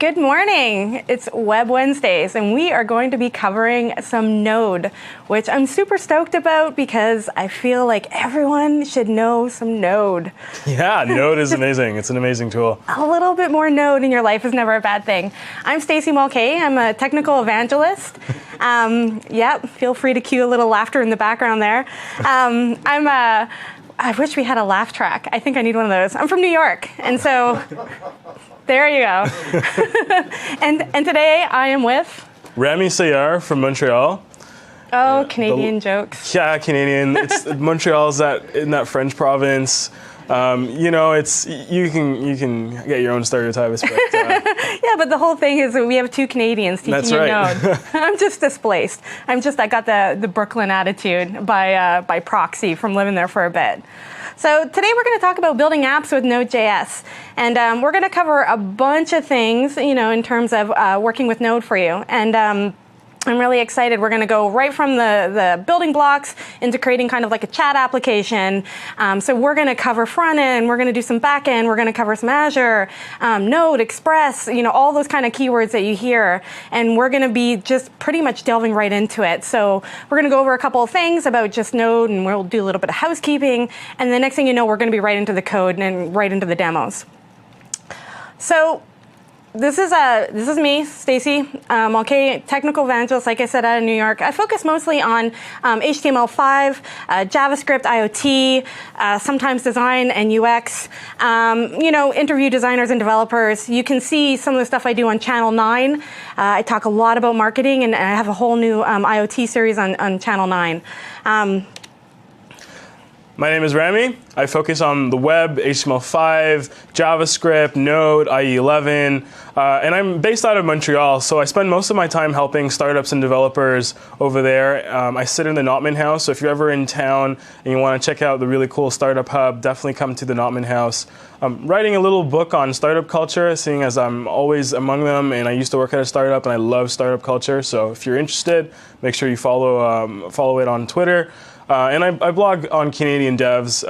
Good morning. It's Web Wednesdays, and we are going to be covering some Node, which I'm super stoked about because I feel like everyone should know some Node. Yeah, Node is amazing. It's an amazing tool. A little bit more Node in your life is never a bad thing. I'm Stacey Mulcahy. I'm a technical evangelist. Feel free to cue a little laughter in the background there. I wish we had a laugh track. I think I need one of those. I'm from New York, and so there you go. and today I am with Remy Sayar from Montreal. Oh, Canadian jokes. Yeah, Canadian. It's Montreal's in that French province. It's you can get your own stereotypes, but yeah, but the whole thing is that we have two Canadians teaching that's you right. Node. I'm just displaced. I got the Brooklyn attitude by proxy from living there for a bit. So today we're going to talk about building apps with Node.js, and we're going to cover a bunch of things, in terms of working with Node for you. And I'm really excited. We're going to go right from the building blocks into creating kind of like a chat application. So we're going to cover front end, we're going to do some back end, we're going to cover some Azure, Node, Express, all those kind of keywords that you hear. And we're going to be just pretty much delving right into it. So we're going to go over a couple of things about just Node, and we'll do a little bit of housekeeping. And the next thing you know, we're going to be right into the code and right into the demos. So This is me, Stacey Mulcahy, technical evangelist, like I said, out of New York. I focus mostly on HTML5, JavaScript, IoT, sometimes design and UX. Interview designers and developers. You can see some of the stuff I do on Channel 9. I talk a lot about marketing, and I have a whole new IoT series on Channel 9. My name is Remy. I focus on the web, HTML5, JavaScript, Node, IE11, and I'm based out of Montreal, so I spend most of my time helping startups and developers over there. I sit in the Notman House, so if you're ever in town and you want to check out the really cool startup hub, definitely come to the Notman House. I'm writing a little book on startup culture, seeing as I'm always among them, and I used to work at a startup, and I love startup culture, so if you're interested, make sure you follow it on Twitter. And I blog on Canadian devs,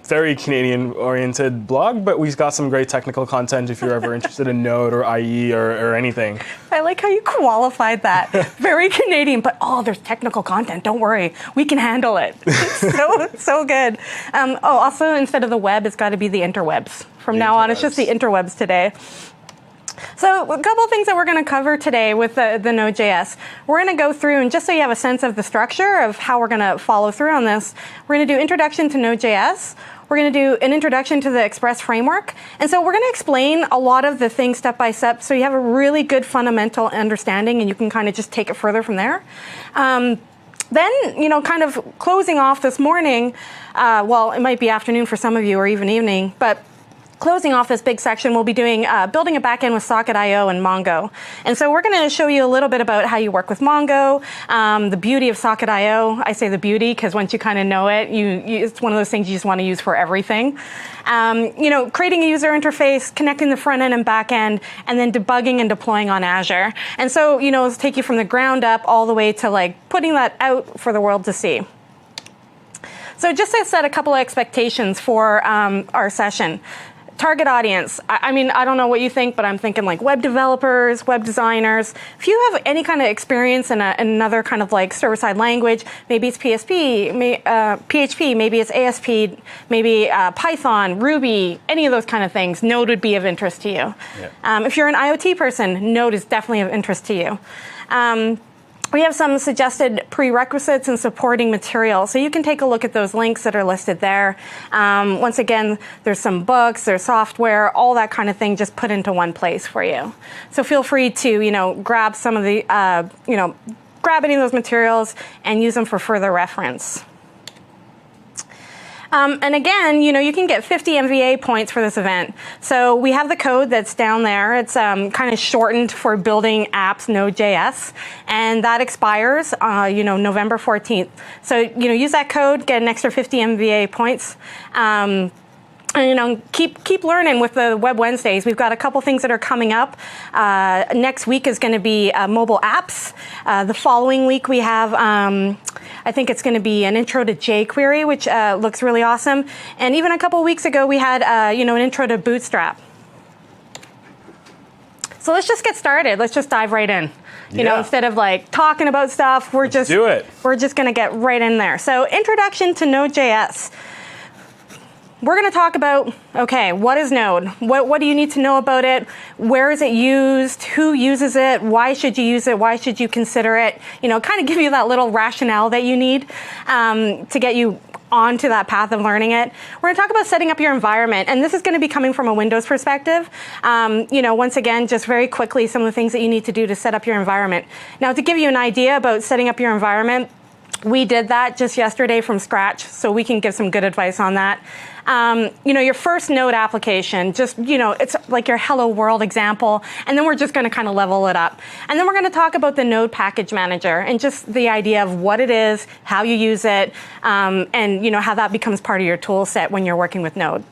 very Canadian-oriented blog, but we've got some great technical content if you're ever interested in Node or IE or anything. I like how you qualified that. Very Canadian, but there's technical content. Don't worry, we can handle it. It's so good. Also, instead of the web, it's got to be the interwebs. From now on, it's just the interwebs today. So a couple of things that we're going to cover today with the Node.js. We're going to go through, and just so you have a sense of the structure of how we're going to follow through on this, we're going to do introduction to Node.js. We're going to do an introduction to the Express framework. And so we're going to explain a lot of the things step by step so you have a really good fundamental understanding and you can kind of just take it further from there. Then, kind of closing off this morning, it might be afternoon for some of you or even evening, but closing off this big section, we'll be doing building a backend with Socket.io and Mongo. And so we're going to show you a little bit about how you work with Mongo, the beauty of Socket.io. I say the beauty because once you kind of know it, it's one of those things you just want to use for everything. Creating a user interface, connecting the front end and back end, and then debugging and deploying on Azure. And so, let's take you from the ground up all the way to putting that out for the world to see. So just to set a couple of expectations for our session. Target audience. I don't know what you think, but I'm thinking web developers, web designers. If you have any kind of experience in another kind of server-side language, maybe it's PHP, maybe it's ASP, maybe Python, Ruby, any of those kind of things, Node would be of interest to you. Yeah. If you're an IoT person, Node is definitely of interest to you. We have some suggested prerequisites and supporting material. So you can take a look at those links that are listed there. Once again, there's some books, there's software, all that kind of thing just put into one place for you. So feel free to, grab some of the, grab any of those materials and use them for further reference. And again, you can get 50 MVA points for this event. So we have the code that's down there. It's kind of shortened for building apps Node.js, and that expires, November 14th. So, use that code, get an extra 50 MVA points. And, keep learning with the Web Wednesdays. We've got a couple things that are coming up. Next week is going to be mobile apps. The following week we have, I think it's going to be an intro to jQuery, which looks really awesome. And even a couple weeks ago we had, an intro to Bootstrap. So let's just get started. Let's just dive right in. You know, instead of like talking about stuff, we're just going to get right in there. So introduction to Node.js. We're going to talk about, okay, what is Node? What do you need to know about it? Where is it used? Who uses it? Why should you use it? Why should you consider it? You know, kind of give you that little rationale that you need to get you onto that path of learning it. We're going to talk about setting up your environment, and this is going to be coming from a Windows perspective. You know, once again, just very quickly, some of the things that you need to do to set up your environment. Now, to give you an idea about setting up your environment, we did that just yesterday from scratch, so we can give some good advice on that. You know, your first Node application, just, you know, it's like your Hello World example, and then we're just going to kind of level it up. And then we're going to talk about the Node package manager and just the idea of what it is, how you use it, and, you know, how that becomes part of your tool set when you're working with Node.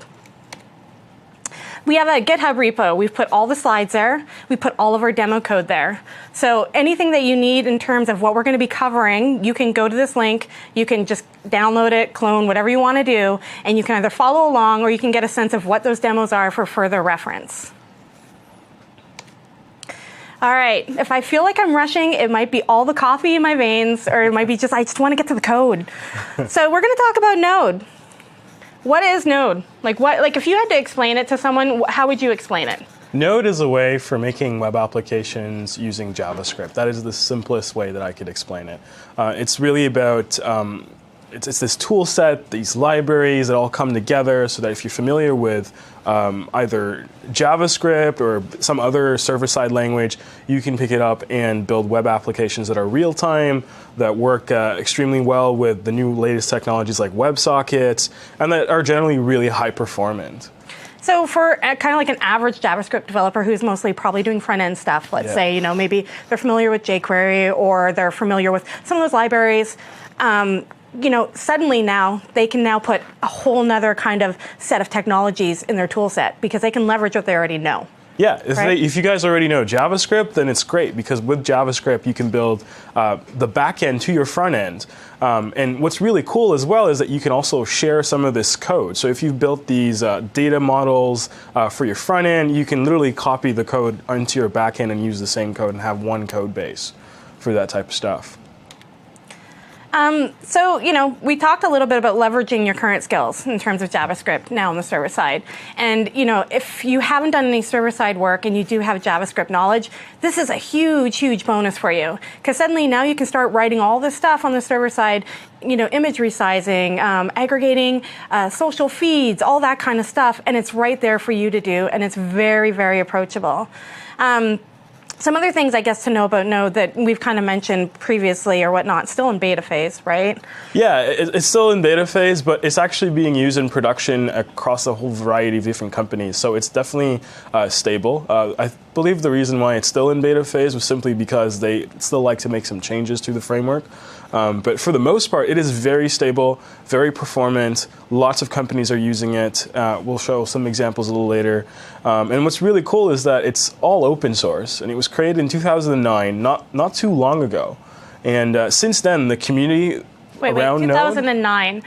We have a GitHub repo. We've put all the slides there. We put all of our demo code there. So anything that you need in terms of what we're going to be covering, you can go to this link. You can just download it, clone, whatever you want to do, and you can either follow along or you can get a sense of what those demos are for further reference. All right, if I feel like I'm rushing, it might be all the coffee in my veins, or it might be just, I just want to get to the code. So we're going to talk about Node. What is Node? Like if you had to explain it to someone, how would you explain it? Node is a way for making web applications using JavaScript. That is the simplest way that I could explain it. It's really about it's this tool set, these libraries that all come together so that if you're familiar with either JavaScript or some other server-side language, you can pick it up and build web applications that are real-time, that work extremely well with the new latest technologies like WebSockets, and that are generally really high-performant. So for kind of like an average JavaScript developer who's mostly probably doing front-end stuff, let's say, you know, maybe they're familiar with jQuery or they're familiar with some of those libraries, you know, suddenly now they can now put a whole nother kind of set of technologies in their tool set because they can leverage what they already know. Yeah, if you guys already know JavaScript, then it's great because with JavaScript you can build the back end to your front end. And what's really cool as well is that you can also share some of this code. So if you've built these data models for your front end, you can literally copy the code onto your back end and use the same code and have one code base for that type of stuff. So, you know, we talked a little bit about leveraging your current skills in terms of JavaScript now on the server side. And, you know, if you haven't done any server side work and you do have JavaScript knowledge, this is a huge, huge bonus for you. Because suddenly now you can start writing all this stuff on the server side, you know, image resizing, aggregating, social feeds, all that kind of stuff. And it's right there for you to do. And it's very, very approachable. Some other things, I guess, to know about Node that we've kind of mentioned previously or whatnot, still in beta phase, right? Yeah, it's still in beta phase, but it's actually being used in production across a whole variety of different companies. So it's definitely stable. I believe the reason why it's still in beta phase was simply because they still like to make some changes to the framework. But for the most part, it is very stable, very performant. Lots of companies are using it. We'll show some examples a little later. And what's really cool is that it's all open source, and it was created in 2009, not too long ago. And since then, the community around Node... 2009,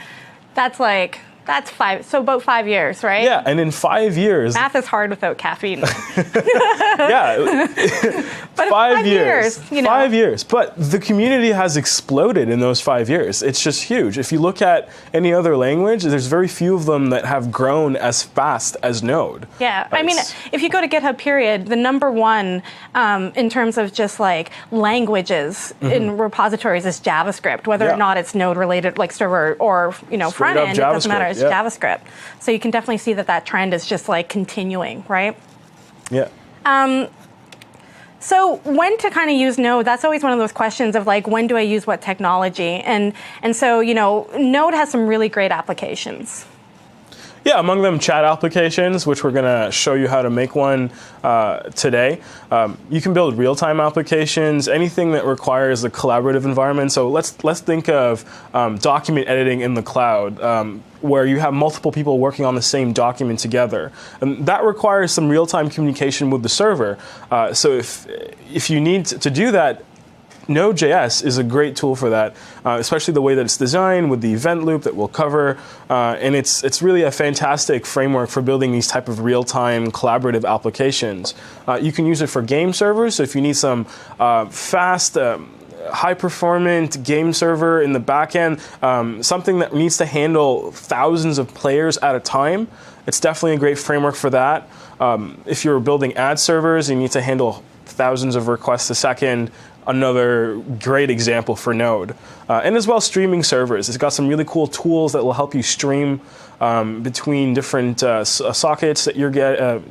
that's about 5 years, right? Yeah, and in 5 years... Math is hard without caffeine. Yeah, but 5 years. You know. 5 years, but the community has exploded in those 5 years. It's just huge. If you look at any other language, there's very few of them that have grown as fast as Node. Yeah, I mean, if you go to GitHub period, the number one in terms of just like languages in repositories is JavaScript, whether or not it's Node related, like server or, you know, front end, it doesn't matter. It's JavaScript. So you can definitely see that trend is just like continuing, right? Yeah. So when to kind of use Node, that's always one of those questions of like, when do I use what technology? And so, you know, Node has some really great applications. Yeah, among them chat applications, which we're going to show you how to make one today. You can build real-time applications, anything that requires a collaborative environment. So let's think of document editing in the cloud, where you have multiple people working on the same document together. And that requires some real-time communication with the server. So if you need to do that, Node.js is a great tool for that, especially the way that it's designed with the event loop that we'll cover. And it's really a fantastic framework for building these type of real-time collaborative applications. You can use it for game servers, so if you need some fast, high-performant game server in the backend, something that needs to handle thousands of players at a time, it's definitely a great framework for that. If you're building ad servers, you need to handle thousands of requests a second, another great example for Node. And as well, streaming servers. It's got some really cool tools that will help you stream between different sockets that you're data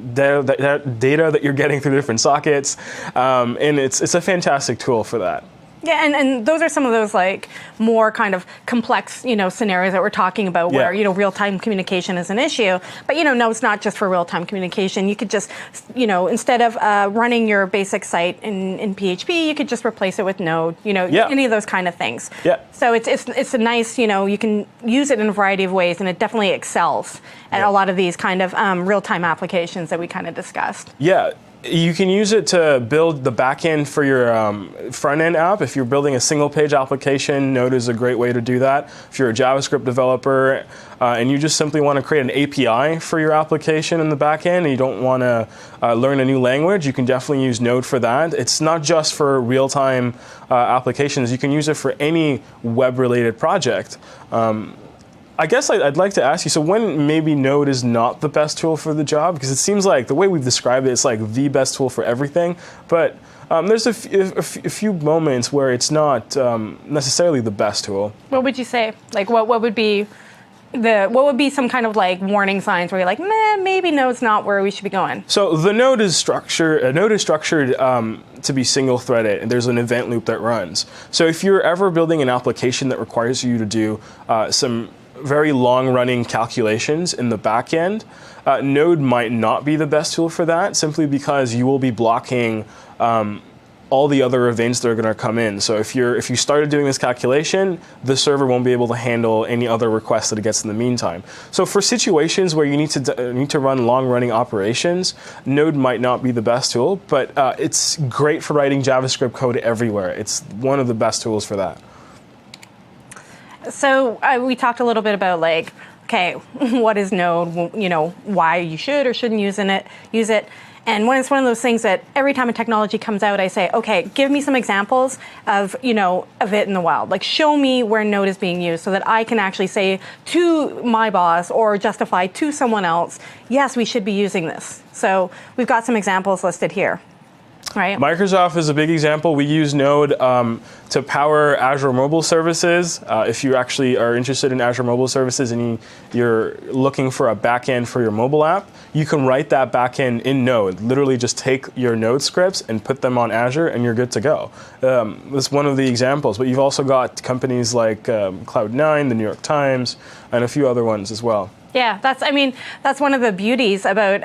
that you're getting through different sockets. And it's a fantastic tool for that. Yeah, and those are some of those like more kind of complex, scenarios that we're talking about where, real-time communication is an issue. But, no, it's not just for real-time communication. You could just, instead of running your basic site in PHP, you could just replace it with Node, any of those kind of things. Yeah. So it's a nice, you can use it in a variety of ways, and it definitely excels at a lot of these kind of real-time applications that we kind of discussed. Yeah. You can use it to build the backend for your front-end app. If you're building a single-page application, Node is a great way to do that. If you're a JavaScript developer and you just simply want to create an API for your application in the backend and you don't want to learn a new language, you can definitely use Node for that. It's not just for real-time applications. You can use it for any web-related project. I guess I'd like to ask you, so when maybe Node is not the best tool for the job? Because it seems like the way we've described it, it's like the best tool for everything. But there's a few moments where it's not necessarily the best tool. What would you say? Like what would be some kind of like warning signs where you're like, maybe Node's not where we should be going? So the Node is structured to be single-threaded, and there's an event loop that runs. So if you're ever building an application that requires you to do some very long-running calculations in the back end, Node might not be the best tool for that, simply because you will be blocking all the other events that are going to come in. So if you started doing this calculation, the server won't be able to handle any other requests that it gets in the meantime. So for situations where you need to run long-running operations, Node might not be the best tool, but it's great for writing JavaScript code everywhere. It's one of the best tools for that. So we talked a little bit about like, okay, what is Node? Why you should or shouldn't use it. And when it's one of those things that every time a technology comes out, I say, okay, give me some examples of it in the wild. Like, show me where Node is being used so that I can actually say to my boss or justify to someone else, yes, we should be using this. So we've got some examples listed here. Right. Microsoft is a big example. We use Node to power Azure mobile services. If you actually are interested in Azure mobile services and you're looking for a backend for your mobile app, you can write that backend in Node. Literally just take your Node scripts and put them on Azure and you're good to go. That's one of the examples. But you've also got companies like Cloud9, the New York Times, and a few other ones as well. Yeah, that's one of the beauties about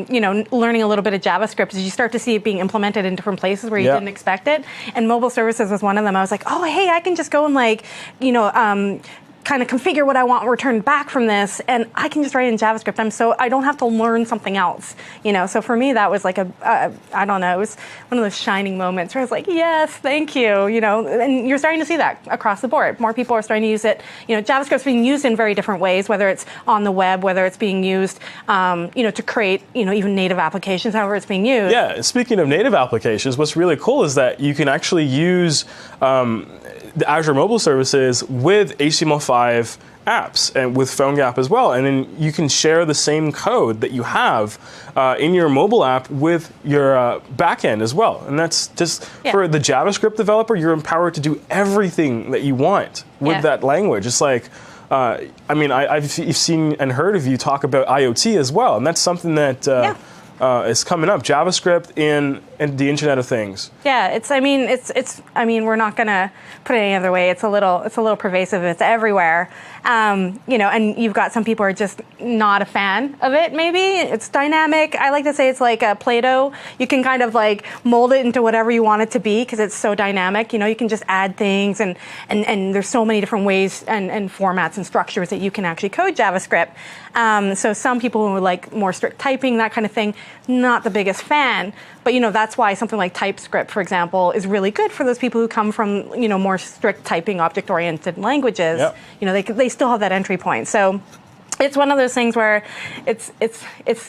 learning a little bit of JavaScript is you start to see it being implemented in different places where you didn't expect it. And mobile services was one of them. I was like, oh, hey, I can just go and kind of configure what I want returned back from this, and I can just write in JavaScript. I don't have to learn something else. So for me, that was like I don't know, it was one of those shining moments where I was like, yes, thank you. And you're starting to see that across the board. More people are starting to use it. JavaScript's being used in very different ways, whether it's on the web, whether it's being used, to create, even native applications, however it's being used. Yeah, speaking of native applications, what's really cool is that you can actually use the Azure mobile services with HTML5 apps and with PhoneGap as well. And then you can share the same code that you have in your mobile app with your backend as well. And that's just for the JavaScript developer, you're empowered to do everything that you want with that language. It's like, I've seen and heard of you talk about IoT as well. And that's something that is coming up, JavaScript and the Internet of Things. Yeah, we're not going to put it any other way. It's a little pervasive. It's everywhere. And you've got some people who are just not a fan of it, maybe. It's dynamic. I like to say it's like a Play-Doh. You can kind of like mold it into whatever you want it to be because it's so dynamic. You can just add things and there's so many different ways and formats and structures that you can actually code JavaScript. So some people who like more strict typing, that kind of thing, not the biggest fan. But that's why something like TypeScript, for example, is really good for those people who come from more strict typing object-oriented languages. Yep. They still have that entry point. So it's one of those things where it's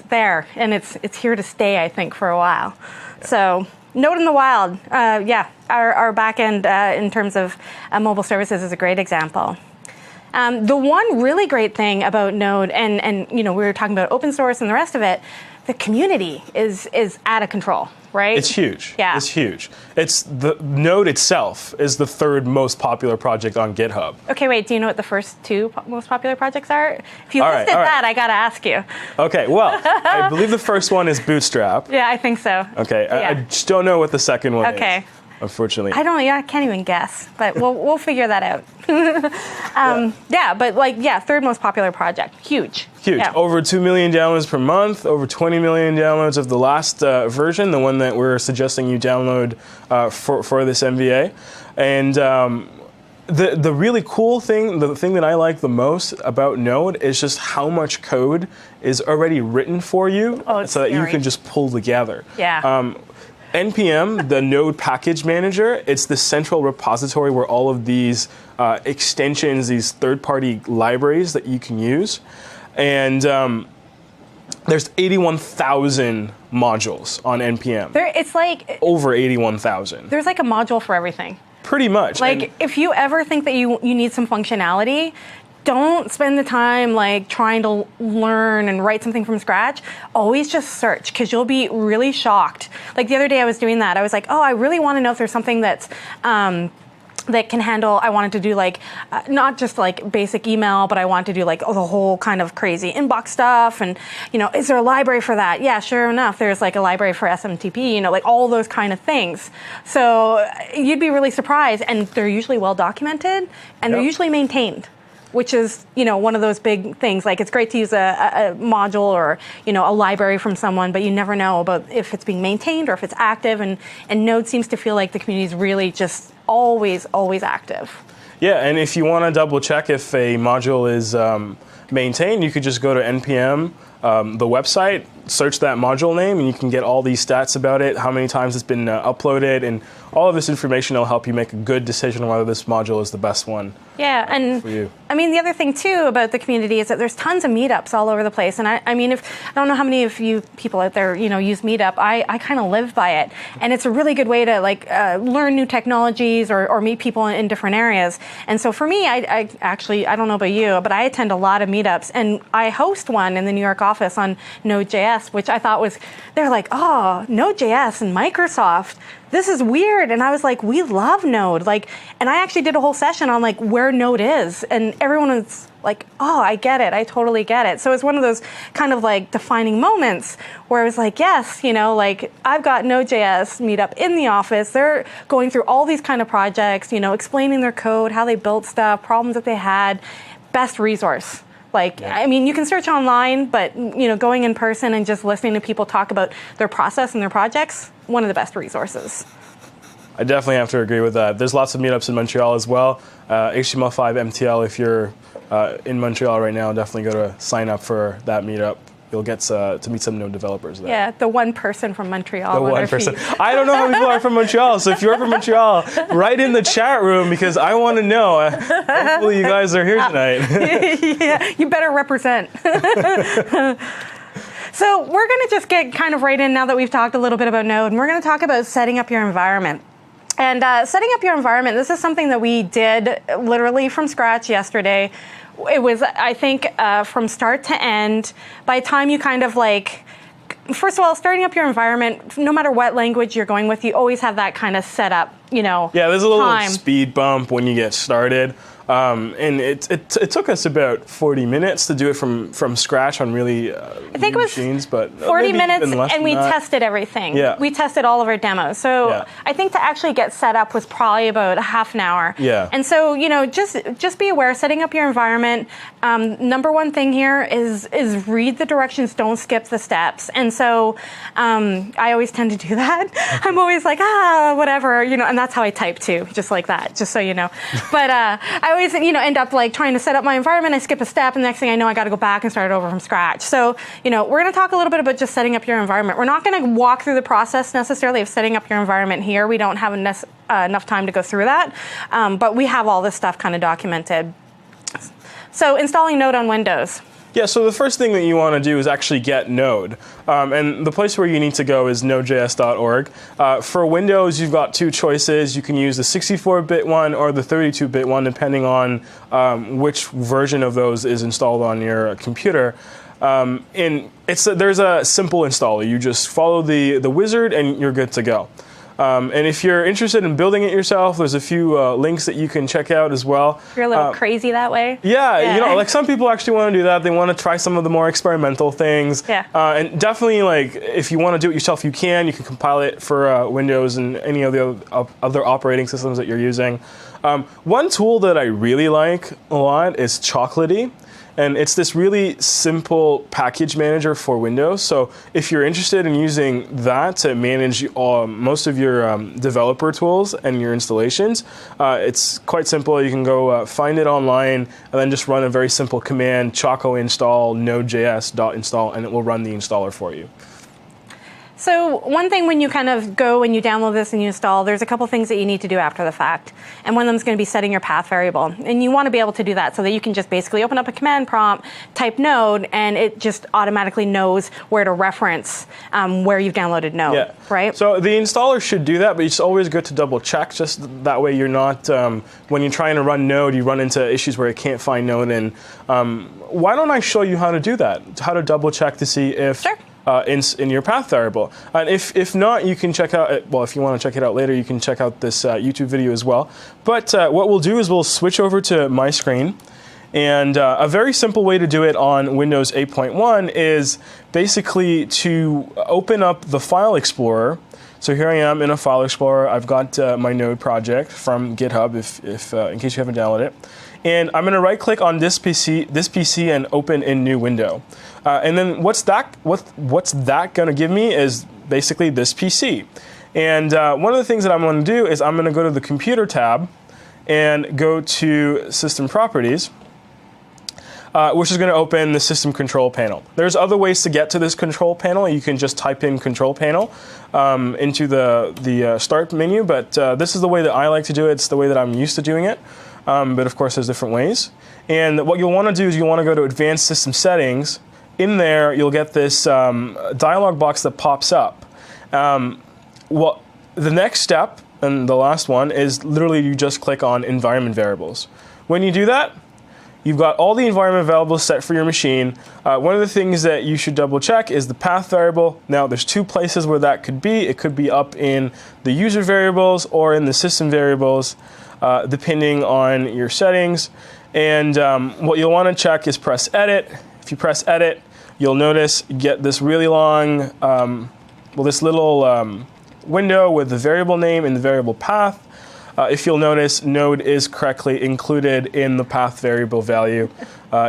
there and it's here to stay, I think, for a while. Yeah. So Node in the wild, our backend in terms of mobile services is a great example. The one really great thing about Node, and we were talking about open source and the rest of it, the community is out of control, right? It's huge. Yeah. It's huge. It's the Node itself is the third most popular project on GitHub. Okay, wait, do you know what the first two most popular projects are? If you listed that, I got to ask you. Okay, well, I believe the first one is Bootstrap. Yeah, I think so. Okay, yeah. I just don't know what the second one is. Okay. Unfortunately. I can't even guess, but we'll figure that out. Third most popular project. Huge. Yeah. Over 2 million downloads per month, over 20 million downloads of the last version, the one that we're suggesting you download for this MVA. And the really cool thing, the thing that I like the most about Node is just how much code is already written for you so that you can just pull together. Yeah. NPM, the Node package manager, it's the central repository where all of these extensions, these third-party libraries that you can use. And there's 81,000 modules on NPM. It's like over 81,000. There's like a module for everything. Pretty much. Like, if you ever think that you need some functionality, don't spend the time like trying to learn and write something from scratch. Always just search, because you'll be really shocked. Like the other day I was doing that. I was like, I really want to know if there's something that's that can handle, I wanted to do like, not just like basic email, but I wanted to do like the whole kind of crazy inbox stuff. And, is there a library for that? Yeah, sure enough, there's like a library for SMTP, like all those kind of things. So you'd be really surprised. And they're usually well documented and they're usually maintained, which is, one of those big things. Like, it's great to use a module or, a library from someone, but you never know about if it's being maintained or if it's active. And Node seems to feel like the community is really just always active. Yeah, and if you want to double check if a module is maintained, you could just go to NPM, the website, search that module name, and you can get all these stats about it, how many times it's been uploaded, and all of this information will help you make a good decision on whether this module is the best one. Yeah, and for you. I mean, the other thing too about the community is that there's tons of meetups all over the place. And I mean, I don't know how many of you people out there, use Meetup. I kind of live by it, and it's a really good way to like learn new technologies or meet people in different areas. And so for me, I actually, I don't know about you, but I attend a lot of meetups, and I host one in the New York office on Node.js, which I thought was, they're like, oh, Node.js and Microsoft. This is weird. And I was like, we love Node. Like, and I actually did a whole session on like where Node is. And everyone was like, oh, I get it. I totally get it. So it's one of those kind of like defining moments where I was like, yes, like I've got Node.js meetup in the office. They're going through all these kind of projects, explaining their code, how they built stuff, problems that they had. Best resource. Like, I mean, you can search online, but, going in person and just listening to people talk about their process and their projects, one of the best resources. I definitely have to agree with that. There's lots of meetups in Montreal as well. HTML5 MTL, if you're in Montreal right now, definitely go to sign up for that meetup. You'll get to meet some Node developers there. Yeah, the one person from Montreal. The one person. I don't know how many people are from Montreal, so if you're from Montreal, write in the chat room because I want to know. Hopefully you guys are here tonight. Yeah, you better represent. So we're going to just get kind of right in now that we've talked a little bit about Node, and we're going to talk about setting up your environment. And setting up your environment, this is something that we did literally from scratch yesterday. It was, I think, from start to end. By the time you kind of like, first of all, starting up your environment, no matter what language you're going with, you always have that kind of setup, Yeah, there's a little speed bump when you get started. And it took us about 40 minutes to do it from scratch on really I think it was machines, but 40 minutes, and we tested everything. Yeah. We tested all of our demos. So I think to actually get set up was probably about a half an hour. Yeah. And so, just be aware, setting up your environment, number one thing here is read the directions, don't skip the steps. And so I always tend to do that. I'm always like, whatever, and that's how I type too, just like that, just so you know. But I always, end up like trying to set up my environment. I skip a step, and the next thing I know, I got to go back and start over from scratch. So, we're going to talk a little bit about just setting up your environment. We're not going to walk through the process necessarily of setting up your environment here. We don't have enough time to go through that, but we have all this stuff kind of documented. So, installing Node on Windows. Yeah, so the first thing that you want to do is actually get Node. And the place where you need to go is nodejs.org. For Windows, you've got two choices. You can use the 64-bit one or the 32-bit one, depending on which version of those is installed on your computer. There's a simple installer. You just follow the wizard and you're good to go. And if you're interested in building it yourself, there's a few links that you can check out as well. You're a little crazy that way. Yeah, like some people actually want to do that. They want to try some of the more experimental things. Yeah. And definitely, like, if you want to do it yourself, you can. You can compile it for Windows and any of the other operating systems that you're using. One tool that I really like a lot is Chocolatey. And it's this really simple package manager for Windows. So if you're interested in using that to manage most of your developer tools and your installations, it's quite simple. You can go find it online and then just run a very simple command, choco install nodejs.install, and it will run the installer for you. So one thing when you kind of go and you download this and you install, there's a couple things that you need to do after the fact. And one of them is going to be setting your path variable. And you want to be able to do that so that you can just basically open up a command prompt, type Node, and it just automatically knows where to reference where you've downloaded Node, right? So the installer should do that, but it's always good to double check, just that way you're not, when you're trying to run Node, you run into issues where it can't find Node. And why don't I show you how to do that, how to double check to see if... Sure. In your path variable. And if not, you can check out, well, if you want to check it out later, you can check out this YouTube video as well. But what we'll do is we'll switch over to my screen. And a very simple way to do it on Windows 8.1 is basically to open up the File Explorer. So here I am in a File Explorer. I've got my Node project from GitHub, if in case you haven't downloaded it. And I'm going to right-click on this PC and open in New Window. And then what's that going to give me is basically this PC. And one of the things that I'm going to do is I'm going to go to the Computer tab and go to System Properties, which is going to open the System Control Panel. There's other ways to get to this Control Panel. You can just type in Control Panel into the Start menu, but this is the way that I like to do it. It's the way that I'm used to doing it. But of course, there's different ways. And what you'll want to do is you'll want to go to Advanced System Settings. In there, you'll get this dialog box that pops up. Well, the next step, and the last one, is literally you just click on Environment Variables. When you do that, you've got all the environment variables set for your machine. One of the things that you should double check is the path variable. Now, there's two places where that could be. It could be up in the user variables or in the system variables, depending on your settings. And what you'll want to check is press Edit. If you press Edit, you'll notice you get this really long, this little window with the variable name and the variable path. If you'll notice, Node is correctly included in the path variable value.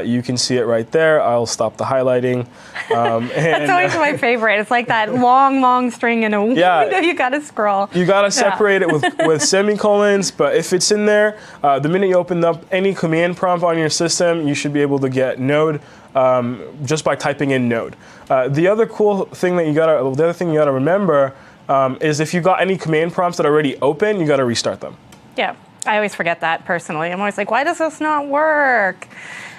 You can see it right there. I'll stop the highlighting. That's always my favorite. It's like that long string in a window you got to scroll. You got to separate it with semicolons, but if it's in there, the minute you open up any command prompt on your system, you should be able to get Node just by typing in Node. The other cool thing that the other thing you got to remember is if you got any command prompts that are already open, you got to restart them. Yeah, I always forget that personally. I'm always like, why does this not work?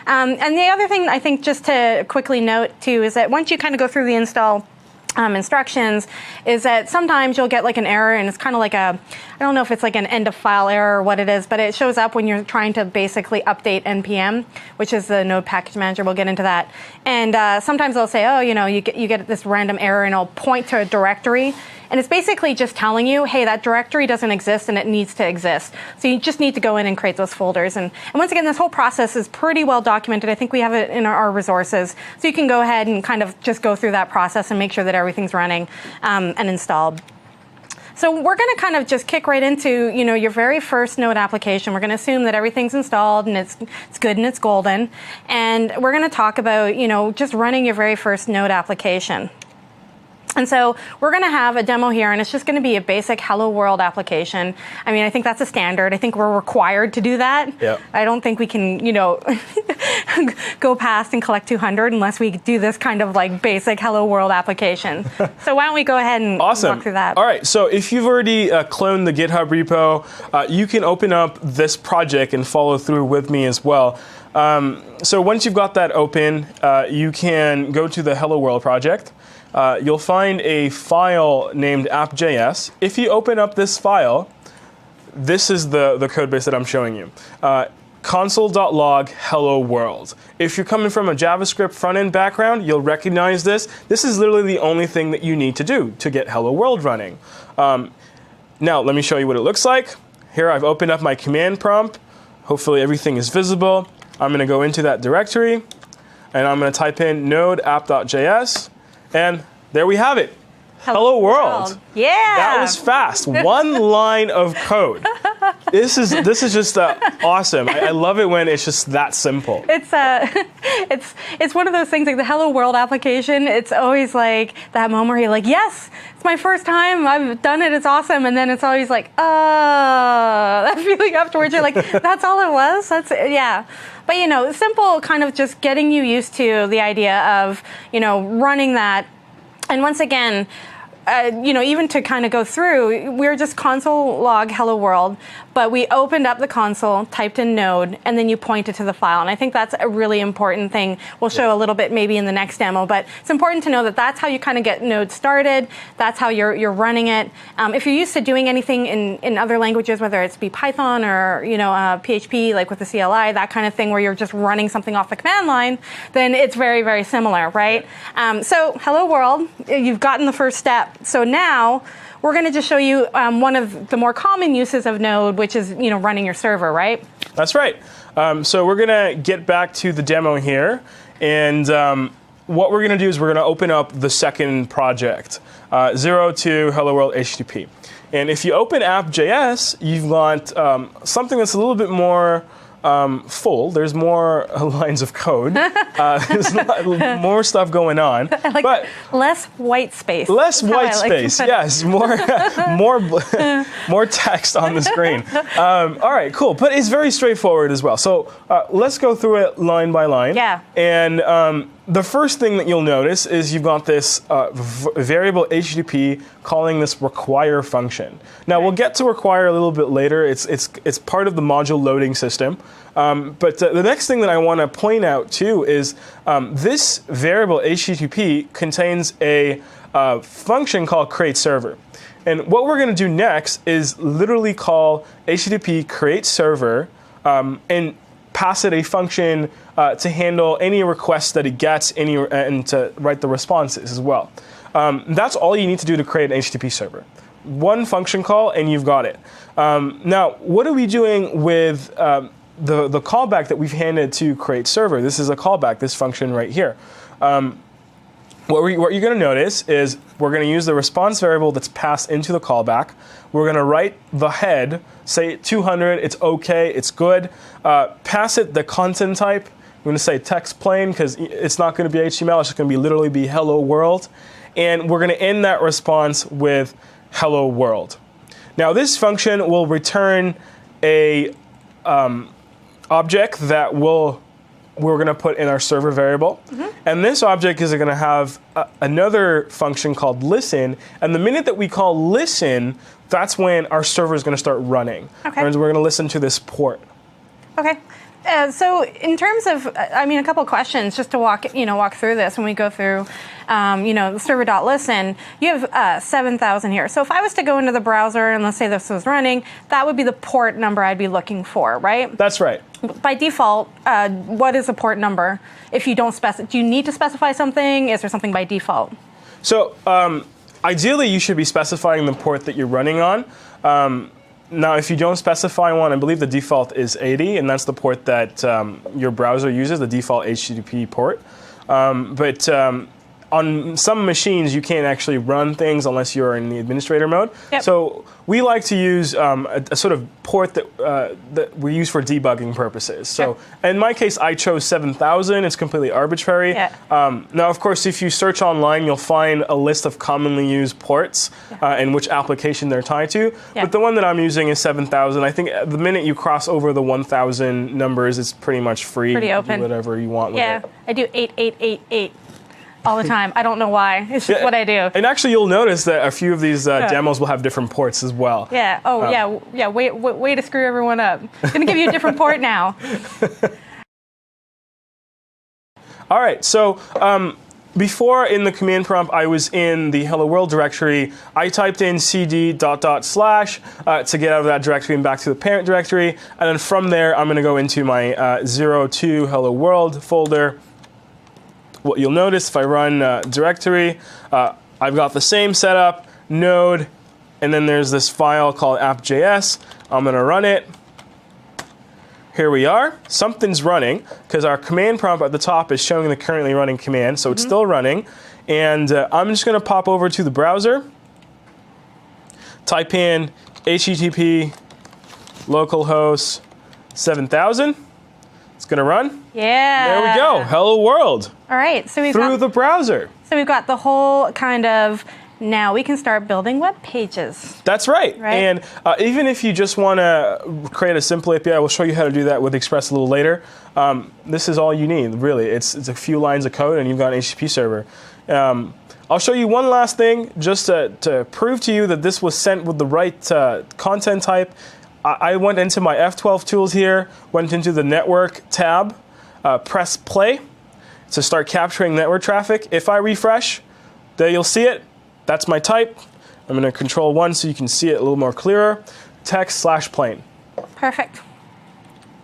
And the other thing I think just to quickly note too is that once you kind of go through the install instructions, is that sometimes you'll get like an error, and it's kind of like I don't know if it's like an end of file error or what it is, but it shows up when you're trying to basically update NPM, which is the Node Package Manager. We'll get into that. And sometimes they'll say, oh, you get this random error, and it'll point to a directory. And it's basically just telling you, hey, that directory doesn't exist and it needs to exist. So you just need to go in and create those folders. And once again, this whole process is pretty well documented. I think we have it in our resources. So you can go ahead and kind of just go through that process and make sure that everything's running and installed. So we're going to kind of just kick right into, your very first Node application. We're going to assume that everything's installed and it's good and it's golden. And we're going to talk about, just running your very first Node application. And so we're going to have a demo here, and it's just going to be a basic Hello World application. I mean, I think that's a standard. I think we're required to do that. Yep. I don't think we can, go past and collect 200 unless we do this kind of like basic Hello World application. So why don't we go ahead and Awesome. walk through that? All right, so if you've already cloned the GitHub repo, you can open up this project and follow through with me as well. So once you've got that open, you can go to the Hello World project. You'll find a file named app.js. If you open up this file, this is the code base that I'm showing you. Console.log hello world. If you're coming from a JavaScript front-end background, you'll recognize this. This is literally the only thing that you need to do to get hello world running. Now, let me show you what it looks like. Here I've opened up my command prompt. Hopefully everything is visible. I'm going to go into that directory, and I'm going to type in node app.js. And there we have it. Hello world. Yeah. That was fast. One line of code. This is just awesome. I love it when it's just that simple. It's one of those things like the Hello World application. It's always like that moment where you're like, yes, it's my first time. I've done it. It's awesome. And then it's always like, that feeling afterwards. You're like, that's all it was. Yeah. But simple kind of just getting you used to the idea of running that. And once again, even to kind of go through, we're just console log hello world, but we opened up the console, typed in node, and then you pointed to the file. And I think that's a really important thing. We'll show a little bit maybe in the next demo, but it's important to know that that's how you kind of get node started. That's how you're running it. If you're used to doing anything in other languages, whether it's be Python or PHP, like with the CLI, that kind of thing, where you're just running something off the command line, then it's very, very similar, right? So hello world, you've gotten the first step. So now we're going to just show you one of the more common uses of Node, which is running your server, right? That's right. So we're going to get back to the demo here, and what we're going to do is we're going to open up the second project, 02 Hello World HTTP. And if you open app.js, you've got something that's a little bit more full. There's more lines of code. There's more stuff going on. But less white space. Less white space, yes. More text on the screen. All right, cool. But it's very straightforward as well. So let's go through it line by line. Yeah. And the first thing that you'll notice is you've got this variable HTTP calling this require function. Now we'll get to require a little bit later. It's part of the module loading system. But the next thing that I want to point out too is this variable HTTP contains a function called create server. And what we're going to do next is literally call HTTP create server and pass it a function to handle any requests that it gets and to write the responses as well. That's all you need to do to create an HTTP server. One function call and you've got it. Now, what are we doing with the callback that we've handed to create server? This is a callback, this function right here. What you're going to notice is we're going to use the response variable that's passed into the callback. We're going to write the head, say 200, it's OK, it's good. Pass it the content type. We're going to say text plain because it's not going to be HTML. It's just going to literally be hello world. And we're going to end that response with hello world. Now this function will return a object that we're going to put in our server variable. And this object is going to have another function called listen. And the minute that we call listen, that's when our server is going to start running. Okay. And we're going to listen to this port. Okay. So in terms of, a couple of questions just to walk through this when we go through, server.listen, you have 7,000 here. So if I was to go into the browser and let's say this was running, that would be the port number I'd be looking for, right? That's right. By default, what is a port number? If you don't specify, do you need to specify something? Is there something by default? So ideally, you should be specifying the port that you're running on. Now, if you don't specify one, I believe the default is 80, and that's the port that your browser uses, the default HTTP port. But on some machines, you can't actually run things unless you're in the administrator mode. Yep. So we like to use a sort of port that we use for debugging purposes. So in my case, I chose 7000. It's completely arbitrary. Yeah. Now, of course, if you search online, you'll find a list of commonly used ports and which application they're tied to. Yeah. But the one that I'm using is 7000. I think the minute you cross over the 1000 numbers, it's pretty much free. Pretty You can open. do whatever you want with Yeah, it. I do 8888 all the time. I don't know why. It's just what I do. And actually, you'll notice that a few of these demos will have different ports as well. Yeah. Oh, yeah. Way to screw everyone up. I'm gonna give you a different port now. All right. So before in the command prompt, I was in the hello world directory. I typed in cd .. to get out of that directory and back to the parent directory. And then from there, I'm going to go into my 02 hello world folder. What you'll notice if I run directory, I've got the same setup, node, and then there's this file called app.js. I'm going to run it. Here we are. Something's running because our command prompt at the top is showing the currently running command, so it's still running. And I'm just going to pop over to the browser, type in HTTP localhost 7000. It's going to run. Yeah. There we go. Hello world. All right. So we've Through the browser. So we've got the whole kind of, now we can start building web pages. That's right. Right. And even if you just want to create a simple API, we'll show you how to do that with Express a little later. This is all you need, really. It's a few lines of code and you've got an HTTP server. I'll show you one last thing just to prove to you that this was sent with the right content type. I went into my F12 tools here, went into the network tab, press play to start capturing network traffic. If I refresh, there you'll see it. That's my type. I'm going to control 1 so you can see it a little more clearer. Text/plain. Perfect.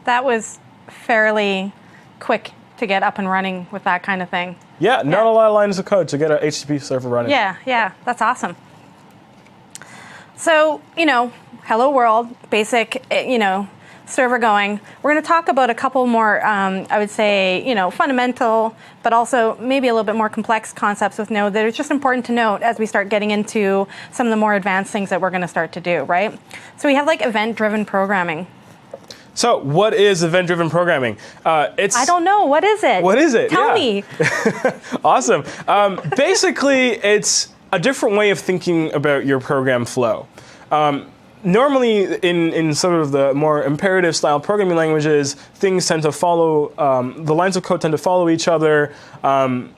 That was fairly quick to get up and running with that kind of thing. Yeah, not a lot of lines of code to get an HTTP server running. Yeah, that's awesome. So, hello world, basic, server going. We're going to talk about a couple more, I would say, fundamental, but also maybe a little bit more complex concepts with Node that are just important to note as we start getting into some of the more advanced things that we're going to start to do, right? So we have like event-driven programming. So what is event-driven programming? I don't know. What is it? What is it? Tell me. Awesome. Basically, it's a different way of thinking about your program flow. Normally, in sort of the more imperative style programming languages, things tend to follow, the lines of code tend to follow each other, and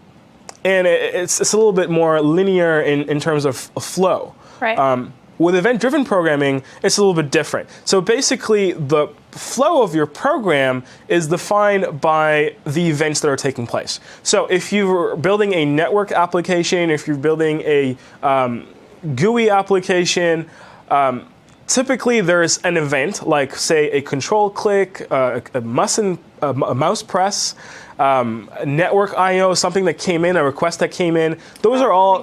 it's a little bit more linear in terms of flow. Right. With event-driven programming, it's a little bit different. So basically, the flow of your program is defined by the events that are taking place. So if you're building a network application, if you're building a GUI application, typically there's an event, like say a control click, a mouse press, network I/O, something that came in, a request that came in. Those are all,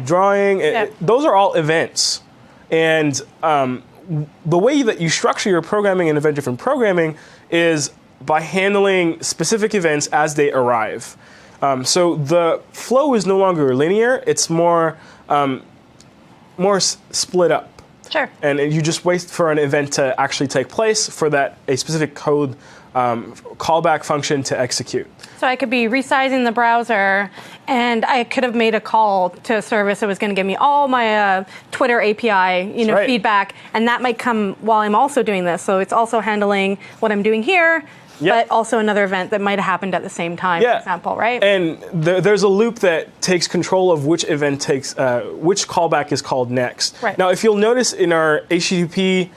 drawing. Those are all events. And the way that you structure your programming in event-driven programming is by handling specific events as they arrive. So the flow is no longer linear; it's more split up. Sure. And you just wait for an event to actually take place for a specific code callback function to execute. So I could be resizing the browser, and I could have made a call to a service that was going to give me all my Twitter API, feedback, and that might come while I'm also doing this. So it's also handling what I'm doing here, but also another event that might have happened at the same time, for example, right? And there's a loop that takes control of which event which callback is called next. Right. Now, if you'll notice in our HTTP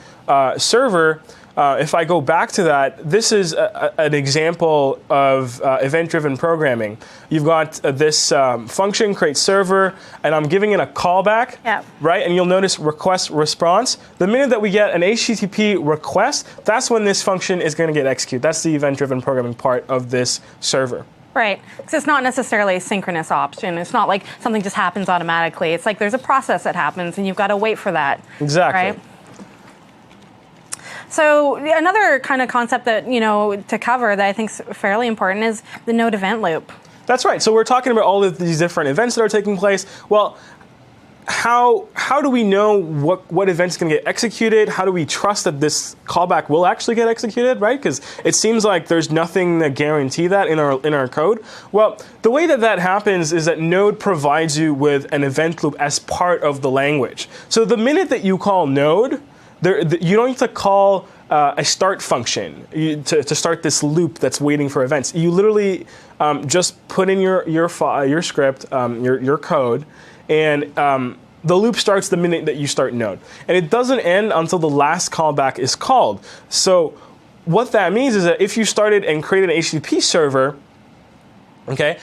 server, if I go back to that, this is an example of event-driven programming. You've got this function, create server, and I'm giving it a callback, right? And you'll notice request response. The minute that we get an HTTP request, that's when this function is going to get executed. That's the event-driven programming part of this server. Right, because it's not necessarily a synchronous option. It's not like something just happens automatically. It's like there's a process that happens, and you've got to wait for that. Exactly. Right? So another kind of concept that, to cover that I think is fairly important is the node event loop. That's right. So we're talking about all of these different events that are taking place. Well, how do we know what event's going to get executed? How do we trust that this callback will actually get executed, right? Because it seems like there's nothing that guarantee that in our code. Well, the way that happens is that Node provides you with an event loop as part of the language. So the minute that you call Node, you don't need to call a start function to start this loop that's waiting for events. You literally just put in your script, your code, and the loop starts the minute that you start Node. And it doesn't end until the last callback is called. So what that means is that if you started and created an HTTP server, okay,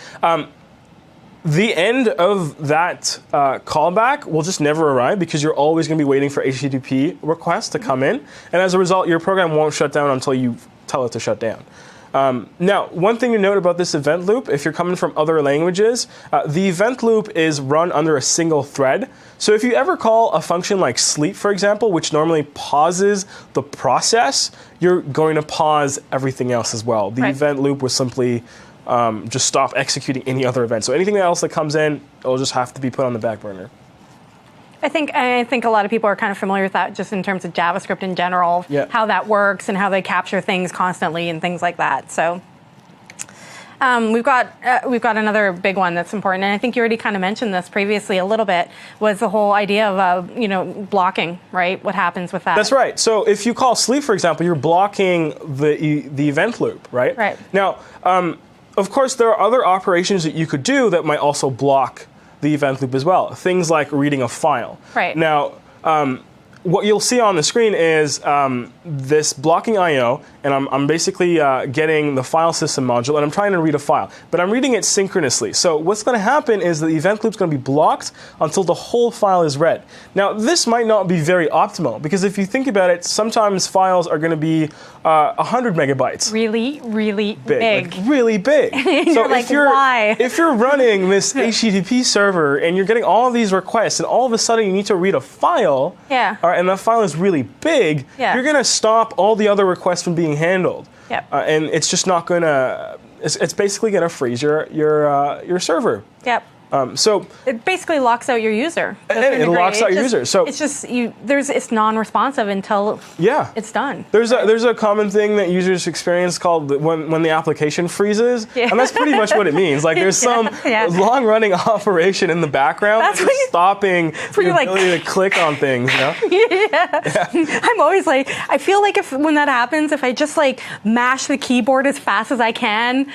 the end of that callback will just never arrive because you're always going to be waiting for HTTP requests to come in. And as a result, your program won't shut down until you tell it to shut down. Now, one thing to note about this event loop, if you're coming from other languages, the event loop is run under a single thread. So if you ever call a function like sleep, for example, which normally pauses the process, you're going to pause everything else as well. The event loop will simply just stop executing any other event. So anything else that comes in, it'll just have to be put on the back burner. I think a lot of people are kind of familiar with that just in terms of JavaScript in general, how that works and how they capture things constantly and things like that. So we've got another big one that's important, and I think you already kind of mentioned this previously a little bit, was the whole idea of blocking, right? What happens with that? That's right. So if you call sleep, for example, you're blocking the event loop, right? Right. Now, of course, there are other operations that you could do that might also block the event loop as well. Things like reading a file. Right. Now, what you'll see on the screen is this blocking I/O, and I'm basically getting the file system module, and I'm trying to read a file, but I'm reading it synchronously. So what's going to happen is the event loop's going to be blocked until the whole file is read. Now, this might not be very optimal, because if you think about it, sometimes files are going to be 100 megabytes. Really, really big. Like really big. So why? If you're running this HTTP server and you're getting all of these requests, and all of a sudden you need to read a file, and that file is really big, you're going to stop all the other requests from being handled. Yep. And it's just not going to. It's basically going to freeze your server. Yep. So it basically locks out your user. It locks out your user. So it's just it's non-responsive until it's done. There's a common thing that users experience called when the application freezes, and that's pretty much what it means. Like there's some long-running operation in the background that's stopping the ability to click on things. You know? I'm always like, I feel like when that happens, if I just like mash the keyboard as fast as I can,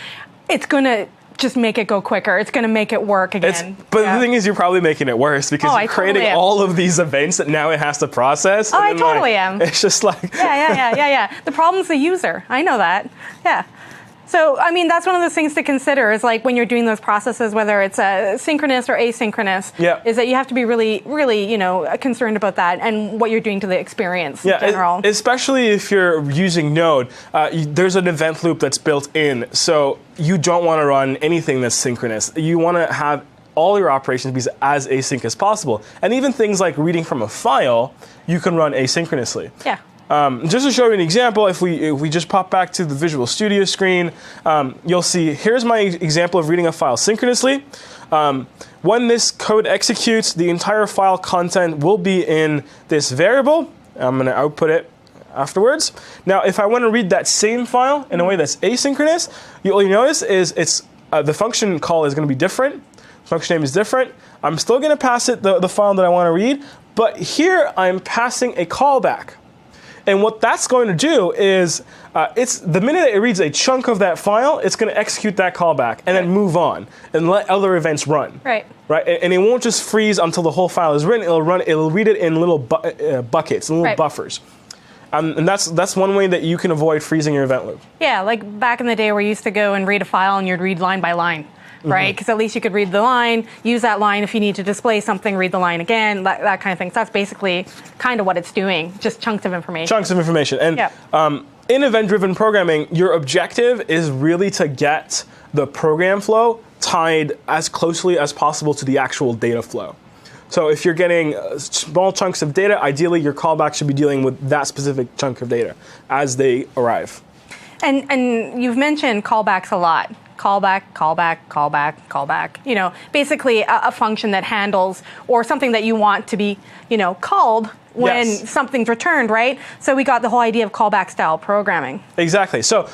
it's gonna just make it go quicker. It's going to make it work again. But the thing is, you're probably making it worse because you're creating all of these events that now it has to process. Oh, I totally am. It's just like... Yeah. The problem's the user. I know that. Yeah. So, I mean, that's one of those things to consider is like when you're doing those processes, whether it's synchronous or asynchronous, is that you have to be really, really, concerned about that and what you're doing to the experience in general. Especially if you're using Node, there's an event loop that's built in. So you don't want to run anything that's synchronous. You want to have all your operations be as async as possible. And even things like reading from a file, you can run asynchronously. Yeah. Just to show you an example, if we just pop back to the Visual Studio screen, you'll see here's my example of reading a file synchronously. When this code executes, the entire file content will be in this variable. I'm going to output it afterwards. Now, if I want to read that same file in a way that's asynchronous, all you notice is the function call is going to be different. Function name is different. I'm still going to pass it the file that I want to read, but here I'm passing a callback. And what that's going to do is, it's the minute it reads a chunk of that file, it's going to execute that callback and then move on and let other events run. Right. And it won't just freeze until the whole file is written. It'll read it in little buckets, little buffers. And that's one way that you can avoid freezing your event loop. Yeah, like back in the day where you used to go and read a file and you'd read line by line. Right, because at least you could read the line, use that line if you need to display something, read the line again, that kind of thing. So that's basically kind of what it's doing, just chunks of information. Chunks of information. And in event-driven programming, your objective is really to get the program flow tied as closely as possible to the actual data flow. So if you're getting small chunks of data, ideally your callback should be dealing with that specific chunk of data as they arrive. And you've mentioned callbacks a lot. callback, callback, callback, callback. Basically a function that handles or something that you want to be, called when something's returned, right? So we got the whole idea of callback style programming. Exactly. So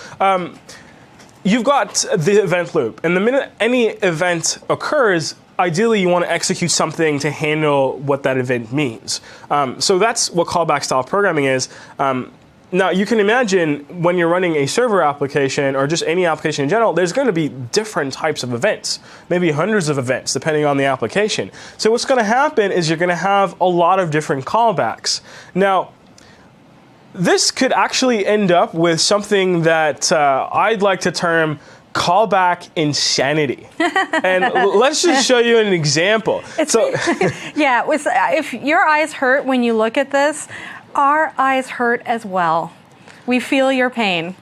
you've got the event loop, and the minute any event occurs, ideally you want to execute something to handle what that event means. So that's what callback style programming is. Now, you can imagine when you're running a server application or just any application in general, there's going to be different types of events, maybe hundreds of events, depending on the application. So what's going to happen is you're going to have a lot of different callbacks. Now, this could actually end up with something that I'd like to term callback insanity. And let's just show you an example. Yeah, if your eyes hurt when you look at this, our eyes hurt as well. We feel your pain.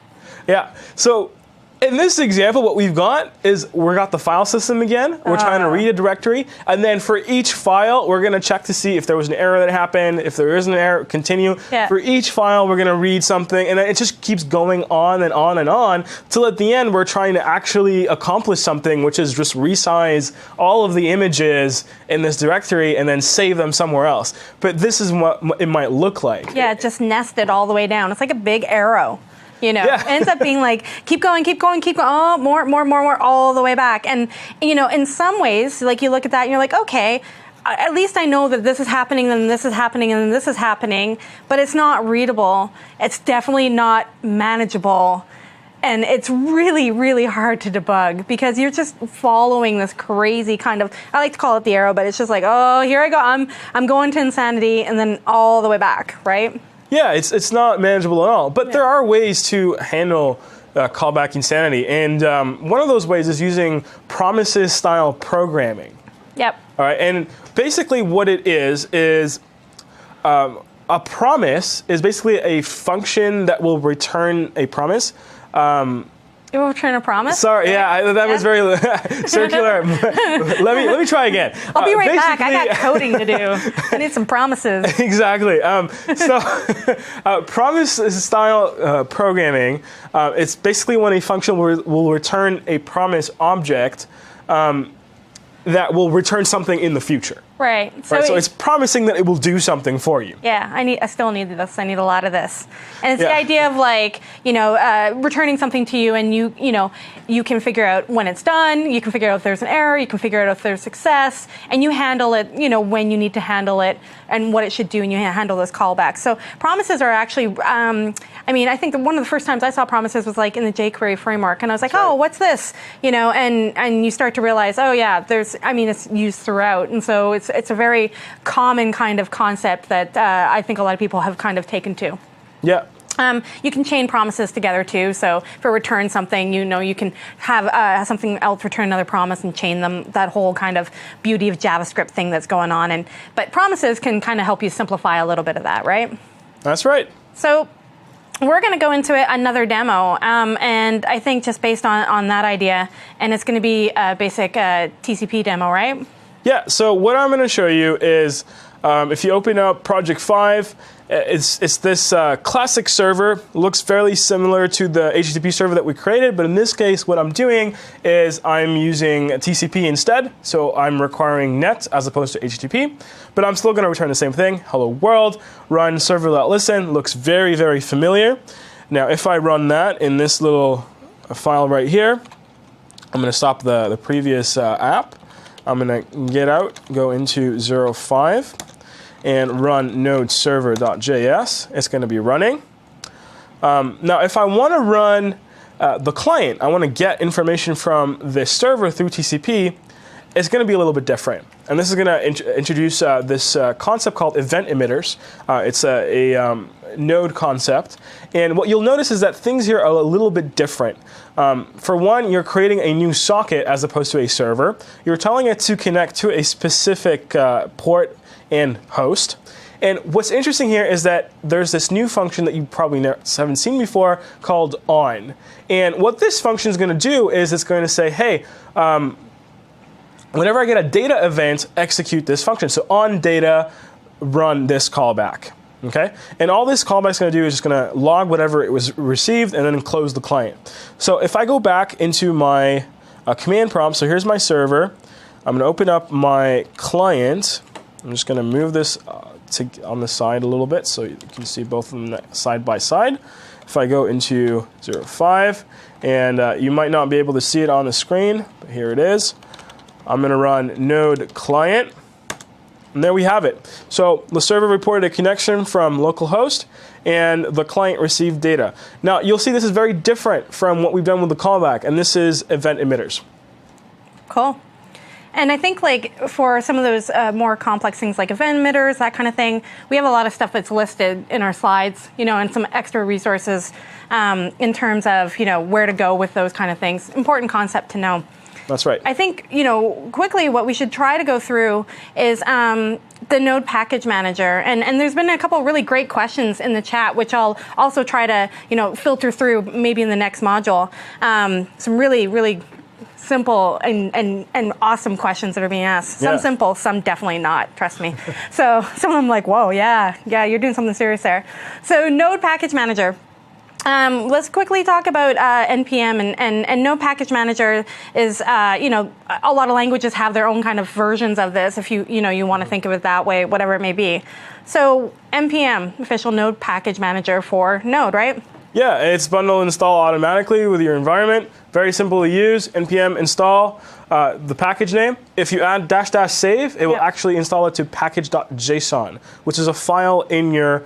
Yeah. So in this example, what we've got is we got the file system again. We're trying to read a directory. And then for each file, we're going to check to see if there was an error that happened. If there isn't an error, continue. Yeah. For each file, we're going to read something. And then it just keeps going on and on and on till at the end, we're trying to actually accomplish something, which is just resize all of the images in this directory and then save them somewhere else. But this is what it might look like. Yeah, it just nested all the way down. It's like a big arrow. It ends up being like, keep going, oh, more, all the way back. And, in some ways, like you look at that and you're like, okay, at least I know that this is happening, and this is happening, and this is happening, but it's not readable. It's definitely not manageable. And it's really, really hard to debug because you're just following this crazy kind of, I like to call it the arrow, but it's just like, oh, here I go. I'm going to insanity and then all the way back, right? Yeah, it's not manageable at all. But there are ways to handle callback insanity. And one of those ways is using promises style programming. Yep. All right. And basically what it is a promise is basically a function that will return a promise. It will return a promise? Sorry, that was very circular. let me try again. I'll be right back. I got coding to do. I need some promises. Exactly. Promise style programming, it's basically when a function will return a promise object that will return something in the future. Right. So it's promising that it will do something for you. Yeah, I still need this. I need a lot of this. And it's the idea of like, returning something to you, and you can figure out when it's done, you can figure out if there's an error, you can figure out if there's success, and you handle it, when you need to handle it and what it should do, and you handle those callbacks. So promises are actually, I think one of the first times I saw promises was like in the jQuery framework, and I was like, oh, what's this? And you start to realize, oh yeah, it's used throughout, and so it's a very common kind of concept that I think a lot of people have kind of taken to. Yeah. You can chain promises together too. So for return something, you can have something else return another promise and chain them. That whole kind of beauty of JavaScript thing that's going on. But promises can kind of help you simplify a little bit of that, right? That's right. So we're going to go into another demo, and I think just based on that idea, and it's going to be a basic TCP demo, right? Yeah, so what I'm going to show you is, if you open up Project 5, it's this classic server. Looks fairly similar to the HTTP server that we created, but in this case, what I'm doing is I'm using TCP instead, so I'm requiring net as opposed to HTTP, but I'm still going to return the same thing, hello world, run server.listen, looks very, very familiar. Now, if I run that in this little file right here, I'm going to stop the previous app. I'm going to get out, go into 05, and run node server.js. It's going to be running. Now, if I want to run the client, I want to get information from this server through TCP, it's going to be a little bit different. And this is going to introduce this concept called event emitters. It's a node concept. And what you'll notice is that things here are a little bit different. For one, you're creating a new socket as opposed to a server. You're telling it to connect to a specific port and host. And what's interesting here is that there's this new function that you probably haven't seen before called on. And what this function is going to do is it's going to say, hey, whenever I get a data event, execute this function. So on data, run this callback. Okay, and all this callback is going to do is just going to log whatever it was received and then close the client. So if I go back into my command prompt, so here's my server. I'm going to open up my client. I'm just going to move this on the side a little bit so you can see both of them side by side. If I go into 05, and you might not be able to see it on the screen, but here it is. I'm going to run node client. And there we have it. So the server reported a connection from localhost, and the client received data. Now you'll see this is very different from what we've done with the callback, and this is event emitters. Cool. And I think like for some of those more complex things like event emitters, that kind of thing, we have a lot of stuff that's listed in our slides, and some extra resources in terms of, where to go with those kind of things. Important concept to know. That's right. I think, quickly what we should try to go through is the Node Package Manager. And there's been a couple really great questions in the chat, which I'll also try to, filter through maybe in the next module. Some really, really simple and awesome questions that are being asked. Some simple, some definitely not, trust me. So some of them like, whoa, yeah, you're doing something serious there. So Node Package Manager. Let's quickly talk about NPM and Node Package Manager is, a lot of languages have their own kind of versions of this if you want to think of it that way, whatever it may be. So NPM, official Node Package Manager for Node, right? Yeah, it's bundle install automatically with your environment. Very simple to use. NPM install the package name. If you add -- save, it will actually install it to package.json, which is a file in your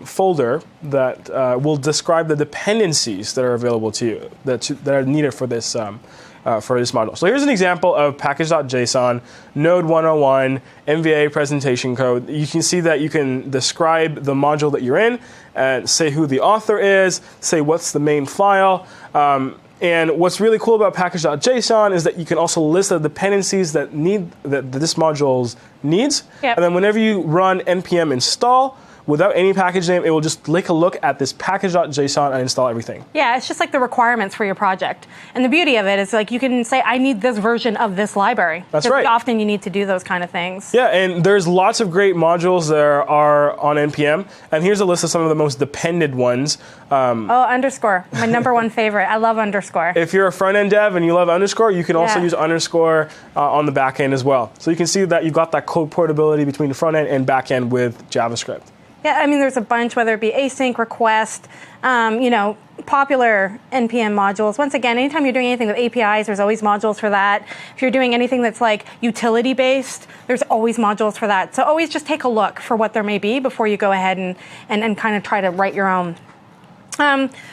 folder that will describe the dependencies that are available to you that are needed for this module. So here's an example of package.json, Node 101, MVA presentation code. You can see that you can describe the module that you're in and say who the author is, say what's the main file. And what's really cool about package.json is that you can also list the dependencies that this module needs. Yep. And then whenever you run npm install, without any package name, it will just take a look at this package.json and install everything. Yeah, it's just like the requirements for your project. And the beauty of it is like you can say, I need this version of this library. That's right. Often you need to do those kind of things. Yeah, and there's lots of great modules that are on NPM. And here's a list of some of the most depended ones. Underscore, my number one favorite. I love underscore. If you're a front-end dev and you love underscore, you can also use underscore on the back end as well. So you can see that you've got that code portability between the front end and back end with JavaScript. Yeah, I mean, there's a bunch, whether it be async, request, popular NPM modules. Once again, anytime you're doing anything with APIs, there's always modules for that. If you're doing anything that's like utility-based, there's always modules for that. So always just take a look for what there may be before you go ahead and kind of try to write your own.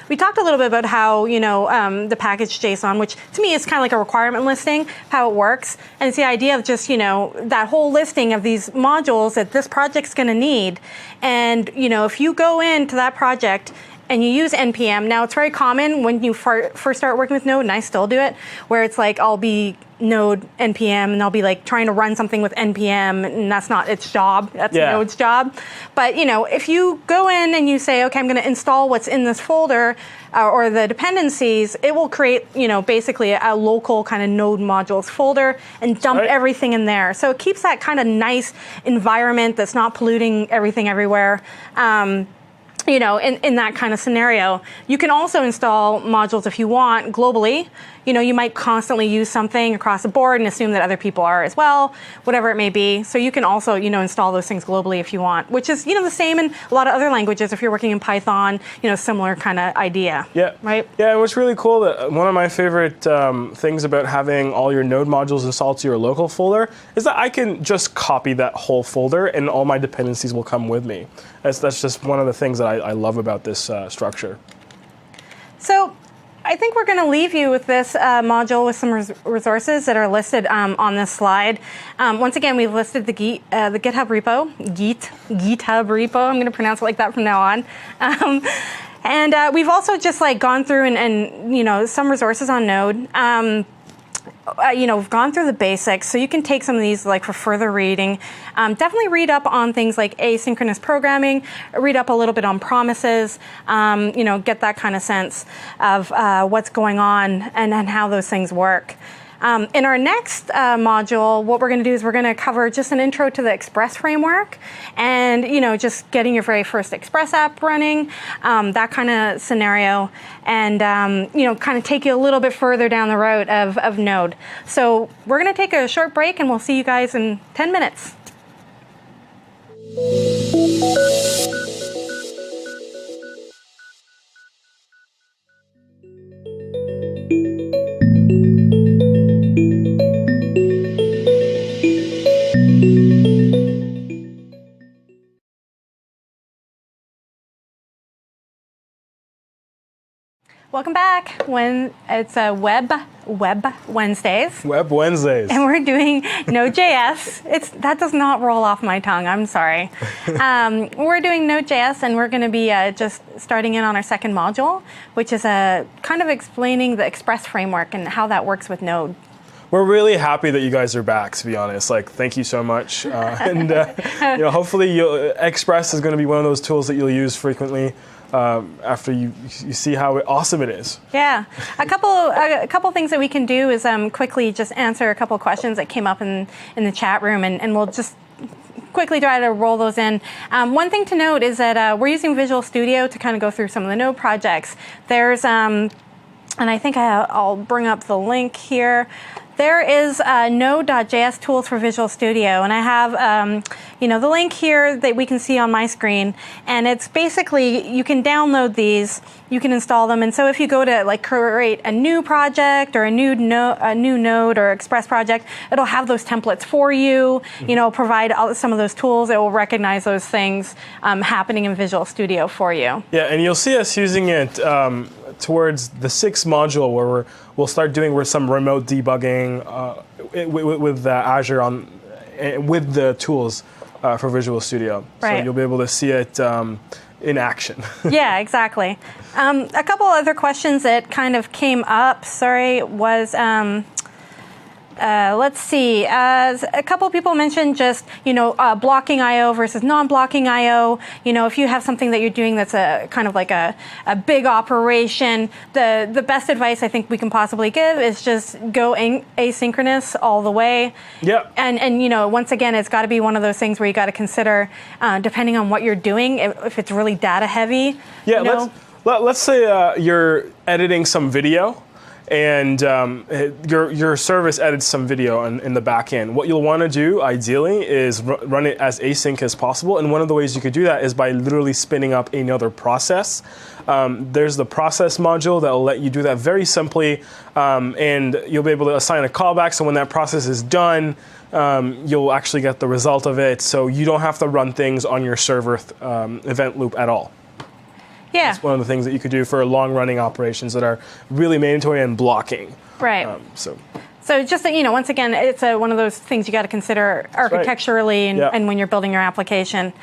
We talked a little bit about how, the package JSON, which to me is kind of like a requirement listing, how it works. And it's the idea of just, that whole listing of these modules that this project's going to need. And, if you go into that project and you use NPM, now it's very common when you first start working with Node, and I still do it, where it's like I'll be Node NPM and I'll be like trying to run something with NPM, and that's not its job, that's Node's job. But if you go in and you say, okay, I'm going to install what's in this folder or the dependencies, it will create basically a local kind of Node modules folder and dump everything in there. So it keeps that kind of nice environment that's not polluting everything everywhere. In that kind of scenario. You can also install modules if you want globally. You might constantly use something across the board and assume that other people are as well, whatever it may be. So you can also, install those things globally if you want, which is, the same in a lot of other languages. If you're working in Python, similar kind of idea. Yeah. Right? Yeah, and what's really cool, that one of my favorite things about having all your Node modules installed to your local folder is that I can just copy that whole folder and all my dependencies will come with me. That's just one of the things that I love about this structure. So I think we're going to leave you with this module with some resources that are listed on this slide. Once again, we've listed the GitHub repo, GitHub repo. I'm going to pronounce it like that from now on. And we've also just gone through and some resources on Node. We've gone through the basics, so you can take some of these for further reading. Definitely read up on things like asynchronous programming, read up a little bit on promises, get that kind of sense of what's going on and how those things work. In our next module, what we're going to do is we're going to cover just an intro to the Express framework, and just getting your very first Express app running, that kind of scenario, and kind of take you a little bit further down the road of Node. So we're going to take a short break, and we'll see you guys in 10 minutes. Welcome back. When it's a Web Wednesdays. Web Wednesdays. And we're doing Node.js. That does not roll off my tongue. I'm sorry. We're doing Node.js, and we're going to be just starting in on our second module, which is kind of explaining the Express framework and how that works with Node. We're really happy that you guys are back, to be honest. Thank you so much. Hopefully Express is going to be one of those tools that you'll use frequently after you see how awesome it is. Yeah. A couple things that we can do is quickly just answer a couple of questions that came up in the chat room, and we'll just quickly try to roll those in. One thing to note is that we're using Visual Studio to kind of go through some of the Node projects. There's, and I think I'll bring up the link here. There is node.js tools for Visual Studio, and I have the link here that we can see on my screen, and it's basically, you can download these, you can install them, and so if you go to create a new project or a new Node or Express project, it'll have those templates for you, provide some of those tools. It will recognize those things happening in Visual Studio for you. Yeah, and you'll see us using it towards the 6th module, where we'll start doing some remote debugging with Azure with the tools for Visual Studio. Right. So you'll be able to see it in action. Yeah, exactly. A couple other questions that kind of came up, was let's see. A couple people mentioned just, blocking I/O versus non-blocking I/O. If you have something that you're doing that's a kind of like a big operation, the best advice I think we can possibly give is just go asynchronous all the way. Yep. And once again, it's got to be one of those things where you got to consider, depending on what you're doing, if it's really data heavy. Yeah. Let's say you're editing some video, and your service edits some video in the back end. What you'll want to do, ideally, is run it as async as possible. And one of the ways you could do that is by literally spinning up another process. There's the process module that will let you do that very simply, and you'll be able to assign a callback. So when that process is done, you'll actually get the result of it. So you don't have to run things on your server event loop at all. Yeah. It's one of the things that you could do for long-running operations that are really mandatory and blocking. Right. So just once again, it's one of those things you got to consider architecturally and when you're building your application.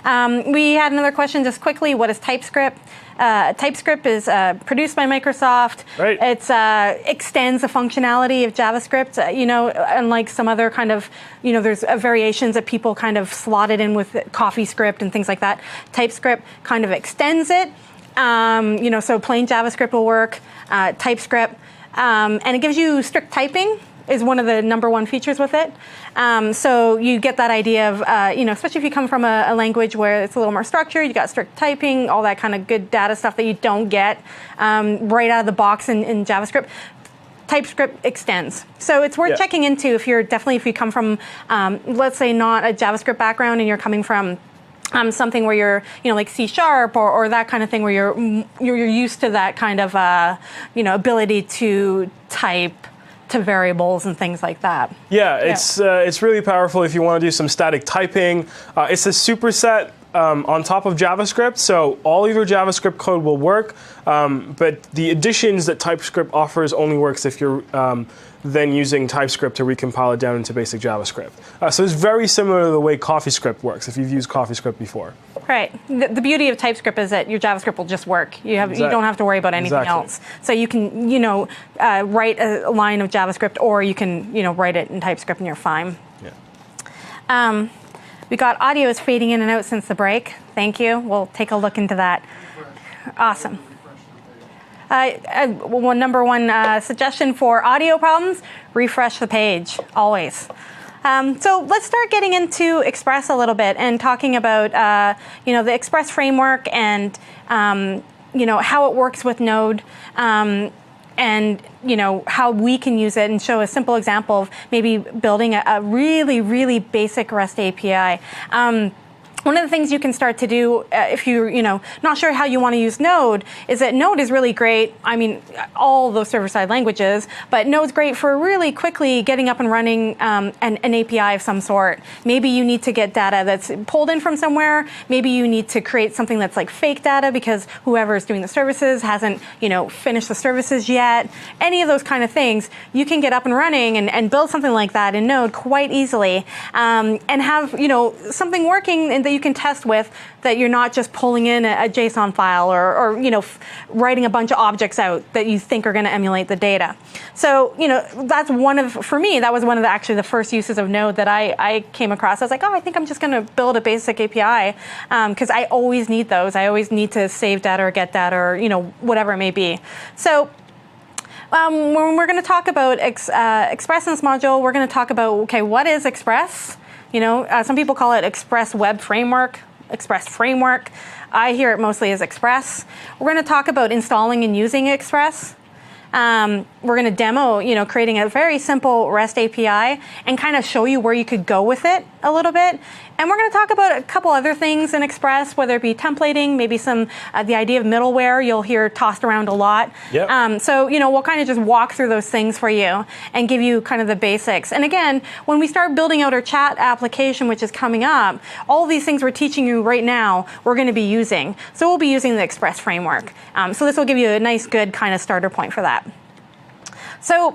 We had another question just quickly. What is TypeScript? TypeScript is produced by Microsoft. Right. It extends the functionality of JavaScript. Unlike some other kind of, there's variations that people kind of slotted in with CoffeeScript and things like that. TypeScript kind of extends it. So plain JavaScript will work. TypeScript. And it gives you strict typing is one of the number one features with it. So you get that idea of, especially if you come from a language where it's a little more structured, you got strict typing, all that kind of good data stuff that you don't get right out of the box in JavaScript. TypeScript extends. So it's worth checking into if you come from, let's say, not a JavaScript background and you're coming from something where you're, like C# or that kind of thing where you're used to that kind of, ability to type to variables and things like that. Yeah, it's really powerful if you want to do some static typing. It's a superset on top of JavaScript, so all of your JavaScript code will work, but the additions that TypeScript offers only works if you're then using TypeScript to recompile it down into basic JavaScript. So it's very similar to the way CoffeeScript works, if you've used CoffeeScript before. Right. The beauty of TypeScript is that your JavaScript will just work. You don't have to worry about anything else. So you can, write a line of JavaScript, or you can, write it in TypeScript and you're fine. Yeah. We got audio is fading in and out since the break. Thank you. We'll take a look into that. Awesome. Number one suggestion for audio problems, refresh the page, always. So let's start getting into Express a little bit and talking about the Express framework and how it works with Node. And how we can use it, and show a simple example of maybe building a really, really basic REST API. One of the things you can start to do if you're not sure how you want to use Node is that Node is really great. I mean, all those server-side languages, but Node's great for really quickly getting up and running an API of some sort. Maybe you need to get data that's pulled in from somewhere. Maybe you need to create something that's like fake data because whoever is doing the services hasn't finished the services yet. Any of those kind of things, you can get up and running and build something like that in Node quite easily, and have something working and that you can test with, that you're not just pulling in a JSON file or writing a bunch of objects out that you think are going to emulate the data. So that's for me, that was one of actually the first uses of Node that I came across. I was like, oh, I think I'm just going to build a basic API because I always need those. I always need to save data or get data or whatever it may be. So when we're going to talk about Express in this module, we're going to talk about, okay, what is Express? Some people call it Express Web Framework, Express Framework. I hear it mostly as Express. We're going to talk about installing and using Express. We're going to demo, creating a very simple REST API and kind of show you where you could go with it a little bit. And we're going to talk about a couple other things in Express, whether it be templating, maybe some the idea of middleware you'll hear tossed around a lot. Yep. So we'll kind of just walk through those things for you and give you kind of the basics. And again, when we start building out our chat application, which is coming up, all these things we're teaching you right now, we're going to be using. So we'll be using the Express framework. So this will give you a nice, good kind of starter point for that. So,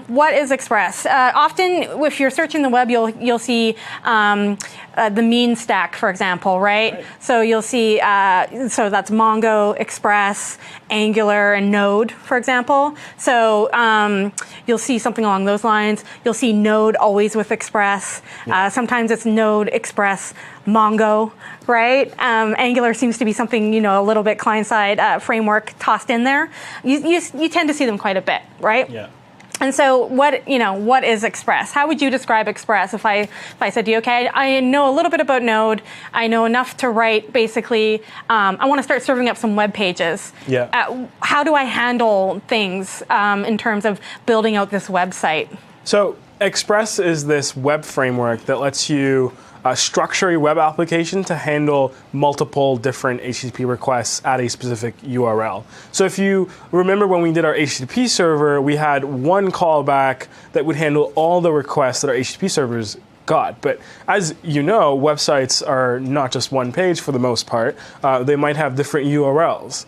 what is Express? Often, if you're searching the web, you'll see the mean stack, for example, right? So you'll see, so that's Mongo, Express, Angular, and Node, for example. So you'll see something along those lines. You'll see Node always with Express. Sometimes it's Node, Express, Mongo, right? Angular seems to be something, a little bit client-side framework tossed in there. You tend to see them quite a bit, right? Yeah. And so what is Express? How would you describe Express if I said to you, okay, I know a little bit about Node. I know enough to write basically, I want to start serving up some web pages. Yeah. How do I handle things in terms of building out this website? So Express is this web framework that lets you structure a web application to handle multiple different HTTP requests at a specific URL. So if you remember when we did our HTTP server, we had one callback that would handle all the requests that our HTTP servers got. But as you know, websites are not just one page for the most part. They might have different URLs.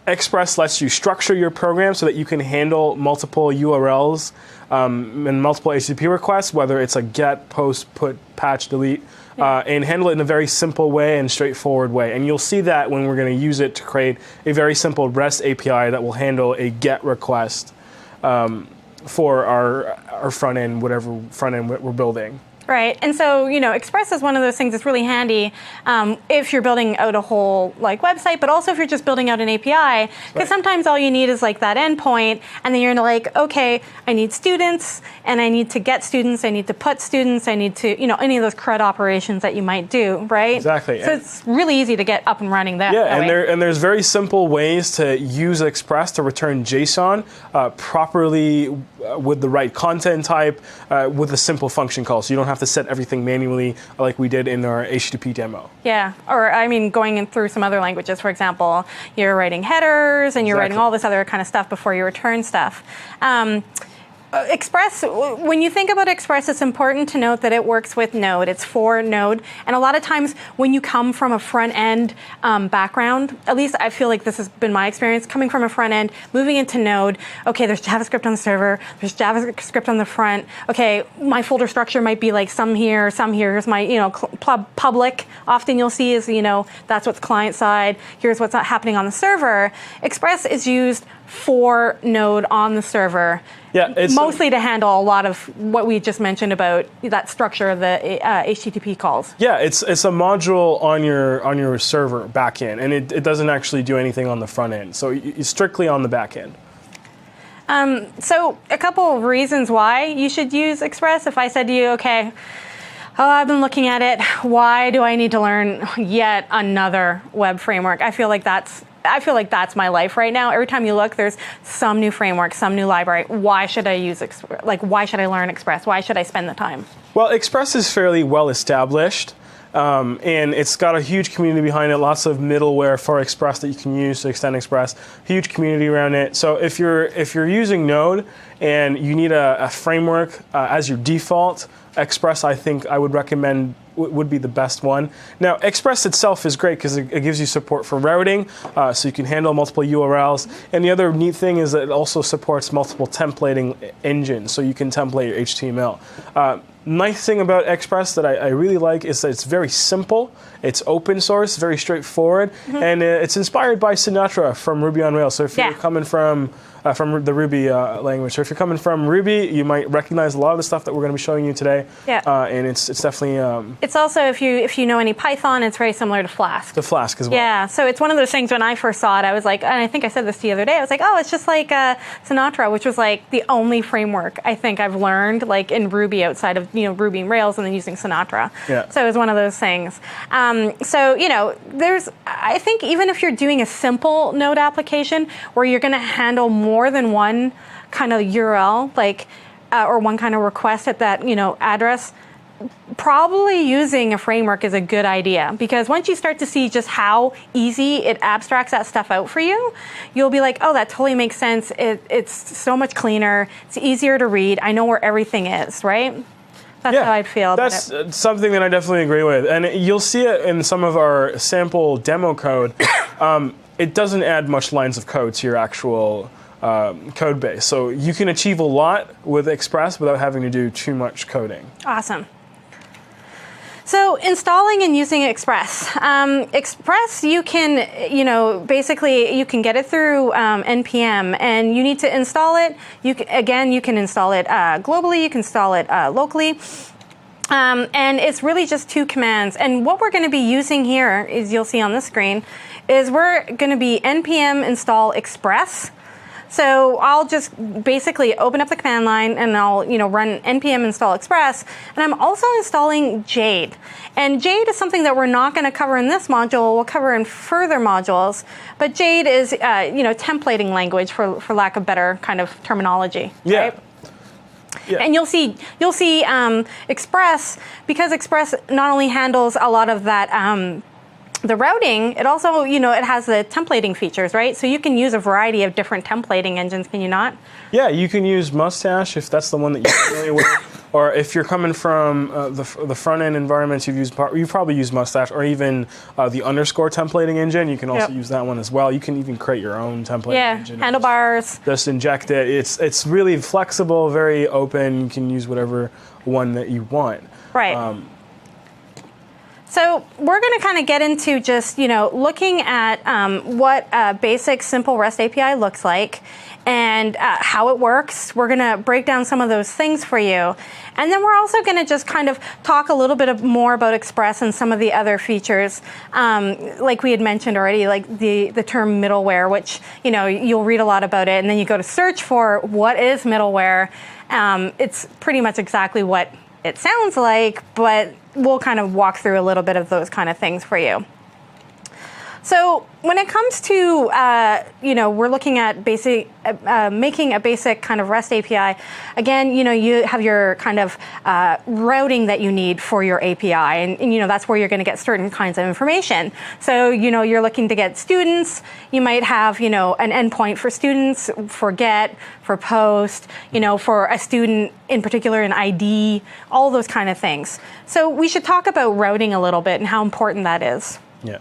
Express lets you structure your program so that you can handle multiple URLs and multiple HTTP requests, whether it's a get, post, put, patch, delete, and handle it in a very simple way and straightforward way. And you'll see that when we're going to use it to create a very simple REST API that will handle a get request for our front end, whatever front end we're building. Right, and so Express is one of those things that's really handy if you're building out a whole website, but also if you're just building out an API, because sometimes all you need is that endpoint, and then you're okay, I need students, and I need to get students, I need to put students, I need to any of those CRUD operations that you might do, right? Exactly. So it's really easy to get up and running that. Yeah, and there's very simple ways to use Express to return JSON properly with the right content type with a simple function call, so you don't have to set everything manually like we did in our HTTP demo. Yeah, or going in through some other languages, for example, you're writing headers and you're writing all this other kind of stuff before you return stuff. Express, when you think about Express, it's important to note that it works with Node. It's for Node. And a lot of times when you come from a front-end background, at least I feel like this has been my experience, coming from a front-end, moving into Node, okay, there's JavaScript on the server, there's JavaScript on the front, okay, my folder structure might be some here, here's my, public. Often you'll see is, that's what's client-side, here's what's happening on the server. Express is used for Node on the server. Yeah, it's mostly to handle a lot of what we just mentioned about that structure of the HTTP calls. Yeah, it's a module on your server backend, and it doesn't actually do anything on the front end. So it's strictly on the back end. So a couple of reasons why you should use Express. If I said to you, okay, I've been looking at it, why do I need to learn yet another web framework? I feel like that's my life right now. Every time you look, there's some new framework, some new library. Why should I use why should I learn Express? Why should I spend the time? Well, Express is fairly well established. And it's got a huge community behind it, lots of middleware for Express that you can use to extend Express, huge community around it. So if you're using Node and you need a framework as your default, Express I think I would recommend would be the best one. Now, Express itself is great because it gives you support for routing, so you can handle multiple URLs. And the other neat thing is that it also supports multiple templating engines, so you can template your HTML. Nice thing about Express that I really like is that it's very simple, it's open source, very straightforward, and it's inspired by Sinatra from Ruby on Rails. So if you're coming from the Ruby language, so if you're coming from Ruby, you might recognize a lot of the stuff that we're going to be showing you today. Yeah. And it's definitely it's also if you know any Python, it's very similar to Flask. The Flask as well. Yeah. So it's one of those things when I first saw it, I was like, and I think I said this the other day, I was like, oh, it's just like Sinatra, which was like the only framework I think I've learned like in Ruby outside of Ruby and Rails and then using Sinatra. Yeah. So it was one of those things. So I think even if you're doing a simple Node application where you're going to handle more than one kind of URL, or one kind of request at that address, probably using a framework is a good idea, because once you start to see just how easy it abstracts that stuff out for you, you'll be like, oh, that totally makes sense. It's so much cleaner. It's easier to read. I know where everything is, right? That's how I'd feel about it. That's something that I definitely agree with. And you'll see it in some of our sample demo code. It doesn't add much lines of code to your actual code base. So you can achieve a lot with Express without having to do too much coding. Awesome. So installing and using Express. Express, you can, basically you can get it through NPM, and you need to install it. You can install it globally, you can install it locally. And it's really just two commands. And what we're going to be using here, is you'll see on the screen, is we're going to be npm install Express. So I'll just basically open up the command line and I'll run npm install Express, and I'm also installing Jade. And Jade is something that we're not going to cover in this module. We'll cover in further modules. But Jade is templating language, for lack of better kind of terminology. Yeah. Right? Yeah. And you'll see Express, because Express not only handles a lot of that the routing, it also, it has the templating features, right? So you can use a variety of different templating engines, can you not? Yeah, you can use Mustache if that's the one that you're familiar with. Or if you're coming from the front-end environments, you've probably used Mustache, or even the underscore templating engine. You can also use that one as well. You can even create your own templating engine. Yeah, handlebars. Just inject it. It's really flexible, very open. You can use whatever one that you want. Right. So we're going to kind of get into just, looking at what a basic simple REST API looks like and how it works. We're going to break down some of those things for you. And then we're also going to just kind of talk a little bit more about Express and some of the other features, like we had mentioned already, like the term middleware, which, you'll read a lot about it. And then you go to search for what is middleware. It's pretty much exactly what it sounds like, but we'll kind of walk through a little bit of those kind of things for you. So when it comes to, we're looking at making a basic kind of REST API. Again, you have your kind of routing that you need for your API, and that's where you're going to get certain kinds of information. So, you're looking to get students. You might have, an endpoint for students, for get, for post, for a student in particular, an ID, all those kind of things. So we should talk about routing a little bit and how important that is. Yeah.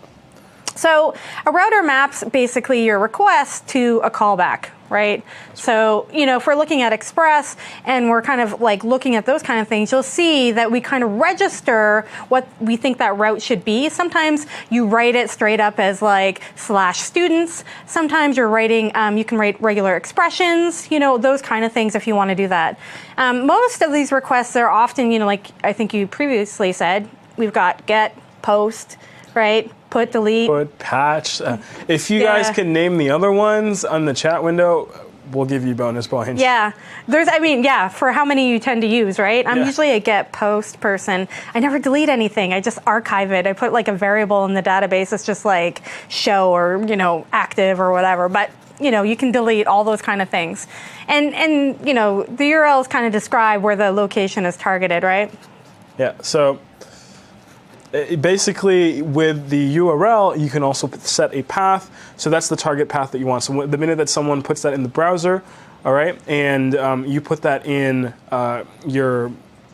So a router maps basically your request to a callback right? So, if we're looking at Express and we're kind of like looking at those kind of things, you'll see that we kind of register what we think that route should be. Sometimes you write it straight up as like /students. Sometimes you're writing, you can write regular expressions, those kind of things if you want to do that. Most of these requests are often, like I think you previously said, we've got get, post, right? Put, delete. Put, patch. If you guys can name the other ones on the chat window, we'll give you bonus points. Yeah. For how many you tend to use, right? I'm usually a get post person. I never delete anything. I just archive it. I put like a variable in the database. It's just like show or, active or whatever. But, you can delete all those kind of things. And the URLs kind of describe where the location is targeted, right? Yeah. So basically, with the URL, you can also set a path. So that's the target path that you want. So the minute that someone puts that in the browser, all right, and you put that in your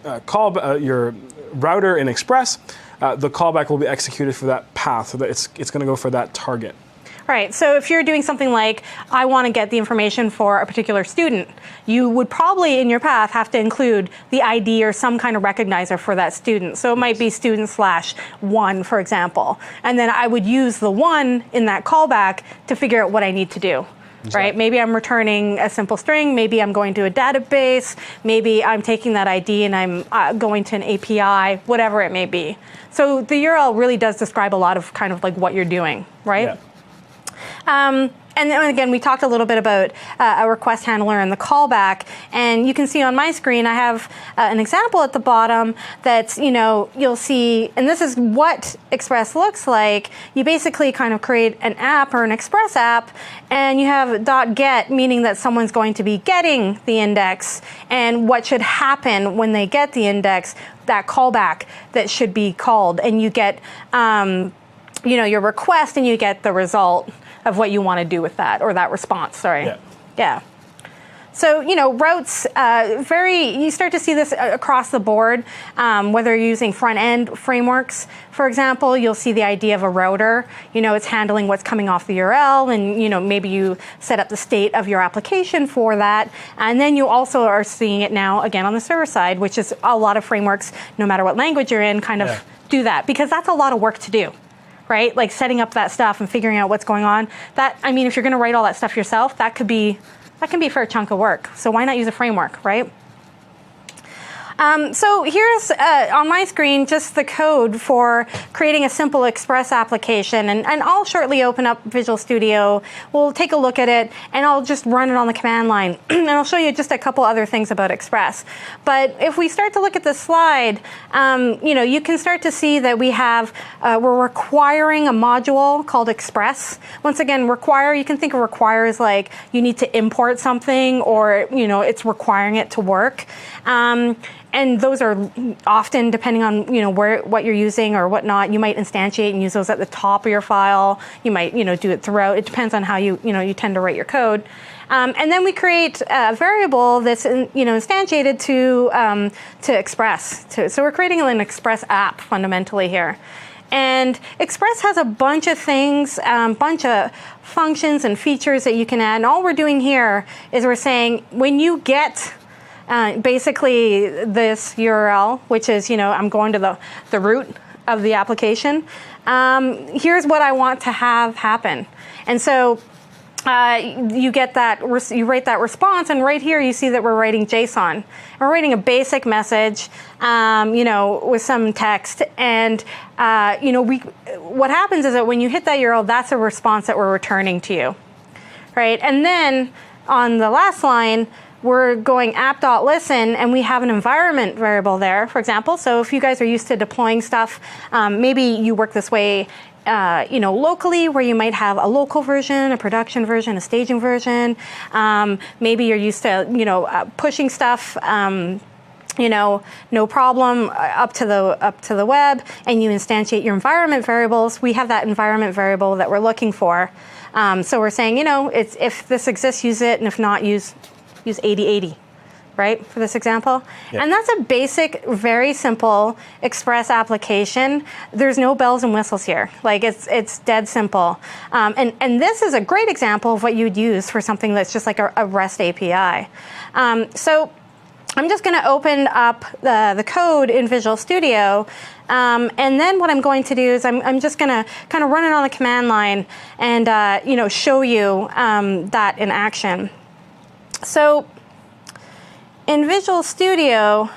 your router in Express, the callback will be executed for that path. So that it's going to go for that target. Right, so if you're doing something like, I want to get the information for a particular student, you would probably in your path have to include the ID or some kind of recognizer for that student. So it might be student/1, for example. And then I would use the 1 in that callback to figure out what I need to do. Exactly. Right? Maybe I'm returning a simple string, maybe I'm going to a database, maybe I'm taking that ID and I'm going to an API, whatever it may be. So the URL really does describe a lot of kind of like what you're doing, right? Yeah. And then again, we talked a little bit about a request handler and the callback. And you can see on my screen, I have an example at the bottom that's, you'll see, and this is what Express looks like. You basically kind of create an app or an Express app, and you have .get, meaning that someone's going to be getting the index, and what should happen when they get the index, that callback that should be called. And you get, your request, and you get the result of what you want to do with that, or that response, sorry. Yeah. So, routes, you start to see this across the board, whether you're using front-end frameworks, for example, you'll see the idea of a router. It's handling what's coming off the URL, and, maybe you set up the state of your application for that. And then you also are seeing it now, again, on the server side, which is a lot of frameworks, no matter what language you're in, kind of do that, because that's a lot of work to do. Right? Like setting up that stuff and figuring out what's going on. If you're going to write all that stuff yourself, that can be a fair chunk of work. So why not use a framework, right? So here's on my screen just the code for creating a simple Express application, and I'll shortly open up Visual Studio. We'll take a look at it, and I'll just run it on the command line, and I'll show you just a couple other things about Express. But if we start to look at this slide, you can start to see that we're requiring a module called Express. Once again, require, you can think of require as like you need to import something, or it's requiring it to work. And those are often, depending on what you're using or whatnot, you might instantiate and use those at the top of your file. You might do it throughout. It depends on how you tend to write your code. And then we create a variable that's instantiated to Express. So we're creating an Express app fundamentally here. And Express has a bunch of things, bunch of functions and features that you can add. And all we're doing here is we're saying when you get basically this URL, which is, I'm going to the root of the application. Here's what I want to have happen. And so you get that, you write that response, and right here you see that we're writing JSON. We're writing a basic message, with some text. And, what happens is that when you hit that URL, that's a response that we're returning to you, right? And then on the last line, we're going app.listen, and we have an environment variable there, for example. So if you guys are used to deploying stuff, maybe you work this way, locally, where you might have a local version, a production version, a staging version. Maybe you're used to, pushing stuff, no problem up to the web, and you instantiate your environment variables. We have that environment variable that we're looking for. So we're saying, if this exists, use it, and if not, use 8080, right, for this example. Yep. And that's a basic, very simple Express application. There's no bells and whistles here. Like it's dead simple. And this is a great example of what you'd use for something that's just like a REST API. So I'm just going to open up the code in Visual Studio. And then what I'm going to do is I'm just going to kind of run it on the command line and show you that in action. So in Visual Studio,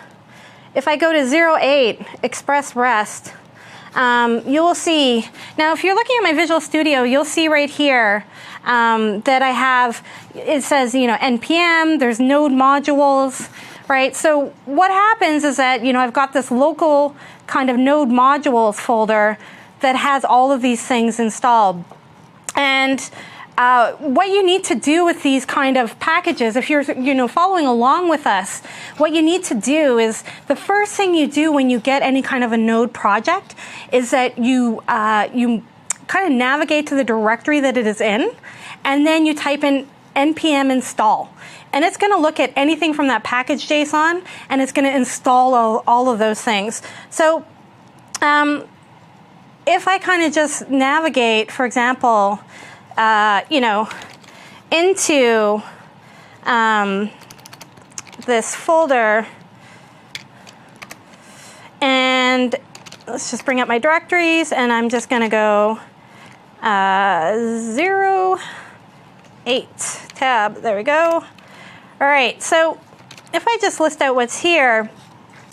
if I go to 08, Express REST, you will see, now if you're looking at my Visual Studio, you'll see right here that I have, it says, NPM, there's node modules, right? So what happens is that, I've got this local kind of node modules folder that has all of these things installed. And what you need to do with these kind of packages, if you're following along with us, what you need to do is the first thing you do when you get any kind of a node project is that you kind of navigate to the directory that it is in, and then you type in npm install. And it's going to look at anything from that package.json, and it's going to install all of those things. So if I kind of just navigate, for example, into this folder, and let's just bring up my directories, and I'm just going to go 08 tab. There we go. All right, so if I just list out what's here,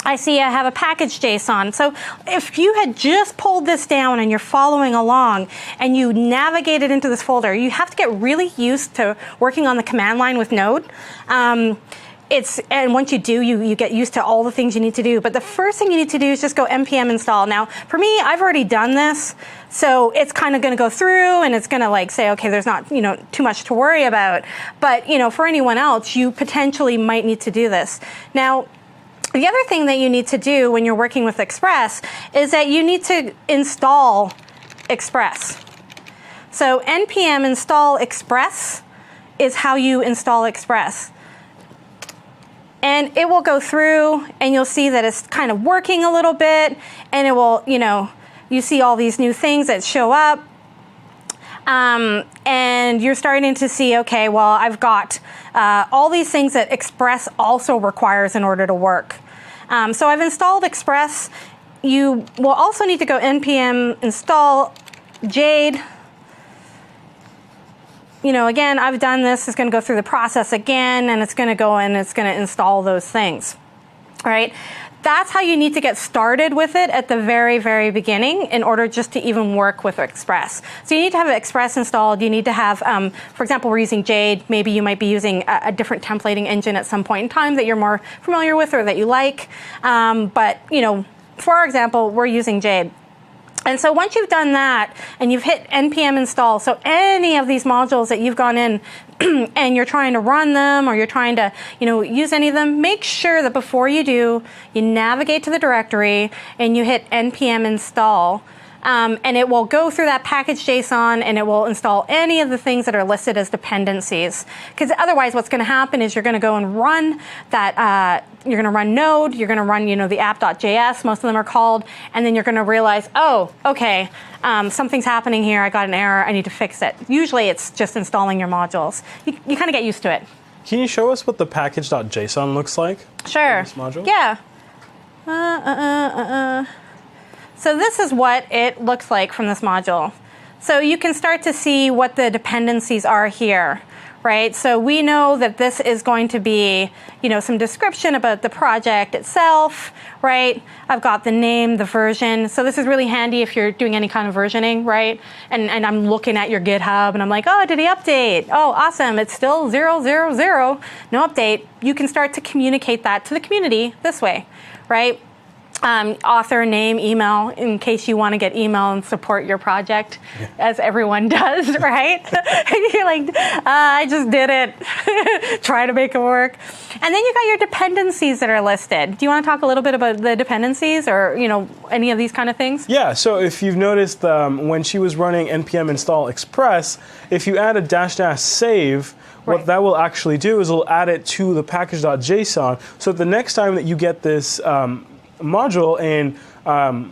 I see I have a package.json. So if you had just pulled this down and you're following along and you navigated into this folder, you have to get really used to working on the command line with Node. And once you do, you get used to all the things you need to do. But the first thing you need to do is just go npm install. Now, for me, I've already done this, so it's kind of going to go through and it's going to say, okay, there's not too much to worry about. But for anyone else, you potentially might need to do this. Now, the other thing that you need to do when you're working with Express is that you need to install Express. So npm install Express is how you install Express. And it will go through and you'll see that it's kind of working a little bit, and it will, you see all these new things that show up. And you're starting to see, okay, well, I've got all these things that Express also requires in order to work. So I've installed Express. You will also need to go npm install Jade. Again, I've done this. It's going to go through the process again, and it's going to go and it's going to install those things. All right. That's how you need to get started with it at the very, very beginning in order just to even work with Express. So you need to have Express installed. You need to have, for example, we're using Jade. Maybe you might be using a different templating engine at some point in time that you're more familiar with or that you like. But, for our example, we're using Jade. And so once you've done that and you've hit npm install, so any of these modules that you've gone in and you're trying to run them or you're trying to use any of them, make sure that before you do, you navigate to the directory and you hit npm install. And it will go through that package.json and it will install any of the things that are listed as dependencies. Because otherwise what's going to happen is you're going to go and run that, you're going to run Node, you're going to run the app.js, most of them are called, and then you're going to realize, oh, okay, something's happening here, I got an error, I need to fix it. Usually it's just installing your modules. You kind of get used to it. Can you show us what the package.json looks like? Sure. In this module? Yeah. So this is what it looks like from this module. So you can start to see what the dependencies are here, right? So we know that this is going to be, some description about the project itself, right? I've got the name, the version. So this is really handy if you're doing any kind of versioning, right? And I'm looking at your GitHub and I'm like, oh, did he update? Oh, awesome. It's still 000, no update. You can start to communicate that to the community this way, right? author name, email, in case you want to get email and support your project, as everyone does, right? And you're like, I just did it. Try to make it work. And then you got your dependencies that are listed. Do you want to talk a little bit about the dependencies, or any of these kind of things? Yeah. So if you've noticed, when she was running npm install express, if you add a -- save, what that will actually do is it'll add it to the package.json. So the next time that you get this module, and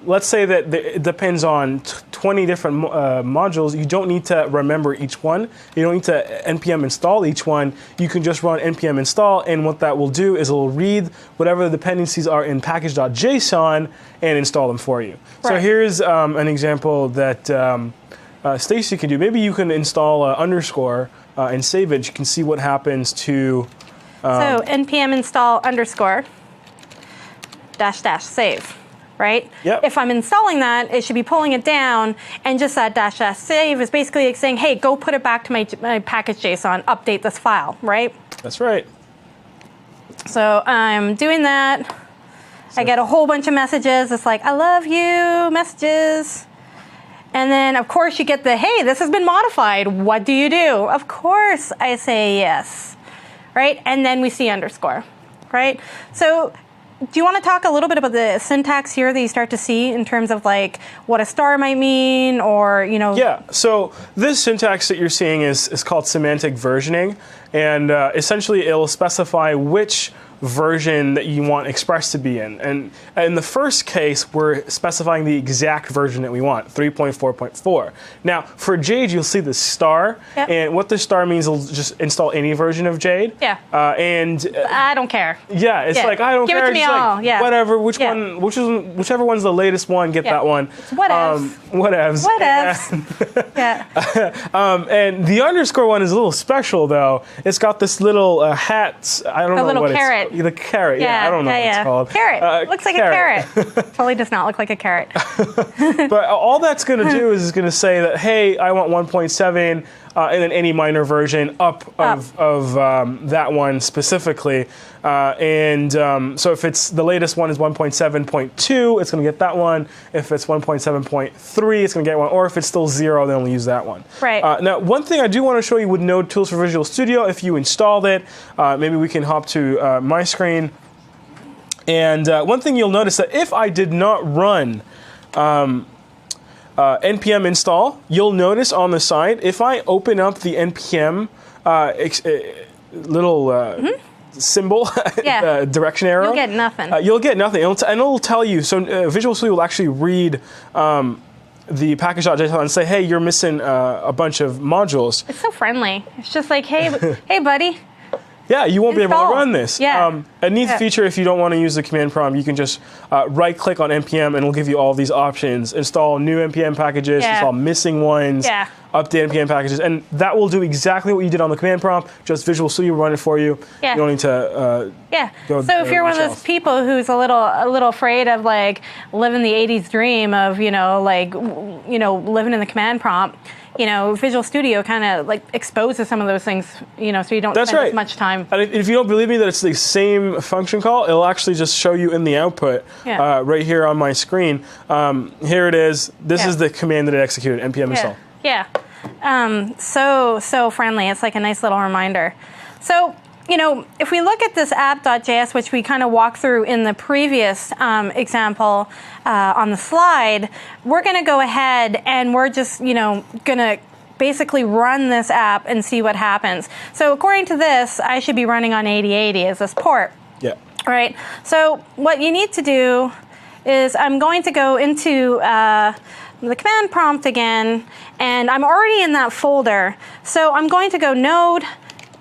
let's say that it depends on 20 different modules, you don't need to remember each one. You don't need to npm install each one. You can just run npm install, and what that will do is it'll read whatever the dependencies are in package.json and install them for you. Right. So here's an example that Stacy can do. Maybe you can install underscore and save it. You can see what happens to... so npm install underscore -- save, right? Yep. If I'm installing that, it should be pulling it down, and just that -- save is basically saying, hey, go put it back to my package JSON, update this file, right? That's right. So I'm doing that. So I get a whole bunch of messages. It's like, I love you messages. And then, of course, you get the, hey, this has been modified. What do you do? Of course, I say yes, right? And then we see underscore, right? So do you want to talk a little bit about the syntax here that you start to see in terms of like what a star might mean, or, Yeah, so this syntax that you're seeing is called semantic versioning. And essentially, it'll specify which version that you want Express to be in. And in the first case, we're specifying the exact version that we want, 3.4.4. Now, for Jade, you'll see the star. Yep. And what the star means, it'll just install any version of Jade. Yeah. I don't care. Yeah, it's like, I don't Give care. It to me just all. like, yeah. whatever, whichever one's the latest one, get that one. It's whatevs. Whatevs. Whatevs. Yeah. And the underscore one is a little special, though. It's got this little hat. I don't know what carrot. it's called. The carrot. Yeah, I don't know what it's called. Carrot. Looks like a carrot. Totally does not look like a carrot. But all that's going to do is going to say that, hey, I want 1.7 and then any minor version up. of that one specifically. So if it's the latest one is 1.7.2, it's going to get that one. If it's 1.7.3, it's going to get one. Or if it's still 0, then we'll use that one. Right. Now, one thing I do want to show you with Node Tools for Visual Studio, if you installed it, maybe we can hop to my screen. And one thing you'll notice that if I did not run npm install, you'll notice on the side, if I open up the npm little symbol, direction arrow, you'll get nothing. You'll get nothing. It'll tell you. So Visual Studio will actually read the package.json and say, hey, you're missing a bunch of modules. It's so friendly. It's just like, hey, hey, buddy. Yeah, you won't be able to run this. Yeah. A neat feature, if you don't want to use the command prompt, you can just right-click on npm, and it'll give you all these options. Install new npm packages, install missing ones, update npm packages, and that will do exactly what you did on the command prompt, just Visual Studio will run it for you. You don't need to go So if you're one of those people who's a little afraid of like living the 80s dream of, living in the command prompt, Visual Studio kind of like exposes some of those things, so you don't spend as much time. And if you don't believe me that it's the same function call, it'll actually just show you in the output right here on my screen. Here it is. This is the command that it executed, npm install. Yeah. So friendly. It's like a nice little reminder. So, if we look at this app.js, which we kind of walked through in the previous example on the slide, we're going to go ahead and we're just, going to basically run this app and see what happens. So according to this, I should be running on 8080 as this port. Yeah. Right. So what you need to do is I'm going to go into the command prompt again, and I'm already in that folder. So I'm going to go node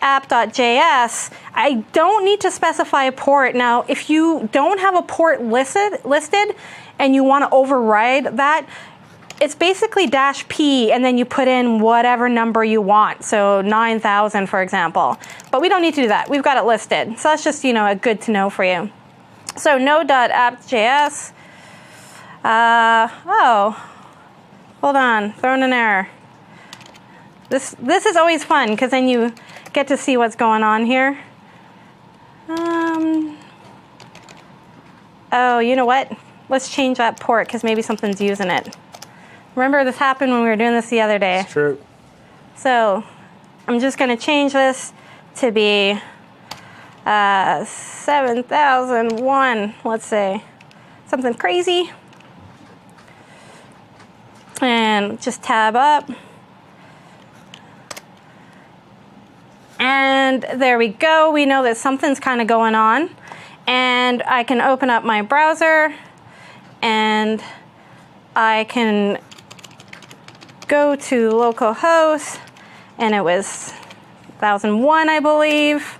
app.js. I don't need to specify a port. Now, if you don't have a port listed and you want to override that, it's basically -p, and then you put in whatever number you want. So 9,000, for example. But we don't need to do that. We've got it listed. So that's just, a good to know for you. So node.app.js. Hold on, throwing an error. This is always fun, because then you get to see what's going on here. Oh, you know what? let's change that port because maybe something's using it. Remember this happened when we were doing this the other day. It's true. So I'm just going to change this to be 7001, let's say. Something crazy. And just tab up. And there we go. We know that something's kind of going on. And I can open up my browser and I can go to localhost, and it was 1001, I believe.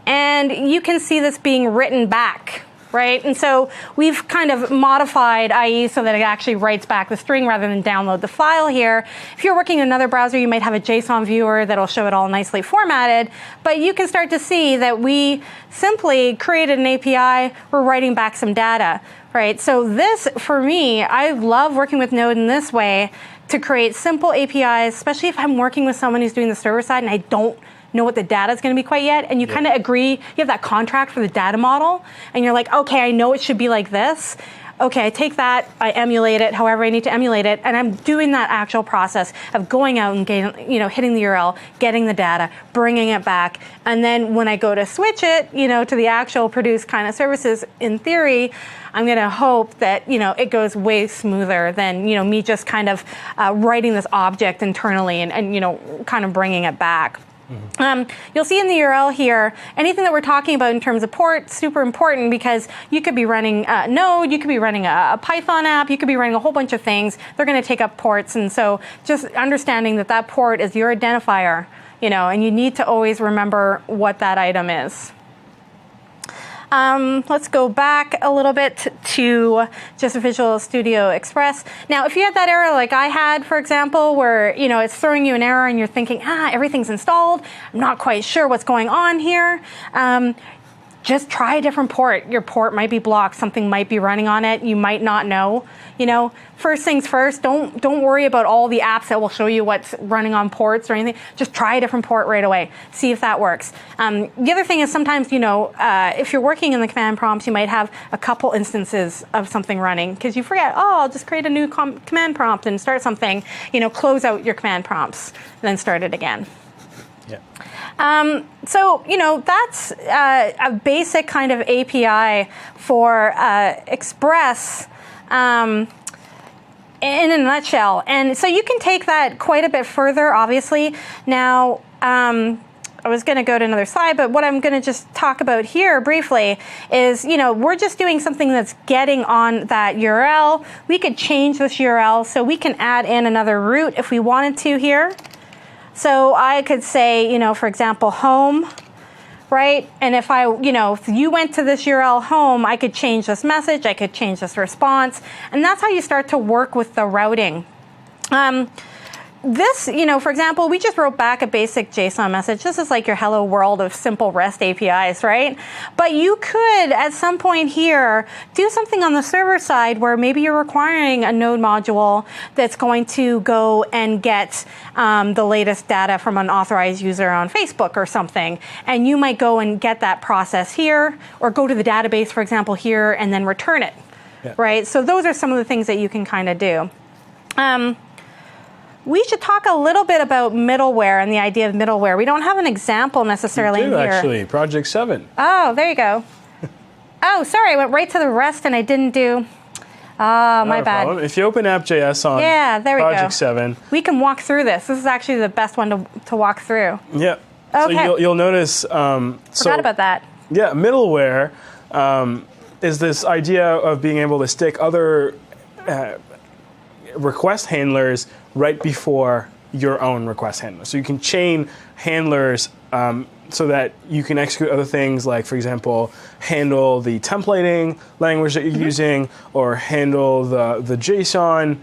And you can see this being written back, right? And so we've kind of modified IE so that it actually writes back the string rather than download the file here. If you're working in another browser, you might have a JSON viewer that'll show it all nicely formatted, but you can start to see that we simply created an API, we're writing back some data, right? So this, for me, I love working with Node in this way to create simple APIs, especially if I'm working with someone who's doing the server side and I don't know what the data is going to be quite yet, and you kind of agree, you have that contract for the data model, and you're like, okay, I know it should be like this. Okay, I take that, I emulate it however I need to emulate it, and I'm doing that actual process of going out and getting, hitting the URL, getting the data, bringing it back, and then when I go to switch it, to the actual produced kind of services, in theory, I'm going to hope that it goes way smoother than me just kind of writing this object internally and kind of bringing it back. Mm-hmm. You'll see in the URL here, anything that we're talking about in terms of port, super important because you could be running Node, you could be running a Python app, you could be running a whole bunch of things. They're going to take up ports, and so just understanding that port is your identifier, and you need to always remember what that item is. Let's go back a little bit to just Visual Studio Express. Now, if you had that error like I had, for example, where it's throwing you an error and you're thinking, everything's installed, I'm not quite sure what's going on here, just try a different port. Your port might be blocked, something might be running on it, you might not know. First things first, don't worry about all the apps that will show you what's running on ports or anything. Just try a different port right away. See if that works. The other thing is sometimes, if you're working in the command prompts, you might have a couple instances of something running because you forget, I'll just create a new command prompt and start something. Close out your command prompts and then start it again. Yeah. So, that's a basic kind of API for Express in a nutshell. And so you can take that quite a bit further, obviously. Now, I was going to go to another slide, but what I'm going to just talk about here briefly is, we're just doing something that's getting on that URL. We could change this URL, so we can add in another route if we wanted to here. So I could say, for example, home, right? And if if you went to this URL home, I could change this message, I could change this response, and that's how you start to work with the routing. This, for example, we just wrote back a basic JSON message. This is like your hello world of simple REST APIs, right? But you could, at some point here, do something on the server side where maybe you're requiring a node module that's going to go and get the latest data from an authorized user on Facebook or something. And you might go and get that process here, or go to the database, for example, here, and then return it, right? So those are some of the things that you can kind of do. We should talk a little bit about middleware and the idea of middleware. We don't have an example necessarily in here. Actually, Project 7. Oh, there you go. Oh, sorry, I went right to the rest and I didn't do... my bad. Problem. If you open app.js on Project 7... We can walk through this. This is actually the best one to walk through. Yeah. Okay. So you'll notice... Forgot about that. Yeah, middleware is this idea of being able to stick other request handlers right before your own request handler. So you can chain handlers so that you can execute other things like, for example, handle the templating language that you're using, or handle the JSON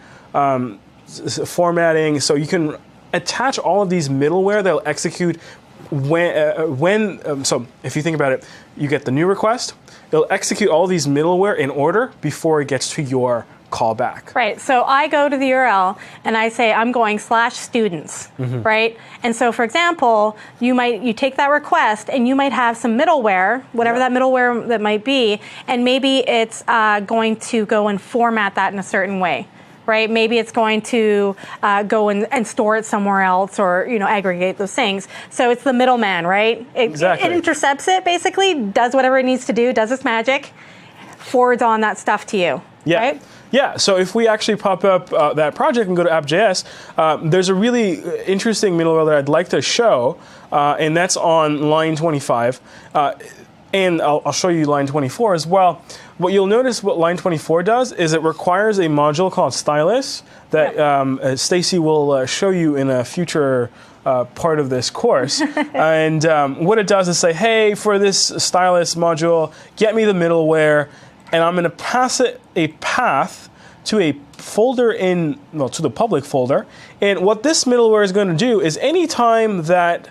formatting. So you can attach all of these middleware that will execute so if you think about it, you get the new request, it'll execute all these middleware in order before it gets to your callback. Right. So I go to the URL and I say I'm going /students, right? And so, for example, you take that request and you might have some middleware, whatever that middleware that might be, and maybe it's going to go and format that in a certain way. Right? Maybe it's going to go and store it somewhere else, or aggregate those things. So it's the middleman, right? Exactly. It intercepts it, basically, does whatever it needs to do, does its magic, forwards on that stuff to you. Yeah. Right? Yeah, so if we actually pop up that project and go to app.js, there's a really interesting middleware that I'd like to show, and that's on line 25. And I'll show you line 24 as well. What you'll notice what line 24 does is it requires a module called stylus that Stacy will show you in a future part of this course. And what it does is say, hey, for this stylus module, get me the middleware, and I'm going to pass it a path to a folder to the public folder. And what this middleware is going to do is anytime that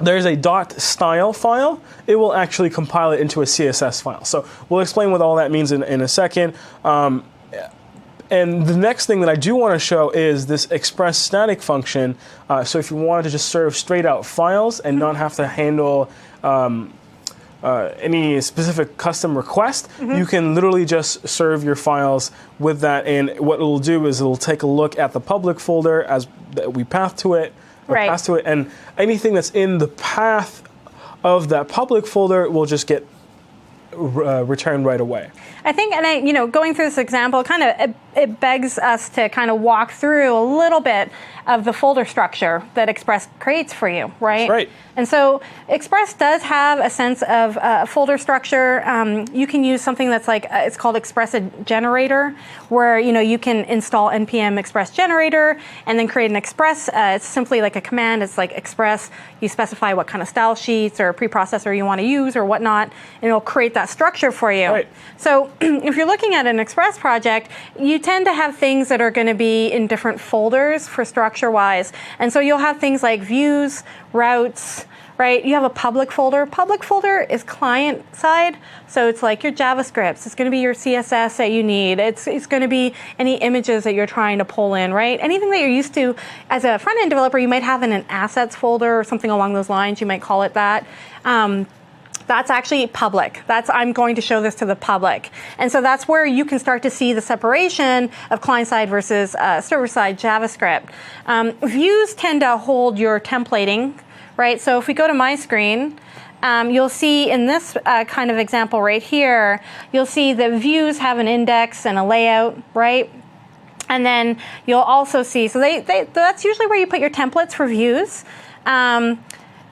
there's a .style file, it will actually compile it into a CSS file. So we'll explain what all that means in a second. And the next thing that I do want to show is this express static function. So if you wanted to just serve straight out files and not have to handle any specific custom request, you can literally just serve your files with that. And what it'll do is it'll take a look at the public folder as we path to it, pass to it, and anything that's in the path of that public folder will just get returned right away. I think, and going through this example, it begs us to kind of walk through a little bit of the folder structure that Express creates for you, right? Right. And so Express does have a sense of folder structure. You can use something that's it's called Express generator, where you can install npm Express generator and then create an Express. It's simply like a command. It's like Express. You specify what kind of style sheets or preprocessor you want to use or whatnot, and it'll create that structure for you. Right. So if you're looking at an Express project, you tend to have things that are going to be in different folders for structure-wise. And so you'll have things like views, routes, right? You have a public folder. Public folder is client side. So it's like your JavaScripts. It's going to be your CSS that you need. It's going to be any images that you're trying to pull in, right? Anything that you're used to as a front-end developer, you might have in an assets folder or something along those lines. You might call it that. That's actually public. I'm going to show this to the public. And so that's where you can start to see the separation of client-side versus server-side JavaScript. Views tend to hold your templating, right? So if we go to my screen, you'll see in this kind of example right here, you'll see that views have an index and a layout, right? And then you'll also see, so that's usually where you put your templates for views.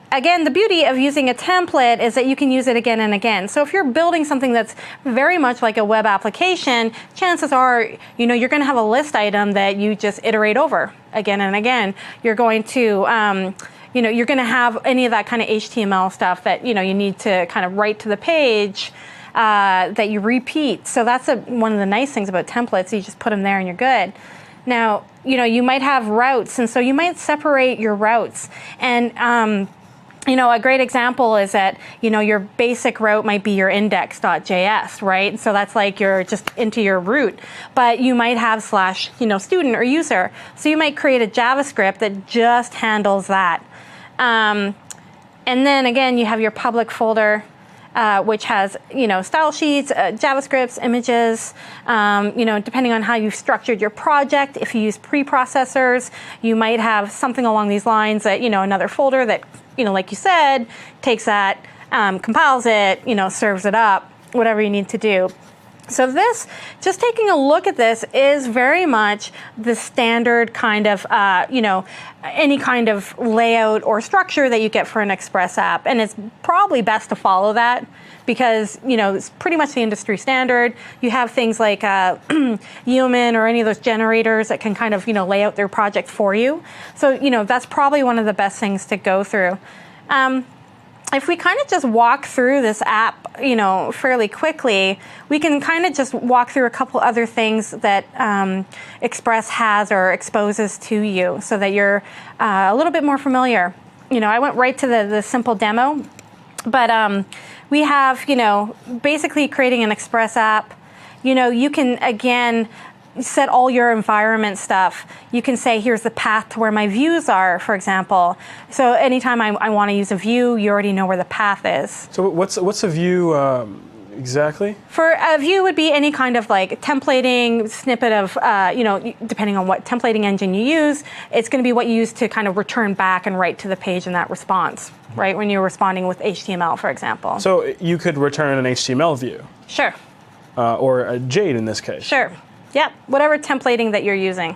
Again, the beauty of using a template is that you can use it again and again. So if you're building something that's very much like a web application, chances are, you're going to have a list item that you just iterate over again and again. You're going to, you're going to have any of that kind of HTML stuff that, you need to kind of write to the page that you repeat. So that's one of the nice things about templates. You just put them there and you're good. Now, you might have routes, and so you might separate your routes. And, a great example is that, your basic route might be your index.js, right? So that's like you're just into your root, but you might have / student or user. So you might create a JavaScript that just handles that. And then again, you have your public folder, which has, style sheets, JavaScripts, images, depending on how you've structured your project. If you use preprocessors, you might have something along these lines that, another folder that, like you said, takes that, compiles it, serves it up, whatever you need to do. So this, just taking a look at this, is very much the standard kind of, any kind of layout or structure that you get for an Express app. And it's probably best to follow that because, it's pretty much the industry standard. You have things like Yeoman or any of those generators that can kind of, lay out their project for you. So, that's probably one of the best things to go through. If we kind of just walk through this app, fairly quickly, we can kind of just walk through a couple other things that Express has or exposes to you so that you're a little bit more familiar. I went right to the simple demo, but we have, basically creating an Express app. you can, again, set all your environment stuff. You can say, here's the path to where my views are, for example. So anytime I want to use a view, you already know where the path is. So what's a view exactly? For a view would be any kind of like templating snippet of, depending on what templating engine you use, it's going to be what you use to kind of return back and write to the page in that response, right? When you're responding with HTML, for example. So you could return an HTML view. Sure. Or a Jade in this case. Sure. Yep, whatever templating that you're using.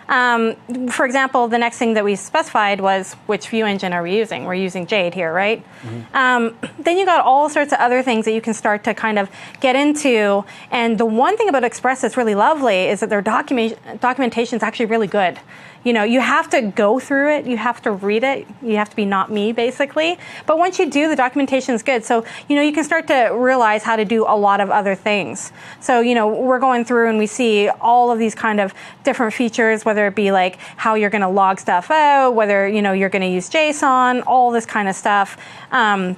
For example, the next thing that we specified was which view engine are we using? We're using Jade here, right? Then you got all sorts of other things that you can start to kind of get into. And the one thing about Express that's really lovely is that their documentation is actually really good. You have to go through it, you have to read it, you have to be not me, basically. But once you do, the documentation is good. So, you can start to realize how to do a lot of other things. So, we're going through and we see all of these kind of different features, whether it be like how you're going to log stuff out, whether, you're going to use JSON, all this kind of stuff. And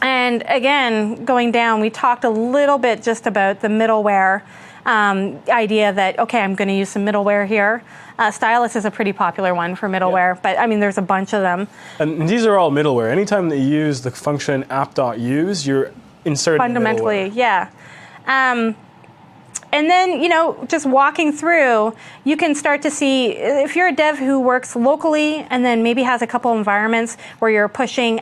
again, going down, we talked a little bit just about the middleware idea that, okay, I'm going to use some middleware here. Stylus is a pretty popular one for middleware, but there's a bunch of them. And these are all middleware. Anytime that you use the function app.use, you're inserting fundamentally, middleware. Yeah. And then, just walking through, you can start to see, if you're a dev who works locally and then maybe has a couple environments where you're pushing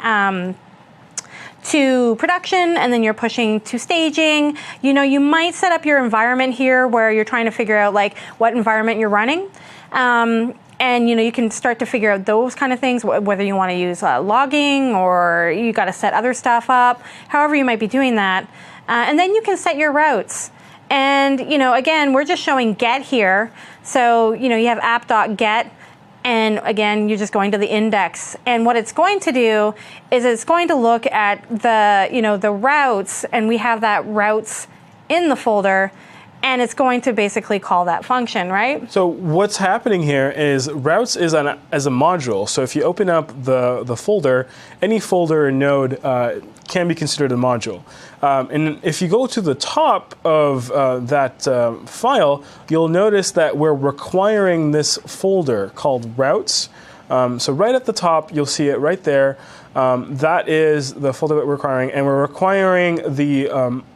to production and then you're pushing to staging, you might set up your environment here where you're trying to figure out like what environment you're running. And you can start to figure out those kind of things, whether you want to use logging or you got to set other stuff up, however you might be doing that. And then you can set your routes. And, again, we're just showing get here. So, you have app.get. And again, you're just going to the index. And what it's going to do is it's going to look at the routes, and we have that routes in the folder, and it's going to basically call that function, right? So what's happening here is routes is as a module. So if you open up the folder, any folder in Node can be considered a module. And if you go to the top of that file, you'll notice that we're requiring this folder called routes. So right at the top, you'll see it right there. That is the folder that we're requiring, and we're requiring the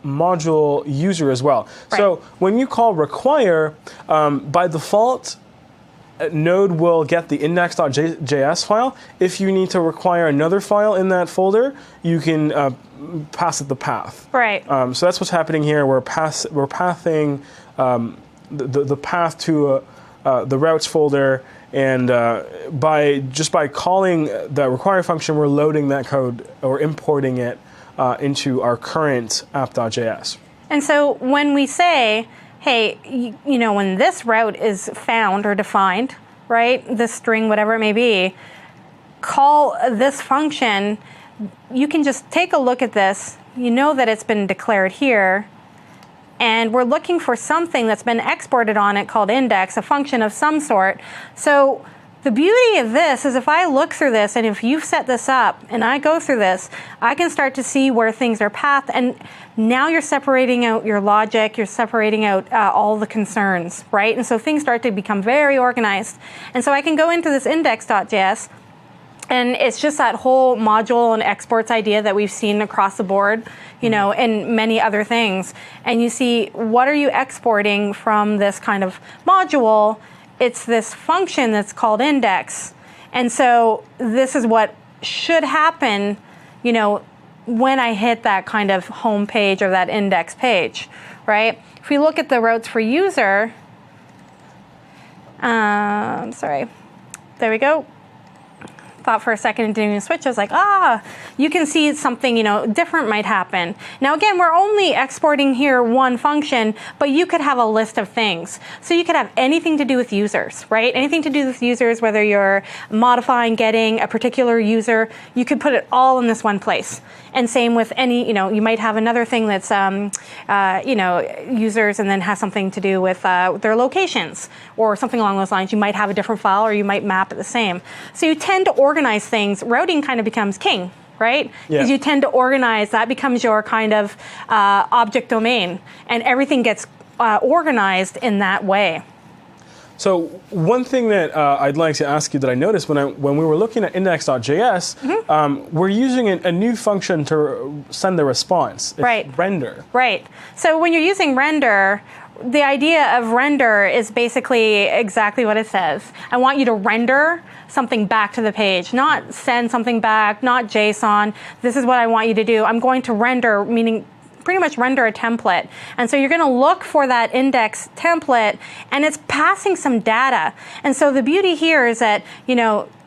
module user as well. Right. So when you call require, by default, Node will get the index.js file. If you need to require another file in that folder, you can pass it the path. Right. So that's what's happening here. We're pathing the path to the routes folder, and by calling the require function, we're loading that code or importing it into our current app.js. And so when we say, hey, when this route is found or defined, right, this string, whatever it may be, call this function, you can just take a look at this. You know that it's been declared here. And we're looking for something that's been exported on it called index, a function of some sort. So the beauty of this is if I look through this, and if you've set this up and I go through this, I can start to see where things are pathed. And now you're separating out your logic, you're separating out all the concerns, right? And so things start to become very organized. And so I can go into this index.js, and it's just that whole module and exports idea that we've seen across the board, and many other things. And you see, what are you exporting from this kind of module? It's this function that's called index. And so this is what should happen, when I hit that kind of home page or that index page, right? If we look at the routes for user, there we go. Thought for a second and didn't even switch. I was like, you can see something, different might happen. Now, again, we're only exporting here one function, but you could have a list of things. So you could have anything to do with users, right? Anything to do with users, whether you're modifying, getting a particular user, you could put it all in this one place. And same with any, you might have another thing that's, users and then has something to do with their locations or something along those lines. You might have a different file or you might map it the same. So you tend to organize things. Routing kind of becomes king, right? Because you tend to organize, that becomes your kind of object domain. And everything gets organized in that way. So one thing that I'd like to ask you that I noticed when we were looking at index.js, we're using a new function to send the response. It's Right. render. Right. So when you're using render, the idea of render is basically exactly what it says. I want you to render something back to the page, not send something back, not JSON. This is what I want you to do. I'm going to render, meaning pretty much render a template. And so you're going to look for that index template, and it's passing some data. And so the beauty here is that,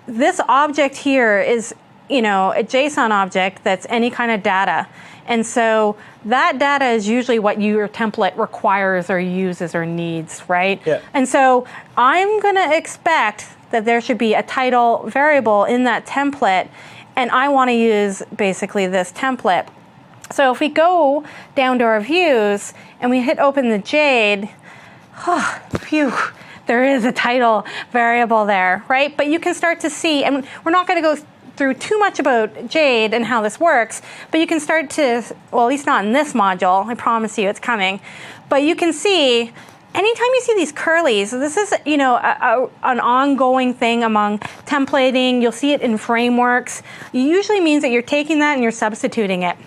this object here is, a JSON object that's any kind of data. And so that data is usually what your template requires or uses or needs, right? Yeah. And so I'm going to expect that there should be a title variable in that template, and I want to use basically this template. So if we go down to our views and we hit open the Jade, there is a title variable there, right? But you can start to see, and we're not going to go through too much about Jade and how this works, but you can start to, well, at least not in this module, I promise you it's coming, but you can see anytime you see these curlies, this is, an ongoing thing among templating. You'll see it in frameworks. It usually means that you're taking that and you're substituting it.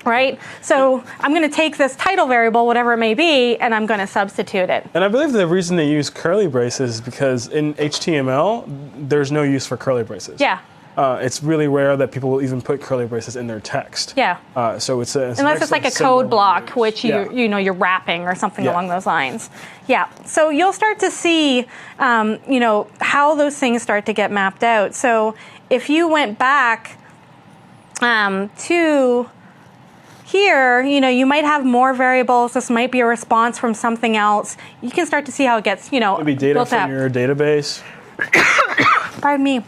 Right? So I'm going to take this title variable, whatever it may be, and I'm going to substitute it. And I believe the reason they use curly braces is because in HTML, there's no use for curly braces. Yeah. It's really rare that people will even put curly braces in their text. Yeah. So it's an unless it's like a code block, which you're wrapping or something Yeah. along those lines. Yeah. So you'll start to see, how those things start to get mapped out. So if you went back to here, you might have more variables. This might be a response from something else. You can start to see how it gets, maybe data built from up. your database. Pardon me.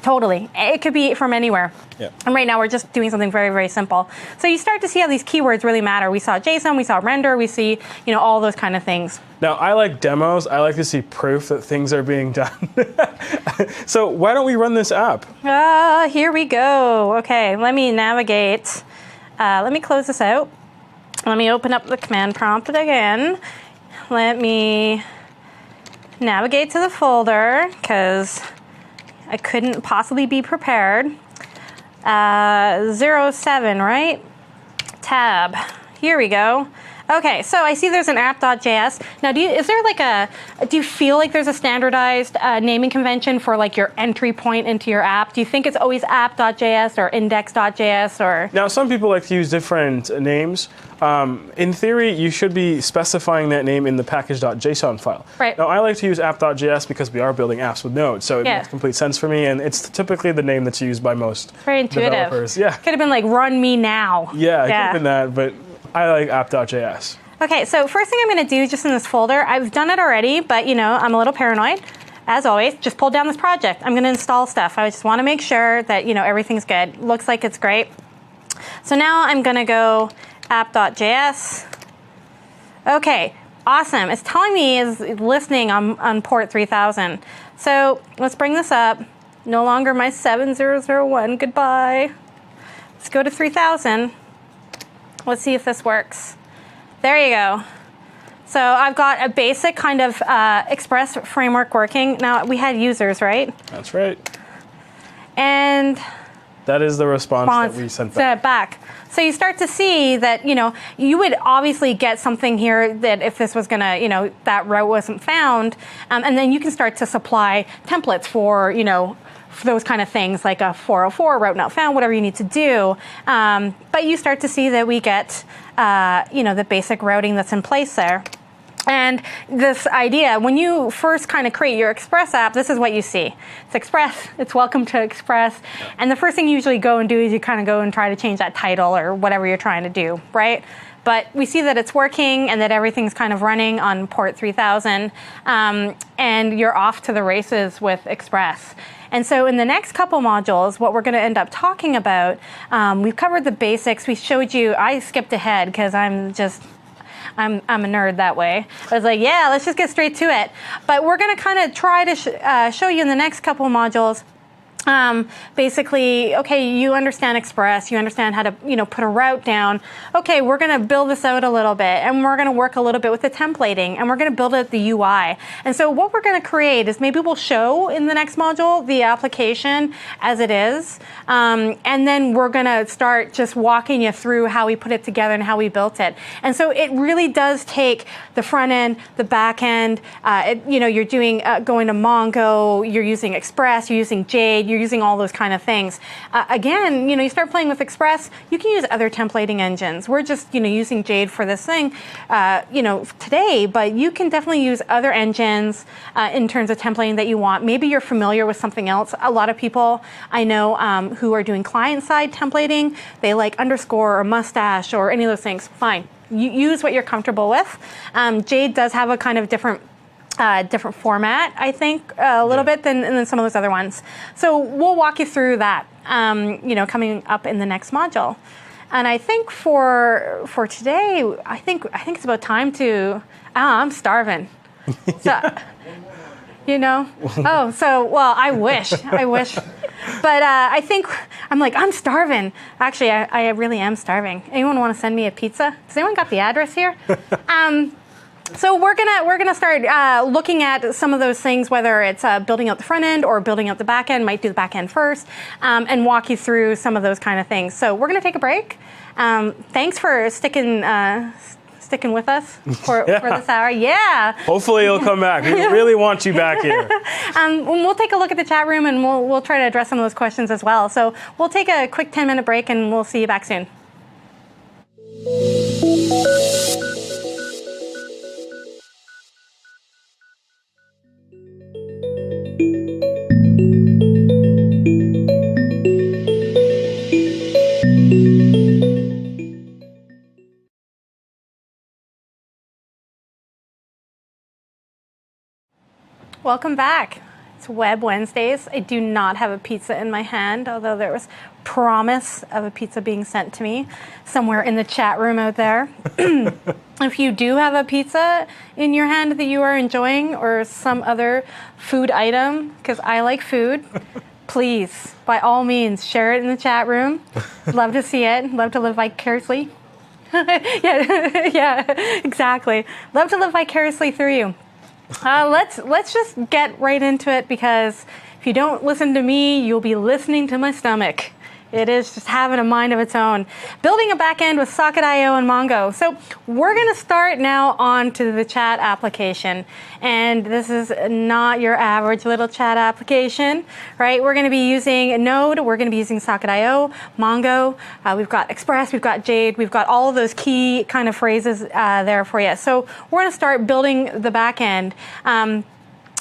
Totally. It could be from anywhere. Yeah. And right now we're just doing something very, very simple. So you start to see how these keywords really matter. We saw JSON, we saw render, we see, all those kind of things. Now, I like demos. I like to see proof that things are being done. So why don't we run this app? Here we go. Okay, let me navigate. Let me close this out. Let me open up the command prompt again. Let me navigate to the folder because I couldn't possibly be prepared. 07, right? Tab. Here we go. Okay, so I see there's an app.js. Now, do you feel like there's a standardized naming convention for like your entry point into your app? Do you think it's always app.js or index.js or? Now, some people like to use different names. In theory, you should be specifying that name in the package.json file. Right. Now, I like to use app.js because we are building apps with Node, so it makes complete sense for me, and it's typically the name that's used by most Very intuitive. developers. Yeah. Could have been like run me now. Yeah, it could have been that, but I like app.js. Okay, so first thing I'm going to do just in this folder, I've done it already, but I'm a little paranoid. As always, just pulled down this project. I'm going to install stuff. I just want to make sure that everything's good. Looks like it's great. So now I'm going to go app.js. Okay, awesome. It's telling me it's listening on port 3000. So let's bring this up. No longer my 7001. Goodbye. Let's go to 3000. Let's see if this works. There you go. So I've got a basic kind of Express framework working. Now, we had users, right? That's right. And that is the response that we sent back. So you start to see that, you would obviously get something here that if this was going to, that route wasn't found. And then you can start to supply templates for, for those kind of things like a 404, route not found, whatever you need to do. But you start to see that we get, the basic routing that's in place there. And this idea, when you first kind of create your Express app, this is what you see. It's Express, it's welcome to Express. And the first thing you usually go and do is you kind of go and try to change that title or whatever you're trying to do, right? But we see that it's working and that everything's kind of running on port 3000. And you're off to the races with Express. And so in the next couple modules, what we're going to end up talking about, we've covered the basics. We showed you, I skipped ahead because I'm a nerd that way. I was like, yeah, let's just get straight to it. But we're going to kind of try to show you in the next couple modules Basically, okay, you understand Express, you understand how to, put a route down. Okay, we're going to build this out a little bit, and we're going to work a little bit with the templating, and we're going to build out the UI. And so what we're going to create is maybe we'll show in the next module the application as it is, and then we're going to start just walking you through how we put it together and how we built it. And so it really does take the front end, the back end. You're doing going to Mongo, you're using Express, you're using Jade, you're using all those kind of things. Again, you start playing with Express, you can use other templating engines. We're just, using Jade for this thing, today, but you can definitely use other engines in terms of templating that you want. Maybe you're familiar with something else. A lot of people I know who are doing client-side templating, they like underscore or mustache or any of those things. Fine. You use what you're comfortable with. Jade does have a kind of different format, I think, a little bit than some of those other ones. So we'll walk you through that, coming up in the next module. And I think for today, I think it's about time to. I'm starving. So, well, I wish. But I think I'm starving. Actually, I really am starving. Anyone want to send me a pizza? Has anyone got the address here? So we're gonna start looking at some of those things, whether it's building out the front end or building out the back end. Might do the back end first, and walk you through some of those kind of things. So we're gonna take a break. Thanks for sticking with us for this hour. Yeah. Hopefully you'll come back. We really want you back here. We'll take a look at the chat room and we'll try to address some of those questions as well. So we'll take a quick 10-minute break and we'll see you back soon. Welcome back. It's Web Wednesdays. I do not have a pizza in my hand, although there was promise of a pizza being sent to me somewhere in the chat room out there. If you do have a pizza in your hand that you are enjoying or some other food item, because I like food, please, by all means, share it in the chat room. Love to see it. Love to live vicariously. yeah, exactly. Love to live vicariously through you. Let's just get right into it, because if you don't listen to me, you'll be listening to my stomach. It is just having a mind of its own. Building a backend with Socket.io and Mongo. So we're going to start now on to the chat application. And this is not your average little chat application, right? We're going to be using Node. We're going to be using Socket.io, Mongo. We've got Express. We've got Jade. We've got all of those key kind of phrases there for you. So we're going to start building the backend.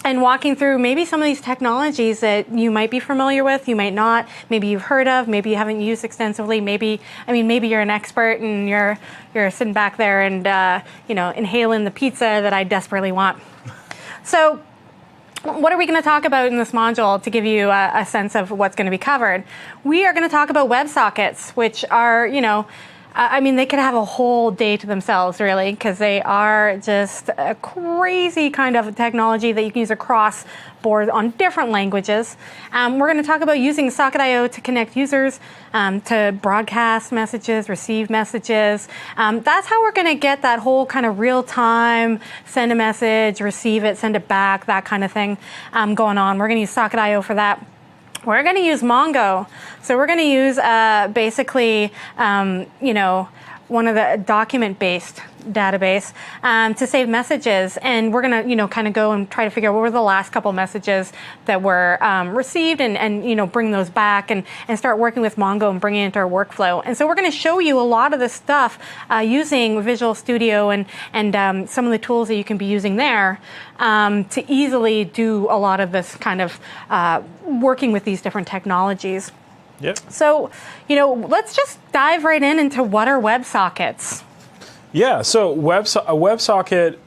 And walking through maybe some of these technologies that you might be familiar with, you might not, maybe you've heard of, maybe you haven't used extensively, maybe you're an expert and you're sitting back there and inhaling the pizza that I desperately want. So what are we going to talk about in this module to give you a sense of what's going to be covered? We are going to talk about WebSockets, which are, they could have a whole day to themselves, really, because they are just a crazy kind of technology that you can use across board on different languages. We're going to talk about using Socket.io to connect users, to broadcast messages, receive messages. That's how we're going to get that whole kind of real-time, send a message, receive it, send it back, that kind of thing going on. We're going to use Socket.io for that. We're going to use Mongo. So we're going to use basically, one of the document-based database to save messages. And we're going to, kind of go and try to figure out what were the last couple messages that were received and bring those back and start working with Mongo and bringing it into our workflow. And so we're going to show you a lot of this stuff using Visual Studio and some of the tools that you can be using there to easily do a lot of this kind of working with these different technologies. Yep. So, let's just dive right into what are WebSockets. Yeah, so a WebSocket,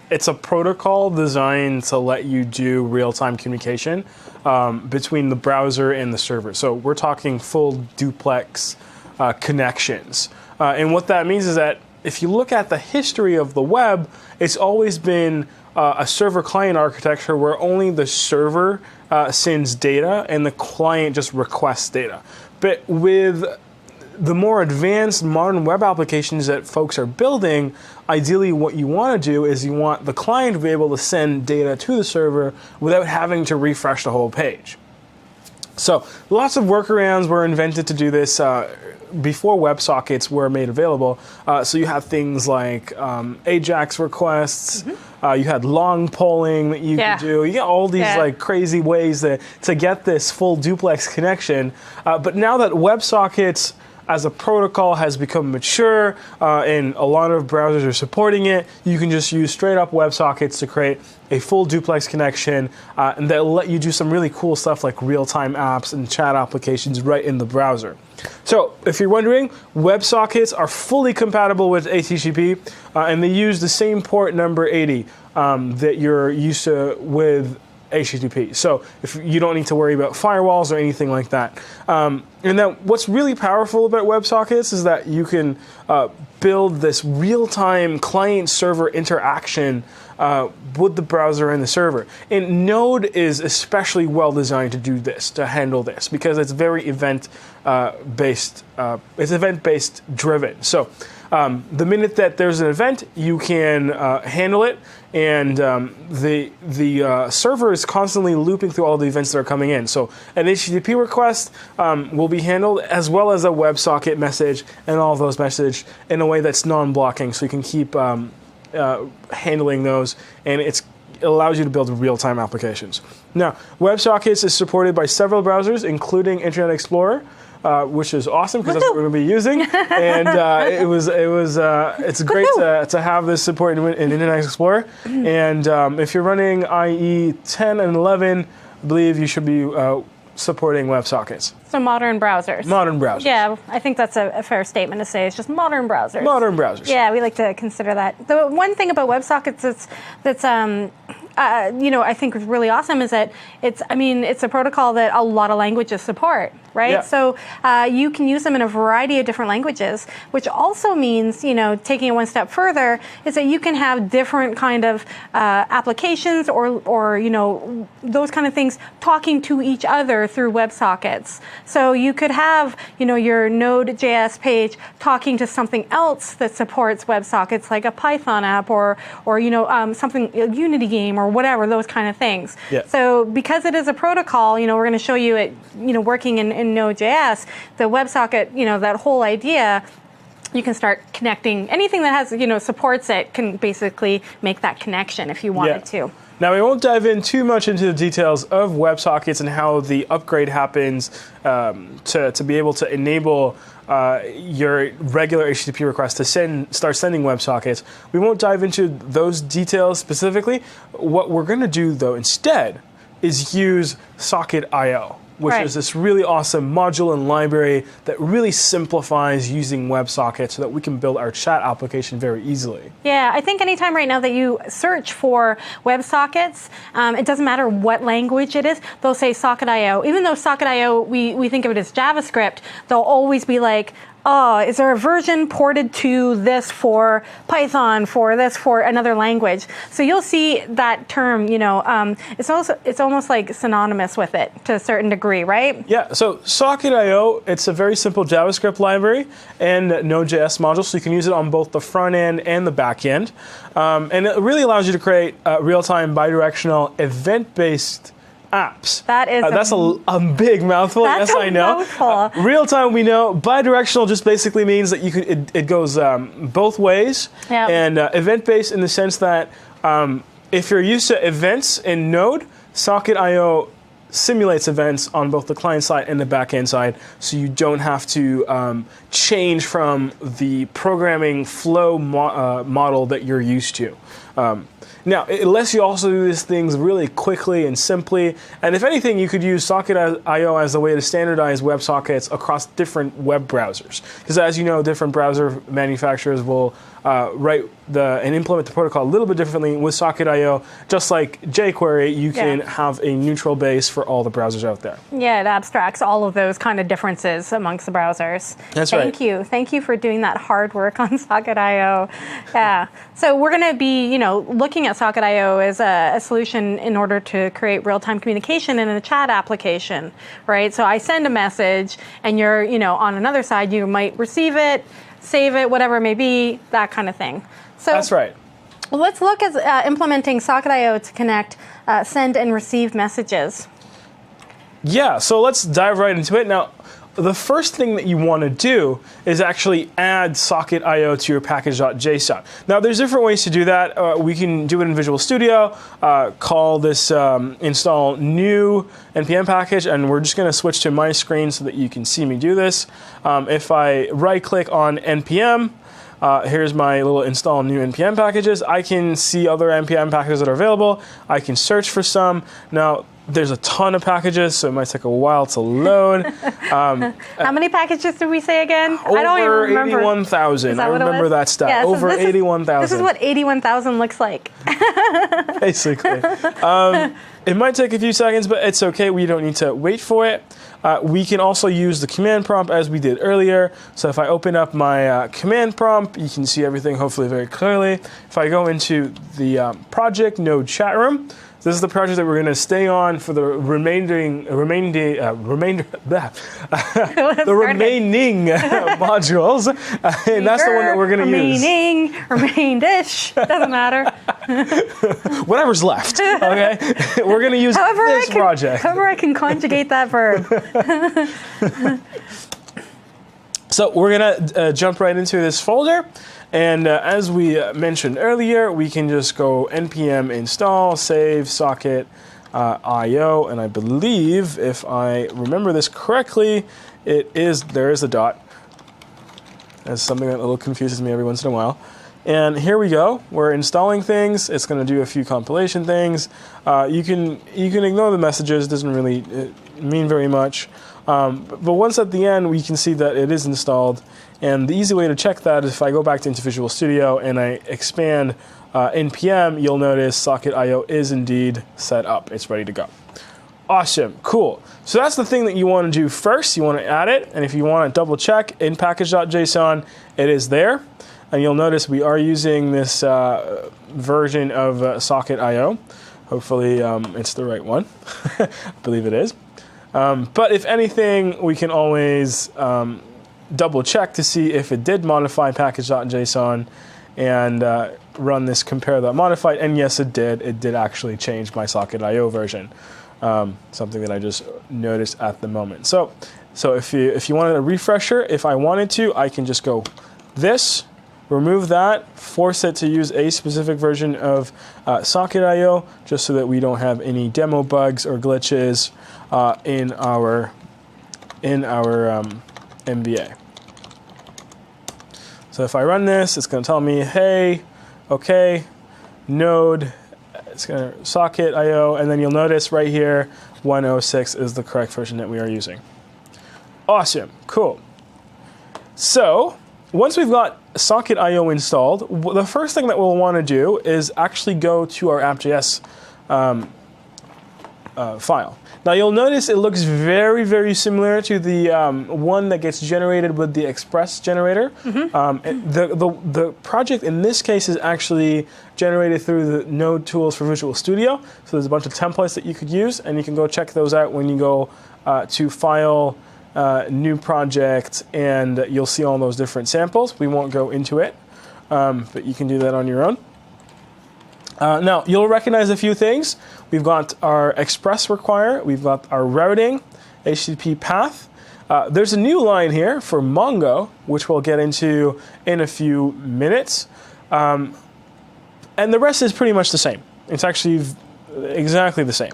it's a protocol designed to let you do real-time communication between the browser and the server. So we're talking full duplex connections. And what that means is that if you look at the history of the web, it's always been a server-client architecture where only the server sends data and the client just requests data. But with the more advanced modern web applications that folks are building, ideally what you want to do is you want the client to be able to send data to the server without having to refresh the whole page. So lots of workarounds were invented to do this before WebSockets were made available. So you have things like AJAX requests, you had long polling that you could do. You get all these like crazy ways to get this full duplex connection. But now that WebSockets as a protocol has become mature and a lot of browsers are supporting it, you can just use straight up WebSockets to create a full duplex connection and that'll let you do some really cool stuff like real-time apps and chat applications right in the browser. So if you're wondering, WebSockets are fully compatible with HTTP and they use the same port number 80 that you're used to with HTTP. So if you don't need to worry about firewalls or anything like that. And then what's really powerful about WebSockets is that you can build this real-time client-server interaction with the browser and the server. And Node is especially well designed to do this, to handle this, because it's very event-based. It's event-based driven. So the minute that there's an event, you can handle it, and the server is constantly looping through all the events that are coming in. So an HTTP request will be handled, as well as a WebSocket message and all of those messages in a way that's non-blocking, so you can keep handling those, and it allows you to build real-time applications. Now, WebSockets is supported by several browsers, including Internet Explorer, which is awesome because that's what we're going to be using. And it's great to have this support in Internet Explorer. And if you're running IE 10 and 11, I believe you should be supporting WebSockets. So modern browsers. Modern browsers. Yeah, I think that's a fair statement to say. It's just modern browsers. Modern browsers. Yeah, we like to consider that. The one thing about WebSockets that's I think is really awesome is that it's a protocol that a lot of languages support, right? Yeah. So you can use them in a variety of different languages, which also means, taking it one step further, is that you can have different kind of applications or those kind of things talking to each other through WebSockets. So you could have, your Node.js page talking to something else that supports WebSockets, like a Python app or something, a Unity game or whatever, those kind of things. Yeah. So because it is a protocol, we're going to show you it, working in Node.js, the WebSocket, that whole idea, you can start connecting anything that has, supports it can basically make that connection if you wanted to. Now, we won't dive in too much into the details of WebSockets and how the upgrade happens to be able to enable your regular HTTP request to start sending WebSockets. We won't dive into those details specifically. What we're going to do, though, instead, is use Socket.io, which is this really awesome module and library that really simplifies using WebSockets so that we can build our chat application very easily. Yeah, I think anytime right now that you search for WebSockets, it doesn't matter what language it is, they'll say Socket.io. Even though Socket.io, we think of it as JavaScript, they'll always be like, oh, is there a version ported to this for Python, for this for another language? So you'll see that term, it's almost like synonymous with it to a certain degree, right? Yeah, so Socket.io, it's a very simple JavaScript library and Node.js module, so you can use it on both the front end and the back end. And it really allows you to create real-time bidirectional event-based apps. That's a big mouthful. Yes, I know. Real time, we know. Bidirectional just basically means that it goes both ways. Yep. And event based in the sense that if you're used to events in Node, Socket.io simulates events on both the client side and the back-end side, so you don't have to change from the programming flow model that you're used to. Now, it lets you also do these things really quickly and simply, and if anything, you could use Socket.io as a way to standardize WebSockets across different web browsers. Because as you know, different browser manufacturers will write and implement the protocol a little bit differently. With Socket.io, just like jQuery, you can have a neutral base for all the browsers out there. Yeah, it abstracts all of those kind of differences amongst the browsers. That's right. Thank you for doing that hard work on Socket.io. Yeah. So we're going to be, looking at Socket.io as a solution in order to create real-time communication in a chat application, right? So I send a message, and you're, on another side, you might receive it, save it, whatever it may be, that kind of thing. So That's right. let's look at implementing Socket.io to connect send and receive messages. Yeah, so let's dive right into it. Now, the first thing that you want to do is actually add Socket.io to your package.json. Now, there's different ways to do that. We can do it in Visual Studio, call this install new NPM package, and we're just going to switch to my screen so that you can see me do this. If I right-click on NPM, here's my little install new NPM packages. I can see other NPM packages that are available. I can search for some. Now, there's a ton of packages, so it might take a while to load. How many packages did we say again? I don't even Over remember. 81,000. I remember that stat. Yeah, over 81,000. This is what 81,000 looks like. Basically. It might take a few seconds, but it's okay. We don't need to wait for it. We can also use the command prompt as we did earlier. So if I open up my command prompt, you can see everything hopefully very clearly. If I go into the project node chat room, this is the project that we're going to stay on for the remaining modules, and that's the one that we're going to use. Remained-ish, doesn't matter. Whatever's left, okay? We're going to use this project. However I can conjugate that verb. So we're going to jump right into this folder. And as we mentioned earlier, we can just go npm install save socket io, and I believe, if I remember this correctly, there is a dot. That's something that a little confuses me every once in a while. And here we go. We're installing things. It's going to do a few compilation things. You can ignore the messages. It doesn't really mean very much. But once at the end, we can see that it is installed. And the easy way to check that is if I go back into Visual Studio and I expand npm, you'll notice Socket.io is indeed set up. It's ready to go. Awesome, cool. So that's the thing that you want to do first. You want to add it, and if you want to double check in package.json, it is there. And you'll notice we are using this version of Socket.io. Hopefully it's the right one. I believe it is. But if anything, we can always double check to see if it did modify package.json and run this compare.modified. And yes, it did. It did actually change my Socket.io version. Something that I just noticed at the moment. So if you wanted a refresher, if I wanted to, I can just go this, remove that, force it to use a specific version of Socket.io, just so that we don't have any demo bugs or glitches in our MVA. So if I run this, it's going to tell me, hey, okay, node, it's going to Socket.io, and then you'll notice right here, 106 is the correct version that we are using. Awesome, cool. So once we've got Socket.io installed, the first thing that we'll want to do is actually go to our app.js file. Now you'll notice it looks very, very similar to the one that gets generated with the Express generator. Mm-hmm. The project in this case is actually generated through the Node tools for Visual Studio. So there's a bunch of templates that you could use, and you can go check those out when you go to File, New Project, and you'll see all those different samples. We won't go into it, but you can do that on your own. Now, you'll recognize a few things. We've got our Express require, we've got our routing, HTTP path. There's a new line here for Mongo, which we'll get into in a few minutes. And the rest is pretty much the same. It's actually exactly the same.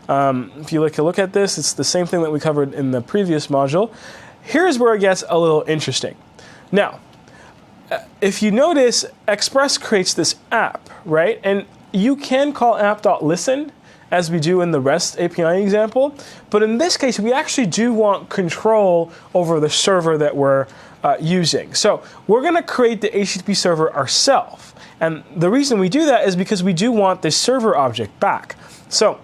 If you look at this, it's the same thing that we covered in the previous module. Here's where it gets a little interesting. Now, if you notice, Express creates this app, right? And you can call app.listen, as we do in the REST API example. But in this case, we actually do want control over the server that we're using. So we're going to create the HTTP server ourselves. And the reason we do that is because we do want this server object back. So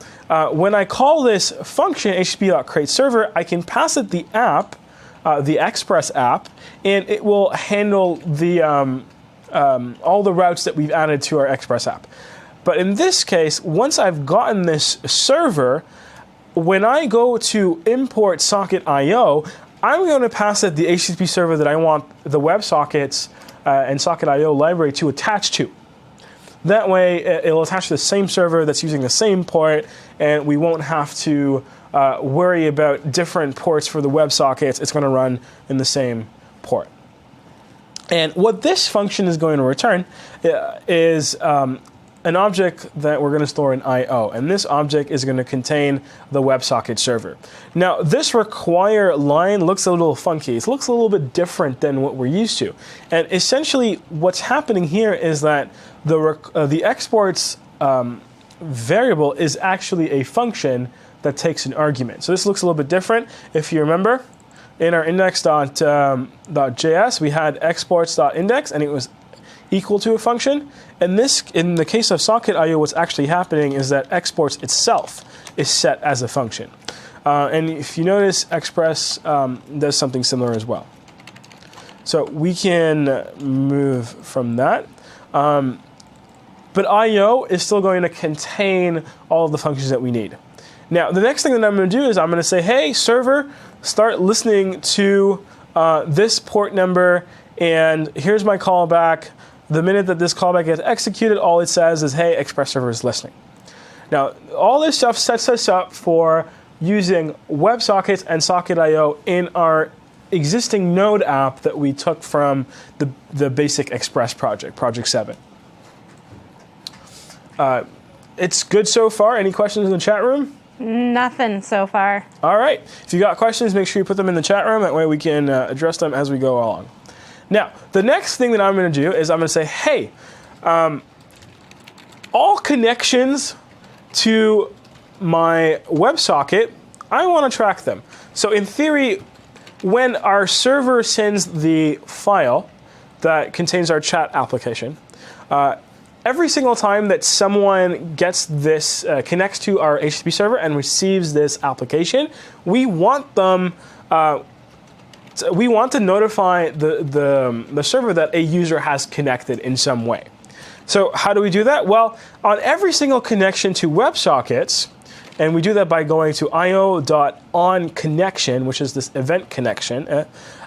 when I call this function, http.createServer, I can pass it the app, the Express app, and it will handle the all the routes that we've added to our Express app. But in this case, once I've gotten this server, when I go to import socket IO, I'm going to pass it the HTTP server that I want the WebSockets and socket IO library to attach to. That way, it'll attach to the same server that's using the same port, and we won't have to worry about different ports for the WebSockets. It's going to run in the same port. And what this function is going to return is an object that we're going to store in I/O, and this object is going to contain the WebSocket server. Now, this require line looks a little funky. It looks a little bit different than what we're used to. And essentially, what's happening here is that the exports variable is actually a function that takes an argument. So this looks a little bit different. If you remember, in our index.js, we had exports.index, and it was equal to a function. And this, in the case of socket IO, what's actually happening is that exports itself is set as a function. And if you notice, Express does something similar as well. So we can move from that. But IO is still going to contain all of the functions that we need. Now, the next thing that I'm going to do is I'm going to say, hey, server, start listening to this port number, and here's my callback. The minute that this callback gets executed, all it says is, hey, Express server is listening. Now, all this stuff sets us up for using WebSockets and Socket IO in our existing Node app that we took from the basic Express project, Project 7. It's good so far. Any questions in the chat room? Nothing so far. All right. If you got questions, make sure you put them in the chat room. That way we can address them as we go along. Now, the next thing that I'm going to do is I'm going to say, hey, all connections to my WebSocket, I want to track them. So in theory, when our server sends the file that contains our chat application, every single time that someone gets this, connects to our HTTP server and receives this application, we want them. We want to notify the server that a user has connected in some way. So how do we do that? Well, on every single connection to WebSockets, and we do that by going to io.onConnection, which is this event connection,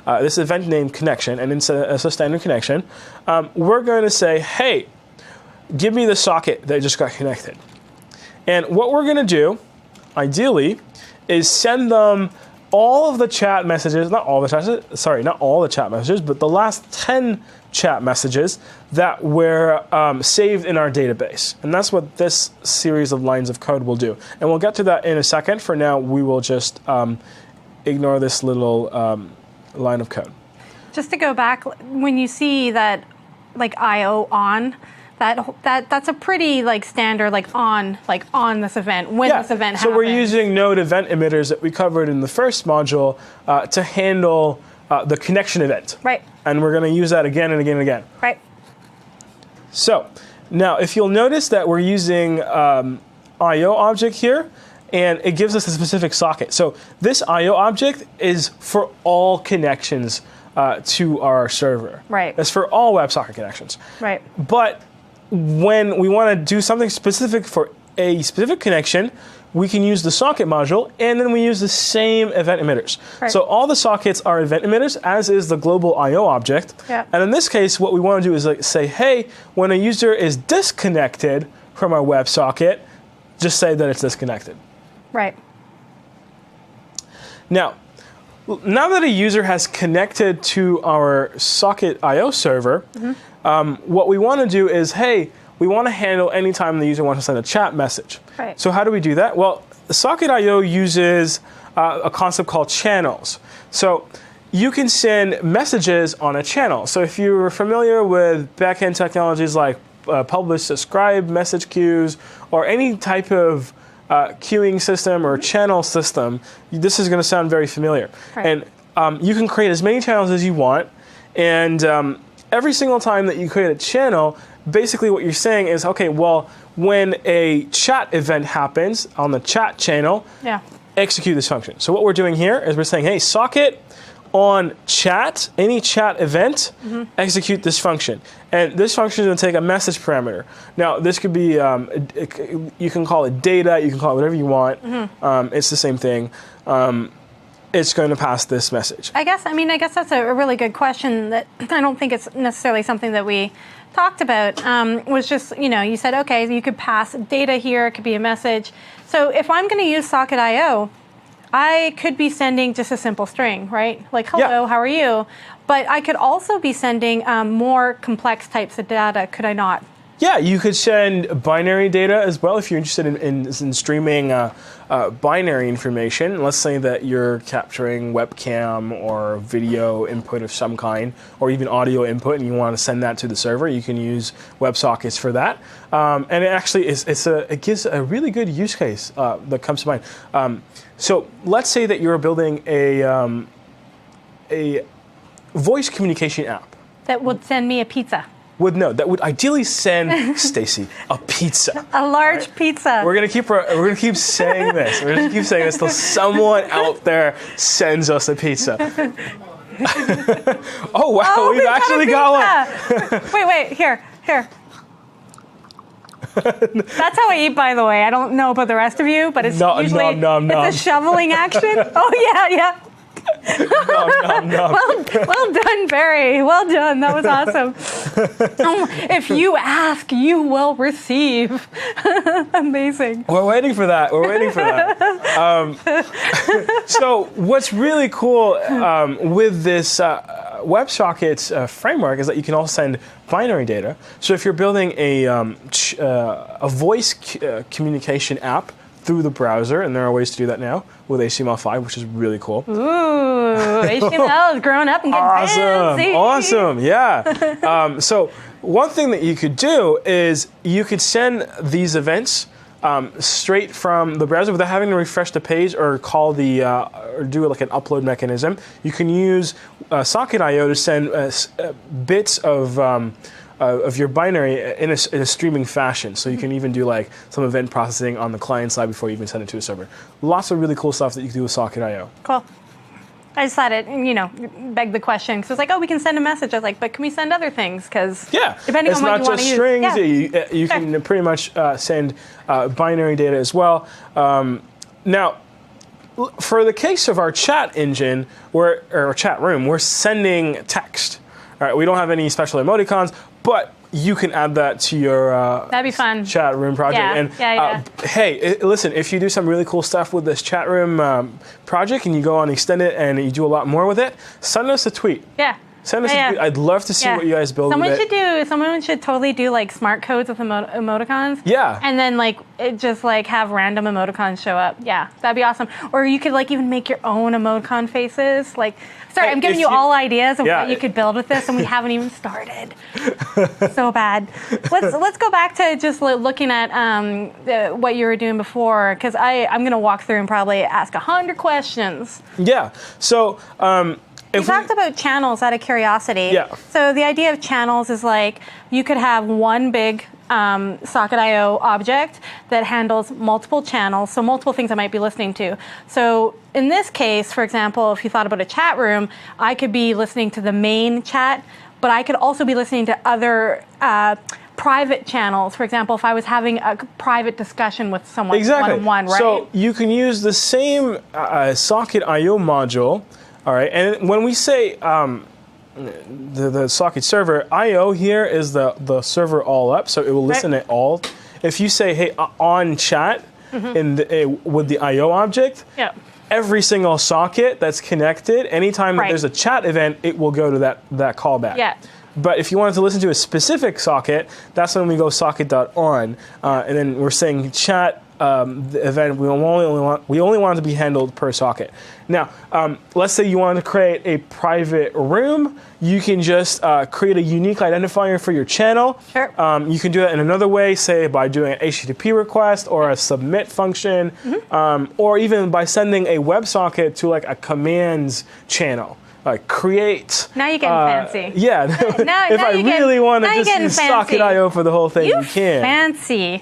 this event named connection, and it's a standard connection. We're going to say, hey, give me the socket that just got connected. And what we're going to do, ideally, is send them all of the chat messages, not all the chat messages, but the last 10 chat messages that were saved in our database. And that's what this series of lines of code will do. And we'll get to that in a second. For now, we will just ignore this little line of code. Just to go back, when you see that like IO on, that's a pretty standard on this event when this event happens. So we're using Node event emitters that we covered in the first module to handle the connection event. Right. And we're going to use that again and again and again. Right. So now, if you'll notice that we're using IO object here, and it gives us a specific socket. So this IO object is for all connections to our server. Right. That's for all WebSocket connections. Right. But when we want to do something specific for a specific connection, we can use the socket module, and then we use the same event emitters. Right. So all the sockets are event emitters, as is the global IO object. Yeah. And in this case, what we want to do is say, hey, when a user is disconnected from our WebSocket, just say that it's disconnected. Right. Now that a user has connected to our socket IO server, what we want to do is, hey, we want to handle any time the user wants to send a chat message. Right. So how do we do that? Well, the socket IO uses a concept called channels. So you can send messages on a channel. So if you're familiar with backend technologies like publish, subscribe, message queues, or any type of queuing system or channel system, this is going to sound very familiar. Right. And you can create as many channels as you want, and every single time that you create a channel, basically what you're saying is, okay, well, when a chat event happens on the chat channel, execute this function. So what we're doing here is we're saying, hey, socket on chat, any chat event, execute this function. And this function is going to take a message parameter. Now, this could be, you can call it data, you can call it whatever you want. It's the same thing. It's going to pass this message. I guess that's a really good question that I don't think it's necessarily something that we talked about. Was just, you said, okay, you could pass data here, it could be a message. So if I'm going to use Socket.io, I could be sending just a simple string, right? Like, hello, how are you? But I could also be sending more complex types of data, could I not? Yeah, you could send binary data as well if you're interested in streaming binary information. Let's say that you're capturing webcam or video input of some kind, or even audio input, and you want to send that to the server. You can use WebSockets for that. And it actually it gives a really good use case that comes to mind. So let's say that you're building a voice communication app that would send me a pizza. That would ideally send Stacy a pizza. A large pizza. We're gonna keep saying this. We're gonna keep saying this till someone out there sends us a pizza. Oh wow, we've actually got one. Wait, here. That's how I eat, by the way. I don't know about the rest of you, but it's usually it's a shoveling action. Oh yeah. Well done, Barry. Well done. That was awesome. If you ask, you will receive. Amazing. We're waiting for that. So what's really cool with this WebSockets framework is that you can also send binary data. So if you're building a voice communication app through the browser, and there are ways to do that now with HTML5, which is really cool. Ooh, HTML is growing up and getting fancy. Awesome, yeah. So one thing that you could do is you could send these events straight from the browser without having to refresh the page or call or do like an upload mechanism. You can use Socket.io to send bits of your binary in a streaming fashion. So you can even do like some event processing on the client side before you even send it to a server. Lots of really cool stuff that you can do with Socket.io. Cool. I just thought it, begged the question. Because it's like, oh, we can send a message. I was like, but can we send other things? Because depending on what you want to use. It's not just strings. You can pretty much send binary data as well. Now, for the case of our chat engine, or chat room, we're sending text. All right, we don't have any special emoticons, but you can add that to your that'd be fun. Chat room project. Hey, listen, if you do some really cool stuff with this chat room project and you go on extend it and you do a lot more with it, send us a tweet. Yeah. Send us a tweet. I'd love to see what you guys build with it. Someone should totally do like smart codes with emoticons. Yeah. And then have random emoticons show up. Yeah, that'd be awesome. Or you could even make your own emoticon faces. Sorry, I'm giving you all ideas of what you could build with this, and we haven't even started. So bad. Let's go back to just looking at what you were doing before, because I'm going to walk through and probably ask 100 questions. Yeah. So. We talked about channels out of curiosity. Yeah. So the idea of channels is you could have one big Socket.io object that handles multiple channels, so multiple things I might be listening to. So in this case, for example, if you thought about a chat room, I could be listening to the main chat, but I could also be listening to other private channels. For example, if I was having a private discussion with someone one-on-one, right? So you can use the same Socket.io module. All right, and when we say the socket server, I/O here is the server all up, so it will listen at all. If you say, hey, on chat with the I/O object, every single socket that's connected, anytime that there's a chat event, it will go to that callback. Yeah. But if you wanted to listen to a specific socket, that's when we go socket.on, and then we're saying chat. The event we only want it to be handled per socket. Now, let's say you want to create a private room. You can just create a unique identifier for your channel. Sure. You can do that in another way, say by doing an HTTP request or a submit function, or even by sending a WebSocket to a commands channel. Create. Now you're getting fancy. Yeah. If I really want to just use Socket.io for the whole thing, you can. Fancy.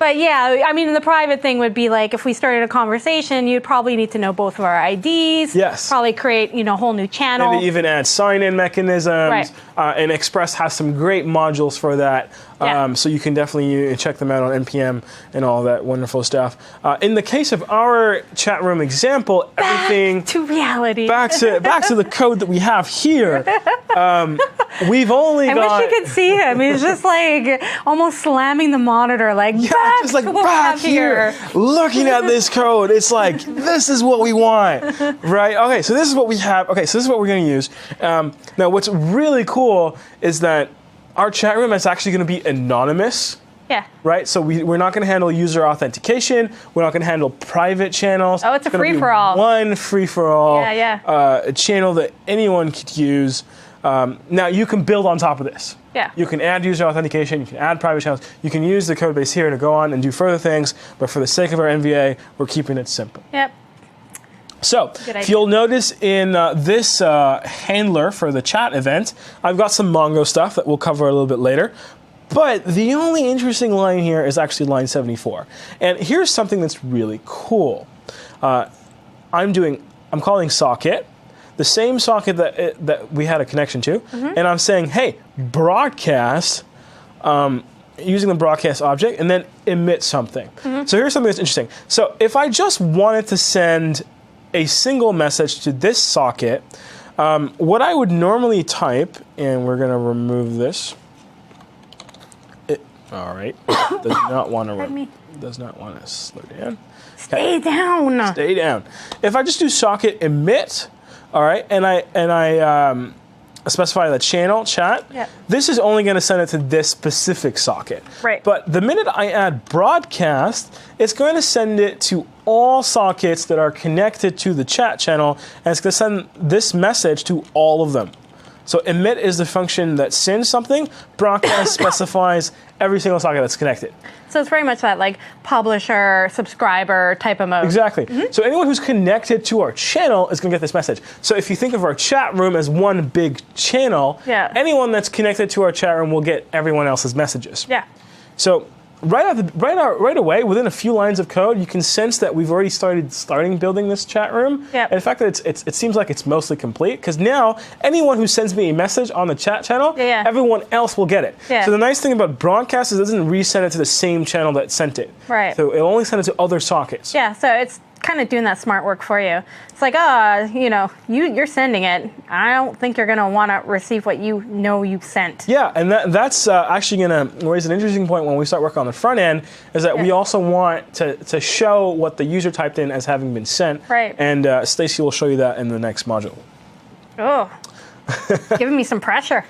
But yeah, I mean, the private thing would be like if we started a conversation, you'd probably need to know both of our IDs. Yes. Probably create, a whole new channel. Maybe even add sign-in mechanisms. Right. And Express has some great modules for that. Yeah. So you can definitely check them out on NPM and all that wonderful stuff. In the case of our chat room example, everything to reality. back to the code that we have here. We've only I got. wish you could see him. He's just like almost slamming the monitor, like back just like to what we back have here. looking at this code. It's like, this is what we want, right? Okay, so this is what we have. Okay, so this is what we're going to use. Now, what's really cool is that our chat room is actually going to be anonymous. Yeah. Right? So we're not going to handle user authentication. We're not going to handle private channels. Oh, it's a gonna be free-for-all. One free-for-all Yeah. channel that anyone could use. Now, you can build on top of this. Yeah. You can add user authentication. You can add private channels. You can use the code base here to go on and do further things. But for the sake of our MVA, we're keeping it simple. Yep. So, if you'll notice in this handler for the chat event, I've got some Mongo stuff that we'll cover a little bit later. But the only interesting line here is actually line 74. And here's something that's really cool. I'm calling socket, the same socket that we had a connection to, and I'm saying, hey, broadcast, using the broadcast object, and then emit something. So here's something that's interesting. So if I just wanted to send a single message to this socket, what I would normally type, and we're going to remove this. All right. Does not want to slow down. Stay down. Stay down. If I just do socket emit, all right, and I specify the channel chat, this is only going to send it to this specific socket. Right. But the minute I add broadcast, it's going to send it to all sockets that are connected to the chat channel, and it's going to send this message to all of them. So emit is the function that sends something. Broadcast specifies every single socket that's connected. So it's very much that like publisher, subscriber type of mode. Exactly. So anyone who's connected to our channel is going to get this message. So if you think of our chat room as one big channel, anyone that's connected to our chat room will get everyone else's messages. Yeah. So right away, within a few lines of code, you can sense that we've already started building this chat room. Yeah. And in fact, it seems like it's mostly complete, because now anyone who sends me a message on the chat channel, everyone else will get it. Yeah. So the nice thing about broadcast is it doesn't resend it to the same channel that sent it. Right. So it'll only send it to other sockets. Yeah, so it's kind of doing that smart work for you. It's like, you're sending it. I don't think you're going to want to receive what you sent. Yeah, and that's actually going to raise an interesting point when we start working on the front end, is that we also want to show what the user typed in as having been sent. Right. And Stacy will show you that in the next module. Oh, giving me some pressure.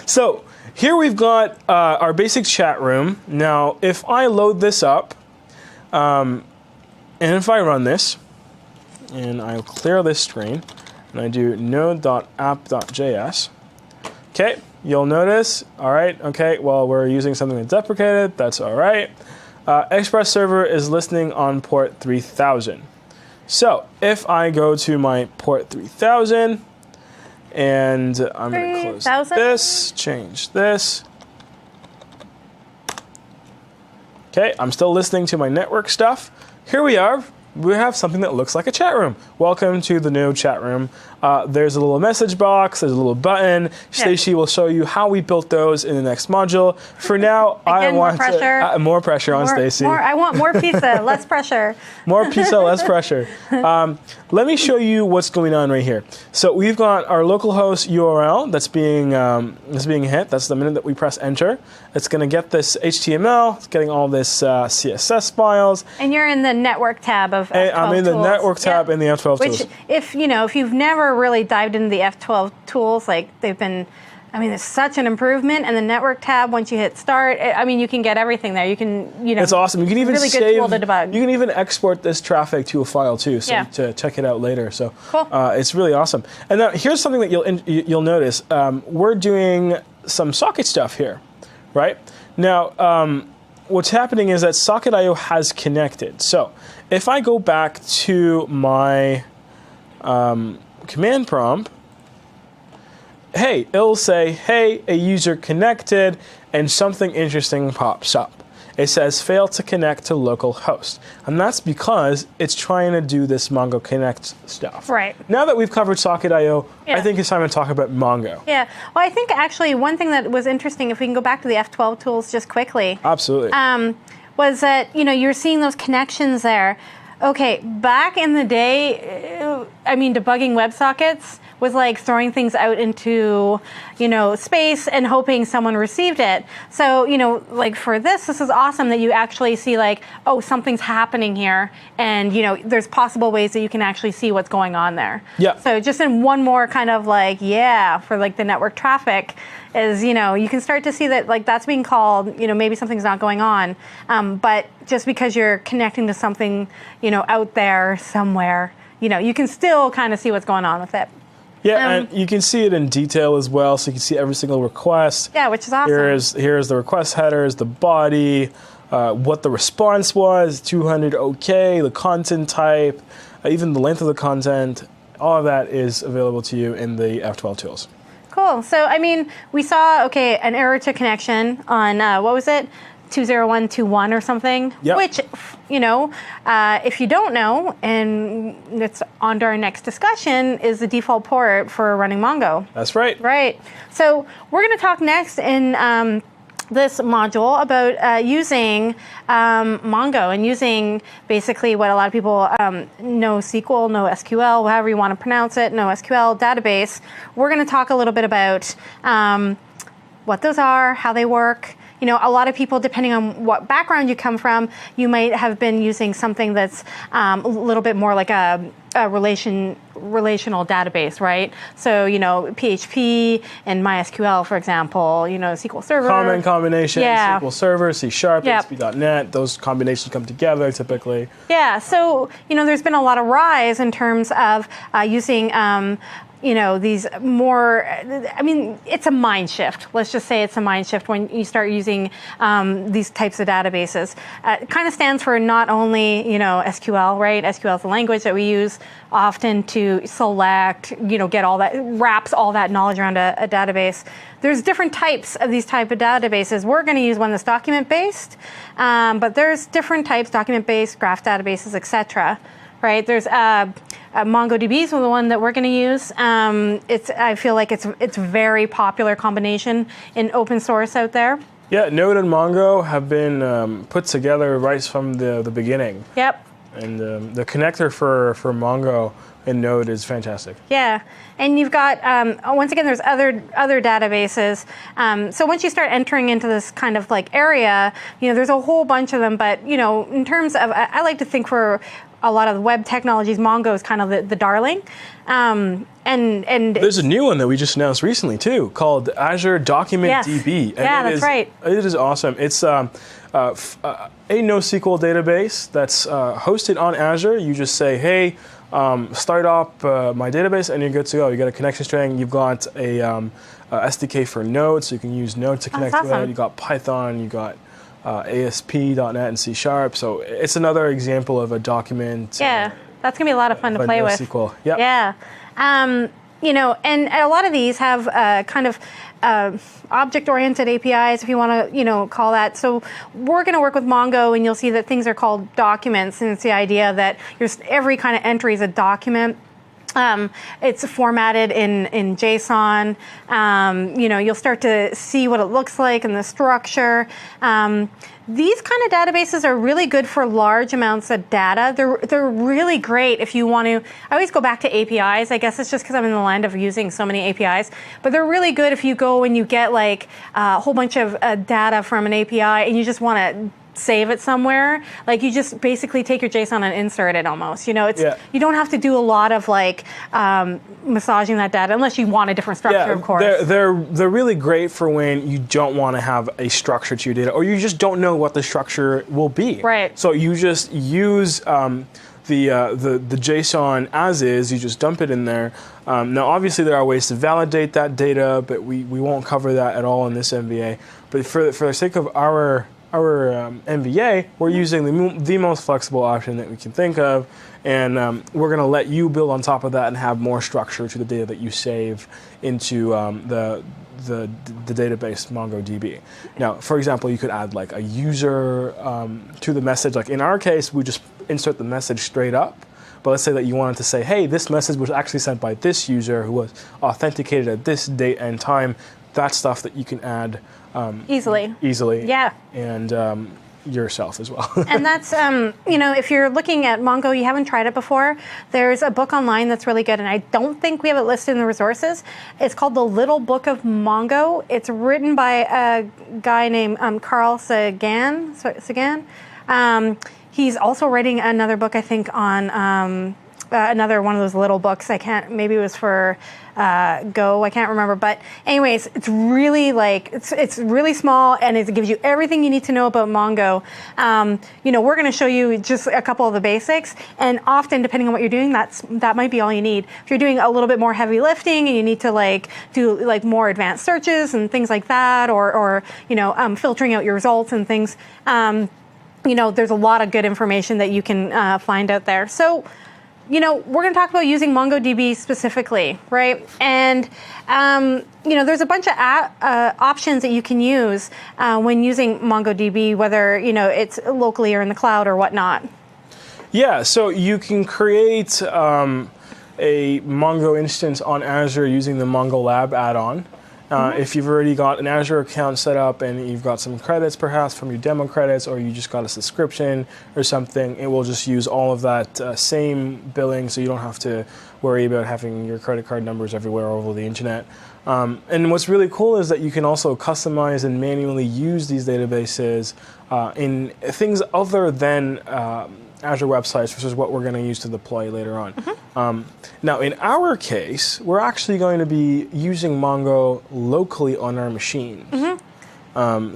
So here we've got our basic chat room. Now, if I load this up, and if I run this, and I'll clear this screen, and I do node.app.js, okay, you'll notice, all right, okay, well, we're using something that's deprecated, that's all right. Express server is listening on port 3000. So if I go to my port 3000, and I'm going to close this, change this. Okay, I'm still listening to my network stuff. Here we are. We have something that looks like a chat room. Welcome to the Node chat room. There's a little message box. There's a little button. Stacy will show you how we built those in the next module. For now, I want more pressure on Stacy. I want more pizza, less pressure. More pizza, less pressure. Let me show you what's going on right here. So we've got our localhost URL that's being hit. That's the minute that we press enter. It's going to get this HTML. It's getting all this CSS files. And you're in the network tab of F12 I'm in the network tab in the F12 tools. Which, if you've never really dived into the F12 tools, like they've been, there's such an improvement. And the network tab, once you hit start, you can get everything there. You can, it's awesome. You can even really save. Good tool to debug. You can even export this traffic to a file too, so to check it out later. So cool. It's really awesome. And now here's something that you'll notice. We're doing some socket stuff here, right? Now, what's happening is that Socket.io has connected. So if I go back to my command prompt, hey, it'll say, hey, a user connected, and something interesting pops up. it says fail to connect to local host. And that's because it's trying to do this Mongo Connect stuff. Right. Now that we've covered Socket.io, Yeah. I think it's time to talk about Mongo. Yeah. Well, I think actually one thing that was interesting, if we can go back to the F12 tools just quickly, Absolutely. was that, you're seeing those connections there. Okay, back in the day, debugging WebSockets was like throwing things out into, space and hoping someone received it. So, like for this is awesome that you actually see like, oh, something's happening here. And, there's possible ways that you can actually see what's going on there. Yeah. So just in one more kind of like, for like the network traffic is, you can start to see that like that's being called, maybe something's not going on. But just because you're connecting to something, out there somewhere, you can still kind of see what's going on with it. Yeah, and you can see it in detail as well, so you can see every single request. Yeah, which is awesome. Here's the request headers, the body, what the response was, 200 OK, the content type, even the length of the content. All of that is available to you in the F12 tools. Cool. So, we saw, an error to connection on, what was it? 20121 or something, Yep. Which, if you don't know, and it's on to our next discussion, is the default port for running Mongo. That's right. Right. So we're going to talk next in this module about using Mongo and using basically what a lot of people NoSQL, NoSQL, however you want to pronounce it, NoSQL database. We're going to talk a little bit about what those are, how they work. A lot of people, depending on what background you come from, you might have been using something that's a little bit more like a relational database, right? So, PHP and MySQL, for example, SQL Server. Common combination, Yeah. SQL Server, C#, Yep. ASP.NET, those combinations come together typically. Yeah, so, there's been a lot of rise in terms of using these more, it's a mind shift. Let's just say it's a mind shift when you start using these types of databases. It kind of stands for not only, SQL, right? SQL is the language that we use often to select, get all that, wraps all that knowledge around a database. There's different types of these type of databases. We're going to use one that's document-based, but there's different types, document-based, graph databases, etc. Right? There's MongoDB is the one that we're going to use. I feel like it's a very popular combination in open source out there. Yeah, Node and Mongo have been put together right from the beginning. Yep. And the connector for Mongo and Node is fantastic. Yeah, and you've got once again, there's other databases. So once you start entering into this kind of like area, there's a whole bunch of them. But in terms of, I like to think for a lot of the web technologies, Mongo is kind of the darling. And there's a new one that we just announced recently too, called Azure Document Yes. DB. And Yeah, that's right. It is awesome. It's a NoSQL database that's hosted on Azure. You just say, hey, start up my database, and you're good to go. You got a connection string. You've got a SDK for Node, so you can use Node to connect to awesome. it. You got Python. You got ASP.NET and C#. So it's another example of a document. Yeah, that's gonna be a lot of fun to play with. NoSQL. Yep. Yeah. And a lot of these have kind of object-oriented APIs, if you want to, call that. So we're going to work with Mongo, and you'll see that things are called documents, and it's the idea that every kind of entry is a document. It's formatted in JSON. You'll start to see what it looks like and the structure. These kind of databases are really good for large amounts of data. They're really great if you want to. I always go back to APIs. I guess it's just because I'm in the land of using so many APIs. But they're really good if you go and you get like a whole bunch of data from an API and you just want to save it somewhere. Like you just basically take your JSON and insert it almost. You don't have to do a lot of like massaging that data unless you want a different structure, of course. They're really great for when you don't want to have a structure to your data, or you just don't know what the structure will be. Right. So you just use the JSON as is. You just dump it in there. Now, obviously, there are ways to validate that data, but we won't cover that at all in this MVA. But for the sake of our MVA, we're using the most flexible option that we can think of, and we're going to let you build on top of that and have more structure to the data that you save into the database MongoDB. Now, for example, you could add like a user to the message. Like in our case, we just insert the message straight up. But let's say that you wanted to say, hey, this message was actually sent by this user who was authenticated at this date and time. That's stuff that you can add easily. Yeah. And yourself as well. And that's, if you're looking at Mongo, you haven't tried it before, there's a book online that's really good, and I don't think we have it listed in the resources. It's called The Little Book of Mongo. It's written by a guy named Carl Sagan. He's also writing another book, I think, on another one of those little books. Maybe it was for Go, I can't remember. But anyways, it's really it's really small, and it gives you everything you need to know about Mongo. We're going to show you just a couple of the basics, and often, depending on what you're doing, that might be all you need. If you're doing a little bit more heavy lifting and you need to do more advanced searches and things like that, or filtering out your results and things, there's a lot of good information that you can find out there. So, we're going to talk about using MongoDB specifically, right? And, there's a bunch of options that you can use when using MongoDB, whether, it's locally or in the cloud or whatnot. Yeah, so you can create a Mongo instance on Azure using the Mongo Lab add-on. If you've already got an Azure account set up and you've got some credits perhaps from your demo credits, or you just got a subscription or something, it will just use all of that same billing, so you don't have to worry about having your credit card numbers everywhere over the internet. And what's really cool is that you can also customize and manually use these databases in things other than Azure websites, which is what we're going to use to deploy later on. Now, in our case, we're actually going to be using Mongo locally on our machine.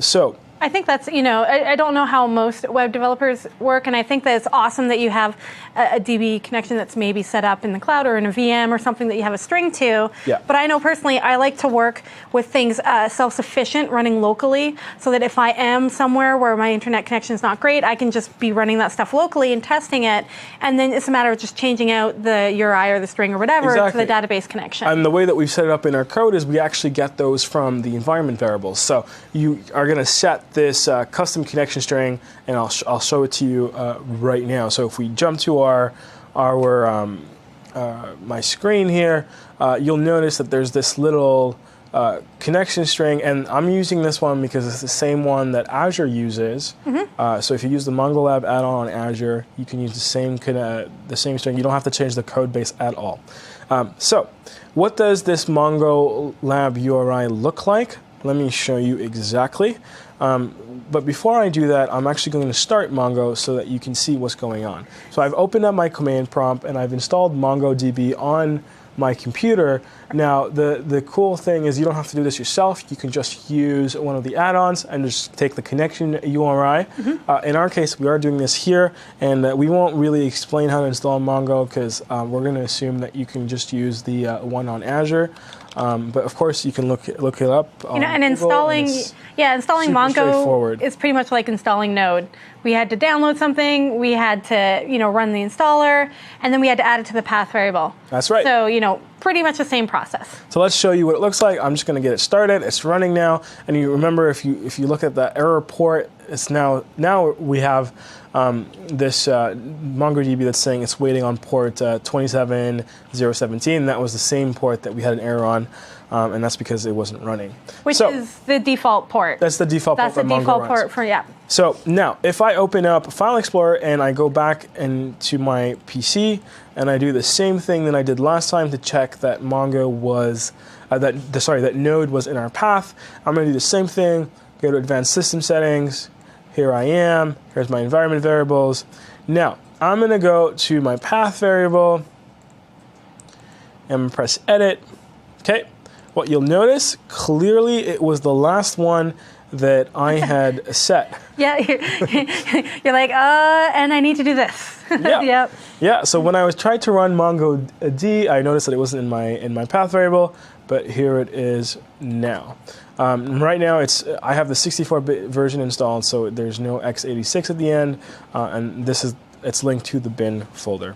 So I think that's, I don't know how most web developers work, and I think that it's awesome that you have a DB connection that's maybe set up in the cloud or in a VM or something that you have a string to. Yeah. But I know personally I like to work with things self-sufficient, running locally, so that if I am somewhere where my internet connection is not great, I can just be running that stuff locally and testing it, and then it's a matter of just changing out the URI or the string or whatever to the database connection. And the way that we've set it up in our code is we actually get those from the environment variables. So you are going to set this custom connection string, and I'll show it to you right now. So if we jump to my screen here, you'll notice that there's this little connection string, and I'm using this one because it's the same one that Azure uses. So if you use the Mongo Lab add-on on Azure, you can use the same string. You don't have to change the code base at all. So what does this Mongo Lab URI look like? Let me show you exactly. But before I do that, I'm actually going to start Mongo so that you can see what's going on. So I've opened up my command prompt and I've installed MongoDB on my computer. Now, the cool thing is you don't have to do this yourself. You can just use one of the add-ons and just take the connection URI. In our case, we are doing this here, and we won't really explain how to install Mongo because we're going to assume that you can just use the one on Azure. But of course, you can look it up. And installing Mongo is pretty much like installing Node. We had to download something, we had to run the installer, and then we had to add it to the path variable. That's right. So pretty much the same process. So let's show you what it looks like. I'm just going to get it started. It's running now, and you remember if you look at the error port, it's now we have this MongoDB that's saying it's waiting on port 27017. That was the same port that we had an error on, and that's because it wasn't running. Which is the default port. That's the default port that Mongo runs. That's the default port for, yeah. So now, if I open up File Explorer and I go back into my PC and I do the same thing that I did last time to check that Mongo was, that Node was in our path, I'm going to do the same thing. Go to Advanced System Settings. Here I am. Here's my environment variables. Now, I'm going to go to my path variable and press Edit. Okay. What you'll notice, clearly it was the last one that I had set. Yeah, you're like, and I need to do this. Yeah. Yep. Yeah, so when I was trying to run MongoD, I noticed that it wasn't in my path variable, but here it is now. Right now, I have the 64-bit version installed, so there's no x86 at the end, and it's linked to the bin folder.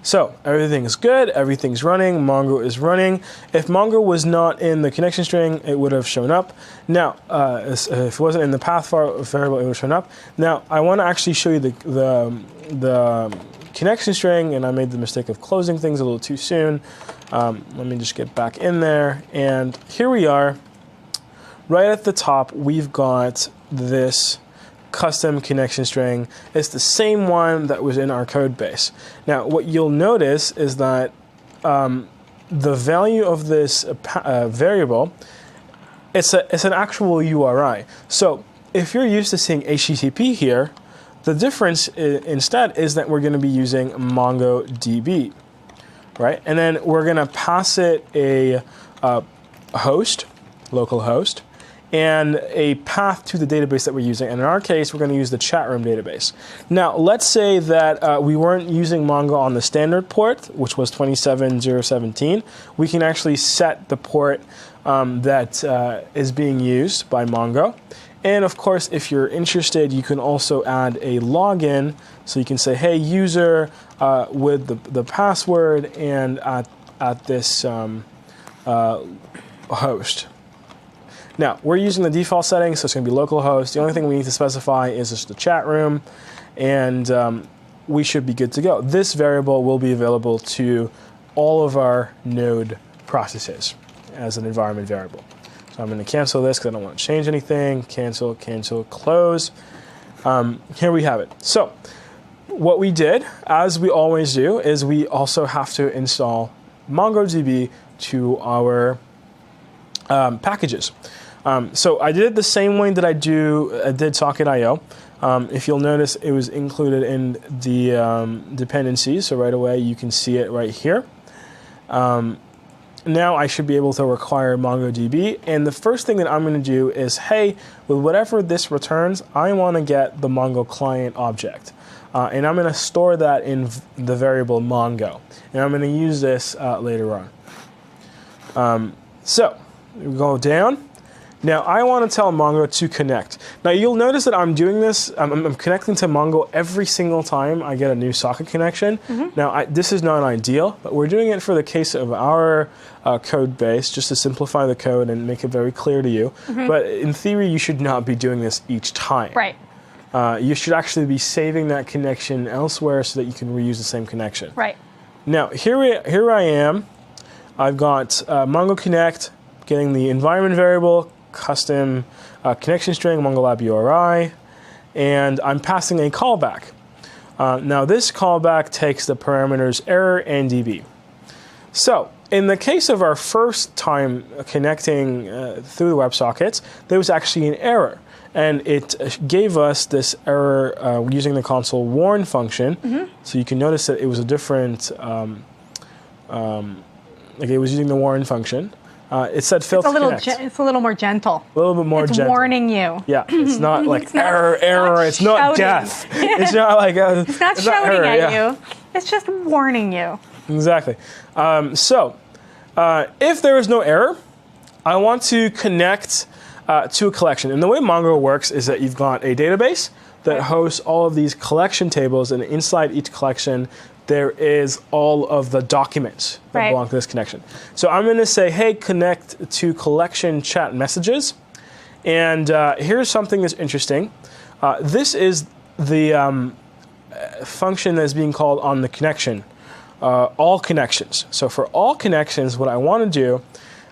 So everything is good, everything's running, Mongo is running. If Mongo was not in the connection string, it would have shown up. Now, if it wasn't in the path variable, it would have shown up. Now, I want to actually show you the connection string, and I made the mistake of closing things a little too soon. Let me just get back in there, and here we are. Right at the top, we've got this custom connection string. It's the same one that was in our code base. Now, what you'll notice is that the value of this variable, it's an actual URI. So if you're used to seeing HTTP here, the difference instead is that we're going to be using MongoDB, right? And then we're going to pass it a host, local host, and a path to the database that we're using. And in our case, we're going to use the chat room database. Now, let's say that we weren't using Mongo on the standard port, which was 27017. We can actually set the port that is being used by Mongo. And of course, if you're interested, you can also add a login. So you can say, hey, user with the password and at this host. Now, we're using the default settings, so it's going to be localhost. The only thing we need to specify is just the chat room, and we should be good to go. This variable will be available to all of our node processes as an environment variable. So I'm going to cancel this because I don't want to change anything. Cancel, cancel, close. Here we have it. So what we did, as we always do, is we also have to install MongoDB to our packages. So I did it the same way that I did Socket.io. If you'll notice, it was included in the dependencies, so right away you can see it right here. Now I should be able to require MongoDB, and the first thing that I'm going to do is, hey, with whatever this returns, I want to get the Mongo client object. And I'm going to store that in the variable Mongo, and I'm going to use this later on. So we go down. Now I want to tell Mongo to connect. Now you'll notice that I'm doing this, I'm connecting to Mongo every single time I get a new socket connection. Mm-hmm. Now this is not ideal, but we're doing it for the case of our code base, just to simplify the code and make it very clear to you. Mm-hmm. But in theory, you should not be doing this each time. Right. You should actually be saving that connection elsewhere so that you can reuse the same connection. Right. Now here I am. I've got Mongo Connect, getting the environment variable, custom connection string, MongoLab URI, and I'm passing a callback. Now this callback takes the parameters error and DB. So in the case of our first time connecting through the WebSockets, there was actually an error. And it gave us this error using the console warn function. Mm-hmm. So you can notice that it was a different, like it was using the warn function. It said failed to connect. It's a little more gentle. A little bit more gentle. It's warning you. Yeah, it's not like error. It's not death. It's not like it's not shouting at you. It's just warning you. Exactly. So if there is no error, I want to connect to a collection. And the way Mongo works is that you've got a database that hosts all of these collection tables, and inside each collection, there is all of the documents that belong to this connection. So I'm going to say, hey, connect to collection chat messages. And here's something that's interesting. This is the function that's being called on the connection, all connections. So for all connections, what I want to do,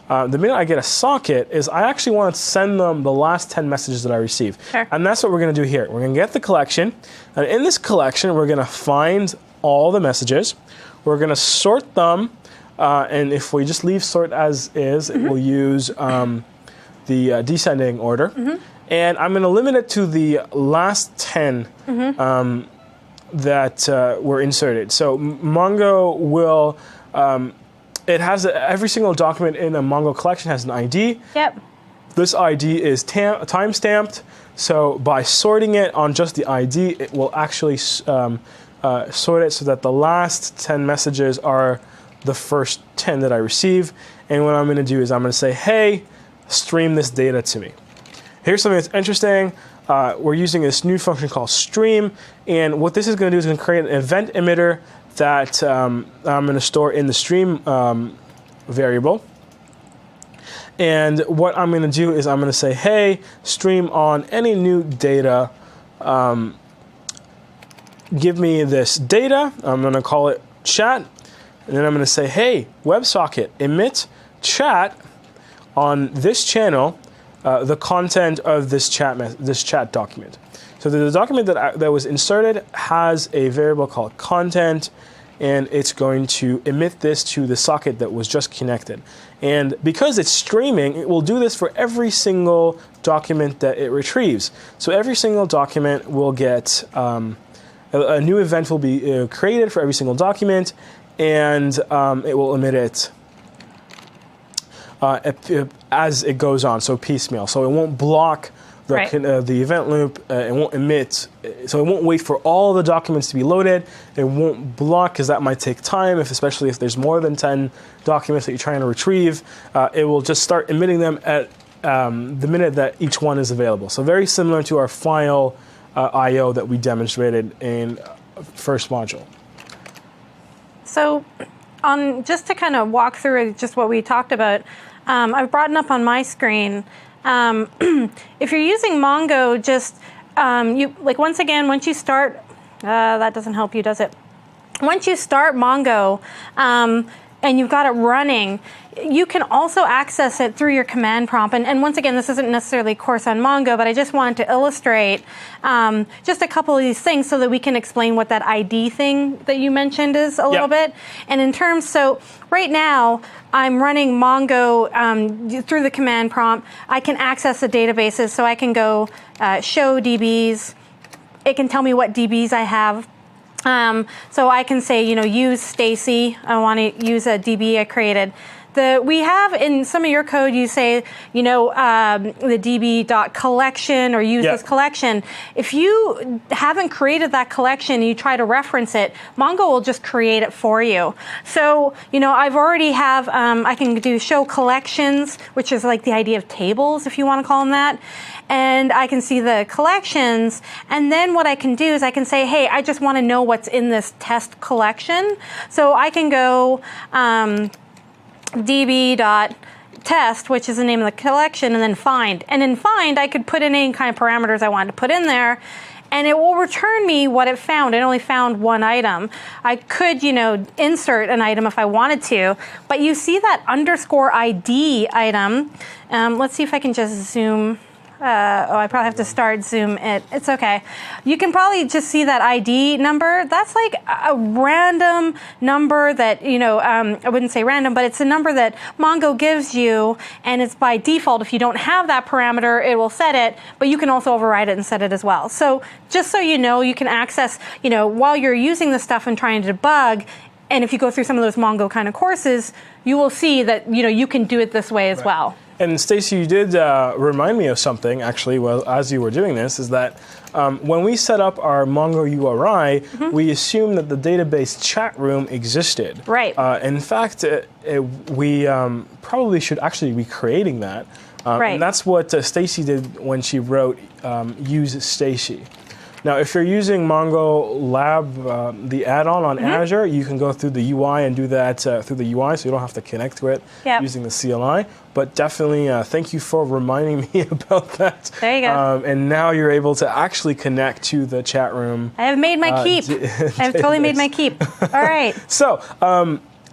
the minute I get a socket, is I actually want to send them the last 10 messages that I receive. Sure. And that's what we're going to do here. We're going to get the collection. And in this collection, we're going to find all the messages. We're going to sort them. And if we just leave sort as is, it will use the descending order. Mm-hmm. And I'm going to limit it to the last 10 that were inserted. So Mongo will... it has every single document in a Mongo collection has an ID. Yep. This ID is time-stamped, so by sorting it on just the ID, it will actually sort it so that the last 10 messages are the first 10 that I receive. And what I'm going to do is I'm going to say, hey, stream this data to me. Here's something that's interesting. We're using this new function called stream, and what this is going to do is going to create an event emitter that I'm going to store in the stream variable. And what I'm going to do is I'm going to say, hey, stream on any new data. Give me this data. I'm going to call it chat. And then I'm going to say, hey, WebSocket, emit chat on this channel, the content of this chat document. So the document that was inserted has a variable called content, and it's going to emit this to the socket that was just connected. And because it's streaming, it will do this for every single document that it retrieves. So every single document will get, a new event will be created for every single document, and it will emit it as it goes on, so piecemeal. So it won't block the event loop, it won't emit, so it won't wait for all the documents to be loaded. It won't block, because that might take time, especially if there's more than 10 documents that you're trying to retrieve. It will just start emitting them at the minute that each one is available. So very similar to our file I/O that we demonstrated in first module. So just to kind of walk through just what we talked about, I've brought it up on my screen. If you're using Mongo, just once again, once you start, that doesn't help you, does it? Once you start Mongo and you've got it running, you can also access it through your command prompt. And once again, this isn't necessarily a course on Mongo, but I just wanted to illustrate just a couple of these things so that we can explain what that ID thing that you mentioned is a little bit. And in terms, so right now, I'm running Mongo through the command prompt. I can access the databases, so I can go show DBs. It can tell me what DBs I have. So I can say, use Stacy. I want to use a DB I created. We have in some of your code, you say, the db.collection or use this collection. If you haven't created that collection and you try to reference it, Mongo will just create it for you. So, I've already have, I can do show collections, which is like the idea of tables, if you want to call them that. And I can see the collections. And then what I can do is I can say, hey, I just want to know what's in this test collection. So I can go, db.test, which is the name of the collection, and then find. And in find, I could put in any kind of parameters I wanted to put in there, and it will return me what it found. It only found one item. I could, insert an item if I wanted to, but you see that underscore ID item. Let's see if I can just zoom. I probably have to start zoom it. It's okay. You can probably just see that ID number. That's like a random number that, I wouldn't say random, but it's a number that Mongo gives you, and it's by default. If you don't have that parameter, it will set it, but you can also override it and set it as well. So just so you know, you can access, while you're using this stuff and trying to debug, and if you go through some of those Mongo kind of courses, you will see that, you can do it this way as well. And Stacy, you did remind me of something, actually, as you were doing this, is that when we set up our Mongo URI, we assumed that the database chat room existed. Right. In fact, we probably should actually be creating that. And that's what Stacy did when she wrote use Stacy. Now, if you're using Mongo Lab, the add-on on Azure, you can go through the UI and do that through the UI, so you don't have to connect to it using the CLI. But definitely, thank you for reminding me about that. There you go. And now you're able to actually connect to the chat room. I have made my keep. I've totally made my keep. All right. So,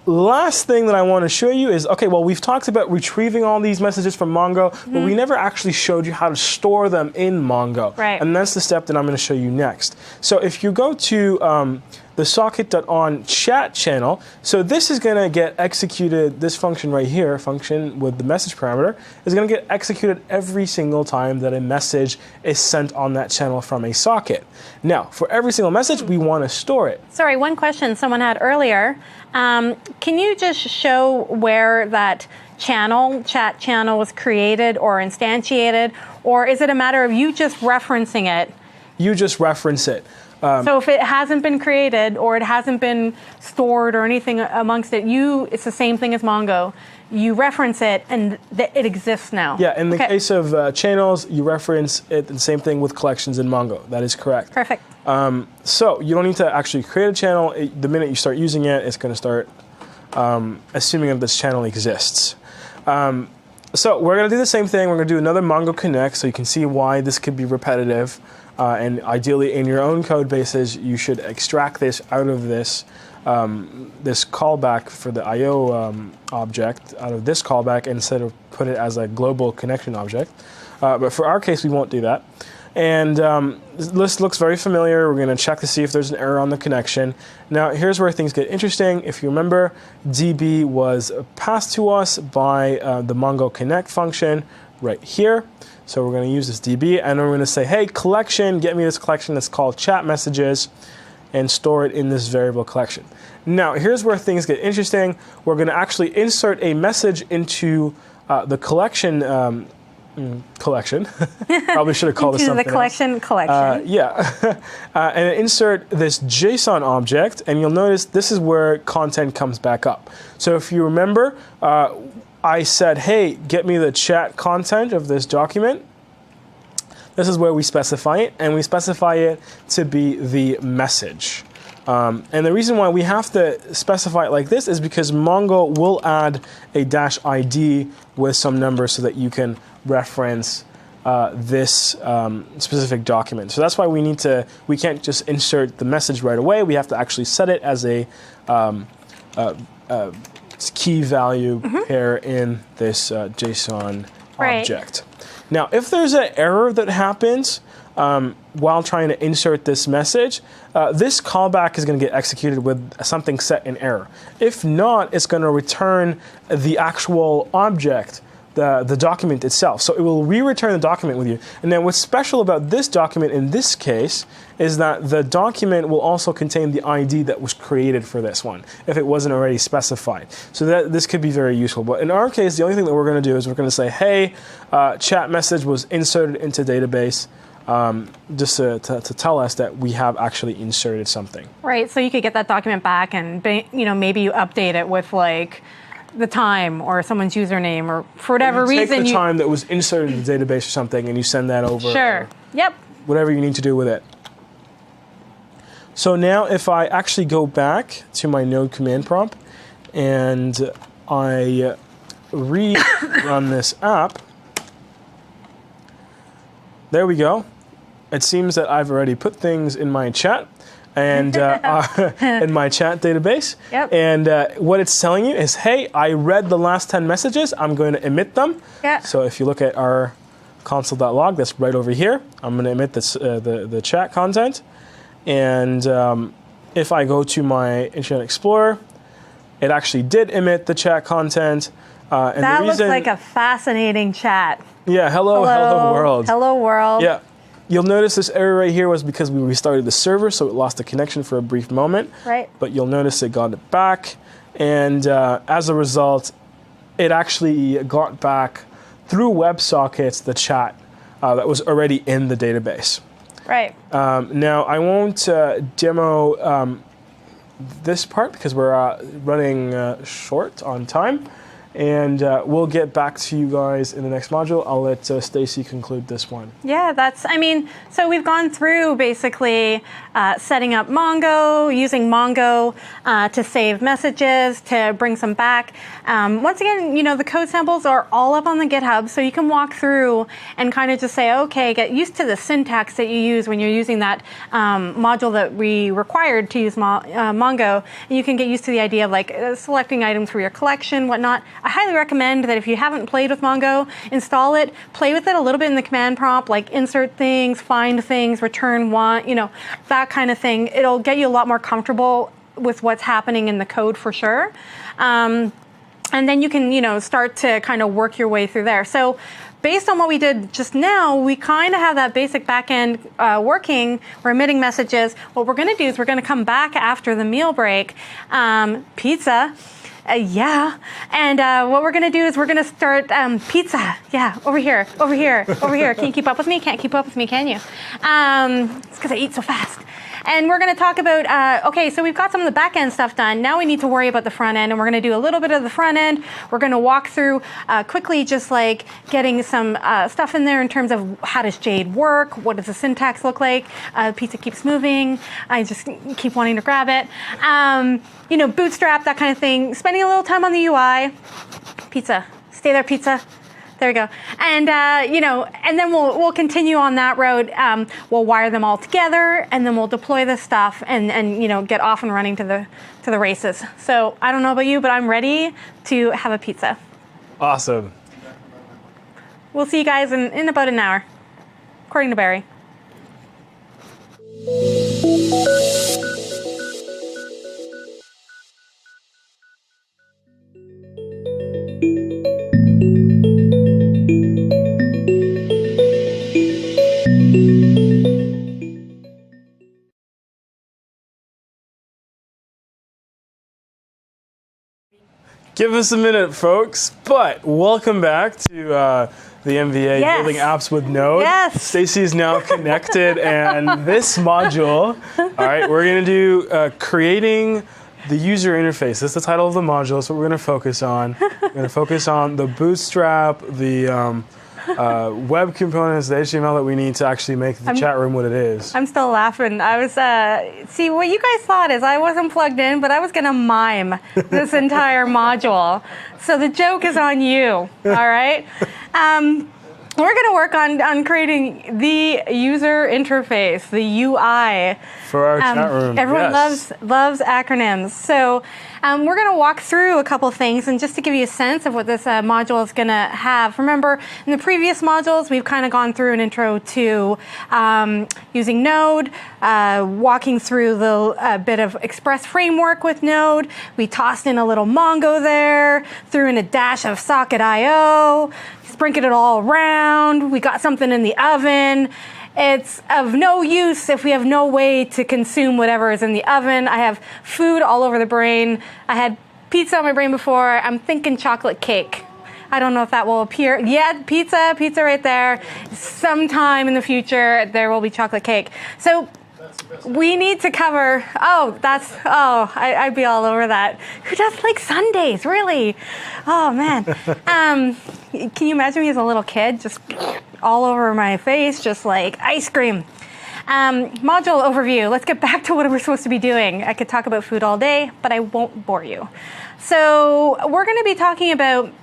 last thing that I want to show you is, we've talked about retrieving all these messages from Mongo, but we never actually showed you how to store them in Mongo. Right. And that's the step that I'm going to show you next. So if you go to the socket.on chat channel, so this is going to get executed, this function right here, function with the message parameter, is going to get executed every single time that a message is sent on that channel from a socket. Now, for every single message, we want to store it. Sorry, one question someone had earlier. Can you just show where that chat channel was created or instantiated, or is it a matter of you just referencing it? You just reference it. So if it hasn't been created or it hasn't been stored or anything amongst it, it's the same thing as Mongo. You reference it and it exists now. Yeah, in the case of channels, you reference it, the same thing with collections in Mongo. That is correct. Perfect. So you don't need to actually create a channel. The minute you start using it, it's going to start assuming that this channel exists. So we're going to do the same thing. We're going to do another Mongo connect so you can see why this could be repetitive. And ideally, in your own code bases, you should extract this out of this this callback for the I/O object out of this callback instead of put it as a global connection object. But for our case, we won't do that. And this looks very familiar. We're going to check to see if there's an error on the connection. Now, here's where things get interesting. If you remember, DB was passed to us by the Mongo connect function right here. So we're going to use this DB, and we're going to say, hey, collection, get me this collection that's called chat messages, and store it in this variable collection. Now, here's where things get interesting. We're going to actually insert a message into the collection collection. Probably should have called this something the collection. Yeah. And insert this JSON object, and you'll notice this is where content comes back up. So if you remember, I said, hey, get me the chat content of this document. This is where we specify it, and we specify it to be the message. And the reason why we have to specify it like this is because Mongo will add a -id with some numbers so that you can reference this specific document. So that's why we can't just insert the message right away. We have to actually set it as a key value pair in this JSON object. Now, if there's an error that happens while trying to insert this message, this callback is going to get executed with something set in error. If not, it's going to return the actual object, the document itself. So it will re-return the document with you. And then what's special about this document in this case is that the document will also contain the ID that was created for this one, if it wasn't already specified. So this could be very useful. But in our case, the only thing that we're going to do is we're going to say, hey, chat message was inserted into database, just to tell us that we have actually inserted something. Right, so you could get that document back and maybe you update it with like the time or someone's username or for whatever reason. Take the time that was inserted in the database or something and you send that over. Sure, yep. Whatever you need to do with it. So now if I actually go back to my node command prompt and I rerun this app, there we go. It seems that I've already put things in my chat and in my chat database. Yep. And what it's telling you is, hey, I read the last 10 messages. I'm going to emit them. Yeah. So if you look at our console.log, that's right over here. I'm going to emit this, the chat content. And if I go to my Internet Explorer, it actually did emit the chat content. And that looks like a fascinating chat. Yeah, hello world. Hello world. Yeah. You'll notice this error right here was because we restarted the server, so it lost the connection for a brief moment. Right. But you'll notice it got it back. And as a result, it actually got back through WebSockets the chat that was already in the database. Right. Now, I won't demo this part because we're running short on time. And we'll get back to you guys in the next module. I'll let Stacy conclude this one. Yeah, so we've gone through basically setting up Mongo, using Mongo to save messages, to bring some back. Once again, the code samples are all up on the GitHub, so you can walk through and kind of just say, okay, get used to the syntax that you use when you're using that module that we required to use Mongo. And you can get used to the idea of like selecting items for your collection, whatnot. I highly recommend that if you haven't played with Mongo, install it, play with it a little bit in the command prompt, like insert things, find things, return one, that kind of thing. It'll get you a lot more comfortable with what's happening in the code for sure. And then you can, start to kind of work your way through there. So based on what we did just now, we kind of have that basic backend working. We're emitting messages. What we're going to do is we're going to come back after the meal break, pizza, Yeah. And what we're going to do is we're going to start pizza. Yeah, over here, over here, over here. Can you keep up with me? Can't keep up with me, can you? It's because I eat so fast. And we're going to talk about, okay, so we've got some of the back end stuff done. Now we need to worry about the front end, and we're going to do a little bit of the front end. We're going to walk through quickly just like getting some stuff in there in terms of how does Jade work? What does the syntax look like? Pizza keeps moving. I just keep wanting to grab it. You know, Bootstrap, that kind of thing. Spending a little time on the UI. Pizza. Stay there, pizza. There we go. And, you know, and then we'll continue on that road. We'll wire them all together, and then we'll deploy this stuff and you know, get off and running to the races. So I don't know about you, but I'm ready to have a pizza. Awesome. We'll see you guys in about an hour, according to Barry. Give us a minute, folks. But welcome back to the MVA Building Apps with Node. Yes. Stacy is now connected, and this module, all right, we're going to do creating the user interface. That's the title of the module. That's what we're going to focus on. We're going to focus on the Bootstrap, the web components, the HTML that we need to actually make the chat room what it is. I'm still laughing. I was, see, what you guys thought is I wasn't plugged in, but I was going to mime this entire module. So the joke is on you, all right? We're going to work on creating the user interface, the UI. For our chat room, everyone loves acronyms. So we're going to walk through a couple things, and just to give you a sense of what this module is going to have. Remember, in the previous modules, we've kind of gone through an intro to using Node, walking through the bit of Express framework with Node. We tossed in a little Mongo there, threw in a dash of Socket.io, sprinkled it all around. We got something in the oven. It's of no use if we have no way to consume whatever is in the oven. I have food all over the brain. I had pizza on my brain before. I'm thinking chocolate cake. I don't know if that will appear. Yeah, pizza right there. Sometime in the future, there will be chocolate cake. So we need to cover, I'd be all over that. Who does like Sundays, really? Oh, man. Can you imagine me as a little kid, just all over my face, just like ice cream? Module overview. Let's get back to what we're supposed to be doing. I could talk about food all day, but I won't bore you. So we're going to be talking about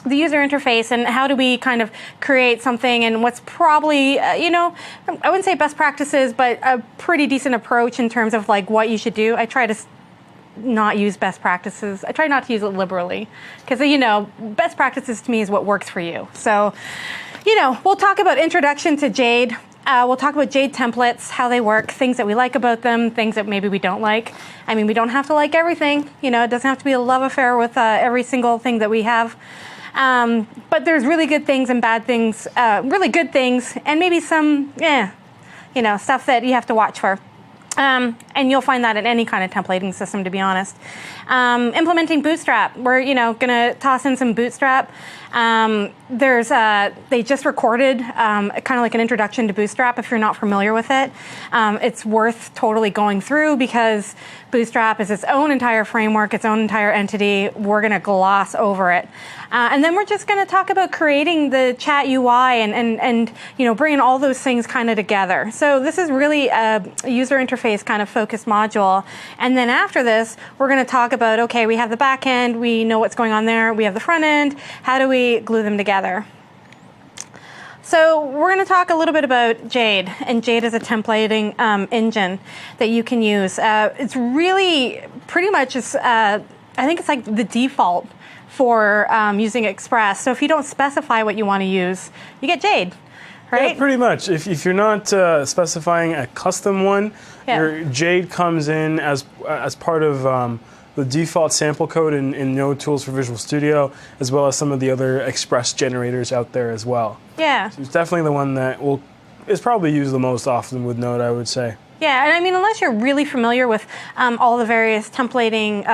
the user interface and how do we kind of create something, and what's probably, you know, I wouldn't say best practices, but a pretty decent approach in terms of like what you should do. I try to not use best practices. I try not to use it liberally because, you know, best practices to me is what works for you. So, you know, we'll talk about introduction to Jade. We'll talk about Jade templates, how they work, things that we like about them, things that maybe we don't like. I mean, we don't have to like everything. You know, it doesn't have to be a love affair with every single thing that we have. But there's really good things and bad things, really good things, and maybe some, you know, stuff that you have to watch for. And you'll find that in any kind of templating system, to be honest. Implementing Bootstrap. We're, you know, going to toss in some Bootstrap. They just recorded kind of like an introduction to Bootstrap if you're not familiar with it. It's worth totally going through because Bootstrap is its own entire framework, its own entire entity. We're going to gloss over it. And then we're just going to talk about creating the chat UI and you know, bringing all those things kind of together. So this is really a user interface kind of focused module. And then after this, we're going to talk about, okay, we have the back end, we know what's going on there, we have the front end, how do we glue them together? So we're going to talk a little bit about Jade, and Jade is a templating engine that you can use. It's really pretty much just, I think it's like the default for using Express. So if you don't specify what you want to use, you get Jade, right? Yeah, pretty much. If you're not specifying a custom one, your Jade comes in as part of the default sample code in Node tools for Visual Studio, as well as some of the other Express generators out there as well. Yeah. So it's definitely the one that is probably used the most often with Node, I would say. Yeah, and I mean, unless you're really familiar with all the various templating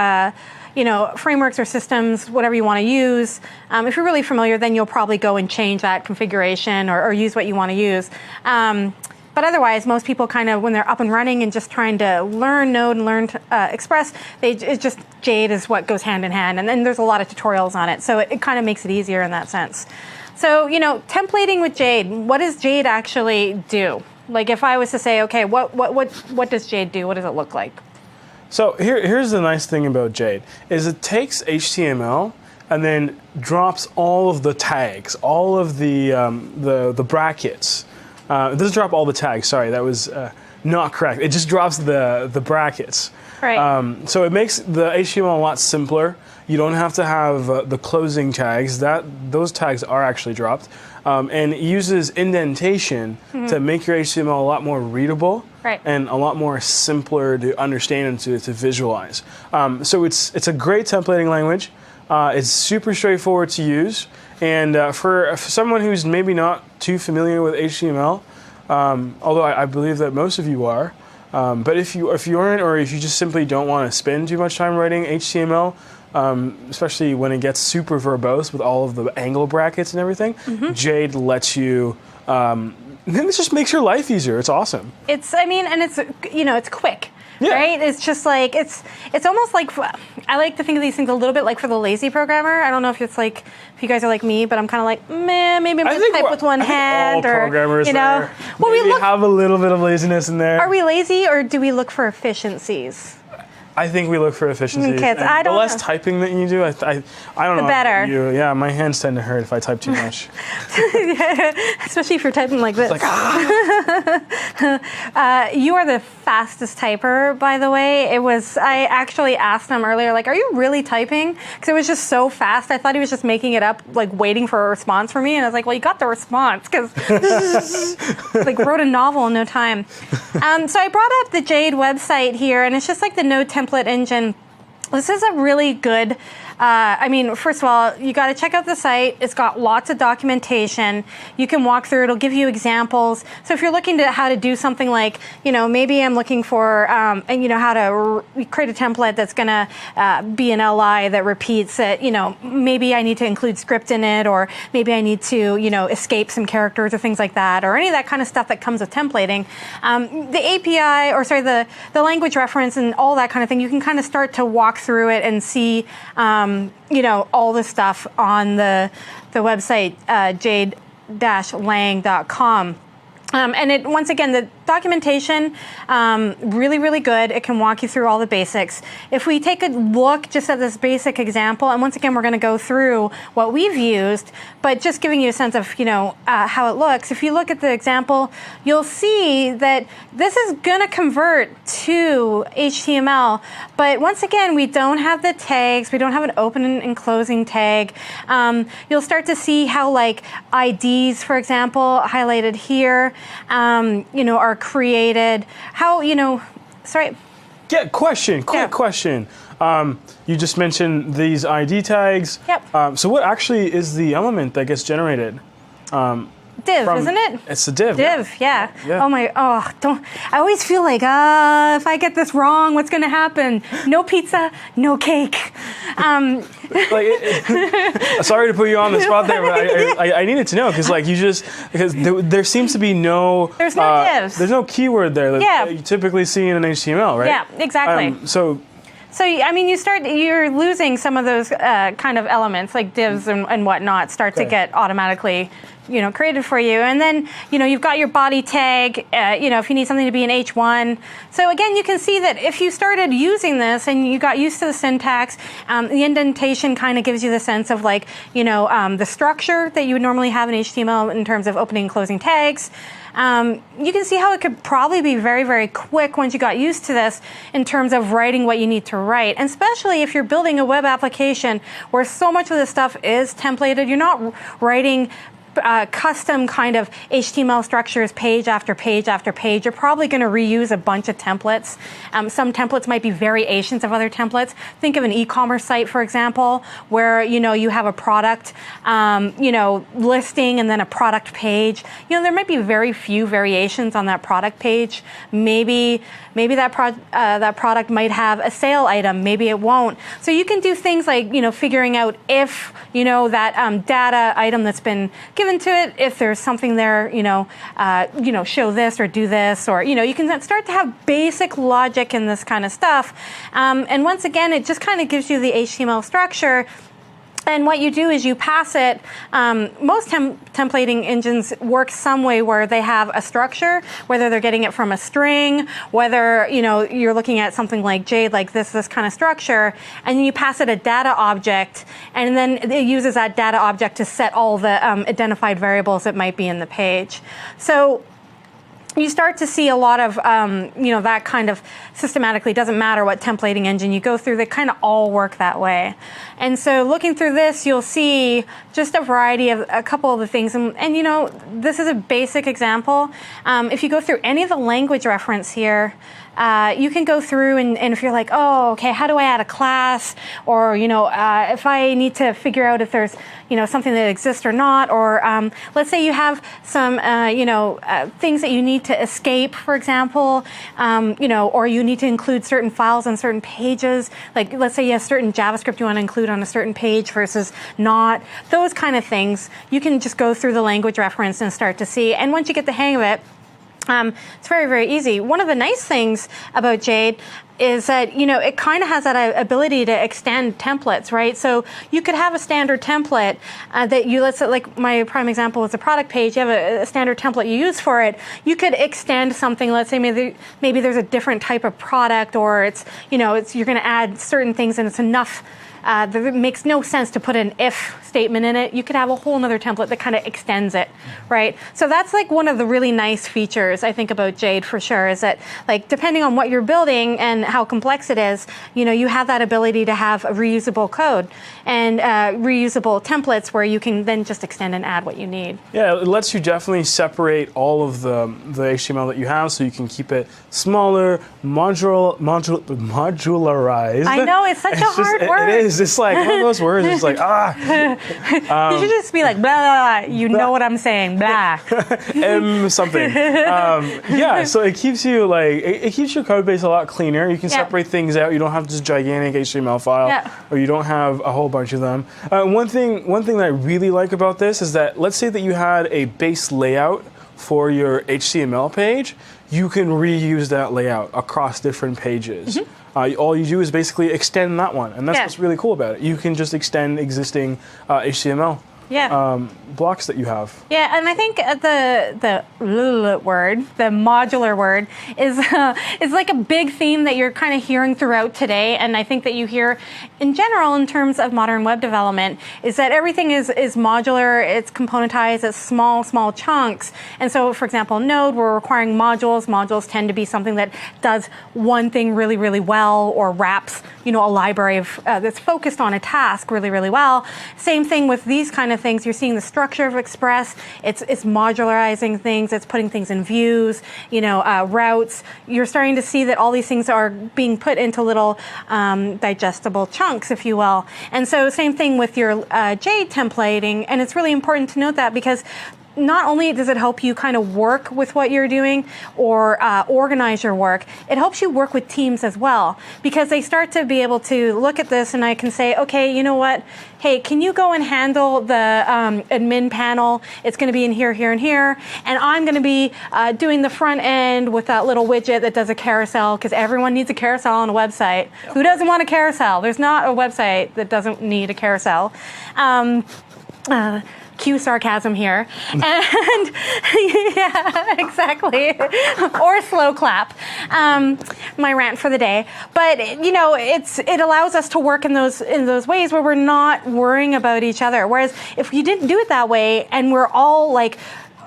frameworks or systems, whatever you want to use. If you're really familiar, then you'll probably go and change that configuration or use what you want to use. But otherwise, most people kind of, when they're up and running and just trying to learn Node and learn Express, it's just Jade is what goes hand in hand. And then there's a lot of tutorials on it. So it kind of makes it easier in that sense. So, templating with Jade, what does Jade actually do? Like if I was to say, okay, what does Jade do? What does it look like? So here's the nice thing about Jade, is it takes HTML and then drops all of the tags, all of the brackets. It doesn't drop all the tags, sorry, that was not correct. It just drops the brackets. Right. So it makes the HTML a lot simpler. You don't have to have the closing tags. Those tags are actually dropped. And it uses indentation to make your HTML a lot more readable. Right. And a lot more simpler to understand and to visualize. So it's a great templating language. It's super straightforward to use. And for someone who's maybe not too familiar with HTML, although I believe that most of you are, but if you aren't, or if you just simply don't want to spend too much time writing HTML, especially when it gets super verbose with all of the angle brackets and everything, Jade lets you. It just makes your life easier. It's awesome. And it's quick. Yeah. Right? It's just like, it's almost like, I like to think of these things a little bit like for the lazy programmer. I don't know if it's like, if you guys are like me, but I'm kind of like, maybe I'm going to type with one hand. All programmers Well, we have a little bit of laziness in there. Are we lazy or do we look for efficiencies? I think we look for efficiency. Okay, the less typing that you do, I don't know. The better. Yeah, my hands tend to hurt if I type too much. Especially if you're typing like this. It's like, you are the fastest typer, by the way. I actually asked him earlier, like, are you really typing? Because it was just so fast. I thought he was just making it up, like waiting for a response from me. And I was like, well, you got the response because like wrote a novel in no time. So I brought up the Jade website here, and it's just like the Node template engine. This is a really good, first of all, you got to check out the site. It's got lots of documentation. You can walk through. It'll give you examples. So if you're looking to how to do something like, maybe I'm looking for, how to create a template that's going to be an LI that repeats it. Maybe I need to include script in it, or maybe I need to, escape some characters or things like that, or any of that kind of stuff that comes with templating. The API, the language reference and all that kind of thing, you can kind of start to walk through it and see, all the stuff on the website, jade-lang.com. And once again, the documentation, really, really good. It can walk you through all the basics. If we take a look just at this basic example, and once again, we're going to go through what we've used, but just giving you a sense of, how it looks. If you look at the example, you'll see that this is going to convert to HTML. But once again, we don't have the tags. We don't have an open and closing tag. You'll start to see how like IDs, for example, highlighted here, are created. How, sorry. Yeah, quick question. You just mentioned these ID tags. Yep. So what actually is the element that gets generated? Div, isn't it? It's a div. Div, yeah. Yeah. I always feel like, if I get this wrong, what's going to happen? No pizza, no cake. Sorry to put you on the spot there, but I needed to know because there seems to be no. There's no divs. There's no keyword there that you typically see in an HTML, right? Yeah, exactly. So you're losing some of those kind of elements like divs and whatnot start to get automatically, created for you. And then, you've got your body tag, if you need something to be an H1. So again, you can see that if you started using this and you got used to the syntax, the indentation kind of gives you the sense of the structure that you would normally have in HTML in terms of opening and closing tags. You can see how it could probably be very, very quick once you got used to this in terms of writing what you need to write. And especially if you're building a web application where so much of the stuff is templated, you're not writing custom kind of HTML structures page after page after page, you're probably going to reuse a bunch of templates. Some templates might be variations of other templates. Think of an e-commerce site, for example, where you have a product listing and then a product page. There might be very few variations on that product page. Maybe that product might have a sale item, maybe it won't. So you can do things like figuring out if that data item that's been given to it, if there's something there, show this or do this, or you can start to have basic logic in this kind of stuff. And once again, it just kind of gives you the HTML structure. And what you do is you pass it. Most templating engines work some way where they have a structure, whether they're getting it from a string, whether you're looking at something like Jade, like this kind of structure, and then you pass it a data object, and then it uses that data object to set all the identified variables that might be in the page. So you start to see a lot of, that kind of systematically, doesn't matter what templating engine you go through, they kind of all work that way. And so looking through this, you'll see just a variety of a couple of the things. And this is a basic example. If you go through any of the language reference here, you can go through and if you're like, oh, okay, how do I add a class? Or, if I need to figure out if there's, something that exists or not, or let's say you have some, things that you need to escape, for example, or you need to include certain files on certain pages. Like, let's say you have certain JavaScript you want to include on a certain page versus not. Those kind of things, you can just go through the language reference and start to see. And once you get the hang of it, it's very, very easy. One of the nice things about Jade is that, it kind of has that ability to extend templates, right? So you could have a standard template that let's say, like my prime example is a product page. You have a standard template you use for it. You could extend something. Let's say maybe there's a different type of product, or it's, you're going to add certain things and it's enough. It makes no sense to put an if statement in it. You could have a whole other template that kind of extends it, right? So that's like one of the really nice features I think about Jade for sure, is that like depending on what you're building and how complex it is, you have that ability to have a reusable code and reusable templates where you can then just extend and add what you need. Yeah, it lets you definitely separate all of the HTML that you have, so you can keep it smaller, modularized. I know, it's such a hard word. It is. It's like one of those words. It's like you should just be like blah blah blah. You know what I'm saying? Blah. Something. Yeah. So it keeps you it keeps your code base a lot cleaner. You can separate things out. You don't have this gigantic HTML file, or you don't have a whole bunch of them. One thing that I really like about this is that, let's say that you had a base layout for your HTML page, you can reuse that layout across different pages. Mm-hmm. All you do is basically extend that one, and that's what's really cool about it. You can just extend existing HTML blocks that you have. Yeah, and I think the modular word is like a big theme that you're kind of hearing throughout today, and I think that you hear in general in terms of modern web development, is that everything is modular, it's componentized, it's small chunks. And so, for example, Node, we're requiring modules. Modules tend to be something that does one thing really, really well, or wraps, a library of that's focused on a task really, really well. Same thing with these kind of things. You're seeing the structure of Express. It's modularizing things. It's putting things in views, routes. You're starting to see that all these things are being put into little digestible chunks, if you will. And so same thing with your Jade templating. And it's really important to note that, because not only does it help you kind of work with what you're doing or organize your work, it helps you work with teams as well, because they start to be able to look at this and I can say, okay, you know what? Hey, can you go and handle the admin panel? It's going to be in here, here, and here. And I'm going to be doing the front end with that little widget that does a carousel, because everyone needs a carousel on a website. Yep. Who doesn't want a carousel? There's not a website that doesn't need a carousel. Cue sarcasm here. And yeah, exactly. Or slow clap. My rant for the day. But it allows us to work in those ways where we're not worrying about each other. Whereas if you didn't do it that way and we're all like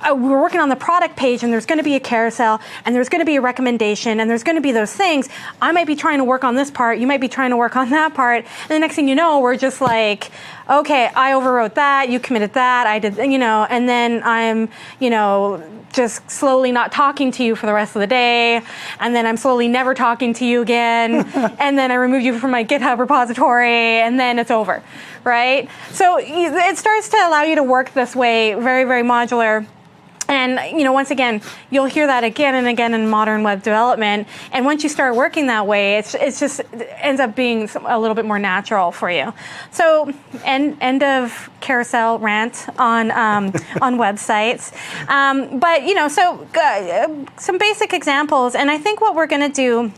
we're working on the product page and there's going to be a carousel and there's going to be a recommendation and there's going to be those things. I might be trying to work on this part. You might be trying to work on that part. And the next thing you know, we're just like, okay, I overwrote that. You committed that. I did, and then I'm, just slowly not talking to you for the rest of the day. And then I'm slowly never talking to you again. And then I remove you from my GitHub repository and then it's over, right? So it starts to allow you to work this way, very, very modular. And once again, you'll hear that again and again in modern web development. And once you start working that way, it ends up being a little bit more natural for you. So, end of carousel rant on websites. Some basic examples. And I think what we're going to do,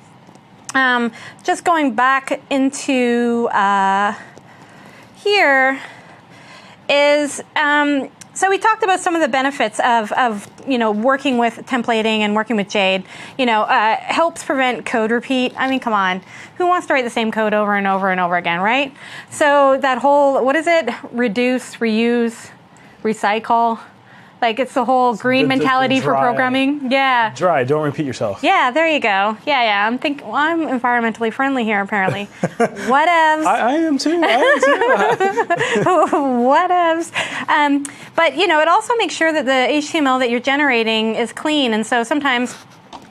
just going back into here, is. So we talked about some of the benefits of working with templating and working with Jade. Helps prevent code repeat. I mean, come on, who wants to write the same code over and over and over again, right? So that whole, what is it? Reduce, reuse, recycle. Like it's the whole green mentality for programming. Yeah. Dry. Don't repeat yourself. Yeah. There you go. Yeah. I'm environmentally friendly here apparently. Whatevs. I am too. Whatevs. But it also makes sure that the HTML that you're generating is clean. And so sometimes,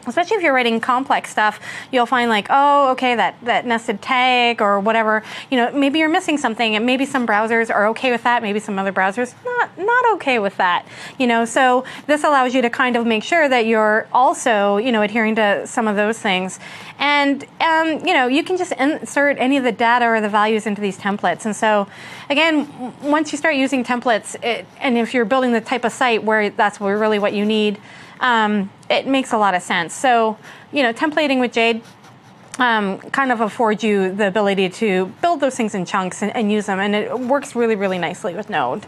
especially if you're writing complex stuff, you'll find like, oh, okay, that nested tag or whatever, maybe you're missing something, and maybe some browsers are okay with that, maybe some other browsers not okay with that, so this allows you to kind of make sure that you're also, adhering to some of those things. And, you can just insert any of the data or the values into these templates. And so, again, once you start using templates, and if you're building the type of site where that's really what you need, it makes a lot of sense. So, templating with Jade kind of affords you the ability to build those things in chunks and use them. And it works really, really nicely with Node.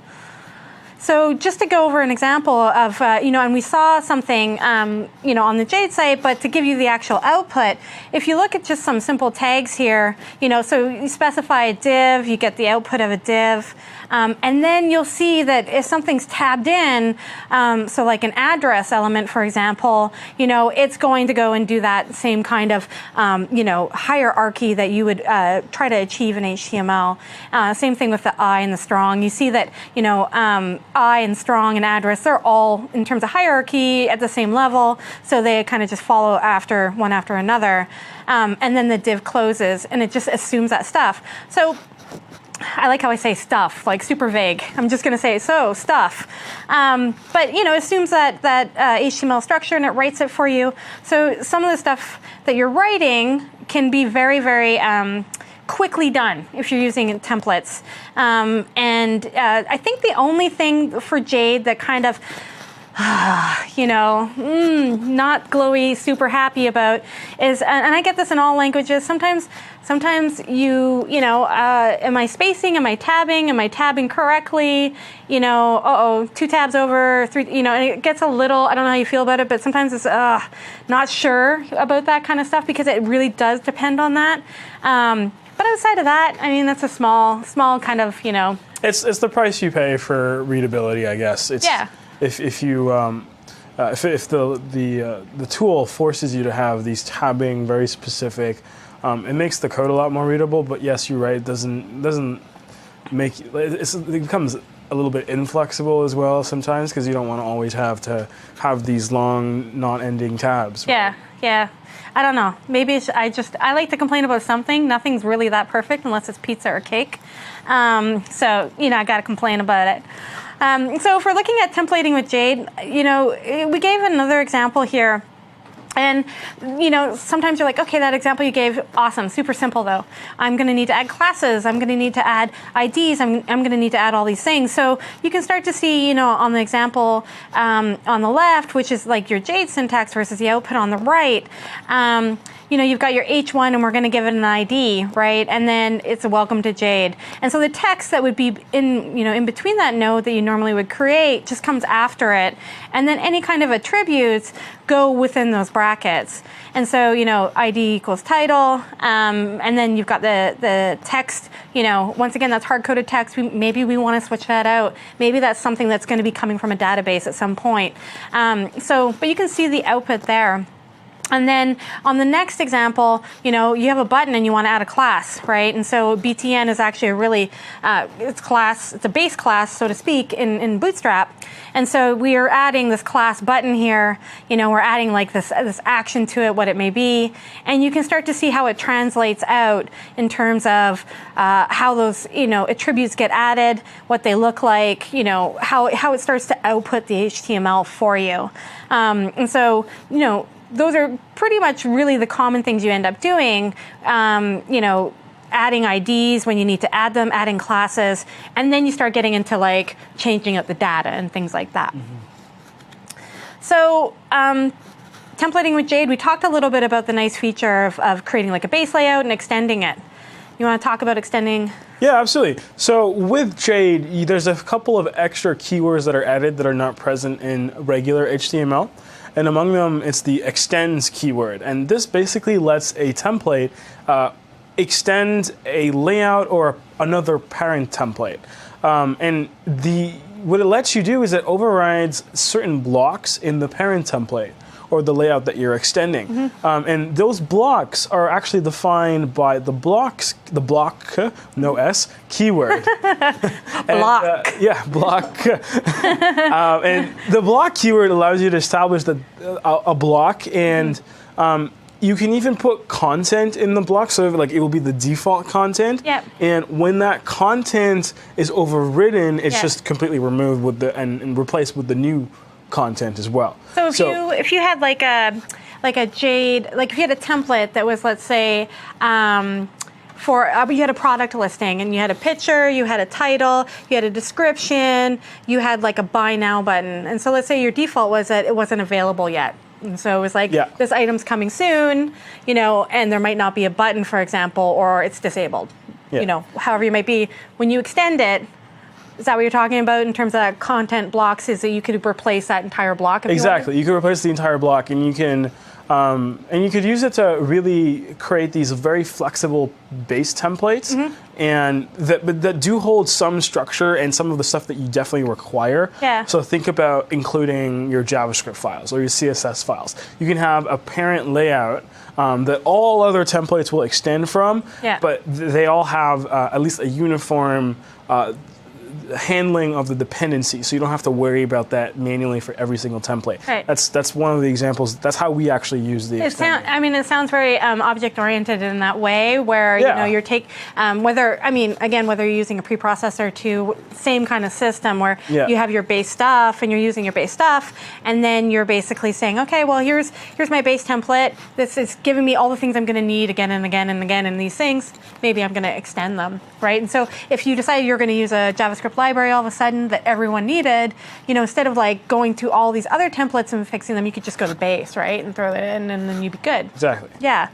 So just to go over an example of, and we saw something, on the Jade site, but to give you the actual output, if you look at just some simple tags here, so you specify a div, you get the output of a div, and then you'll see that if something's tabbed in, so like an address element, for example, it's going to go and do that same kind of, hierarchy that you would try to achieve in HTML. Same thing with the I and the strong. You see that, I and strong and address, they're all, in terms of hierarchy, at the same level, so they kind of just follow one after another. And then the div closes, and it just assumes that stuff. So I like how I say stuff, like super vague. I'm just going to say, stuff. But, assumes that HTML structure, and it writes it for you. So some of the stuff that you're writing can be very, very quickly done if you're using templates. I think the only thing for Jade that kind of, not glowy, super happy about is, and I get this in all languages, sometimes am I spacing, am I tabbing correctly, 2 tabs over, 3, and it gets a little, I don't know how you feel about it, but sometimes it's not sure about that kind of stuff because it really does depend on that. But outside of that, I mean, that's a small kind of, It's the price you pay for readability, I guess. Yeah. If the tool forces you to have these tabbing, very specific, it makes the code a lot more readable. But yes, you're right. It doesn't make it becomes a little bit inflexible as well sometimes because you don't want to always have these long, non-ending tabs. Right? Yeah. I don't know. Maybe I like to complain about something. Nothing's really that perfect unless it's pizza or cake. I got to complain about it. So if we're looking at templating with Jade, we gave another example here. And, sometimes you're like, okay, that example you gave, awesome, super simple though. I'm going to need to add classes. I'm going to need to add IDs. I'm going to need to add all these things. So you can start to see, on the example on the left, which is like your Jade syntax versus the output on the right, you've got your H1 and we're going to give it an ID, right? And then it's a welcome to Jade. And so the text that would be in between that node that you normally would create just comes after it. And then any kind of attributes go within those brackets. And so, ID equals title, and then you've got the text, once again, that's hard-coded text. Maybe we want to switch that out. Maybe that's something that's going to be coming from a database at some point. But you can see the output there. And then on the next example, you have a button and you want to add a class, right? And so BTN is actually a really, it's a base class, so to speak, in Bootstrap. And so we are adding this class button here. We're adding like this action to it, what it may be. And you can start to see how it translates out in terms of how those, attributes get added, what they look like, how it starts to output the HTML for you. And so, those are pretty much really the common things you end up doing, adding IDs when you need to add them, adding classes, and then you start getting into like changing up the data and things like that. Mm-hmm. So templating with Jade, we talked a little bit about the nice feature of creating like a base layout and extending it. You want to talk about extending? Yeah, absolutely. So with Jade, there's a couple of extra keywords that are added that are not present in regular HTML. And among them, it's the extends keyword. And this basically lets a template extend a layout or another parent template. And what it lets you do is it overrides certain blocks in the parent template or the layout that you're extending. Mm-hmm. And those blocks are actually defined by the block, no S, keyword. Block. Block. And the block keyword allows you to establish a block, and you can even put content in the block, so like it will be the default content. Yep. And when that content is overridden, it's just completely removed and replaced with the new content as well. So if you had like a Jade, like if you had a template that was, let's say, you had a product listing and you had a picture, you had a title, you had a description, you had like a buy now button. And so let's say your default was that it wasn't available yet. And so it was like, this item's coming soon, and there might not be a button, for example, or it's disabled, however you might be. When you extend it, is that what you're talking about in terms of that content blocks, is that you could replace that entire block? Exactly. You could replace the entire block, and you can could use it to really create these very flexible base templates, mm-hmm. and that do hold some structure and some of the stuff that you definitely require. Yeah. So think about including your JavaScript files or your CSS files. You can have a parent layout that all other templates will extend from, but they all have at least a uniform handling of the dependency, so you don't have to worry about that manually for every single template. Right. That's one of the examples. That's how we actually use the extender. It sounds very object-oriented in that way, where you're whether you're using a preprocessor to same kind of system where you have your base stuff and you're using your base stuff, and then you're basically saying, okay, well here's my base template. This is giving me all the things I'm going to need again and again and again, and these things maybe I'm going to extend them, right? And so if you decide you're going to use a JavaScript library all of a sudden that everyone needed, instead of like going to all these other templates and fixing them, you could just go to base, right, and throw it in, and then you'd be good. Exactly. Yeah.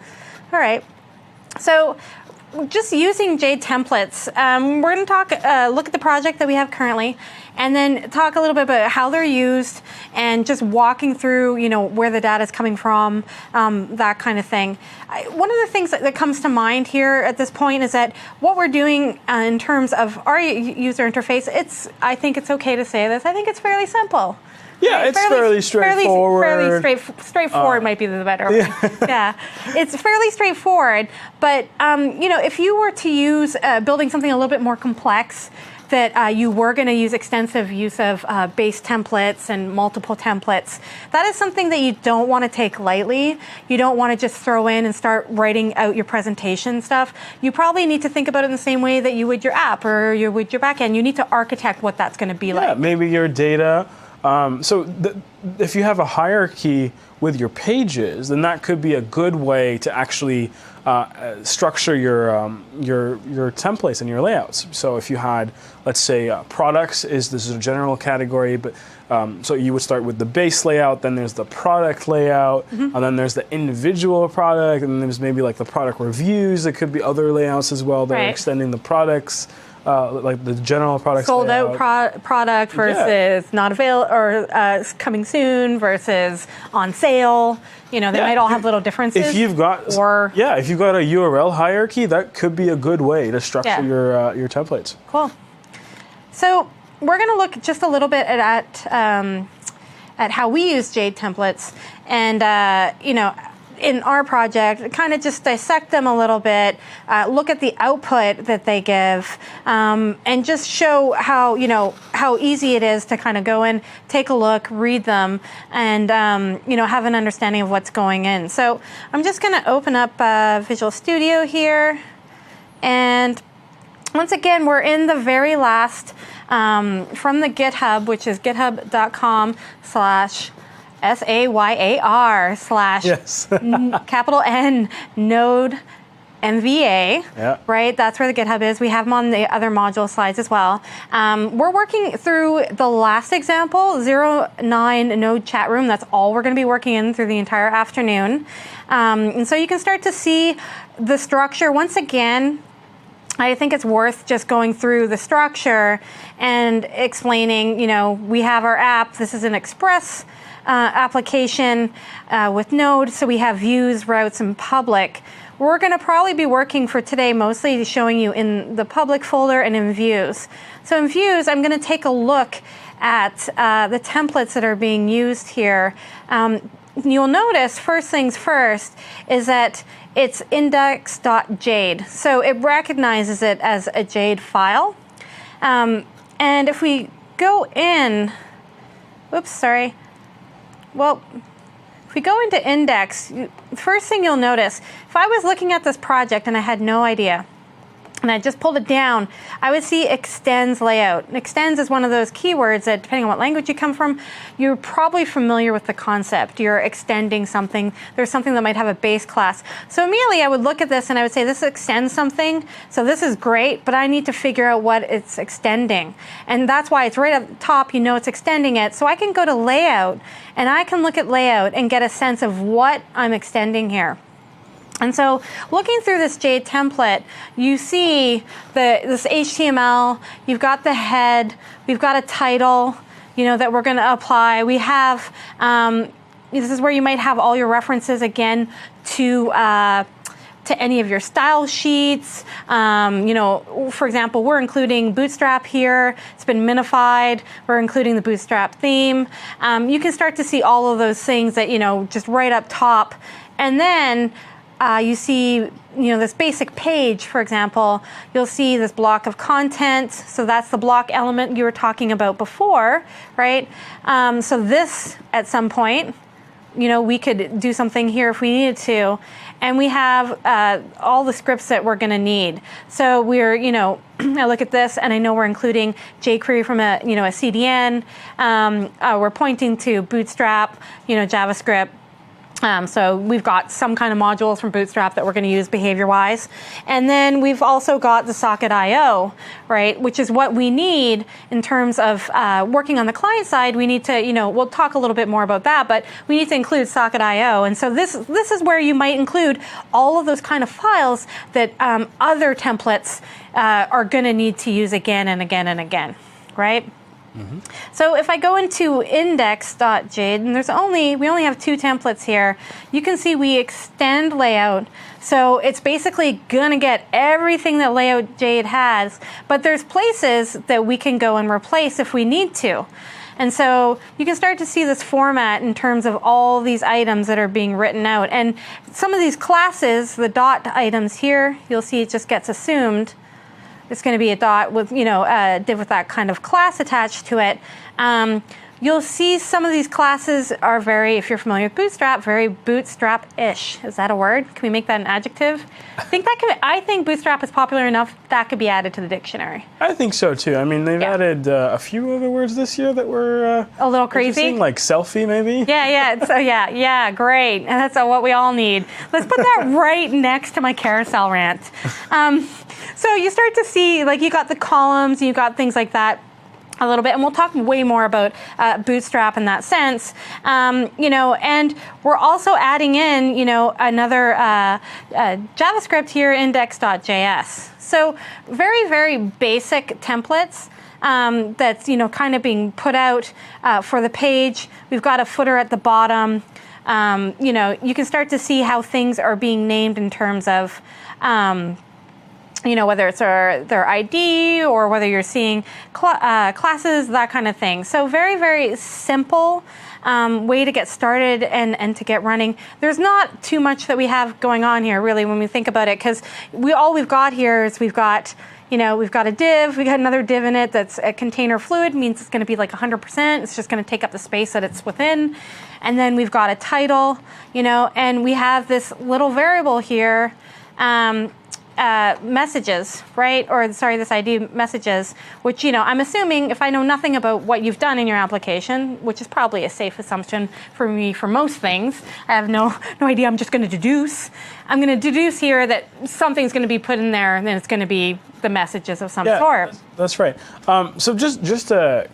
All right. So just using Jade templates, we're going to look at the project that we have currently, and then talk a little bit about how they're used, and just walking through, where the data is coming from, that kind of thing. One of the things that comes to mind here at this point is that what we're doing in terms of our user interface, I think it's okay to say this, I think it's fairly simple. Yeah, right? It's fairly straightforward. Straightforward might be the better way. Yeah, it's fairly straightforward. But if you were to use building something a little bit more complex, that you were going to use extensive use of base templates and multiple templates, that is something that you don't want to take lightly. You don't want to just throw in and start writing out your presentation stuff. You probably need to think about it in the same way that you would your app or you would your backend. You need to architect what that's going to be like. Yeah, maybe your data If you have a hierarchy with your pages, then that could be a good way to actually structure your templates and your layouts. So if you had, let's say, products is this is a general category, but so you would start with the base layout, then there's the product layout, and then there's the individual product, and then there's maybe like the product reviews. There could be other layouts as well that are extending the products. Like the general product sold out product versus not available or coming soon versus on sale. You know, they might all have little differences. If you've got if you've got a URL hierarchy, that could be a good way to structure your templates. Cool. So we're going to look just a little bit at how we use Jade templates, and you know, in our project, kind of just dissect them a little bit, look at the output that they give, and just show how, you know, how easy it is to kind of go in, take a look, read them, and you know, have an understanding of what's going in. So I'm just going to open up Visual Studio here, and once again, we're in the very last from the GitHub, which is github.com/SAYAR/ capital N node MVA, right? That's where the GitHub is. We have them on the other module slides as well. We're working through the last example, 09 node chat room. That's all we're going to be working in through the entire afternoon. And so you can start to see the structure. Once again, I think it's worth just going through the structure and explaining, you know, we have our app. This is an Express application with Node, so we have views, routes, and public. We're going to probably be working for today mostly showing you in the public folder and in views. So in views, I'm going to take a look at the templates that are being used here. You'll notice, first things first, is that it's index.jade. So it recognizes it as a Jade file. And if we go in, well, if we go into index, first thing you'll notice, if I was looking at this project and I had no idea, and I just pulled it down, I would see extends layout. Extends is one of those keywords that, depending on what language you come from, you're probably familiar with the concept. You're extending something. There's something that might have a base class. So immediately I would look at this and I would say, this extends something. So this is great, but I need to figure out what it's extending. And that's why it's right at the top, you know it's extending it. So I can go to layout and I can look at layout and get a sense of what I'm extending here. And so looking through this Jade template, you see this HTML, you've got the head, we've got a title, you know, that we're going to apply. We have, this is where you might have all your references again to any of your style sheets. You know, for example, we're including Bootstrap here. It's been minified. We're including the Bootstrap theme. You can start to see all of those things that, you know, just right up top. And then you see, you know, this basic page, for example, you'll see this block of content. So that's the block element you were talking about before, right? So this, at some point, you know, we could do something here if we needed to. And we have all the scripts that we're going to need. So we're, you know, I look at this and I know we're including jQuery from a, you know, a CDN. We're pointing to Bootstrap, you know, JavaScript. So we've got some kind of modules from Bootstrap that we're going to use behavior-wise. And then we've also got the socket.io, right, which is what we need in terms of working on the client side. We need to, you know, we'll talk a little bit more about that, but we need to include socket.io. And so this is where you might include all of those kind of files that other templates are going to need to use again and again and again, right? Mm-hmm. So if I go into index.jade, and we only have 2 templates here, you can see we extend layout. So it's basically gonna get everything that layout Jade has, but there's places that we can go and replace if we need to. And so you can start to see this format in terms of all these items that are being written out. And some of these classes, the dot items here, you'll see it just gets assumed. It's going to be a dot with, you know, div with that kind of class attached to it. you'll see some of these classes are very, if you're familiar with Bootstrap, very Bootstrap-ish. Is that a word? Can we make that an adjective? I think Bootstrap is popular enough that could be added to the dictionary. I think so too. I mean, they've added a few other words this year that were a little crazy, like selfie, maybe. Yeah, great. And that's what we all need. Let's put that right next to my carousel rant. So you start to see, like, you got the columns, you got things like that a little bit, and we'll talk way more about Bootstrap in that sense. And we're also adding in, another JavaScript here, index.js. So very, very basic templates that's, kind of being put out for the page. We've got a footer at the bottom. You can start to see how things are being named in terms of whether it's their ID or whether you're seeing classes, that kind of thing. So very, very simple way to get started and to get running. There's not too much that we have going on here, really, when we think about it, because all we've got here is we've got a div, we got another div in it that's a container fluid, means it's going to be like 100%. It's just going to take up the space that it's within. And then we've got a title, and we have this little variable here, messages, right? Or sorry, this ID messages, which, I'm assuming if I know nothing about what you've done in your application, which is probably a safe assumption for me for most things, I have no idea, I'm just going to deduce. I'm going to deduce here that something's going to be put in there, and then it's going to be the messages of some sort. That's right. So just to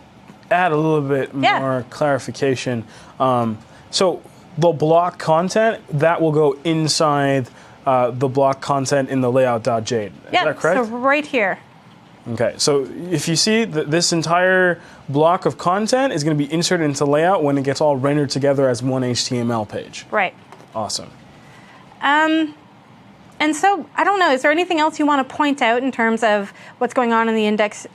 add a little bit more clarification, so the block content, that will go inside the block content in the layout.jade. Is that correct? So right here. Okay, so if you see that this entire block of content is going to be inserted into layout when it gets all rendered together as one HTML page. Right. Awesome. And so, I don't know, is there anything else you want to point out in terms of what's going on in the index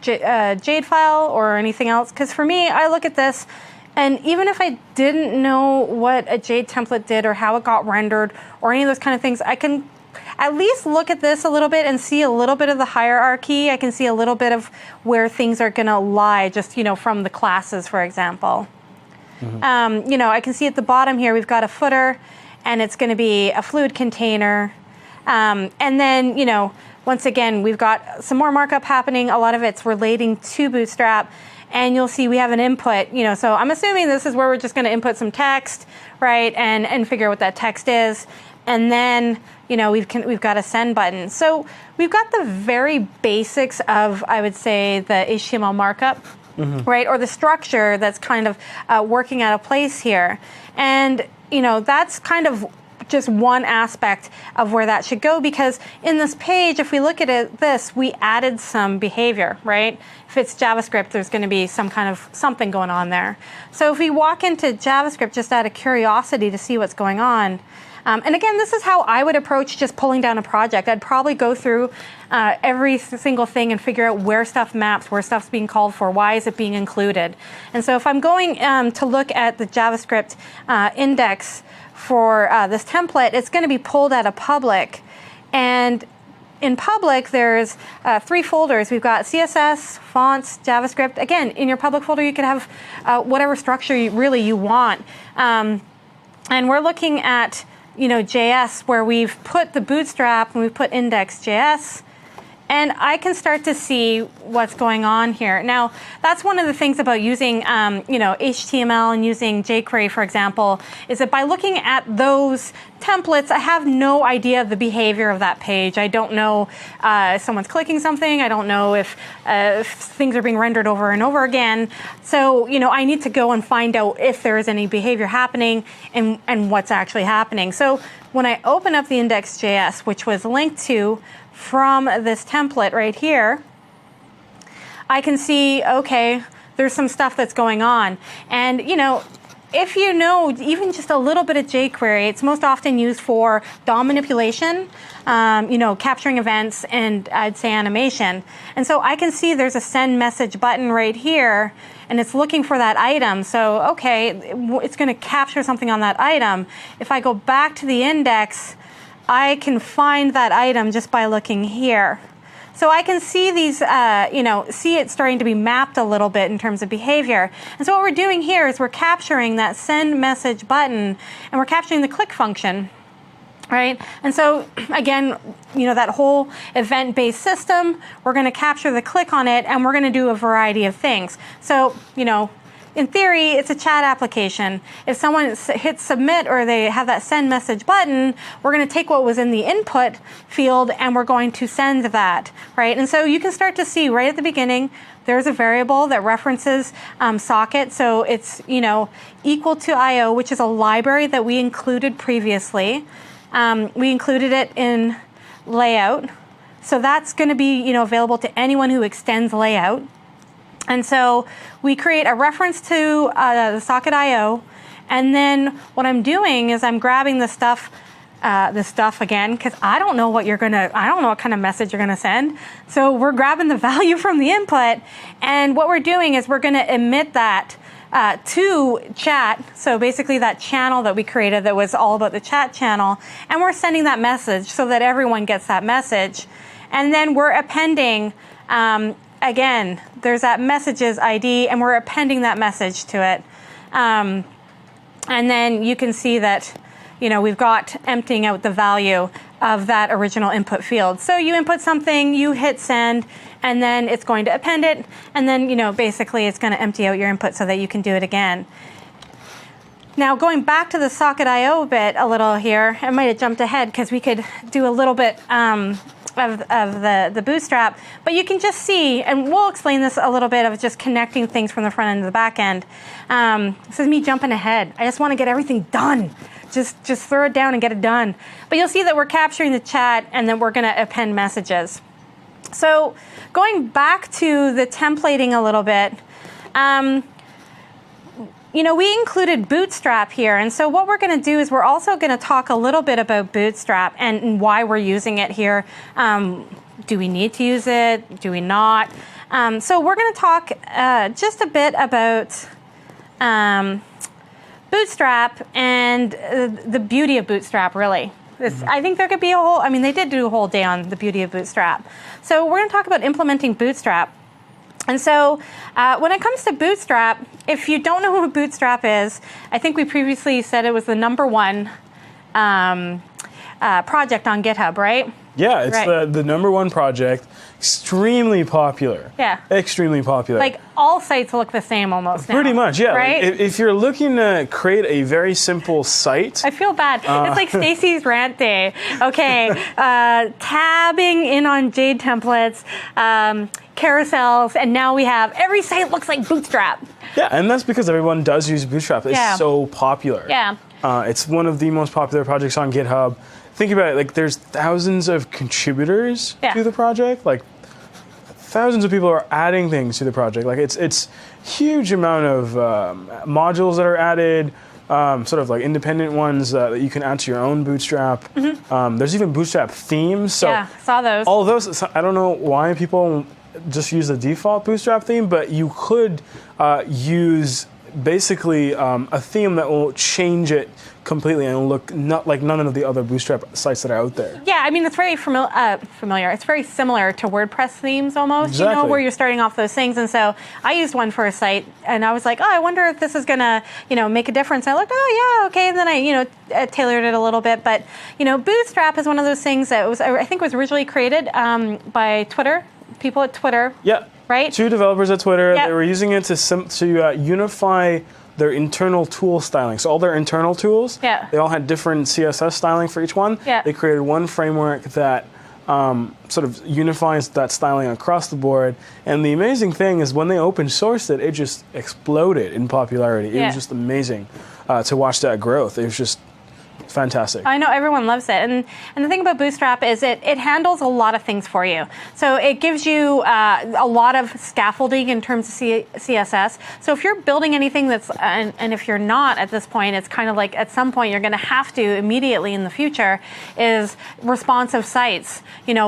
Jade file or anything else? Because for me, I look at this, and even if I didn't know what a Jade template did or how it got rendered or any of those kind of things, I can at least look at this a little bit and see a little bit of the hierarchy. I can see a little bit of where things are going to lie, just, from the classes, for example. Mm-hmm. I can see at the bottom here, we've got a footer, and it's going to be a fluid container. And then, once again, we've got some more markup happening. A lot of it's relating to Bootstrap. And you'll see we have an input, so I'm assuming this is where we're just going to input some text, right, and figure out what that text is. And then, we've got a send button. So we've got the very basics of, I would say, the HTML markup, right, or the structure that's kind of working out of place here. And, that's kind of just one aspect of where that should go, because in this page, if we look at this, we added some behavior, right? If it's JavaScript, there's going to be some kind of something going on there. So if we walk into JavaScript just out of curiosity to see what's going on, and again, this is how I would approach just pulling down a project. I'd probably go through every single thing and figure out where stuff maps, where stuff's being called for, why is it being included. And so if I'm going to look at the JavaScript index for this template, it's going to be pulled out of public. And in public, there's 3 folders. We've got CSS, fonts, JavaScript. Again, in your public folder, you could have whatever structure you want. And we're looking at JS, where we've put the Bootstrap and we've put index.js. And I can start to see what's going on here. Now, that's one of the things about using, HTML and using jQuery, for example, is that by looking at those templates, I have no idea of the behavior of that page. I don't know if someone's clicking something. I don't know if things are being rendered over and over again. So, I need to go and find out if there is any behavior happening and what's actually happening. So when I open up the index.js, which was linked to from this template right here, I can see, okay, there's some stuff that's going on. And, if you know even just a little bit of jQuery, it's most often used for DOM manipulation, capturing events, and I'd say animation. And so I can see there's a send message button right here, and it's looking for that item. So, okay, it's going to capture something on that item. If I go back to the index, I can find that item just by looking here. So I can see these, see it starting to be mapped a little bit in terms of behavior. And so what we're doing here is we're capturing that send message button, and we're capturing the click function. Right? And so again, that whole event-based system, we're going to capture the click on it, and we're going to do a variety of things. So, in theory, it's a chat application. If someone hits submit or they have that send message button, we're going to take what was in the input field and we're going to send that, right? And so you can start to see right at the beginning, there's a variable that references socket. So it's, equal to IO, which is a library that we included previously. We included it in layout. So that's going to be, available to anyone who extends layout. And so we create a reference to the socket IO, and then what I'm doing is I'm grabbing the stuff again, because I don't know what kind of message you're gonna send. So we're grabbing the value from the input, and what we're doing is we're gonna emit that to chat. So basically that channel that we created that was all about the chat channel, and we're sending that message so that everyone gets that message. And then we're appending, again, there's that messages ID, and we're appending that message to it. And then you can see that, we've got emptying out the value of that original input field. So you input something, you hit send, and then it's going to append it, and then, basically it's going to empty out your input so that you can do it again. Now, going back to the socket IO bit a little here, I might have jumped ahead because we could do a little bit of the bootstrap, but you can just see, and we'll explain this a little bit of just connecting things from the front end to the back end. This is me jumping ahead. I just want to get everything done. Just throw it down and get it done. But you'll see that we're capturing the chat, and then we're going to append messages. So going back to the templating a little bit, we included Bootstrap here, and so what we're going to do is we're also going to talk a little bit about Bootstrap and why we're using it here. Do we need to use it? Do we not? So we're going to talk just a bit about Bootstrap and the beauty of Bootstrap, really. I think there could be they did do a whole day on the beauty of Bootstrap. So we're going to talk about implementing Bootstrap. And so when it comes to Bootstrap, if you don't know who Bootstrap is, I think we previously said it was the #1 project on GitHub, right? Yeah, it's right. the #1 project. Extremely popular. Yeah. Extremely popular. Like all sites look the same almost now. Pretty much, yeah. Right? Like if you're looking to create a very simple site. I feel bad. It's like Stacy's rant day. Okay, tabbing in on Jade templates, carousels, and now we have every site looks like Bootstrap. Yeah, and that's because everyone does use Bootstrap. It's so popular. Yeah. It's one of the most popular projects on GitHub. Think about it, like there's thousands of contributors to the project. Like thousands of people are adding things to the project. Like it's huge amount of modules that are added, sort of like independent ones that you can add to your own Bootstrap. Mm-hmm. There's even Bootstrap themes. So yeah, saw those. All of those, I don't know why people just use the default Bootstrap theme, but you could use basically a theme that will change it completely and look not like none of the other Bootstrap sites that are out there. Yeah, I mean, it's very familiar. It's very similar to WordPress themes almost, exactly. Where you're starting off those things. And so I used one for a site, and I was like, I wonder if this is going to, make a difference. And I looked, yeah, okay. And then I, tailored it a little bit. But, Bootstrap is one of those things that I think was originally created by Twitter, people at Twitter. Yeah. Right? 2 developers at Twitter. Yep. They were using it to unify their internal tool styling. So all their internal tools, they all had different CSS styling for each one. Yeah. They created one framework that sort of unifies that styling across the board. And the amazing thing is when they open sourced it, it just exploded in popularity. It was just amazing to watch that growth. It was just fantastic. I know everyone loves it, and the thing about Bootstrap is it handles a lot of things for you. So it gives you a lot of scaffolding in terms of CSS. So if you're building anything that's and if you're not at this point, it's kind of like at some point you're going to have to immediately in the future is responsive sites.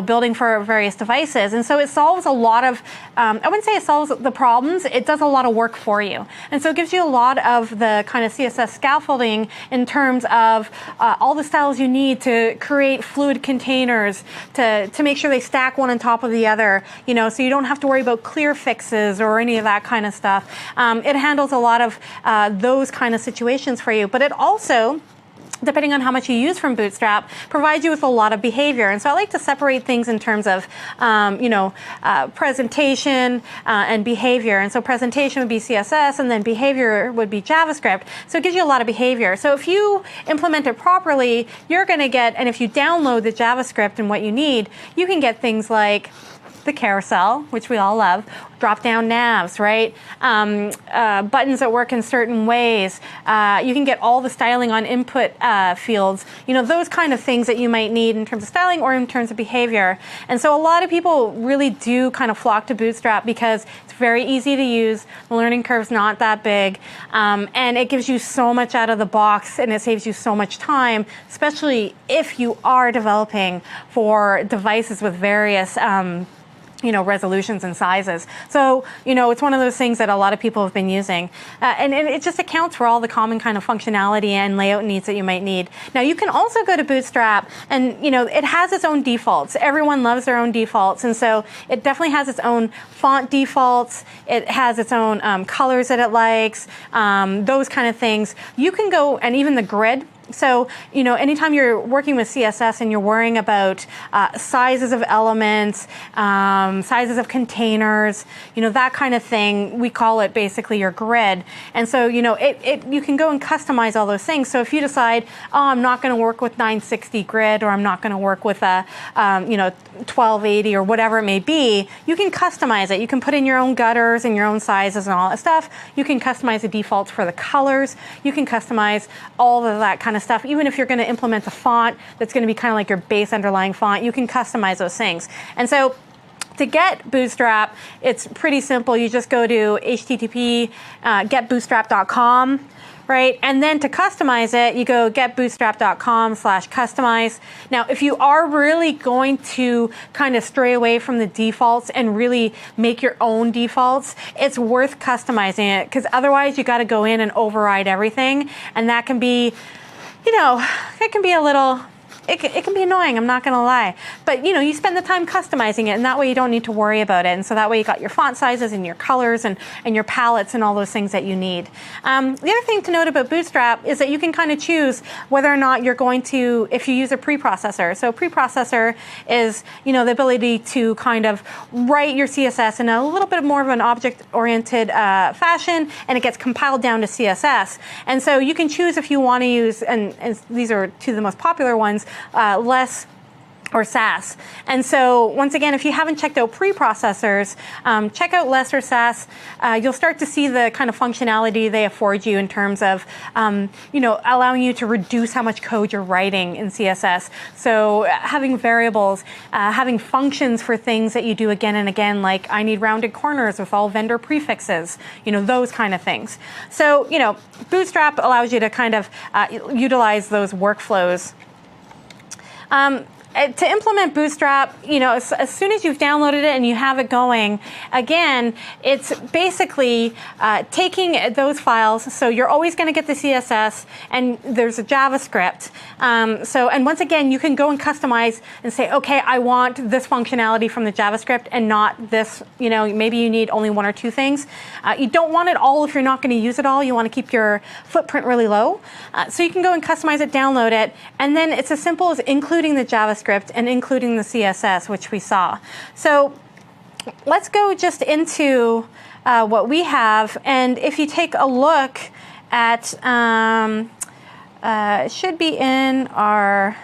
Building for various devices, and so it solves a lot of. I wouldn't say it solves the problems. It does a lot of work for you, and so it gives you a lot of the kind of CSS scaffolding in terms of all the styles you need to create fluid containers to make sure they stack one on top of the other, so you don't have to worry about clear fixes or any of that kind of stuff. It handles a lot of those kind of situations for you, but it also, depending on how much you use from Bootstrap, provides you with a lot of behavior. And so I like to separate things in terms of, presentation and behavior. And so presentation would be CSS, and then behavior would be JavaScript. So it gives you a lot of behavior. So if you implement it properly, you're going to get, and if you download the JavaScript and what you need, you can get things like the carousel, which we all love, drop-down navs, right? Buttons that work in certain ways. You can get all the styling on input fields. Those kind of things that you might need in terms of styling or in terms of behavior. And so a lot of people really do kind of flock to Bootstrap because it's very easy to use. The learning curve's not that big, and it gives you so much out of the box, and it saves you so much time, especially if you are developing for devices with various resolutions and sizes. So, it's one of those things that a lot of people have been using. And it just accounts for all the common kind of functionality and layout needs that you might need. Now, you can also go to Bootstrap and, it has its own defaults. Everyone loves their own defaults. And so it definitely has its own font defaults. It has its own colors that it likes, those kind of things. You can go, and even the grid. So, anytime you're working with CSS and you're worrying about sizes of elements, sizes of containers, that kind of thing, we call it basically your grid. And so, you can go and customize all those things. So if you decide, I'm not going to work with 960 grid, or I'm not going to work with a, 1280 or whatever it may be, you can customize it. You can put in your own gutters and your own sizes and all that stuff. You can customize the defaults for the colors. You can customize all of that kind of stuff. Even if you're going to implement a font that's going to be kind of like your base underlying font, you can customize those things. And so to get Bootstrap, it's pretty simple. You just go to http getbootstrap.com. Right? And then to customize it, you go getbootstrap.com/customize. Now, if you are really going to kind of stray away from the defaults and really make your own defaults, it's worth customizing it, because otherwise you got to go in and override everything. And that can be, it can be a little, it can be annoying, I'm not going to lie. But, you spend the time customizing it, and that way you don't need to worry about it. And so that way you got your font sizes and your colors and your palettes and all those things that you need. The other thing to note about Bootstrap is that you can kind of choose whether or not you're going to, if you use a preprocessor. So a preprocessor is, the ability to kind of write your CSS in a little bit more of an object-oriented fashion, and it gets compiled down to CSS. And so you can choose if you want to use, and these are two of the most popular ones, less or Sass. And so once again, if you haven't checked out preprocessors, check out less or Sass. You'll start to see the kind of functionality they afford you in terms of, allowing you to reduce how much code you're writing in CSS. So having variables, having functions for things that you do again and again, like I need rounded corners with all vendor prefixes, those kind of things. So, Bootstrap allows you to kind of utilize those workflows. To implement Bootstrap, as soon as you've downloaded it and you have it going, again, it's basically taking those files. So you're always going to get the CSS, and there's a JavaScript. And once again, you can go and customize and say, okay, I want this functionality from the JavaScript and not this. Maybe you need only one or two things. You don't want it all if you're not going to use it all. You want to keep your footprint really low. So you can go and customize it, download it, and then it's as simple as including the JavaScript and including the CSS, which we saw. So let's go just into what we have. And if you take a look at, it should be in our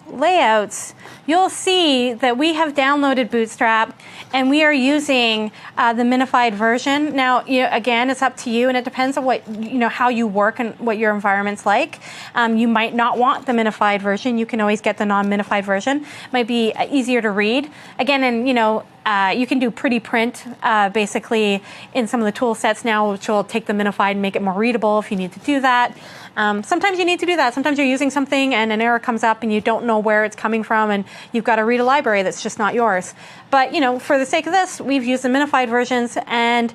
layouts, you'll see that we have downloaded Bootstrap, and we are using the minified version. Now, again, it's up to you, and it depends on what how you work and what your environment's like. You might not want the minified version. You can always get the non-minified version. It might be easier to read. Again, and you can do pretty print basically in some of the tool sets now, which will take the minified and make it more readable if you need to do that. Sometimes you need to do that. Sometimes you're using something and an error comes up and you don't know where it's coming from, and you've got to read a library that's just not yours. But for the sake of this, we've used the minified versions, and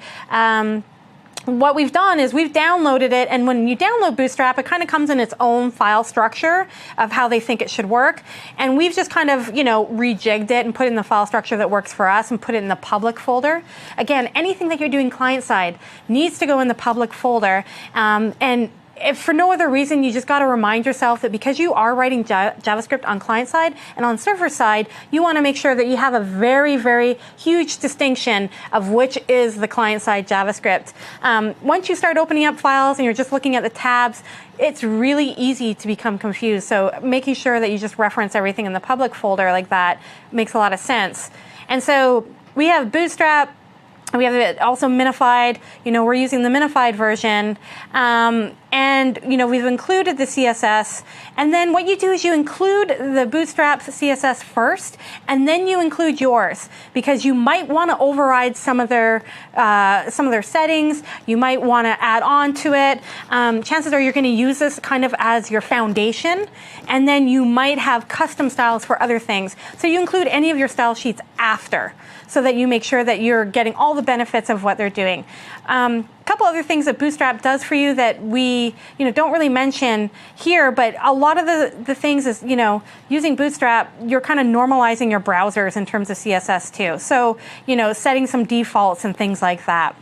what we've done is we've downloaded it, and when you download Bootstrap, it kind of comes in its own file structure of how they think it should work. And we've just kind of, rejigged it and put it in the file structure that works for us and put it in the public folder. Again, anything that you're doing client-side needs to go in the public folder. And if for no other reason, you just got to remind yourself that because you are writing JavaScript on client side and on server side, you want to make sure that you have a very, very huge distinction of which is the client side JavaScript. Once you start opening up files and you're just looking at the tabs, it's really easy to become confused. So making sure that you just reference everything in the public folder like that makes a lot of sense. And so we have Bootstrap. We have it also minified. We're using the minified version. And we've included the CSS. And then what you do is you include the Bootstrap CSS first, and then you include yours, because you might want to override some of their settings. You might want to add on to it. Chances are you're going to use this kind of as your foundation, and then you might have custom styles for other things. So you include any of your style sheets after, so that you make sure that you're getting all the benefits of what they're doing. A couple other things that Bootstrap does for you that we don't really mention here, but a lot of the things is, using Bootstrap, you're kind of normalizing your browsers in terms of CSS too. So, setting some defaults and things like that.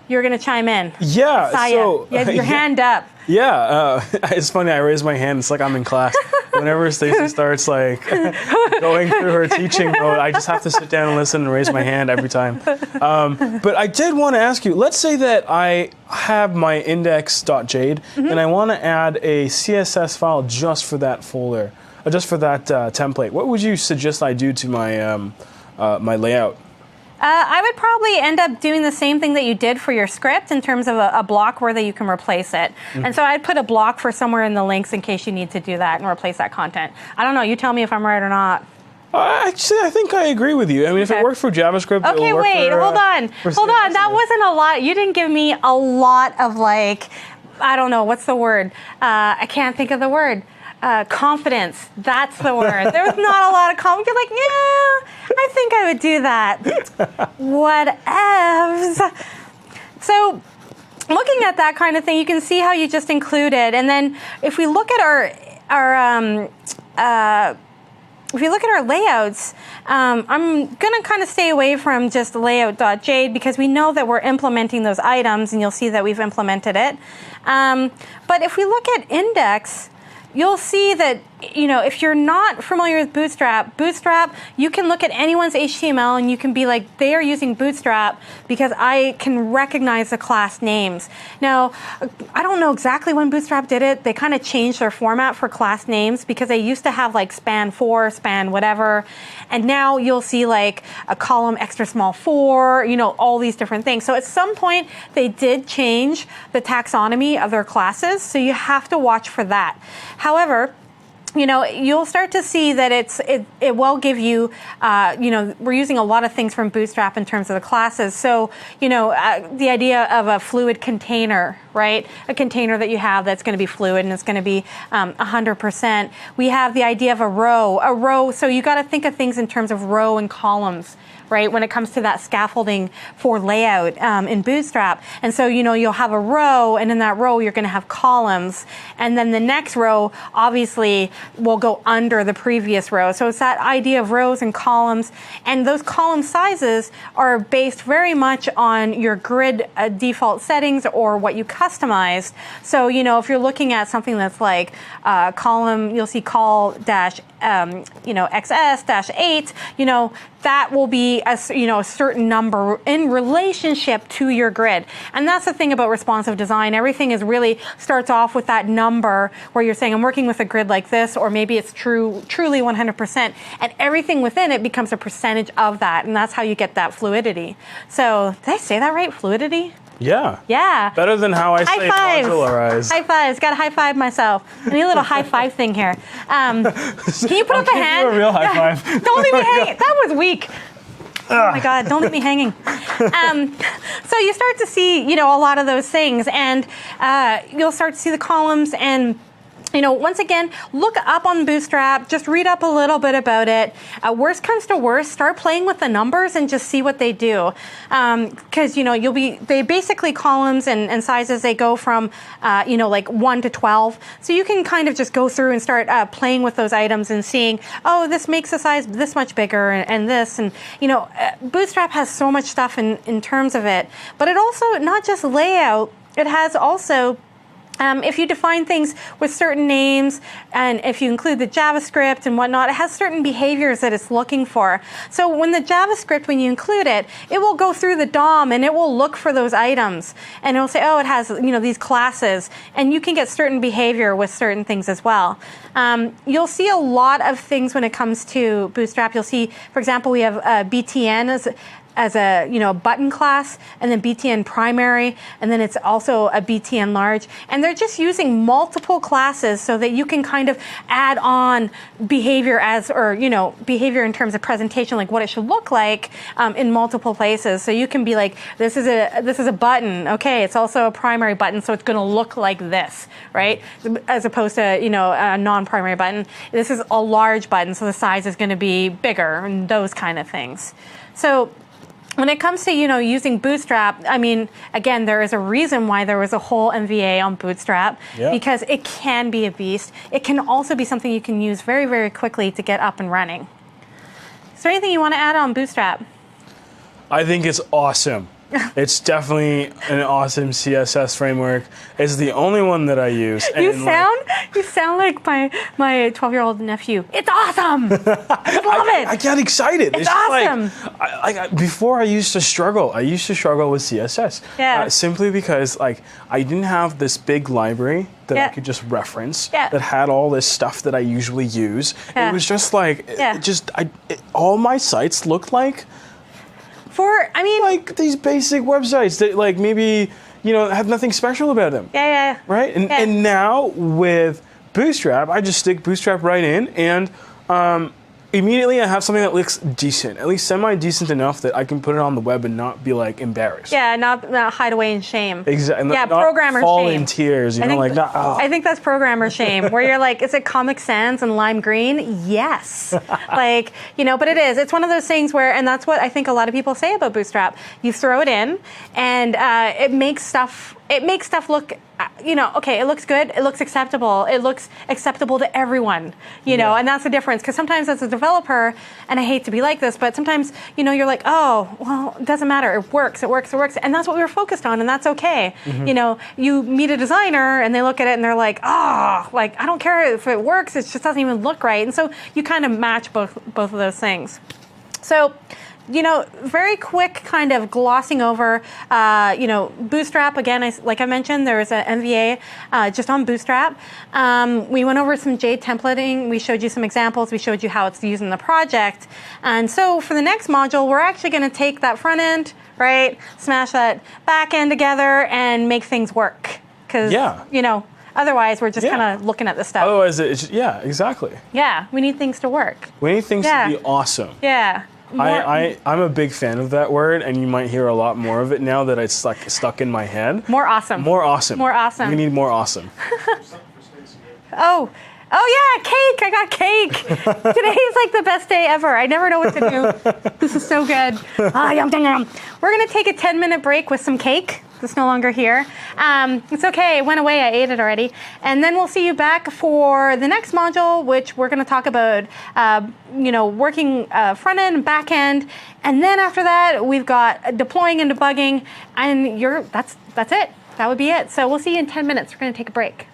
You're going to chime in. Yeah. Saya, So you have your hand up. Yeah, it's funny. I raise my hand. It's like I'm in class. Whenever Stacey starts going through her teaching mode, I just have to sit down and listen and raise my hand every time. But I did want to ask you. Let's say that I have my index.jade and I want to add a CSS file just for that folder, just for that template. What would you suggest I do to my my layout? I would probably end up doing the same thing that you did for your script in terms of a block where that you can replace it. And so I'd put a block for somewhere in the links in case you need to do that and replace that content. I don't know. You tell me if I'm right or not. Actually, I think I agree with you. I mean, if it worked for JavaScript, okay, it'll work wait, for, hold on. That wasn't a lot. You didn't give me a lot of I don't know, what's the word? I can't think of the word. Confidence. That's the word. There was not a lot of confidence. You're like, yeah, I think I would do that. Whatevs. So looking at that kind of thing, you can see how you just included. And then if we look at our layouts, I'm going to kind of stay away from just layout.jade because we know that we're implementing those items, and you'll see that we've implemented it. But if we look at index, you'll see that, if you're not familiar with Bootstrap, you can look at anyone's HTML and you can be like, they are using Bootstrap because I can recognize the class names. Now, I don't know exactly when Bootstrap did it. They kind of changed their format for class names because they used to have span 4, span whatever. And now you'll see a column extra small 4, all these different things. So at some point, they did change the taxonomy of their classes. So you have to watch for that. However, you'll start to see that it will give you, we're using a lot of things from Bootstrap in terms of the classes. So, the idea of a fluid container, right? A container that you have that's going to be fluid and it's going to be 100%. We have the idea of a row. So you got to think of things in terms of row and columns, right, when it comes to that scaffolding for layout in Bootstrap. And so, you'll have a row, and in that row, you're going to have columns. And then the next row, obviously, will go under the previous row. So it's that idea of rows and columns. And those column sizes are based very much on your grid default settings or what you customized. So, if you're looking at something that's like column, you'll see col dash, XS dash 8, that will be a certain number in relationship to your grid. And that's the thing about responsive design. Everything is really starts off with that number where you're saying, I'm working with a grid like this, or maybe it's truly 100%. And everything within it becomes a percentage of that. And that's how you get that fluidity. So did I say that right? Fluidity? Yeah. Yeah. Better than how I say modularize. High fives. Got to high five myself. I need a little high five thing here. Can you put up a hand? You a real high five. Don't leave me hanging. That was weak. Oh my God, don't leave me hanging. So you start to see, a lot of those things, and you'll start to see the columns, and once again, look up on Bootstrap, just read up a little bit about it. Worst comes to worst, start playing with the numbers and just see what they do. Because, they basically columns and sizes, they go from, like 1 to 12. So you can kind of just go through and start playing with those items and seeing, oh, this makes the size this much bigger and this. And, Bootstrap has so much stuff in terms of it. But it also, not just layout, it has also if you define things with certain names and if you include the JavaScript and whatnot, it has certain behaviors that it's looking for. So when the JavaScript, when you include it, it will go through the DOM and it will look for those items. And it will say, oh, it has these classes. And you can get certain behavior with certain things as well. You'll see a lot of things when it comes to Bootstrap. You'll see, for example, we have BTN as a button class, and then BTN primary, and then it's also a BTN large. And they're just using multiple classes so that you can kind of add on behavior behavior in terms of presentation, like what it should look like in multiple places. So you can be like, this is a button. Okay, it's also a primary button, so it's going to look like this, right? As opposed to a non-primary button. This is a large button, so the size is going to be bigger, and those kind of things. So when it comes to, using Bootstrap, I mean, again, there is a reason why there was a whole MVA on Bootstrap, because it can be a beast. It can also be something you can use very, very quickly to get up and running. Is there anything you want to add on Bootstrap? I think it's awesome. It's definitely an awesome CSS framework. It's the only one that I use. You sound like my 12-year-old nephew. It's awesome. I love it. I get excited. It's awesome. Before I used to struggle. I used to struggle with CSS. Yeah. Simply because I didn't have this big library that I could just reference that had all this stuff that I usually use. It was just like all my sites looked like these basic websites that maybe have nothing special about them. Yeah. Right? And now with Bootstrap, I just stick Bootstrap right in, and immediately I have something that looks decent, at least semi-decent enough that I can put it on the web and not be embarrassed. Yeah, not hide away in shame. Exactly. Yeah, not programmer fall shame. in tears. I think that's programmer shame, where you're like, is it Comic Sans and lime green? Yes. But it is. It's one of those things where, and that's what I think a lot of people say about Bootstrap. You throw it in, and it makes stuff look, okay, it looks good, it looks acceptable, it looks acceptable to everyone, and that's the difference. Because sometimes as a developer, and I hate to be like this, but sometimes, you're like, oh, well, it doesn't matter, it works, and that's what we were focused on, and that's okay. You meet a designer, and they look at it, and they're like, I don't care if it works, it just doesn't even look right. And so you kind of match both of those things. So, very quick kind of glossing over, Bootstrap. Again, like I mentioned, there is an MVA just on Bootstrap. We went over some J templating. We showed you some examples. We showed you how it's used in the project. And so for the next module, we're actually going to take that front end, right, smash that back end together and make things work. Because, otherwise, we're just kind of looking at this stuff. Otherwise, exactly. Yeah, we need things to work. We need things to be awesome. Yeah. I'm a big fan of that word, and you might hear a lot more of it now that it's stuck in my head. More awesome. More awesome. More awesome. We need more awesome. Oh yeah, cake! I got cake. Today's the best day ever. I never know what to do. This is so good. Yum. We're gonna take a 10-minute break with some cake. It's no longer here. It's okay, it went away, I ate it already. And then we'll see you back for the next module, which we're gonna talk about, working front end and back end. And then after that, we've got deploying and debugging, and that's it. That would be it. So we'll see you in 10 minutes. We're gonna take a break.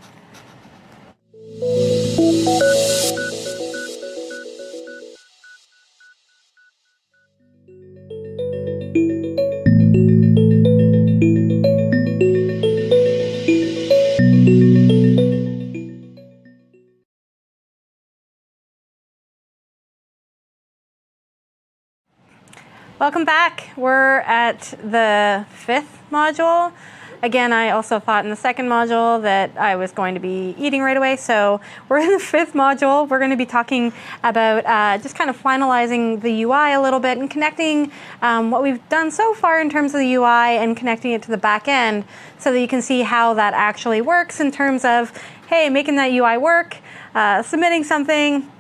Welcome back. We're at the 5th module. Again, I also thought in the 2nd module that I was going to be eating right away. So we're in the 5th module. We're going to be talking about just kind of finalizing the UI a little bit and connecting what we've done so far in terms of the UI and connecting it to the back end so that you can see how that actually works in terms of, hey, making that UI work, submitting something,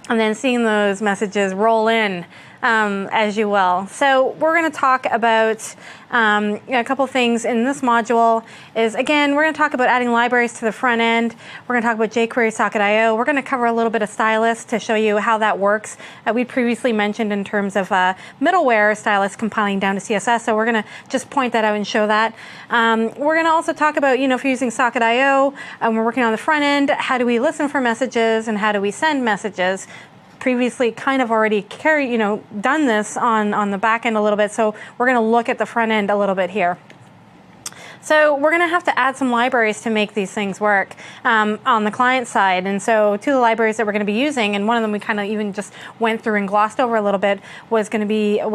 and then seeing those messages roll in as you will. So we're going to talk about a couple things in this module. Is again, we're going to talk about adding libraries to the front end. We're going to talk about jQuery Socket.io. We're going to cover a little bit of Stylus to show you how that works. We previously mentioned in terms of middleware Stylus compiling down to CSS. So we're going to just point that out and show that. We're going to also talk about, if you're using Socket.io and we're working on the front end, how do we listen for messages and how do we send messages? Previously kind of already done this on the back end a little bit, so we're going to look at the front end a little bit here. So we're going to have to add some libraries to make these things work on the client side. And so two of the libraries that we're going to be using, and one of them we kind of even just went through and glossed over a little bit, was jQuery.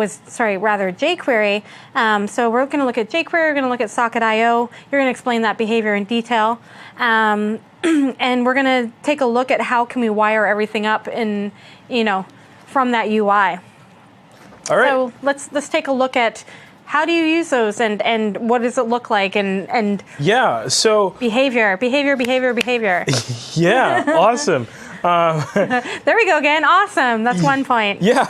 So we're going to look at jQuery, we're going to look at Socket.io. You're going to explain that behavior in detail. And we're going to take a look at how can we wire everything up in, from that UI. All right. So let's take a look at how do you use those and what does it look like and yeah, so behavior. Yeah, awesome. There we go again. Awesome. That's 1 point. Yeah.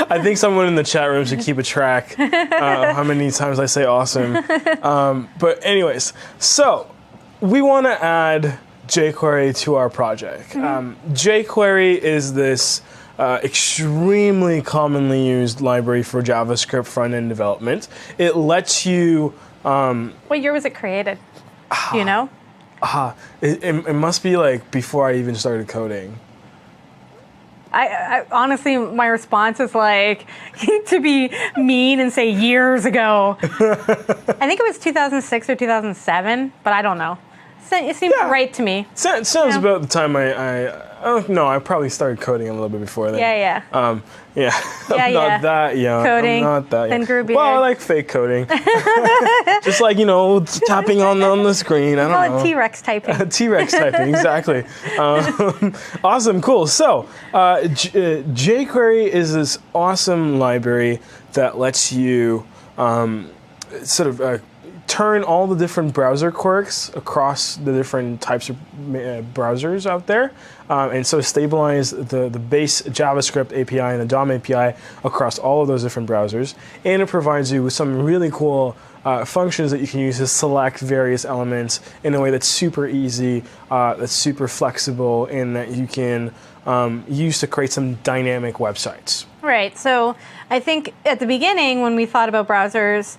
I think someone in the chat room should keep a track how many times I say awesome. But anyways, so we want to add jQuery to our project. jQuery is this extremely commonly used library for JavaScript front-end development. It lets you... what year was it created? Do you know? It must be like before I even started coding. I honestly, my response is like to be mean and say years ago. I think it was 2006 or 2007, but I don't know. It seems right to me. Sounds about the time I probably started coding a little bit before then. Yeah. I'm not that young. Coding. I'm not that young. Then grew beard. Well, I like fake coding. Just like, tapping on the screen. I don't know. Call it T-Rex typing. T-Rex typing, exactly. Awesome, cool. So, jQuery is this awesome library that lets you turn all the different browser quirks across the different types of browsers out there, and so stabilize the base JavaScript API and the DOM API across all of those different browsers. And it provides you with some really cool functions that you can use to select various elements in a way that's super easy, that's super flexible, and that you can use to create some dynamic websites. Right. So I think at the beginning when we thought about browsers,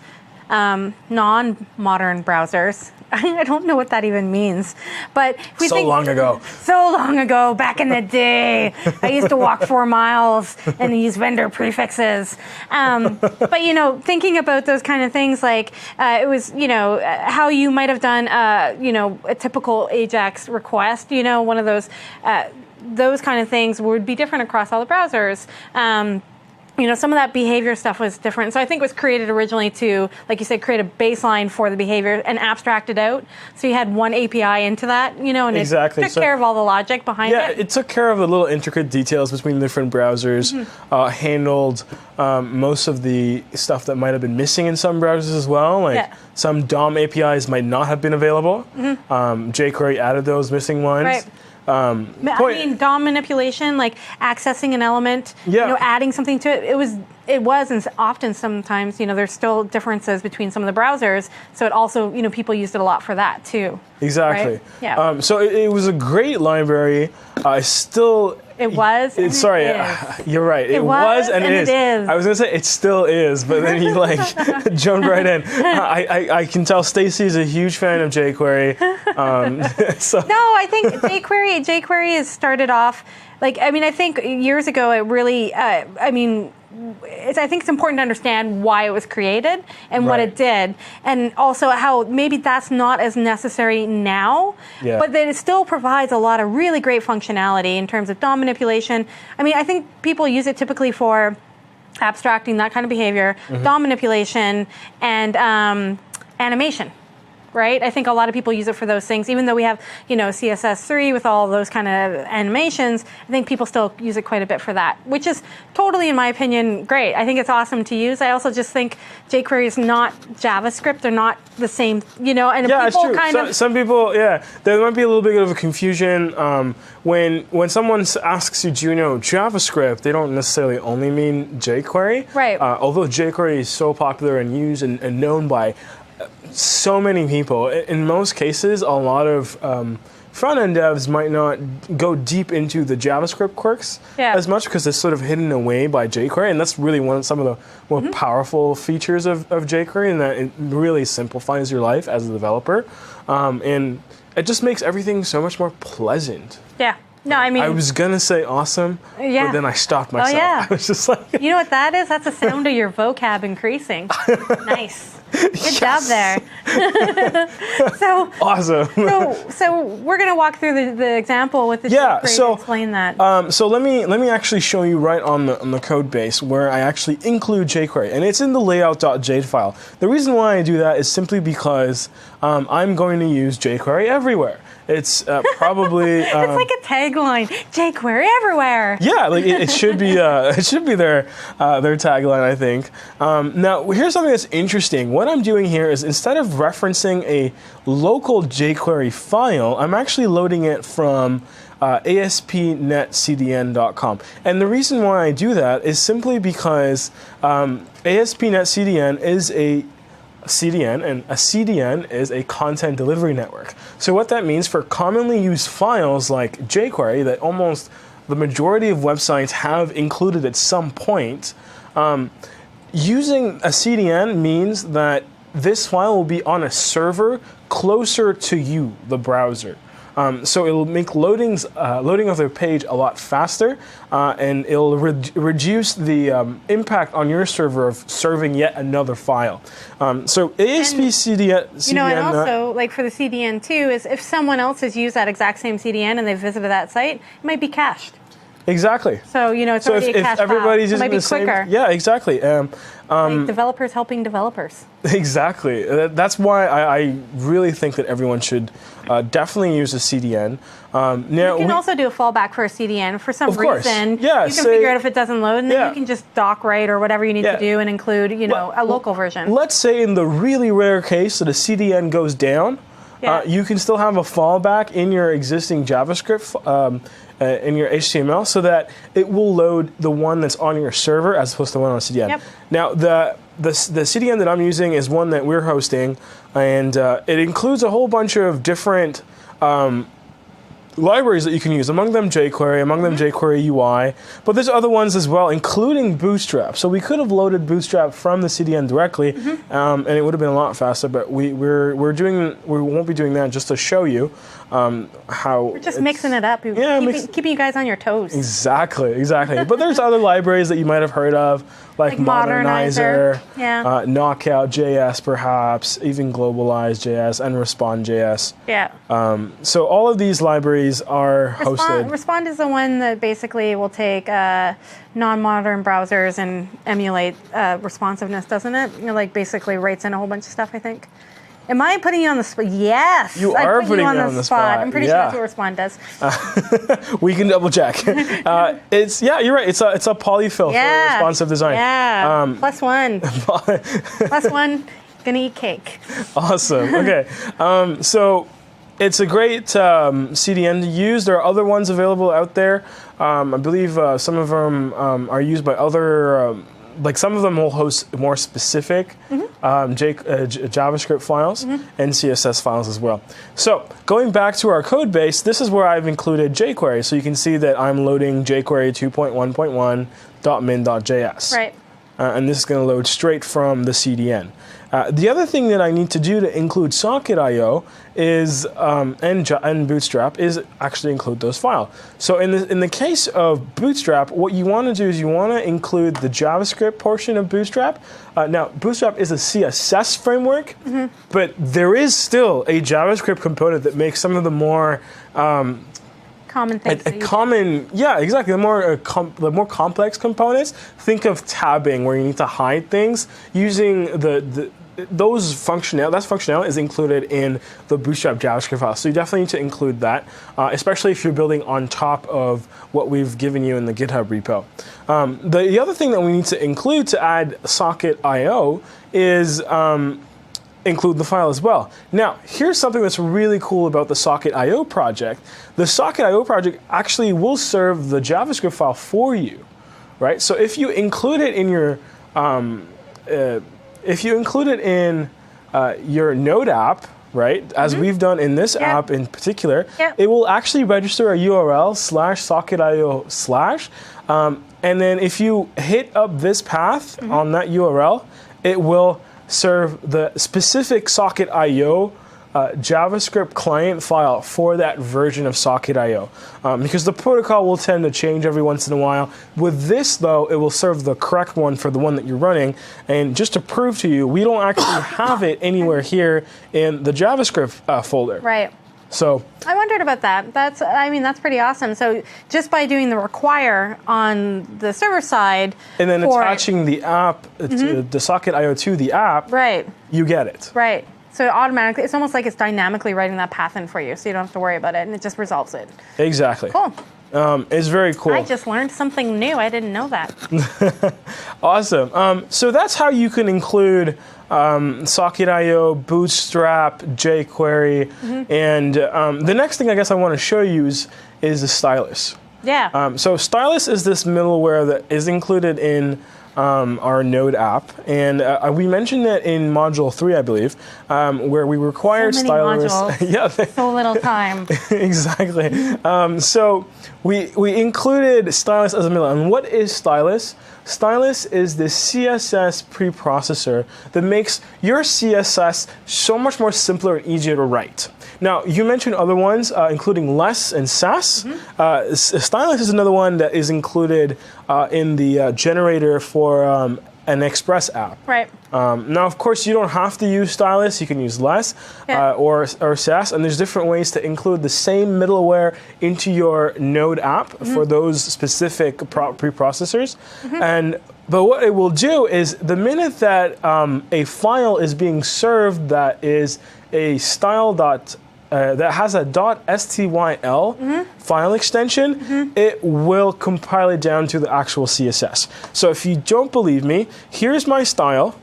non-modern browsers. I don't know what that even means, but if we think long ago. So long ago, back in the day, I used to walk 4 miles and use vendor prefixes. But thinking about those kind of things, like it was, how you might have done, a typical AJAX request. One of those kind of things would be different across all the browsers. Some of that behavior stuff was different. So I think it was created originally to, like you said, create a baseline for the behavior and abstract it out. So you had one API into that, and exactly. It took care of all the logic behind it. Yeah, it took care of the little intricate details between different browsers, handled most of the stuff that might have been missing in some browsers as well. Some DOM APIs might not have been available. jQuery added those missing ones. Right. DOM manipulation, like accessing an element, adding something to it. It was, and often sometimes, there's still differences between some of the browsers. So it also, people used it a lot for that too. Exactly. Right? Yeah. So it was a great library. It was. You're right. It was and it is. I was gonna say it still is, but then you jumped right in. I can tell Stacy is a huge fan of jQuery. No, I think jQuery has started off I think years ago it really. I think it's important to understand why it was created and what it did, and also how maybe that's not as necessary now, but that it still provides a lot of really great functionality in terms of DOM manipulation. I think people use it typically for abstracting that kind of behavior, DOM manipulation, and animation. right? I think a lot of people use it for those things. Even though we have, CSS3 with all those kind of animations, I think people still use it quite a bit for that, which is totally, in my opinion, great. I think it's awesome to use. I also just think jQuery is not JavaScript. They're not the same, and yeah, people it's true. kind of... Some people, there might be a little bit of a confusion when someone asks you, do you know JavaScript, they don't necessarily only mean jQuery. Right. Although jQuery is so popular and used and known by so many people, in most cases, a lot of front-end devs might not go deep into the JavaScript quirks as much because it's sort of hidden away by jQuery, and that's really some of the more powerful features of jQuery, and that it really simplifies your life as a developer, and it just makes everything so much more pleasant. Yeah. No, I mean... I was going to say awesome, but then I stopped myself. Oh, yeah. I was just like... You know what that is? That's the sound of your vocab increasing. Nice. Good job there. Awesome. So we're going to walk through the example with the jQuery to explain that. So let me actually show you right on the code base where I actually include jQuery, and it's in the layout.j file. The reason why I do that is simply because I'm going to use jQuery everywhere. It's probably it's like a tagline: jQuery everywhere. Yeah, like it should be their tagline, I think. Now, here's something that's interesting. What I'm doing here is instead of referencing a local jQuery file, I'm actually loading it from ASP.NET-CDN.com. And the reason why I do that is simply because ASP.NET-CDN is a CDN, and a CDN is a content delivery network. So what that means for commonly used files like jQuery that almost the majority of websites have included at some point, using a CDN means that this file will be on a server closer to you, the browser. So it will make loading of the page a lot faster, and it will reduce the impact on your server of serving yet another file. So ASP.CDN... and also, like for the CDN too, is if someone else has used that exact same CDN and they've visited that site, it might be cached. Exactly. So, it's already a cached file. Everybody's it might be quicker. Yeah, exactly. Like developers helping developers. Exactly. That's why I really think that everyone should definitely use a CDN. Now you can also do a fallback for a CDN for some reason. Yeah, you can figure out if it doesn't load, and then you can just doc write or whatever you need to do and include, a local version. Let's say in the really rare case that a CDN goes down, you can still have a fallback in your existing JavaScript, in your HTML, so that it will load the one that's on your server as opposed to the one on a CDN. Yep. Now, the CDN that I'm using is one that we're hosting, and it includes a whole bunch of different libraries that you can use, among them jQuery, among them jQuery UI, but there's other ones as well, including Bootstrap. So we could have loaded Bootstrap from the CDN directly, and it would have been a lot faster, but we won't be doing that just to show you how... We're just mixing it up, keeping you guys on your toes. Exactly. But there's other libraries that you might have heard of, like Modernizer, Knockout.js perhaps, even Globalize.js, and Respond.js. Yeah. So all of these libraries are hosted. Respond is the one that basically will take non-modern browsers and emulate responsiveness, doesn't it? Like basically writes in a whole bunch of stuff, I think. Am I putting you on the spot? Yes. You are putting me on the spot. I'm pretty sure that's what Respond does. We can double check. You're right. It's a polyfill for responsive design. Yeah. +1. +1. Gonna eat cake. Awesome. Okay. So it's a great CDN to use. There are other ones available out there. I believe some of them are used by other. Like some of them will host more specific JavaScript files and CSS files as well. So going back to our code base, this is where I've included jQuery. So you can see that I'm loading jQuery 2.1.1.min.js. Right. And this is going to load straight from the CDN. The other thing that I need to do to include Socket.io is, and Bootstrap, is actually include those files. So in the case of Bootstrap, what you want to do is you want to include the JavaScript portion of Bootstrap. Now, Bootstrap is a CSS framework, but there is still a JavaScript component that makes some of the more Common things. Yeah, exactly. The more complex components. Think of tabbing, where you need to hide things using those functionality is included in the Bootstrap JavaScript file. So you definitely need to include that, especially if you're building on top of what we've given you in the GitHub repo. The other thing that we need to include to add socket.io is include the file as well. Now, here's something that's really cool about the socket.io project. The socket.io project actually will serve the JavaScript file for you, right? So if you include it in your your Node app, right, as we've done in this app in particular, it will actually register a URL /socket.io/, and then if you hit up this path on that URL, it will serve the specific socket.io JavaScript client file for that version of socket.io, because the protocol will tend to change every once in a while. With this, though, it will serve the correct one for the one that you're running. And just to prove to you, we don't actually have it anywhere here in the JavaScript folder. Right. So I wondered about that. That's pretty awesome. So just by doing the require on the server side, and then attaching the app, the socket.io to the app, right, you get it. Right. So automatically, it's almost like it's dynamically writing that path in for you, so you don't have to worry about it, and it just resolves it. Exactly. Cool. It's very cool. I just learned something new. I didn't know that. Awesome. So that's how you can include socket.io, Bootstrap, jQuery, and the next thing I guess I want to show you is the stylus. Yeah. So stylus is this middleware that is included in our Node app, and we mentioned that in module 3, I believe, where we required so many stylus. modules. Yeah, so little time. Exactly. So we included stylus as a middle. And what is stylus? Stylus is the CSS preprocessor that makes your CSS so much more simpler and easier to write. Now, you mentioned other ones, including Less and Sass. Stylus is another one that is included in the generator for an Express app. Right. Now, of course, you don't have to use Stylus. You can use Less or Sass, and there's different ways to include the same middleware into your Node app for those specific preprocessors. But what it will do is the minute that a file is being served that is a style that has a .styl file extension, it will compile it down to the actual CSS. So if you don't believe me, here's my style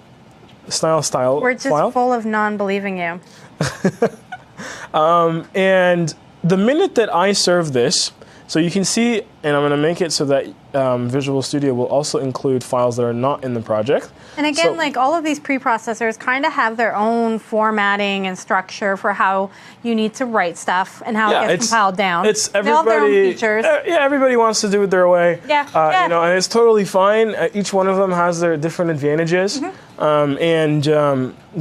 We're just file. full of non-believing you. And the minute that I serve this, so you can see, and I'm going to make it so that Visual Studio will also include files that are not in the project. And again, like all of these preprocessors kind of have their own formatting and structure for how you need to write stuff and how it gets compiled down. It's everybody. They all have their own features. Everybody wants to do it their way. Yeah. You know, and it's totally fine. Each one of them has their different advantages.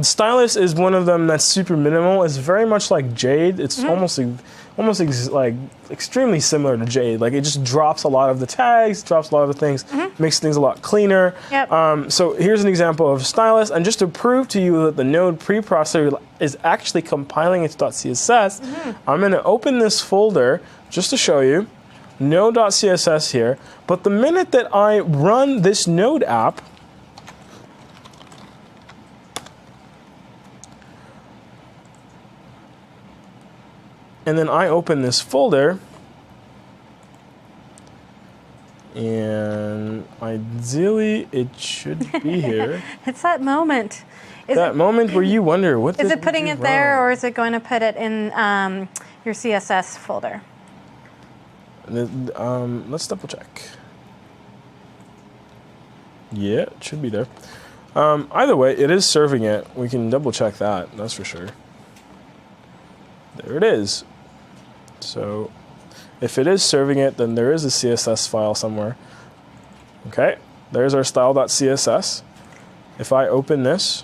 Stylus is one of them that's super minimal. It's very much like Jade. It's almost like extremely similar to Jade. Like it just drops a lot of the tags, drops a lot of the things, makes things a lot cleaner. Yep. So here's an example of Stylus, and just to prove to you that the Node preprocessor is actually compiling its .css, I'm going to open this folder just to show you node.css here. But the minute that I run this Node app, and then I open this folder, and ideally it should be here. It's that moment. That moment where you wonder, what is it putting it there, or is it going to put it in your CSS folder? Let's double check. Yeah, it should be there. Either way, it is serving it. We can double check that, that's for sure. There it is. So if it is serving it, then there is a CSS file somewhere. Okay, there's our style.css. If I open this,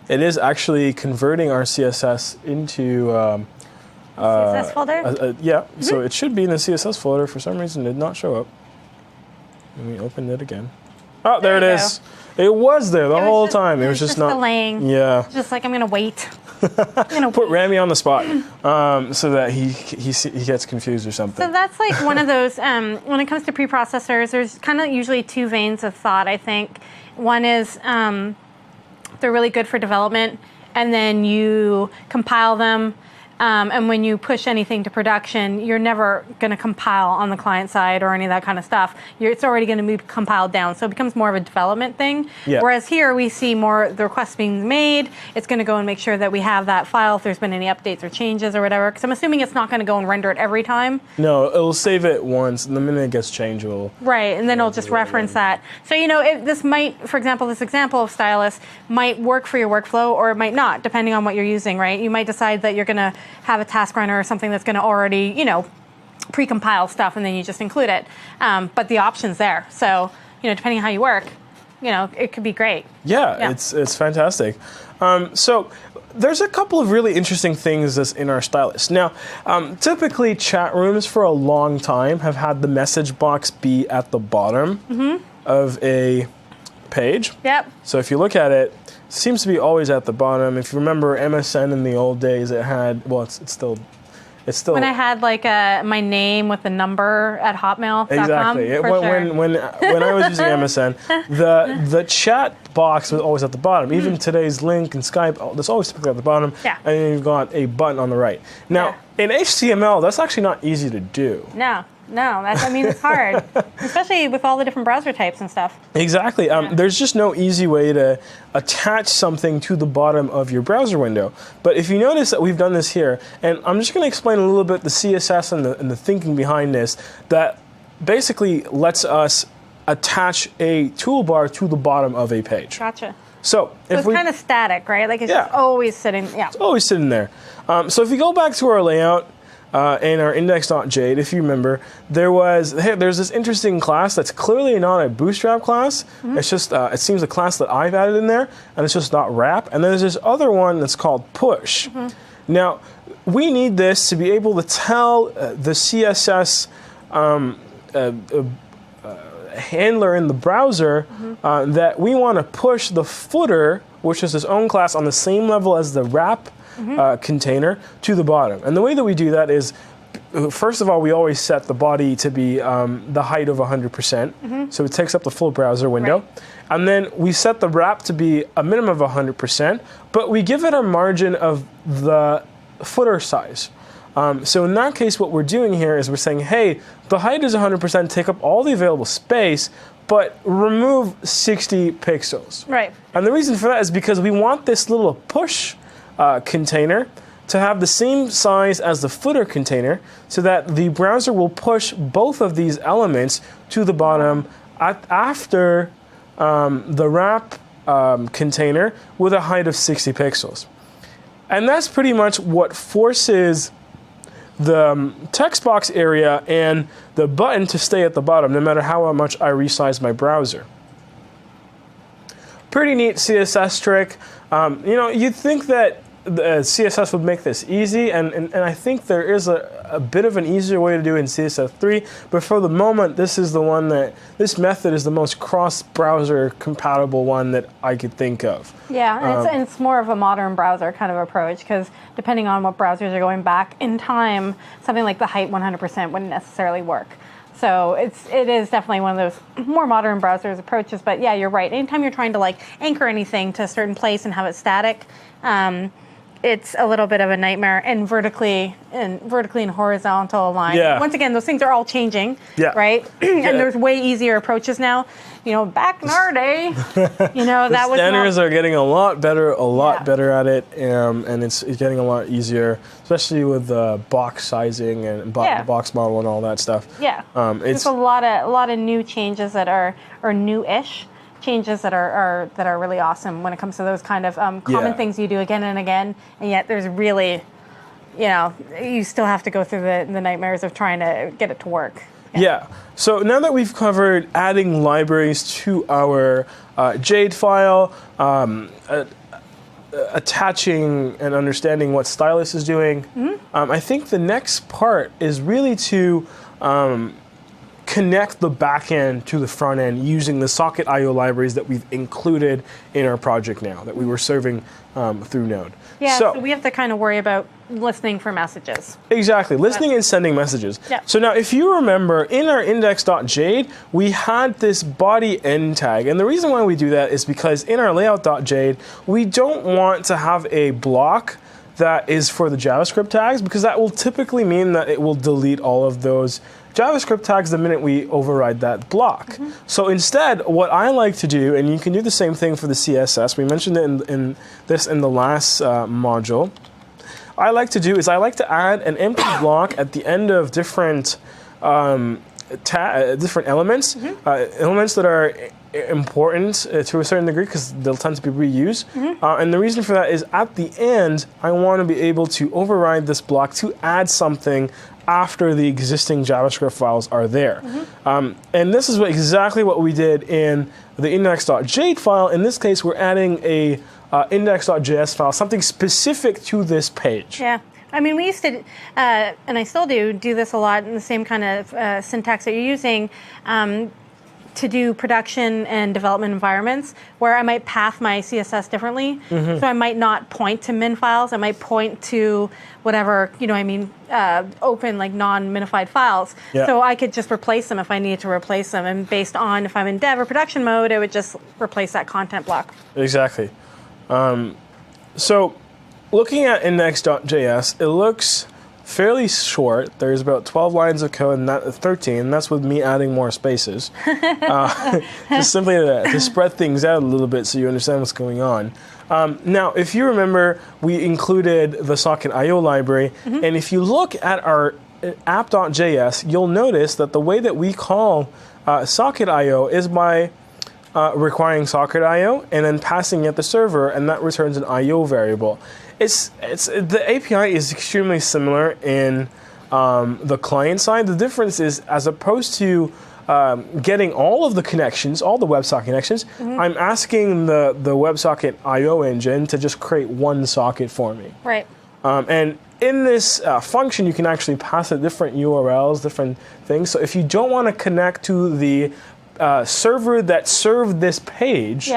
it is actually converting our CSS into CSS folder? yeah, so it should be in the CSS folder. For some reason, it did not show up. Let me open it again. Oh, there it There you is. It was there the whole time. It was just just not delaying. Yeah. Just like, I'm going to wait. I'm gonna Put wait. Rami on the spot so that he gets confused or something. So that's like one of those, when it comes to preprocessors, there's kind of usually two veins of thought, I think. One is they're really good for development, and then you compile them, and when you push anything to production, you're never going to compile on the client side or any of that kind of stuff. It's already going to be compiled down, so it becomes more of a development thing. Yeah. Whereas here we see more the requests being made. It's going to go and make sure that we have that file if there's been any updates or changes or whatever. Because I'm assuming it's not going to go and render it every time. No, it'll save it once, and the minute it gets changed, it'll... Right, and then it'll just reference that. So, this might, for example, this example of stylus might work for your workflow, or it might not, depending on what you're using, right? You might decide that you're going to have a task runner or something that's going to already, pre-compile stuff, and then you just include it. But the option's there. So, depending on how you work, it could be great. Yeah. It's fantastic. So there's a couple of really interesting things that's in our stylus. Now, typically chat rooms for a long time have had the message box be at the bottom of a page. Yep. So if you look at it, it seems to be always at the bottom. If you remember MSN in the old days, it had, well, it's still... When I had my name with the number at hotmail.com. Exactly. When I was using MSN, the chat box was always at the bottom. Even today's link and Skype, that's always typically at the bottom. Yeah. And then you've got a button on the right. Now, in HTML, that's actually not easy to do. No, it's hard, especially with all the different browser types and stuff. Exactly. There's just no easy way to attach something to the bottom of your browser window. But if you notice that we've done this here, and I'm just going to explain a little bit the CSS and the thinking behind this, that basically lets us attach a toolbar to the bottom of a page. Gotcha. So it's kind of static, right? Like it's just always sitting. Yeah. It's always sitting there. So if you go back to our layout, in our index.jade, if you remember, there's this interesting class that's clearly not a Bootstrap class. It's just, it seems a class that I've added in there, and it's just not wrap. And then there's this other one that's called push. Now, we need this to be able to tell the CSS handler in the browser that we want to push the footer, which is its own class, on the same level as the wrap container, to the bottom. And the way that we do that is, first of all, we always set the body to be the height of 100%, so it takes up the full browser window. Right. And then we set the wrap to be a minimum of 100%, but we give it a margin of the footer size. So in that case, what we're doing here is we're saying, hey, the height is 100%, take up all the available space, but remove 60 pixels. Right. And the reason for that is because we want this little push container to have the same size as the footer container, so that the browser will push both of these elements to the bottom after the wrap container with a height of 60 pixels. And that's pretty much what forces the text box area and the button to stay at the bottom, no matter how much I resize my browser. Pretty neat CSS trick. You'd think that the CSS would make this easy, and I think there is a bit of an easier way to do it in CSS3, but for the moment, this method is the most cross-browser compatible one that I could think of. Yeah, and it's more of a modern browser kind of approach, because depending on what browsers are going back in time, something like the height 100% wouldn't necessarily work. So it is definitely one of those more modern browsers approaches. But yeah, you're right. Anytime you're trying to anchor anything to a certain place and have it static, it's a little bit of a nightmare. And vertically and horizontal line. Yeah. Once again, those things are all changing, right? And there's way easier approaches now. Back in our day, that was standards are getting a lot better at it, and it's getting a lot easier, especially with box sizing and box model and all that stuff. Yeah, there's a lot of new changes that are new-ish changes that are really awesome when it comes to those kind of common things you do again and again, and yet there's really, you still have to go through the nightmares of trying to get it to work. Yeah. So now that we've covered adding libraries to our Jade file, attaching and understanding what stylus is doing, I think the next part is really to connect the backend to the front end using the socket IO libraries that we've included in our project now that we were serving through Node. Yeah, so we have to kind of worry about listening for messages. Exactly, listening and sending messages. Yeah. So now if you remember, in our index.jade, we had this body end tag. And the reason why we do that is because in our layout.jade, we don't want to have a block that is for the JavaScript tags, because that will typically mean that it will delete all of those JavaScript tags the minute we override that block. So instead, what I like to do, and you can do the same thing for the CSS, we mentioned it in the last module, I like to do is I like to add an empty block at the end of different different elements, elements that are important to a certain degree because they'll tend to be reused. And the reason for that is at the end, I want to be able to override this block to add something after the existing JavaScript files are there. And this is exactly what we did in the index.jade file. In this case, we're adding a index.js file, something specific to this page. Yeah. I mean, we used to, and I still do this a lot in the same kind of syntax that you're using to do production and development environments, where I might path my CSS differently. So I might not point to min files. I might point to whatever, open like non-minified files. Yeah. So I could just replace them if I needed to replace them. And based on if I'm in dev or production mode, it would just replace that content block. Exactly. So looking at index.js, it looks fairly short. There's about 12 lines of code, and that 13, and that's with me adding more spaces. Just simply to spread things out a little bit so you understand what's going on. Now, if you remember, we included the socket IO library, and if you look at our app.js, you'll notice that the way that we call socket IO is by requiring socket IO and then passing it the server, and that returns an IO variable. The API is extremely similar in the client side. The difference is, as opposed to getting all of the connections, all the WebSocket connections, I'm asking the WebSocket IO engine to just create one socket for me. Right. And in this function, you can actually pass it different URLs, different things. So if you don't want to connect to the server that served this page,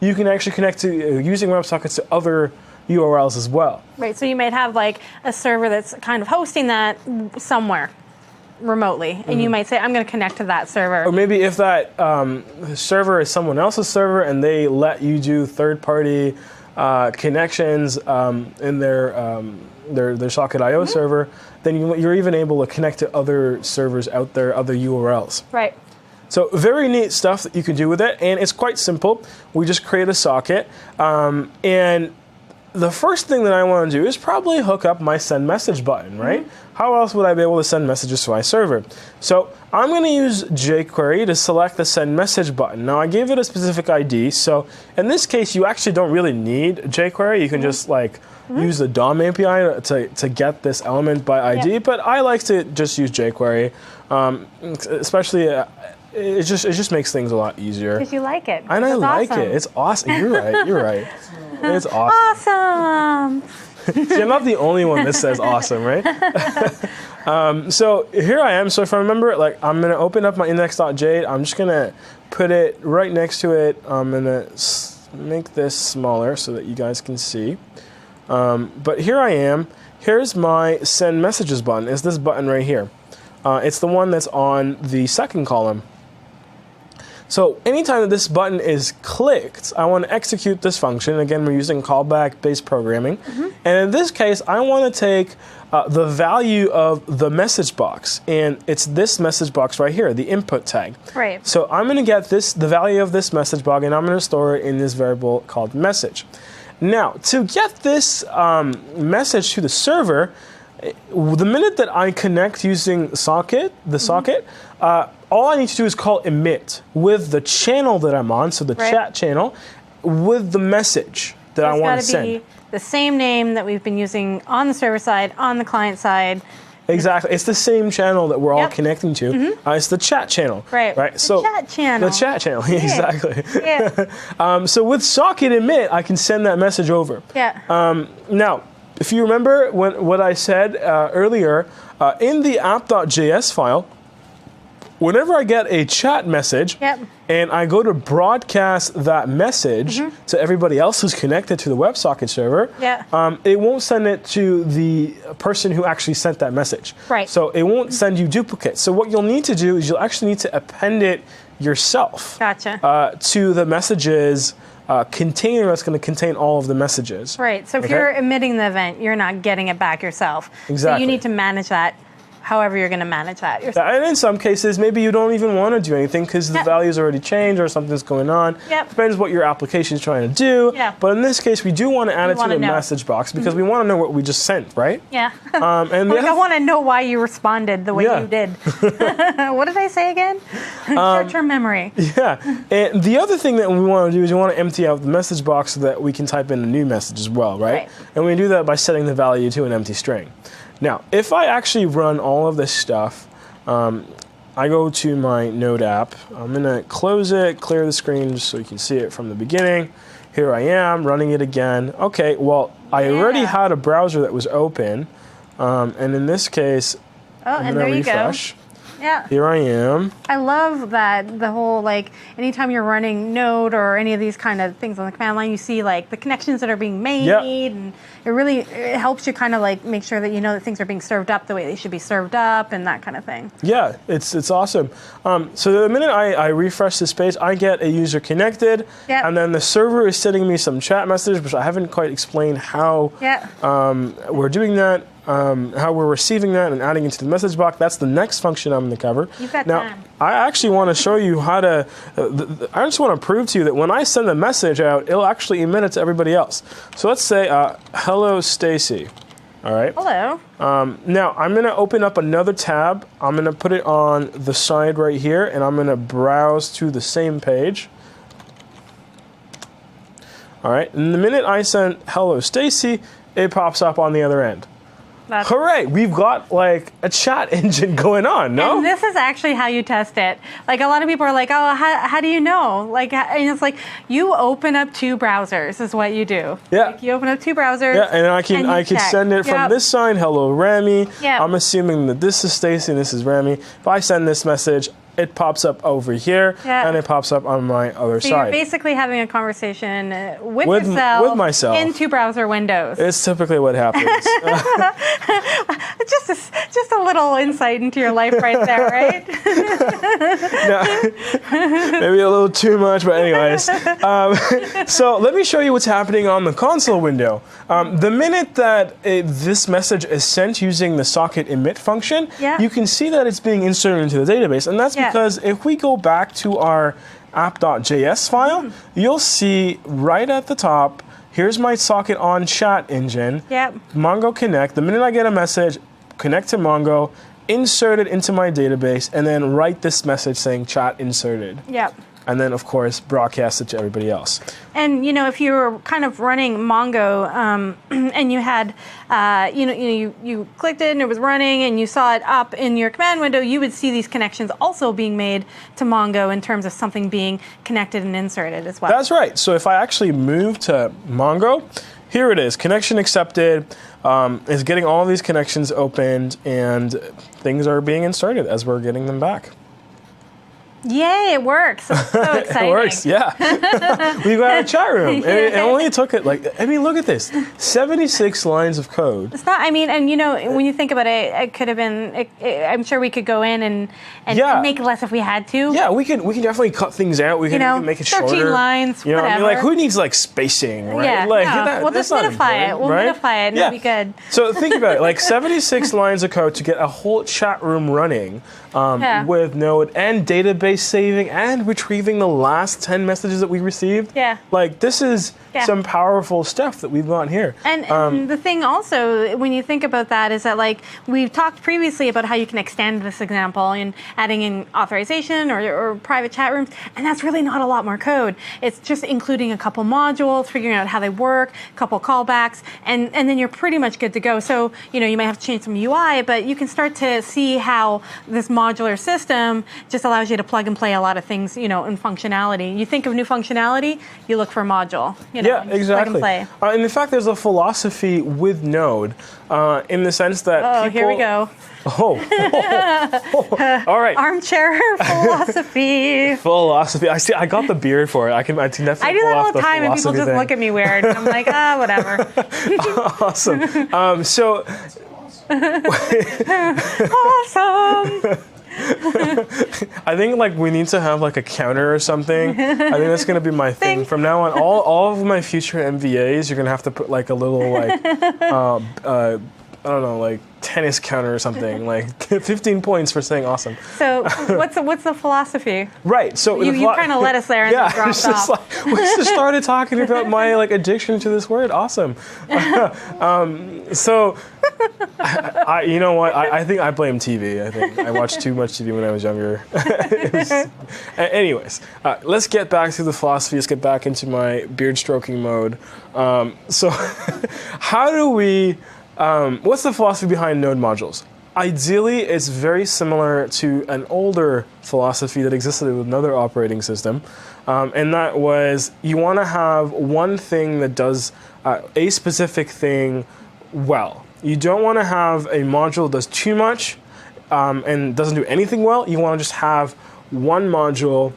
you can actually connect to using WebSockets to other URLs as well. Right, so you might have like a server that's kind of hosting that somewhere remotely, and you might say, I'm going to connect to that server. Or maybe if that server is someone else's server and they let you do third-party connections in their socket IO server, then you're even able to connect to other servers out there, other URLs. Right. So very neat stuff that you can do with it, and it's quite simple. We just create a socket, and the first thing that I want to do is probably hook up my send message button, right? How else would I be able to send messages to my server? So I'm going to use jQuery to select the send message button. Now I gave it a specific ID, so in this case you actually don't really need jQuery. You can just use the DOM API to get this element by ID, but I like to just use jQuery, especially it just makes things a lot easier. Because you like it. And I like it. It's awesome. You're right. You're right. It's awesome. Awesome. See, I'm not the only one that says awesome, right? So here I am. So if I remember, I'm going to open up my index.jade. I'm just going to put it right next to it. I'm going to make this smaller so that you guys can see. But here I am. Here's my send messages button. It's this button right here. It's the one that's on the second column. So anytime that this button is clicked, I want to execute this function. Again, we're using callback-based programming. And in this case, I want to take the value of the message box. And it's this message box right here, the input tag. Right. So I'm going to get the value of this message box, and I'm going to store it in this variable called message. Now, to get this message to the server, the minute that I connect using the socket, all I need to do is call emit with the channel that I'm on, so the chat channel, with the message that I want to send. It's got to be the same name that we've been using on the server side, on the client side. Exactly. It's the same channel that we're all connecting to. It's the chat channel. Right. Right. The chat channel. The chat channel. Exactly. Yeah. So with socket emit, I can send that message over. Yeah. Now, if you remember what I said earlier, in the app.js file, whenever I get a chat message Yep. and I go to broadcast that message to everybody else who's connected to the WebSocket server, Yeah. it won't send it to the person who actually sent that message. Right. So it won't send you duplicates. So what you'll need to do is you'll actually need to append it yourself Gotcha. to the messages container that's going to contain all of the messages. Right. So if Okay. you're emitting the event, you're not getting it back yourself. So Exactly. you need to manage that however you're going to manage that yourself. And in some cases, maybe you don't even want to do anything because the Yep. value's already changed or something's going on. Yep. Depends what your application is trying to do. Yeah. But in this case, we do want to add it to wanna the know. message box because we want to know what we just sent, right? Yeah. And the Like, I other- want to know why you responded the way Yeah. you did. What did I say again? Short-term memory. Yeah. And the other thing that we want to do is we want to empty out the message box so that we can type in a new message as well, right? Right. And we do that by setting the value to an empty string. Now, if I actually run all of this stuff, I go to my Node app. I'm going to close it, clear the screen just so you can see it from the beginning. Here I am running it again. Okay, well, I already Yeah. had a browser that was open. And in this case, Oh, I'm and going there to you go. refresh. Yeah. Here I am. I love that the whole, like, anytime you're running Node or any of these kind of things on the command line, you see like the connections that are being made, Yep. and it helps you kind of like make sure that you know that things are being served up the way they should be served up and that kind of thing. Yeah, it's awesome. So the minute I refresh this page, I get a user connected, Yep. and then the server is sending me some chat message, which I haven't quite explained how Yeah. we're doing that, how we're receiving that and adding it to the message box. That's the next function I'm going to cover. You've got now, time. I actually want to show you how to, I just want to prove to you that when I send the message out, it'll actually emit it to everybody else. So let's say, hello, Stacy. All right. Hello. Now, I'm going to open up another tab. I'm going to put it on the side right here, and I'm going to browse to the same page. All right. And the minute I send hello, Stacy, it pops up on the other end. That's Hooray! We've got like a chat engine going on, no? And this is actually how you test it. Like, a lot of people are like, oh, how do you know? Like, and it's like, you open up two browsers is what you do. Yeah. Like, you open up two browsers. Yeah, and I you can check. send it from Yep. this side, hello, Rami. Yep. I'm assuming that this is Stacy and this is Rami. If I send this message, it pops up over here, Yeah. and it pops up on my other So side. you're basically having a conversation with With myself. in two browser windows. It's typically what happens. Just a little insight into your life right there, right? Maybe a little too much, but anyways. So let me show you what's happening on the console window. The minute that this message is sent using the socket emit function, Yeah. you can see that it's being inserted into the database. And that's Yeah. because if we go back to our app.js file, you'll see right at the top, here's my socket on chat engine, Yep. Mongo Connect. The minute I get a message, connect to Mongo, insert it into my database, and then write this message saying chat inserted. Yep. And then, of course, broadcast it to everybody else. And if you were kind of running Mongo, and you had, you clicked it and it was running, and you saw it up in your command window, you would see these connections also being made to Mongo in terms of something being connected and inserted as well. That's right. So if I actually move to Mongo, here it is, connection accepted. It's getting all these connections opened, and things are being inserted as we're getting them back. Yay! It works. It's so exciting. It works, yeah. We've got a chat room. And it only took it look at this. 76 lines of code. It's not. I mean, and when you think about it, it could have been. I'm sure we could go in and Yeah. make it less if we had to. Yeah, we can definitely cut things out. We can make it 13 shorter. lines, I mean, whatever. like, who needs spacing, right? Yeah, Like, no. We'll that's just not minify it. important, We'll right? minify it and it'll be good. So think about it, like 76 lines of code to get a whole chat room running with Node and database saving and retrieving the last 10 messages that we received. Yeah. Like, this is Yeah. some powerful stuff that we've got here. And the thing also, when you think about that, is that like we've talked previously about how you can extend this example in adding in authorization or private chat rooms, and that's really not a lot more code. It's just including a couple modules, figuring out how they work, a couple callbacks, and then you're pretty much good to go. So you might have to change some UI, but you can start to see how this modular system just allows you to plug plug and play a lot of things, in functionality. You think of new functionality, you look for module. Yeah, just exactly. Plug and play. And in fact, there's a philosophy with Node in the sense that Oh, people... here we go. Oh. All right. Armchair philosophy. Philosophy. I see. I got the beard for it. I can definitely. I do pull that all off the time, and people philosophy just thing. look at me weird. I'm like, whatever. Awesome. So. Awesome. I think we need to have a counter or something. I think that's gonna be my thing from now on. All of my future MVAs, you're gonna have to put a little I don't know, tennis counter or something, 15 points for saying awesome. So what's the philosophy? Right. So you kind of led us there and then dropped off. We just started talking about my addiction to this word. Awesome. So, you know what? I think I blame TV. I think I watched too much TV when I was younger. Anyways, let's get back to the philosophy. Let's get back into my beard stroking mode. So, how do we? What's the philosophy behind node modules? Ideally, it's very similar to an older philosophy that existed with another operating system, and that was you want to have one thing that does a specific thing well. You don't want to have a module that does too much and doesn't do anything well. You want to just have one module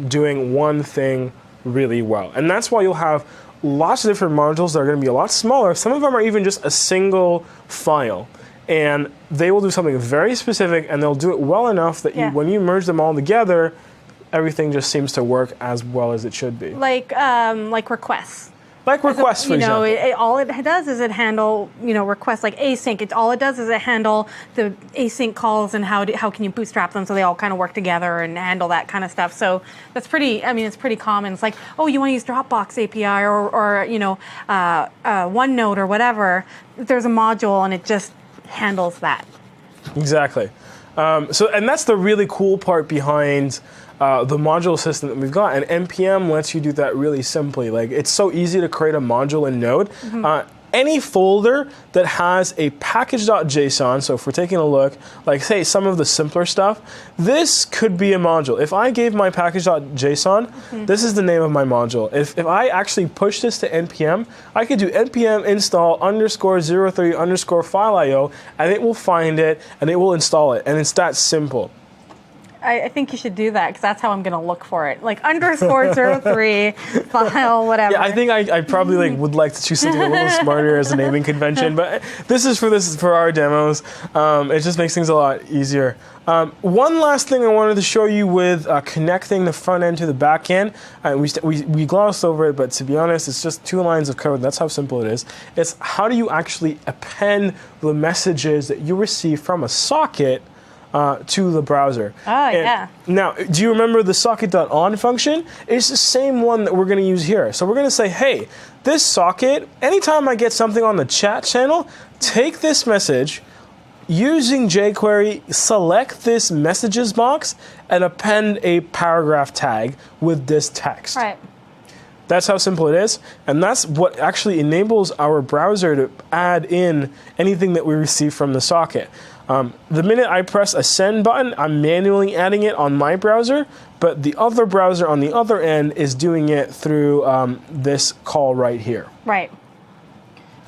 doing one thing really well. And that's why you'll have lots of different modules that are going to be a lot smaller. Some of them are even just a single file. And they will do something very specific, and they'll do it well enough that when you merge them all together, everything just seems to work as well as it should be. Like requests. Like requests, for example. All it does is it handle, requests like async. All it does is it handle the async calls and how can you bootstrap them so they all kind of work together and handle that kind of stuff. So that's it's pretty common. It's like, oh, you want to use Dropbox API or OneNote or whatever. There's a module and it just handles that. Exactly. And that's the really cool part behind the module system that we've got, and NPM lets you do that really simply. It's so easy to create a module in Node. Mm-hmm. Any folder that has a package.json, so if we're taking a look, say some of the simpler stuff, this could be a module. If I gave my package.json, this is the name of my module. If I actually push this to NPM, I could do npm install _03 _file.io, and it will find it, and it will install it, and it's that simple. I think you should do that because that's how I'm going to look for it. _03 file, whatever. Yeah, I think I probably would like to choose something a little smarter as a naming convention, but this is for our demos. It just makes things a lot easier. One last thing I wanted to show you with connecting the front end to the back end. We glossed over it, but to be honest, it's just 2 lines of code. That's how simple it is. It's how do you actually append the messages that you receive from a socket to the browser. Yeah. Now, do you remember the socket.on function? It's the same one that we're going to use here. So we're going to say, hey, this socket, anytime I get something on the chat channel, take this message, using jQuery, select this messages box, and append a paragraph tag with this text. Right. That's how simple it is, and that's what actually enables our browser to add in anything that we receive from the socket. The minute I press a send button, I'm manually adding it on my browser, but the other browser on the other end is doing it through this call right here. Right.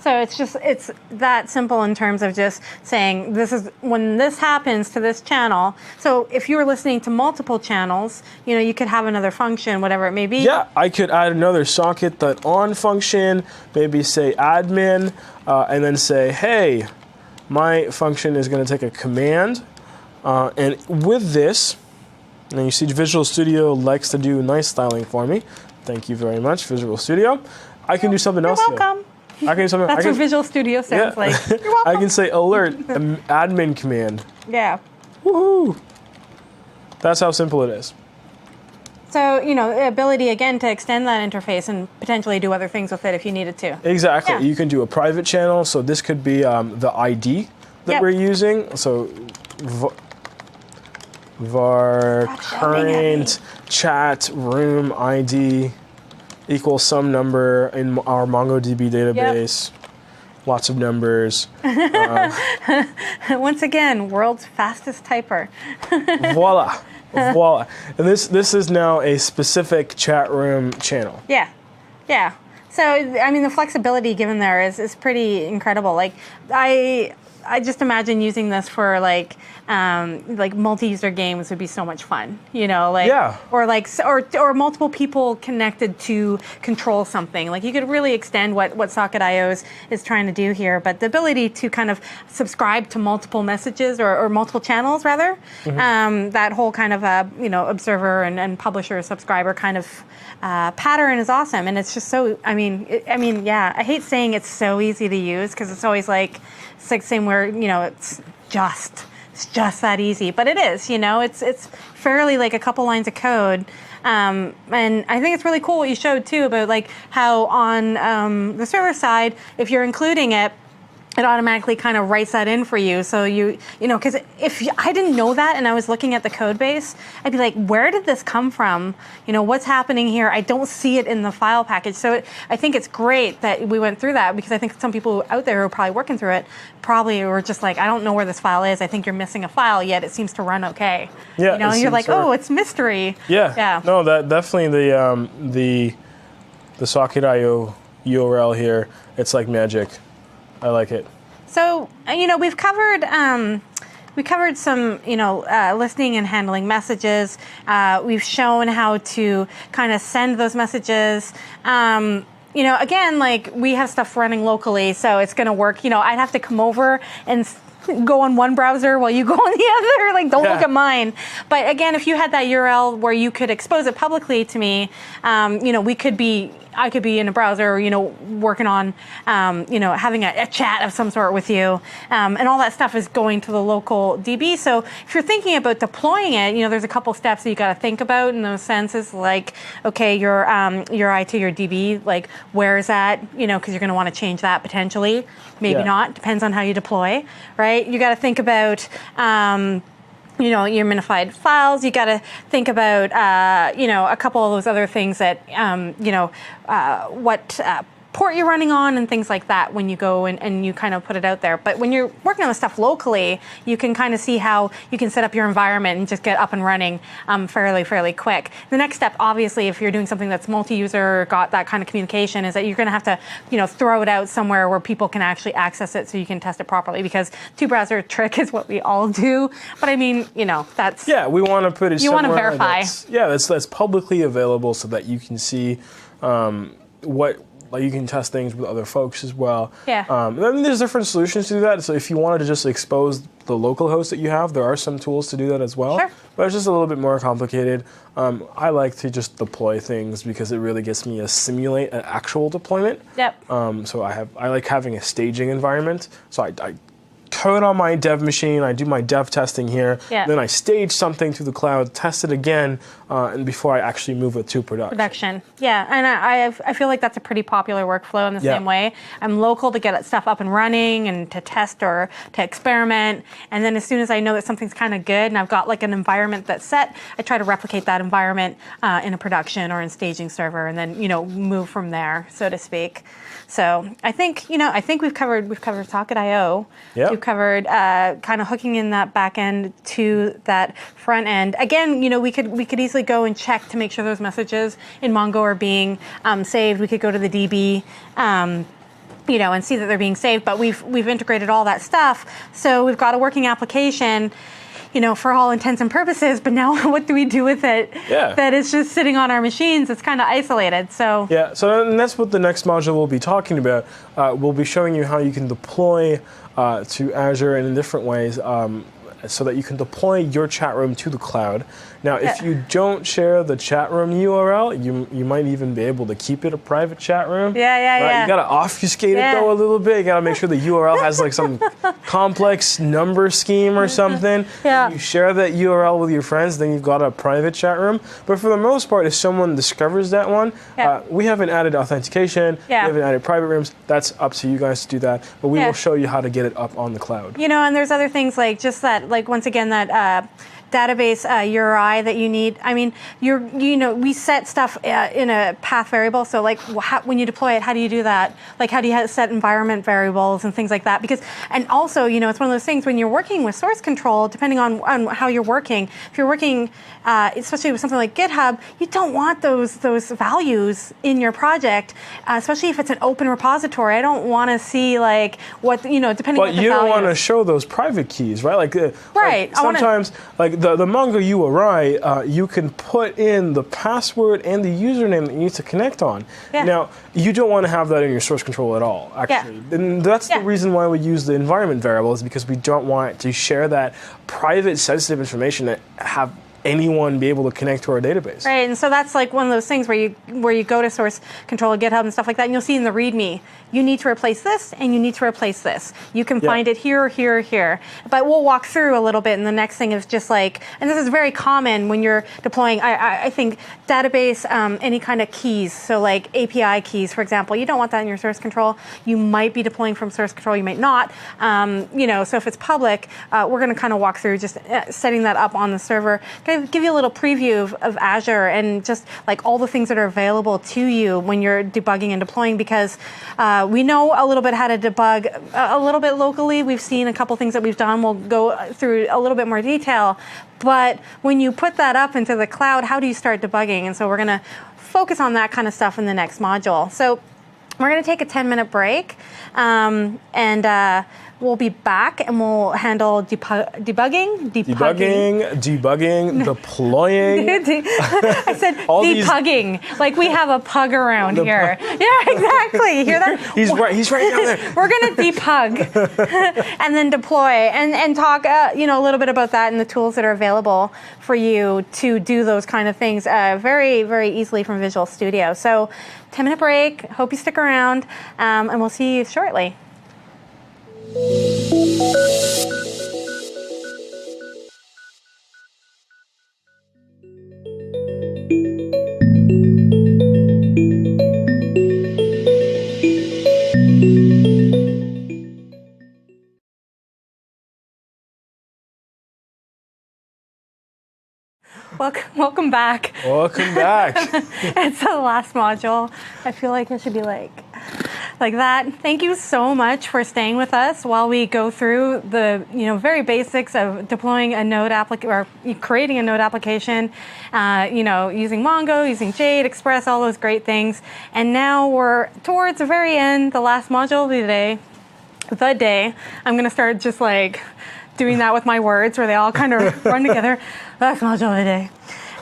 So it's that simple in terms of just saying this is when this happens to this channel. So if you were listening to multiple channels, you could have another function, whatever it may be. Yeah, I could add another socket.on function, maybe say admin, and then say, hey, my function is going to take a command, and with this, and you see Visual Studio likes to do nice styling for me. Thank you very much, Visual Studio. I can do something else. You're welcome. I can do something. That's what Visual Studio sounds like. You're welcome. I can say alert, admin command. Yeah. Woohoo! That's how simple it is. So, the ability, again, to extend that interface and potentially do other things with it if you needed to. Exactly. Yeah. You can do a private channel. So this could be the ID that we're using. So var current chat room ID equals some number in our MongoDB database. Yep. Lots of numbers. Once again, world's fastest typer. Voila. Voila. And this is now a specific chat room channel. Yeah, yeah. So, I mean, the flexibility given there is pretty incredible. Like, I just imagine using this for like multi-user games would be so much fun, you know, like, yeah. or multiple people connected to control something. Like you could really extend what Socket.io is trying to do here, but the ability to kind of subscribe to multiple messages or multiple channels rather, that whole kind of observer and publisher subscriber kind of pattern is awesome. And it's just so, yeah, I hate saying it's so easy to use because it's always like, it's like saying where, you know, it's just that easy, but it is, you know, it's fairly like a couple lines of code. And I think it's really cool what you showed too about like how on the server side, if you're including it, it automatically kind of writes that in for you. So you know, because if I didn't know that and I was looking at the code base, I'd be like, where did this come from? You know, what's happening here? I don't see it in the file package. So I think it's great that we went through that because I think some people out there who are probably working through it probably were just like, I don't know where this file is. I think you're missing a file, yet it seems to run okay. Yeah, you know, you're like, oh, it's mystery. Yeah. Yeah. No, that definitely the Socket.io URL here. It's like magic. I like it. So, you know, we've covered some, you know, listening and handling messages. We've shown how to kind of send those messages. You know, again, like we have stuff running locally, so it's going to work. You know, I'd have to come over and go on one browser while you go on the other. Like, don't look at mine. But again, if you had that URL where you could expose it publicly to me, you know, I could be in a browser, you know, working on, you know, having a chat of some sort with you, and all that stuff is going to the local DB. So if you're thinking about deploying it, you know, there's a couple steps that you got to think about in those senses, like, okay, your URI to your DB, like, where is that? You know, because you're going to want to change that potentially, maybe not, depends on how you deploy, right? You got to think about. You know, your minified files. You got to think about, you know, a couple of those other things that, you know, what port you're running on and things like that when you go and you kind of put it out there. But when you're working on the stuff locally, you can kind of see how you can set up your environment and just get up and running fairly quick. The next step, obviously, if you're doing something that's multi-user, got that kind of communication, is that you're going to have to, you know, throw it out somewhere where people can actually access it so you can test it properly, because two-browser trick is what we all do. But I mean, you know, that's... Yeah, we want to put it somewhere. You want to verify. That's publicly available so that you can see what... Like you can test things with other folks as well. Yeah. Then there's different solutions to do that. So if you wanted to just expose the local host that you have, there are some tools to do that as well. Sure. But it's just a little bit more complicated. I like to just deploy things because it really gets me to simulate an actual deployment. Yep. So I like having a staging environment. So I code on my dev machine, I do my dev testing here, then I stage something to the cloud, test it again, and before I actually move it to production. Yeah, and I feel like that's a pretty popular workflow in the same way. I'm local to get stuff up and running and to test or to experiment, and then as soon as I know that something's kind of good and I've got like an environment that's set, I try to replicate that environment in a production or in staging server, and then, you know, move from there, so to speak. So I think we've covered Socket.io. Yep. We've covered kind of hooking in that back end to that front end. Again, you know, we could easily go and check to make sure those messages in Mongo are being saved. We could go to the DB. You know, and see that they're being saved. But we've integrated all that stuff, so we've got a working application, you know, for all intents and purposes. But now, what do we do with it? That is just sitting on our machines. It's kind of isolated. So and that's what the next module we'll be talking about. We'll be showing you how you can deploy to Azure in different ways, so that you can deploy your chat room to the cloud. Now, if you don't share the chat room URL, you might even be able to keep it a private chat room. Right? You got to obfuscate it though a little bit. You got to make sure the URL has like some complex number scheme or something. You share that URL with your friends, then you've got a private chat room. But for the most part, if someone discovers that one, we haven't added authentication, we haven't added private rooms. That's up to you guys to do that. But we will show you how to get it up on the cloud. You know, and there's other things like just that, like once again, that database URI that you need. I mean, we set stuff in a path variable. So like when you deploy it, how do you do that? Like how do you set environment variables and things like that? Because, and also, it's one of those things when you're working with source control, depending on how you're working, if you're working, especially with something like GitHub, you don't want those values in your project, especially if it's an open repository. I don't want to see like what, depending on the you don't values. want to show those private keys, right? Like, right. Like sometimes, like the Mongo URI, you can put in the password and the username that you need to connect on. Yeah. Now, you don't want to have that in your source control at all, actually. Yeah. And that's the reason why we use the environment variable, is because we don't want to share that private, sensitive information that have anyone be able to connect to our database. Right, and so that's like one of those things where you go to source control, GitHub and stuff like that, and you'll see in the README, you need to replace this and you need to replace this. You can find it here, here, here. But we'll walk through a little bit, and the next thing is just like, and this is very common when you're deploying, I think, database, any kind of keys, so like API keys, for example, you don't want that in your source control. You might be deploying from source control, you might not. So if it's public, we're going to kind of walk through just setting that up on the server. Give you a little preview of Azure and just like all the things that are available to you when you're debugging and deploying, because we know a little bit how to debug a little bit locally. We've seen a couple things that we've done. We'll go through a little bit more detail. But when you put that up into the cloud, how do you start debugging? And so we're going to focus on that kind of stuff in the next module. So we're going to take a 10-minute break, and we'll be back and we'll handle debugging, deploying. I said debugging, like we have a pug around here. Yeah, exactly. You hear that? He's right down there. We're going to debug and then deploy and talk a little bit about that and the tools that are available for you to do those kind of things very, very easily from Visual Studio. So 10-minute break. Hope you stick around, and we'll see you shortly. Welcome back. Welcome back. It's the last module. I feel like it should be like that. Thank you so much for staying with us while we go through the very basics of deploying a Node application or creating a Node application. Using Mongo, using Jade, Express, all those great things. And now we're towards the very end, the last module of the day. I'm going to start just like doing that with my words where they all kind of run together. Last module of the day.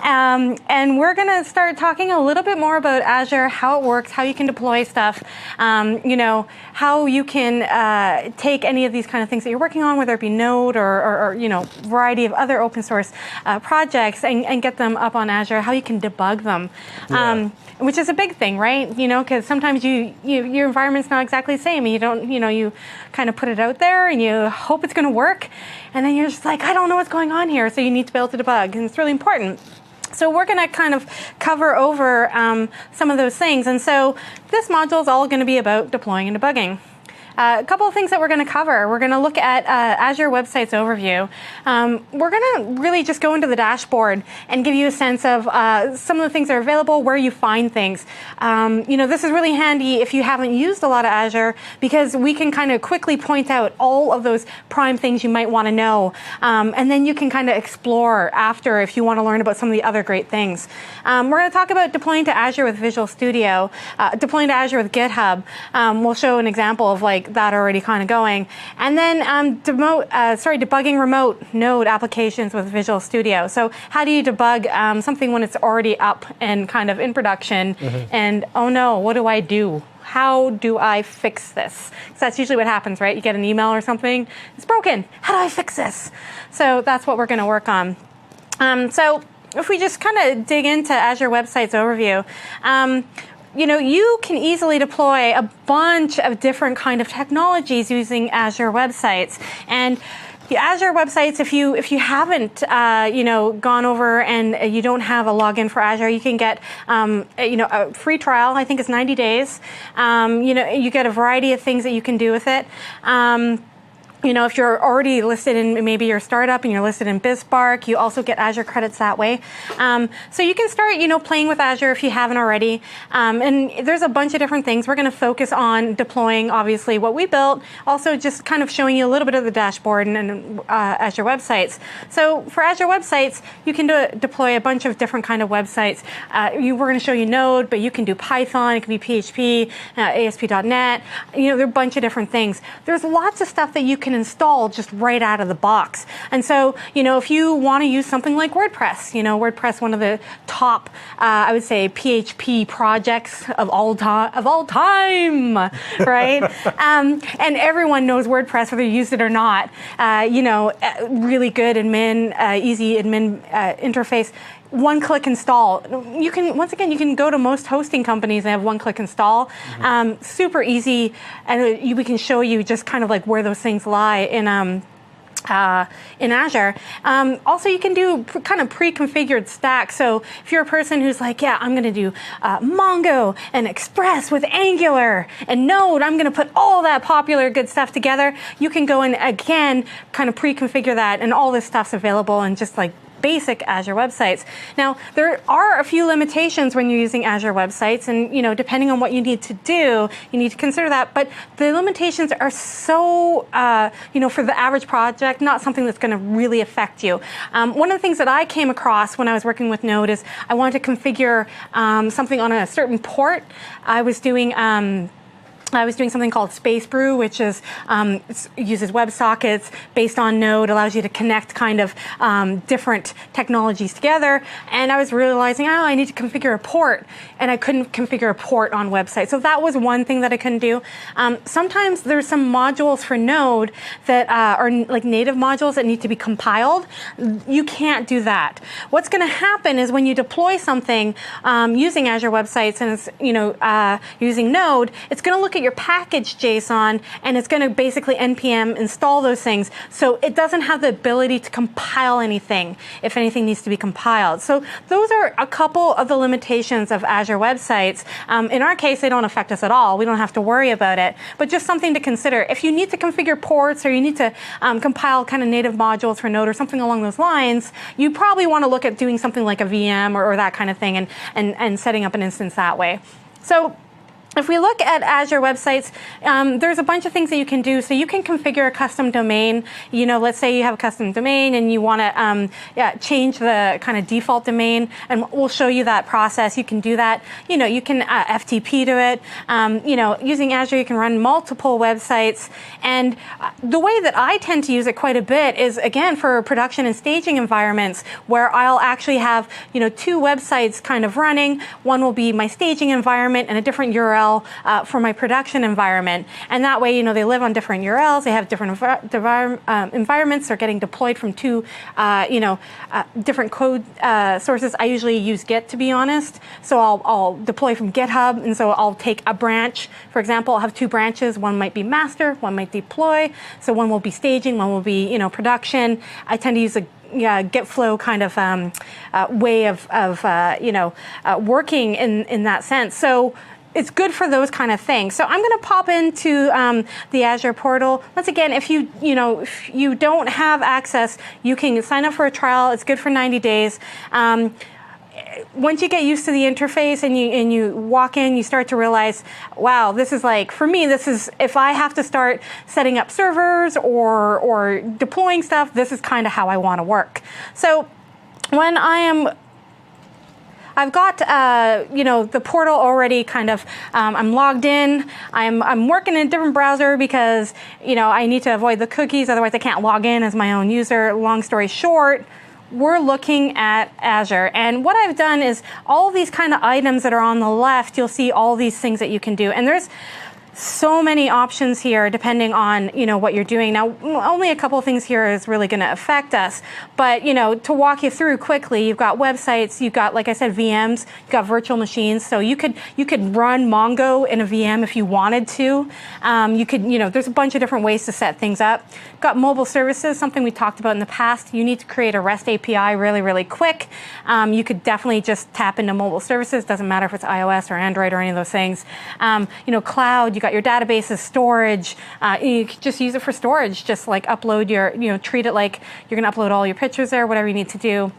And we're going to start talking a little bit more about Azure, how it works, how you can deploy stuff, how you can take any of these kind of things that you're working on, whether it be Node or variety of other open source projects, and get them up on Azure, how you can debug them. Yeah. Which is a big thing, right? Because sometimes your environment's not exactly the same, and you don't, you kind of put it out there and you hope it's going to work, and then you're just like, I don't know what's going on here, so you need to be able to debug, and it's really important. So we're going to kind of cover over some of those things, and so this module is all going to be about deploying and debugging. A couple of things that we're going to cover. We're going to look at Azure Websites Overview. We're going to really just go into the dashboard and give you a sense of some of the things that are available, where you find things. This is really handy if you haven't used a lot of Azure, because we can kind of quickly point out all of those prime things you might want to know. And then you can kind of explore after if you want to learn about some of the other great things. We're going to talk about deploying to Azure with Visual Studio, deploying to Azure with GitHub. We'll show an example of like that already kind of going. And then debugging remote Node applications with Visual Studio. So how do you debug something when it's already up and kind of in production? Mm-hmm. And oh no, what do I do? How do I fix this? Because that's usually what happens, right? You get an email or something, it's broken. How do I fix this? So that's what we're going to work on. So if we just kind of dig into Azure Websites Overview, you can easily deploy a bunch of different kind of technologies using Azure Websites. And the Azure Websites, if you haven't, gone over and you don't have a login for Azure, you can get, a free trial. I think it's 90 days. You get a variety of things that you can do with it. if you're already listed in maybe your startup and you're listed in BizSpark, you also get Azure credits that way. So you can start, playing with Azure if you haven't already. And there's a bunch of different things. We're going to focus on deploying, obviously, what we built. Also, just kind of showing you a little bit of the dashboard and Azure websites. So for Azure websites, you can deploy a bunch of different kind of websites. We're going to show you Node, but you can do Python. It can be PHP, ASP.NET. There are a bunch of different things. There's lots of stuff that you can install just right out of the box. And so, if you want to use something like WordPress, WordPress, one of the top, I would say, PHP projects of all time, right? And everyone knows WordPress, whether you used it or not. Really good admin, easy admin interface. One-click install. You can go to most hosting companies and have one-click install. Super easy, and we can show you just kind of like where those things lie in Azure. Also, you can do kind of pre-configured stacks. So if you're a person who's like, yeah, I'm going to do Mongo and Express with Angular and Node, I'm going to put all that popular good stuff together, you can go and, again, kind of pre-configure that, and all this stuff's available in just like basic Azure websites. Now, there are a few limitations when you're using Azure websites, and depending on what you need to do, you need to consider that. But the limitations are so, for the average project, not something that's going to really affect you. One of the things that I came across when I was working with Node is I wanted to configure something on a certain port. I was doing something called Space Brew, which is uses WebSockets based on Node, allows you to connect kind of different technologies together. And I was realizing, I need to configure a port, and I couldn't configure a port on website. So that was one thing that I couldn't do. Sometimes there's some modules for Node that are like native modules that need to be compiled. You can't do that. What's going to happen is when you deploy something using Azure websites and it's using Node, it's going to look at your package JSON, and it's going to basically npm install those things. So it doesn't have the ability to compile anything if anything needs to be compiled. So those are a couple of the limitations of Azure websites. In our case, they don't affect us at all. We don't have to worry about it, but just something to consider. If you need to configure ports, or you need to compile kind of native modules for Node or something along those lines, you probably want to look at doing something like a VM or that kind of thing, and setting up an instance that way. So if we look at Azure websites, there's a bunch of things that you can do. So you can configure a custom domain. Let's say you have a custom domain and you want to change the kind of default domain, and we'll show you that process. You can do that. You can FTP to it. Using Azure, you can run multiple websites. And the way that I tend to use it quite a bit is, again, for production and staging environments, where I'll actually have, two websites kind of running. One will be my staging environment and a different URL for my production environment. And that way, they live on different URLs. They have different environments. They're getting deployed from two, different code sources. I usually use Git, to be honest. So I'll deploy from GitHub. And so I'll take a branch. For example, I'll have two branches. One might be master, one might deploy. So one will be staging, one will be, production. I tend to use a Git flow kind of way of working in that sense. So it's good for those kind of things. So I'm going to pop into the Azure portal. Once again, if you don't have access, you can sign up for a trial. It's good for 90 days. Once you get used to the interface and you walk in, you start to realize, wow, this is like, for me, this is, if I have to start setting up servers or deploying stuff, this is kind of how I want to work. So when I've got the portal already kind of, I'm logged in. I'm working in a different browser because I need to avoid the cookies, otherwise I can't log in as my own user. Long story short, we're looking at Azure. And what I've done is all these kind of items that are on the left, you'll see all these things that you can do. And there's so many options here depending on what you're doing. Now, only a couple of things here is really going to affect us, but to walk you through quickly, you've got websites, you've got, like I said, VMs, you've got virtual machines. So you could run Mongo in a VM if you wanted to. You could, there's a bunch of different ways to set things up. Got mobile services, something we talked about in the past. You need to create a REST API really, really quick. You could definitely just tap into mobile services. Doesn't matter if it's iOS or Android or any of those things. Cloud, you got your databases, storage. You can just use it for storage. Just like upload your, treat it like you're going to upload all your pictures there, whatever you need to do.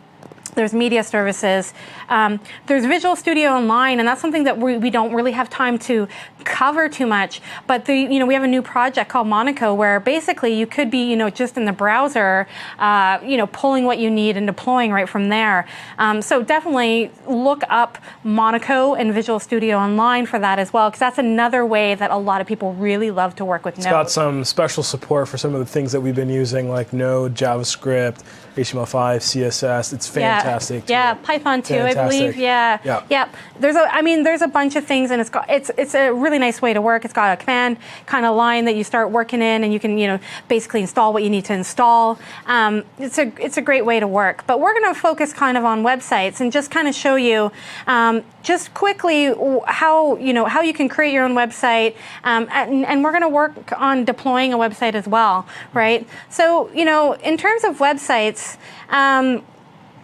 There's media services. There's Visual Studio Online, and that's something that we don't really have time to cover too much. But we have a new project called Monaco, where basically you could be, just in the browser, pulling what you need and deploying right from there. So definitely look up Monaco and Visual Studio Online for that as well, because that's another way that a lot of people really love to work with Node. It's got some special support for some of the things that we've been using, like Node, JavaScript, HTML5, CSS. It's fantastic. Yeah, Python too, fantastic. I believe. Yeah. There's a bunch of things, and it's a really nice way to work. It's got a command kind of line that you start working in, and you can basically install what you need to install. It's a great way to work. But we're going to focus kind of on websites and just kind of show you just quickly how you can create your own website, and we're going to work on deploying a website as well, right? So in terms of websites.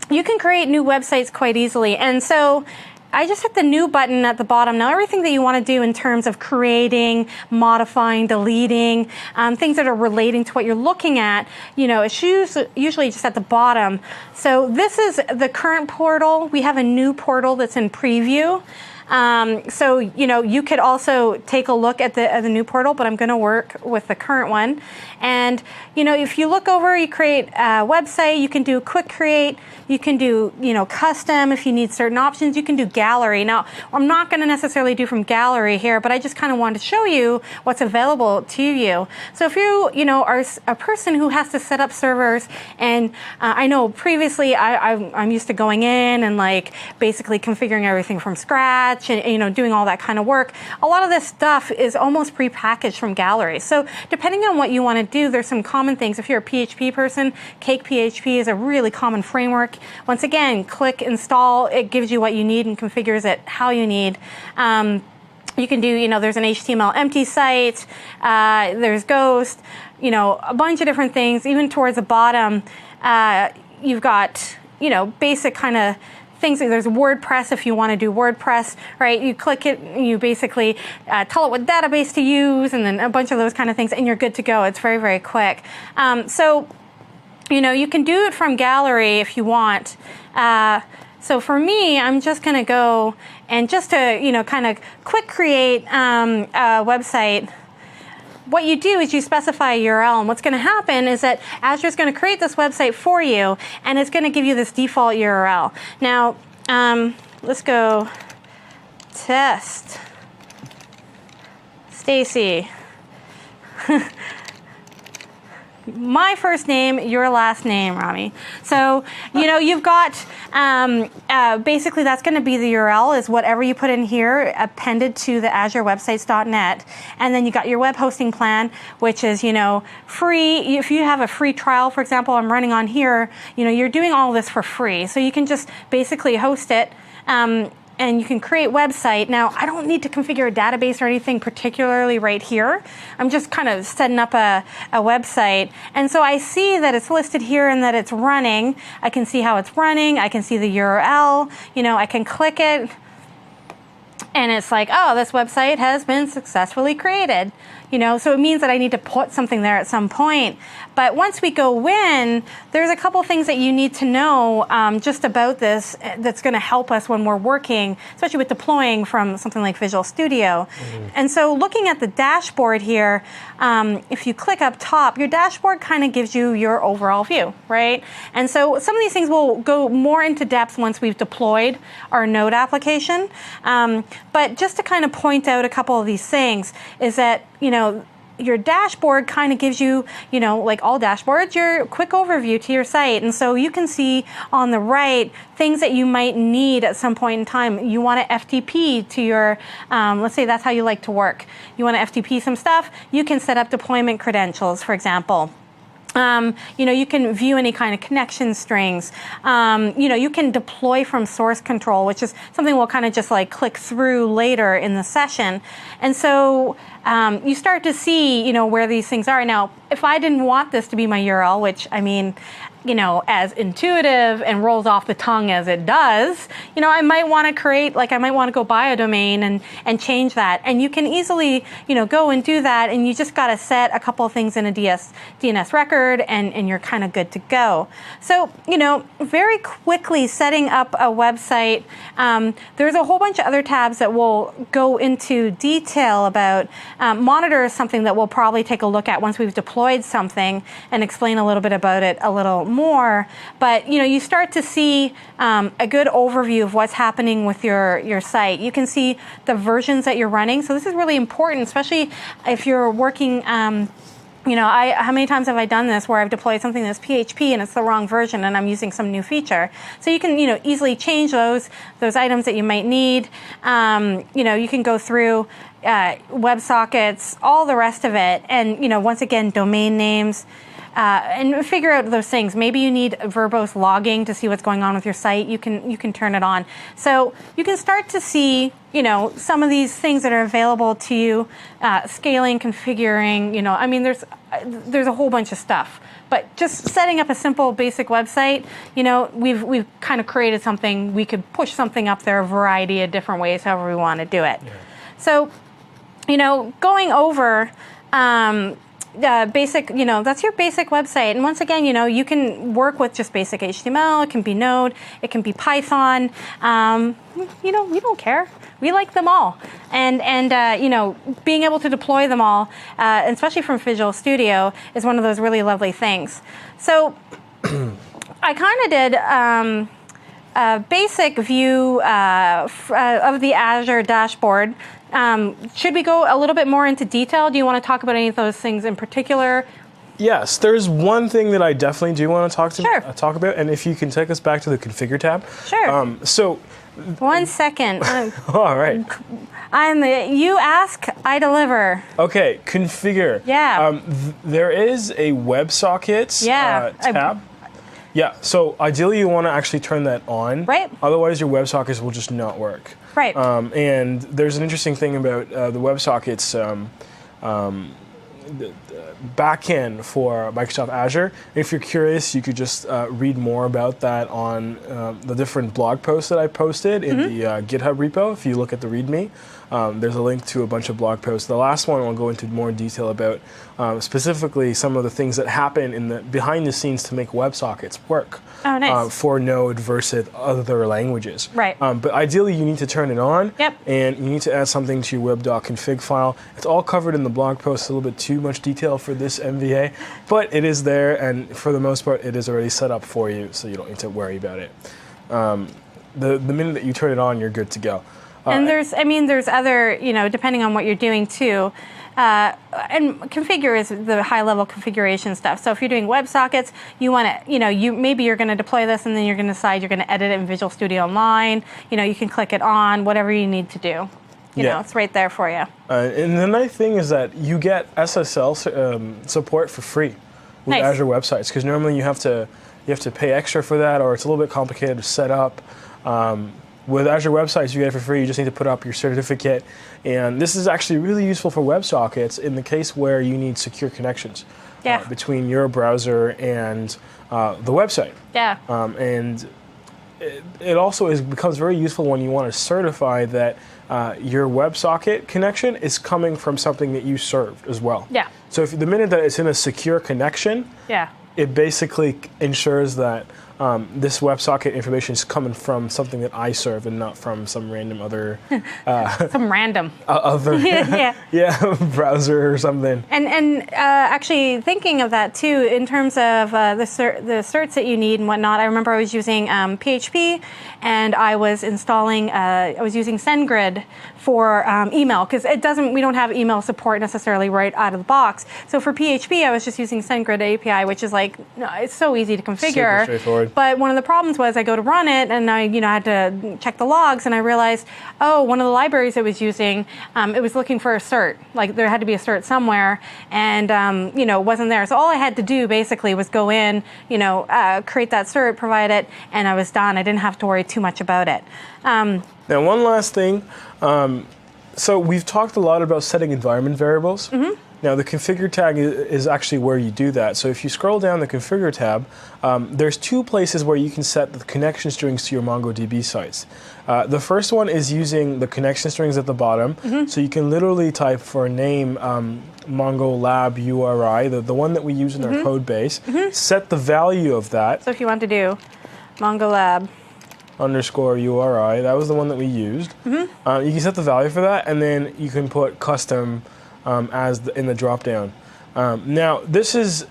You can create new websites quite easily. And so I just hit the new button at the bottom. Now, everything that you want to do in terms of creating, modifying, deleting, things that are relating to what you're looking at, it's usually just at the bottom. So this is the current portal. We have a new portal that's in preview. So you could also take a look at the new portal, but I'm going to work with the current one. And if you look over, you create a website. You can do quick create. You can do custom if you need certain options. You can do gallery. Now, I'm not going to necessarily do from gallery here, but I just kind of wanted to show you what's available to you. So if you are a person who has to set up servers, and I know previously I'm used to going in and basically configuring everything from scratch. And doing all that kind of work. A lot of this stuff is almost pre-packaged from galleries. So depending on what you want to do, there's some common things. If you're a PHP person, Cake PHP is a really common framework. Once again, click install. It gives you what you need and configures it how you need. You can do, there's an HTML empty site. There's Ghost. A bunch of different things. Even towards the bottom, you've got basic kind of things. There's WordPress if you want to do WordPress, right? You click it, you basically tell it what database to use, and then a bunch of those kind of things, and you're good to go. It's very, very quick. So, you can do it from gallery if you want. So for me, I'm just going to go and just to, kind of quick create a website. What you do is you specify a URL, and what's going to happen is that Azure's going to create this website for you, and it's going to give you this default URL. Now, let's go test Stacy. My first name, your last name, Rami. So, you've got, basically that's going to be the URL is whatever you put in here appended to the Azure websites.net. And then you got your web hosting plan, which is, free. If you have a free trial, for example, I'm running on here, you're doing all this for free. So you can just basically host it. And you can create website. Now, I don't need to configure a database or anything particularly right here. I'm just kind of setting up a website. And so I see that it's listed here and that it's running. I can see how it's running. I can see the URL. I can click it. And it's like, oh, this website has been successfully created. So it means that I need to put something there at some point. But once we go in, there's a couple things that you need to know just about this that's going to help us when we're working, especially with deploying from something like Visual Studio. Mm-hmm. And so looking at the dashboard here, if you click up top, your dashboard kind of gives you your overall view, right? And so some of these things will go more into depth once we've deployed our Node application. But just to kind of point out a couple of these things is that, your dashboard kind of gives you, like all dashboards, your quick overview to your site. And so you can see on the right things that you might need at some point in time. You want to FTP to your, let's say that's how you like to work. You want to FTP some stuff. You can set up deployment credentials, for example. You can view any kind of connection strings. You can deploy from source control, which is something we'll kind of just click through later in the session. And so you start to see, where these things are. Now, if I didn't want this to be my URL, which as intuitive and rolls off the tongue as it does, I might want to create, I might want to go buy a domain and change that. And you can easily, go and do that, and you just got to set a couple of things in a DNS record, and you're kind of good to go. So, very quickly setting up a website, there's a whole bunch of other tabs that will go into detail about. Monitor is something that we'll probably take a look at once we've deployed something and explain a little bit about it a little more. But you start to see a good overview of what's happening with your site. You can see the versions that you're running. So this is really important, especially if you're working. How many times have I done this where I've deployed something that's PHP and it's the wrong version and I'm using some new feature? So you can, easily change those items that you might need. You can go through WebSockets, all the rest of it, and once again, domain names. And figure out those things. Maybe you need verbose logging to see what's going on with your site. You can turn it on. So you can start to see, some of these things that are available to you, scaling, configuring. There's a whole bunch of stuff. But just setting up a simple, basic website, we've kind of created something. We could push something up there a variety of different ways, however we want to do it. Yeah. So, going over. Basic, that's your basic website. And once again, you can work with just basic HTML. It can be Node. It can be Python. We don't care. We like them all. And being able to deploy them all, especially from Visual Studio, is one of those really lovely things. So I kind of did a basic view of the Azure dashboard. Should we go a little bit more into detail? Do you want to talk about any of those things in particular? Yes, there's one thing that I definitely do want to talk about, and if you can take us back to the configure tab. Sure. 1 second. All right. You ask, I deliver. Okay, configure. Yeah. There is a WebSockets tab. Yeah, so ideally you want to actually turn that on. Right. Otherwise your WebSockets will just not work. Right. And there's an interesting thing about the WebSockets backend for Microsoft Azure. If you're curious, you could just read more about that on the different blog posts that I posted in the GitHub repo. If you look at the README, there's a link to a bunch of blog posts. The last one will go into more detail about specifically some of the things that happen in the behind the scenes to make WebSockets work. Oh, nice. For Node versus other languages. Right. But ideally, you need to turn it on. Yep. And you need to add something to your web.config file. It's all covered in the blog post, a little bit too much detail for this MVA, but it is there, and for the most part, it is already set up for you, so you don't need to worry about it. The minute that you turn it on, you're good to go. And there's other, depending on what you're doing too. And configure is the high-level configuration stuff. So if you're doing WebSockets, you want to, maybe you're going to deploy this, and then you're going to decide you're going to edit it in Visual Studio Online. You can click it on, whatever you need to do. It's right there for you. And the nice thing is that you get SSL support for free with Azure websites, because normally you have to pay extra for that, or it's a little bit complicated to set up. With Azure websites, you get it for free. You just need to put up your certificate. And this is actually really useful for WebSockets in the case where you need secure connections between your browser and the website. Yeah. And it also becomes very useful when you want to certify that your WebSocket connection is coming from something that you served as well. Yeah. So if the minute that it's in a secure connection, it basically ensures that this WebSocket information is coming from something that I serve and not from some random other some random other browser or something. And actually thinking of that too, in terms of the certs that you need and whatnot. I remember I was using PHP, and I was installing. I was using SendGrid for email, because we don't have email support necessarily right out of the box. So for PHP, I was just using SendGrid API, which is it's so easy to configure. Super straightforward. But one of the problems was I go to run it, and I had to check the logs, and I realized, one of the libraries I was using, it was looking for a cert. There had to be a cert somewhere, and it wasn't there. So all I had to do basically was go in, create that cert, provide it, and I was done. I didn't have to worry too much about it. Now, one last thing. So we've talked a lot about setting environment variables. Now, the configure tag is actually where you do that. So if you scroll down the configure tab, there's two places where you can set the connection strings to your MongoDB sites. The first one is using the connection strings at the bottom. So you can literally type for a name Mongo Lab URI, the one that we use in our code base, set the value of that. So if you want to do Mongo Lab underscore URI, that was the one that we used. You can set the value for that, and then you can put custom in the drop-down. Now, this is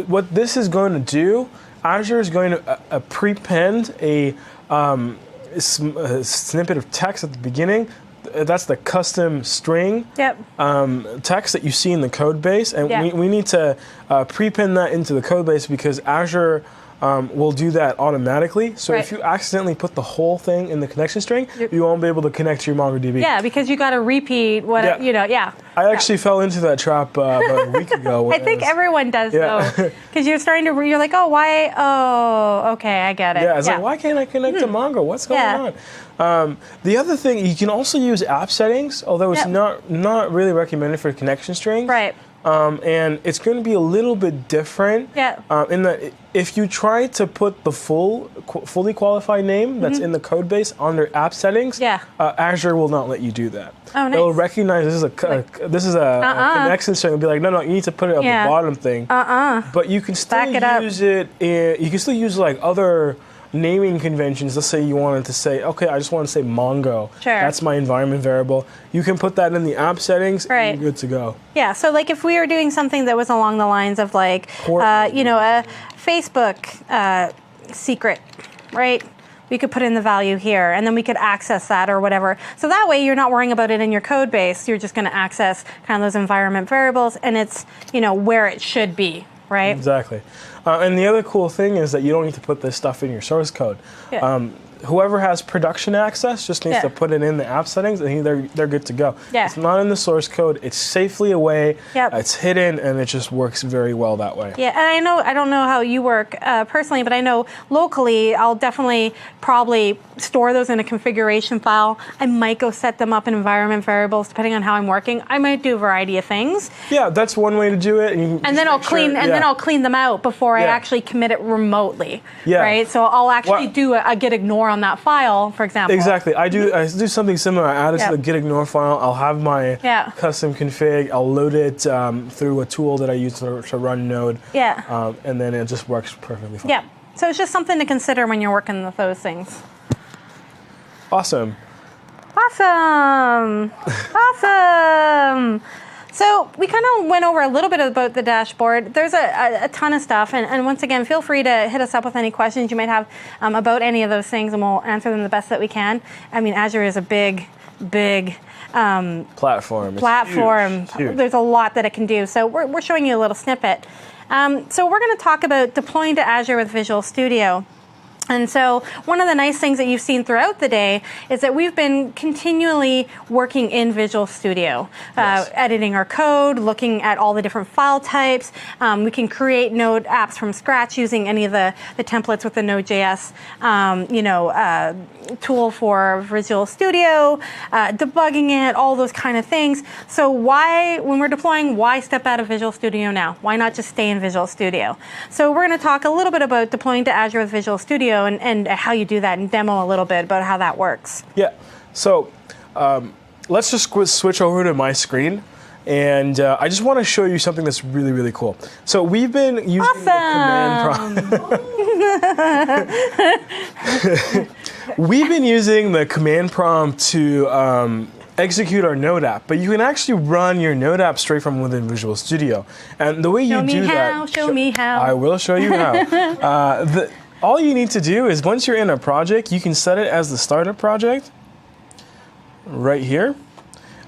what this is going to do. Azure is going to prepend a snippet of text at the beginning. That's the custom string text that you see in the code base, and we need to prepend that into the code base because Azure will do that automatically. So if you accidentally put the whole thing in the connection string, you won't be able to connect to your MongoDB. Yeah, because you got to repeat what I actually fell into that trap about a week ago. I think everyone does though, because you're like, oh, why? Oh, okay, I get it. Yeah, it's like, why can't I connect to Mongo? What's going on? The other thing, you can also use app settings, although it's not really recommended for connection strings. Right. And it's going to be a little bit different. In that, if you try to put the fully qualified name that's in the code base under app settings, Azure will not let you do that. Oh, nice. It'll recognize this is a connection string. It'll be like, no, you need to put it at the bottom thing. But you can still use it. You can still use like other naming conventions. Let's say you wanted to say, okay, I just want to say Mongo. Sure. That's my environment variable. You can put that in the app settings and you're good to go. Yeah, so like if we were doing something that was along the lines of like, a Facebook secret, right? We could put in the value here and then we could access that or whatever. So that way you're not worrying about it in your code base. You're just going to access kind of those environment variables and it's, where it should be. Right? Exactly. And the other cool thing is that you don't need to put this stuff in your source code. Whoever has production access just needs to put it in the app settings and they're good to go. It's not in the source code. It's safely away. It's hidden and it just works very well that way. Yeah, and I don't know how you work personally, but I know locally I'll definitely probably store those in a configuration file. I might go set them up in environment variables depending on how I'm working. I might do a variety of things. Yeah, that's one way to do it. And then I'll clean then I'll clean them out before I actually commit it remotely. Right? So I'll actually do a git ignore on that file, for example. Exactly. I do something similar. I add it to the git ignore file. I'll have my custom config. I'll load it through a tool that I use to run Node. And then it just works perfectly fine. So it's just something to consider when you're working with those things. Awesome. So we kind of went over a little bit about the dashboard. There's a ton of stuff. And once again, feel free to hit us up with any questions you might have about any of those things, and we'll answer them the best that we can. I mean, Azure is a big platform. It's huge. There's a lot that it can do. So we're showing you a little snippet. So we're going to talk about deploying to Azure with Visual Studio. And so one of the nice things that you've seen throughout the day is that we've been continually working in Visual Studio, editing our code, looking at all the different file types. We can create Node apps from scratch using any of the templates with the Node.js, tool for Visual Studio, debugging it, all those kind of things. So when we're deploying, why step out of Visual Studio now? Why not just stay in Visual Studio? So we're going to talk a little bit about deploying to Azure with Visual Studio and how you do that and demo a little bit about how that works. Yeah, so let's just switch over to my screen. And I just want to show you something that's really, really cool. So we've been using we've been using the command prompt to execute our Node app, but you can actually run your Node app straight from within Visual Studio. And the way you do that, show me how. I will show you how. All you need to do is once you're in a project, you can set it as the startup project right here.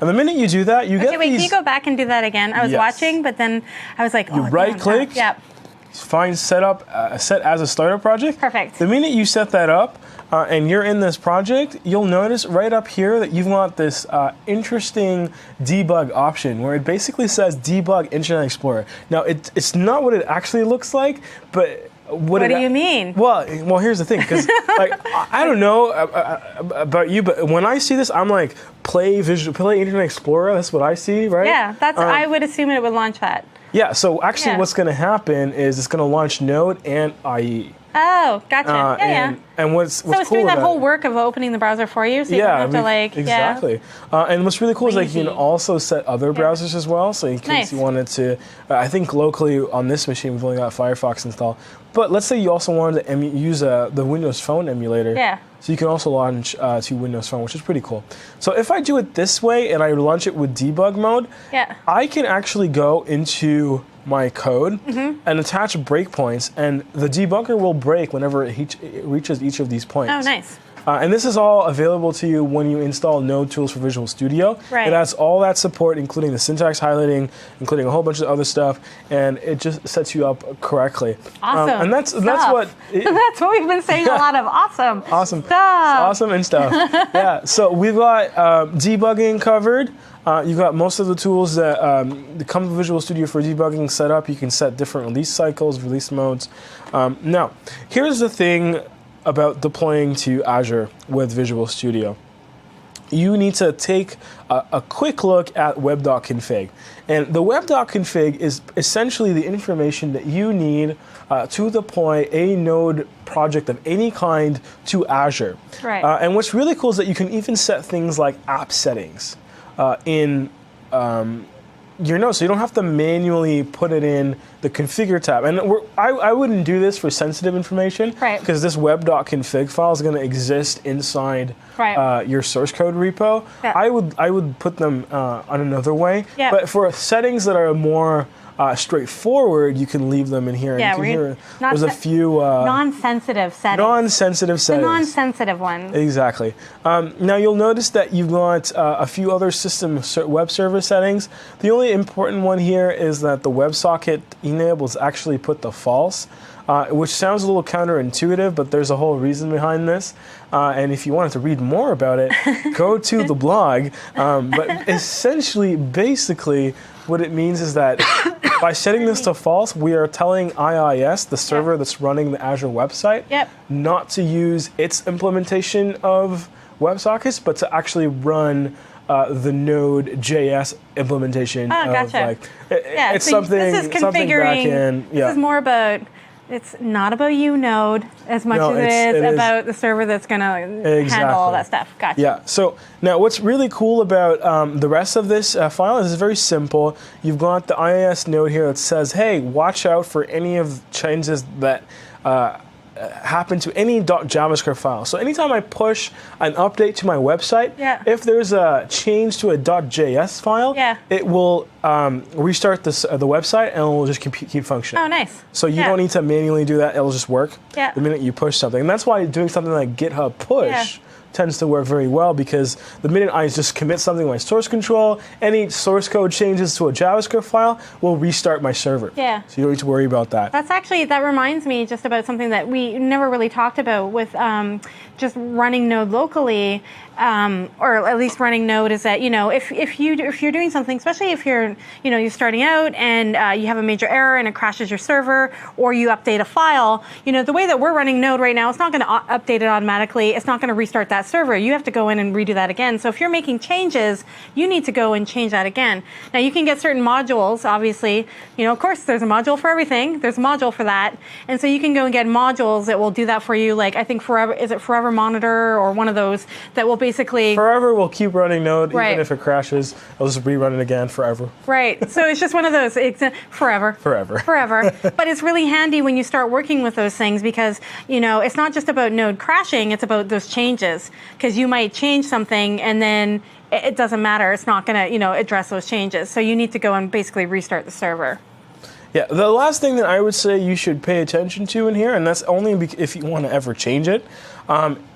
And the minute you do that, you get can you go back and do that again? I was watching, but then I was like, you right-click, find set as a startup project. Perfect. The minute you set that up and you're in this project, you'll notice right up here that you've got this interesting debug option where it basically says debug Internet Explorer. Now, it's not what it actually looks like, but what do you mean? Well, here's the thing, because I don't know about you, but when I see this, I'm like, play Internet Explorer. That's what I see, right? Yeah, I would assume it would launch that. Yeah, so actually Yeah. what's going to happen is it's going to launch Node and IE. Oh, gotcha. And what's So it's cool doing that about whole work of opening the browser for you, so you don't have to exactly. And what's really cool is like you can Lazy. also set other browsers as well. So in case Nice. you wanted to, I think locally on this machine we've only got Firefox installed. But let's say you also wanted to use the Windows Phone emulator. Yeah. So you can also launch to Windows Phone, which is pretty cool. So if I do it this way and I launch it with debug mode, Yeah. I can actually go into my code Mm-hmm. and attach breakpoints, and the debugger will break whenever it reaches each of these points. Oh, nice. And this is all available to you when you install Node tools for Visual Studio. Right. It has all that support, including the syntax highlighting, including a whole bunch of other stuff, and it just sets you up correctly. Awesome. And that's what that's what we've been saying a lot of. Awesome. awesome Stuff. awesome and stuff. Yeah. So we've got debugging covered. You've got most of the tools that come with Visual Studio for debugging set up. You can set different release cycles, release modes. Now, here's the thing about deploying to Azure with Visual Studio. You need to take a quick look at web.config. And the web.config is essentially the information that you need to deploy a Node project of any kind to Azure. Right. And what's really cool is that you can even set things like app settings in your Node, so you don't have to manually put it in the configure tab. And I wouldn't do this for sensitive information, Right. because this web.config file is going to exist inside Right. your source code repo. Yeah. I would put them on another way. Yeah. But for settings that are more straightforward, you can leave them in here. Yeah, And you can hear not there's a se- few Non-sensitive settings. non-sensitive The settings. non-sensitive ones. Exactly. Now you'll notice that you've got a few other web server settings. The only important one here is that the WebSocket enables actually put the false, which sounds a little counterintuitive, but there's a whole reason behind this. And if you wanted to read more about it, go to the blog. But essentially, basically, what it means is that by setting this to false, we are telling IIS, the server that's running the Azure website, Yep. not to use its implementation of WebSockets, but to actually run the Node.js implementation. Oh, gotcha. It's so something. This is something back configuring. in. Yeah. This is more about. It's not about you, Node, as much No, as it it is is about the server that's going to handle all that stuff. Gotcha. Yeah. So now, what's really cool about the rest of this file is it's very simple. You've got the IIS node here that says, "Hey, watch out for any of changes that." Happen to any .javascript file. So anytime I push an update to my website, Yeah. if there's a change to a .js file, Yeah. it will restart the website and it will just keep functioning. Oh, nice. So you Yeah. don't need to manually do that. It'll just work Yeah. the minute you push something. And that's why doing something like GitHub push tends to work very well, because the minute I just commit something to my source control, any source code changes to a JavaScript file will restart my server. Yeah. So you don't need to worry about that. That reminds me just about something that we never really talked about with just running Node locally, or at least running Node, is that, if you're doing something, especially if you're starting out and you have a major error and it crashes your server, or you update a file, the way that we're running Node right now, it's not going to update it automatically. It's not going to restart that server. You have to go in and redo that again. So if you're making changes, you need to go and change that again. Now you can get certain modules, obviously. Of course, there's a module for everything. There's a module for that. And so you can go and get modules that will do that for you. Like, I think Forever Monitor or one of those that will basically... Forever will keep running Node, Right. even if it crashes. I'll just rerun it again forever. Right. So it's just one of those. It's forever. Forever. But it's really handy when you start working with those things, because, it's not just about Node crashing, it's about those changes. Because you might change something and then it doesn't matter. It's not going to, address those changes. So you need to go and basically restart the server. Yeah, the last thing that I would say you should pay attention to in here, and that's only if you want to ever change it,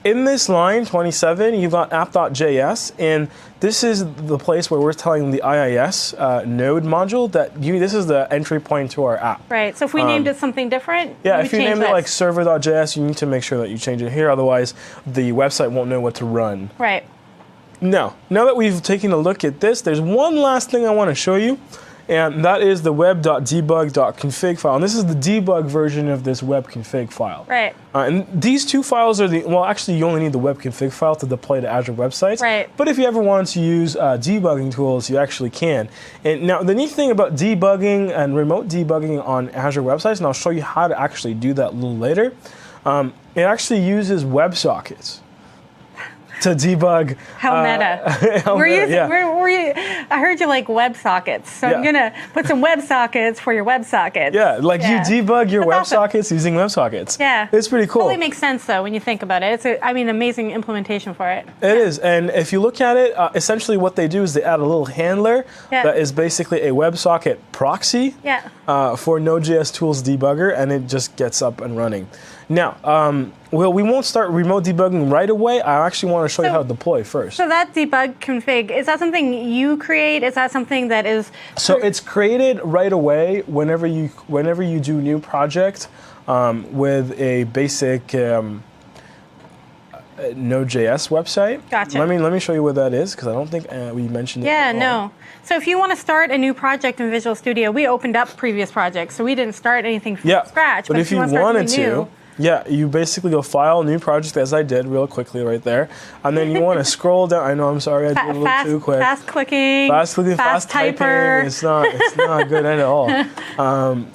in this line 27, you've got app.js, and this is the place where we're telling the IIS node module that this is the entry point to our app. Right. So if we named it something different, Yeah, we if you change named it that. like server.js, you need to make sure that you change it here, otherwise the website won't know what to run. Right. Now that we've taken a look at this, there's one last thing I want to show you. and that is the web.debug.config file. And this is the debug version of this web config file. Right. And these two files are actually you only need the web config file to deploy to Azure websites. Right. But if you ever want to use debugging tools, you actually can. And now the neat thing about debugging and remote debugging on Azure websites, and I'll show you how to actually do that a little later, it actually uses WebSockets to debug. How meta. I heard you like WebSockets, so I'm going to put some WebSockets for your WebSockets. Yeah, you debug your That's WebSockets awesome. using WebSockets. Yeah. It's pretty cool. It totally makes sense, though, when you think about it. It's an amazing implementation for it. It is, and if you look at it, essentially what they do is they add a little handler that is basically a WebSocket proxy for Node.js Tools Debugger, and it just gets up and running. Now, we won't start remote debugging right away. I actually want to show you how to deploy first. So that debug config, is that something you create? Is that something that is... So it's created right away whenever you do new project with a basic Node.js website. Gotcha. Let me show you what that is, because I don't think we mentioned it. Yeah, no. So if you want to start a new project in Visual Studio, we opened up previous projects, so we didn't start anything from scratch. But if you wanted to, you basically go File, New Project, as I did real quickly right there. And then you want to scroll down. I know, I'm sorry, I did a little too quick. Fast clicking, fast typer. Typing. It's not good at all.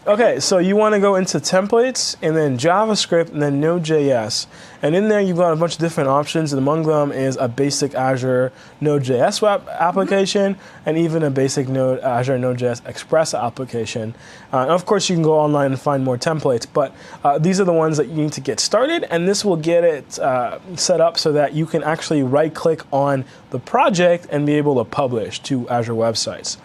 Okay, so you want to go into Templates, and then JavaScript, and then Node.js. And in there, you've got a bunch of different options, and among them is a basic Azure Node.js web application, and even a basic Azure Node.js Express application. And of course, you can go online and find more templates, but these are the ones that you need to get started, and this will get it set up so that you can actually right-click on the project and be able to publish to Azure websites.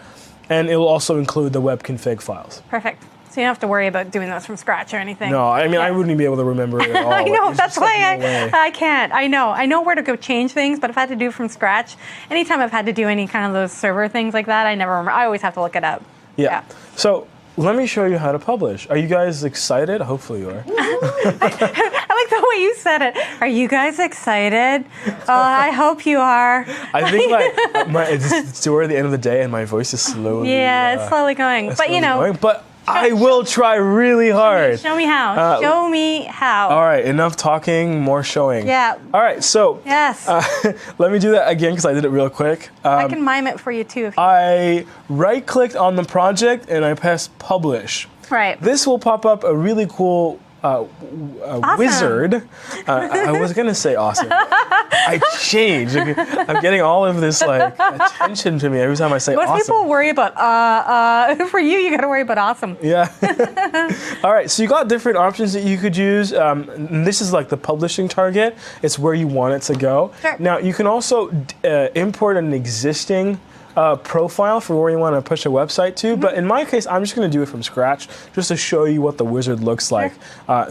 And it will also include the web config files. Perfect. So you don't have to worry about doing those from scratch or anything. No, I mean, I wouldn't be able to remember it at all. I know, that's why no I can't. I know where to go change things, but if I had to do it from scratch, anytime I've had to do any kind of those server things like that, I never remember. I always have to look it up. Yeah. So let me show you how to publish. Are you guys excited? Hopefully you are. I like the way you said it. Are you guys excited? I hope you are. I think it's toward the end of the day and my voice is slowly... it's slowly going. But you know... But I will try really hard. Show me how. Show me how. All right, enough talking, more showing. Yeah. All right, so yes. Let me do that again because I did it real quick. I can mime it for you too. I right-clicked on the project and I pressed publish. Right. This will pop up a really cool awesome. Wizard. I was gonna say awesome. I changed. I'm getting all of this attention to me every time I say awesome. Most people worry about for you got to worry about awesome. Yeah. All right. So you got different options that you could use. And this is like the publishing target. It's where you want it to go. Sure. Now you can also import an existing profile for where you want to push a website to, but in my case, I'm just going to do it from scratch just to show you what the wizard looks like.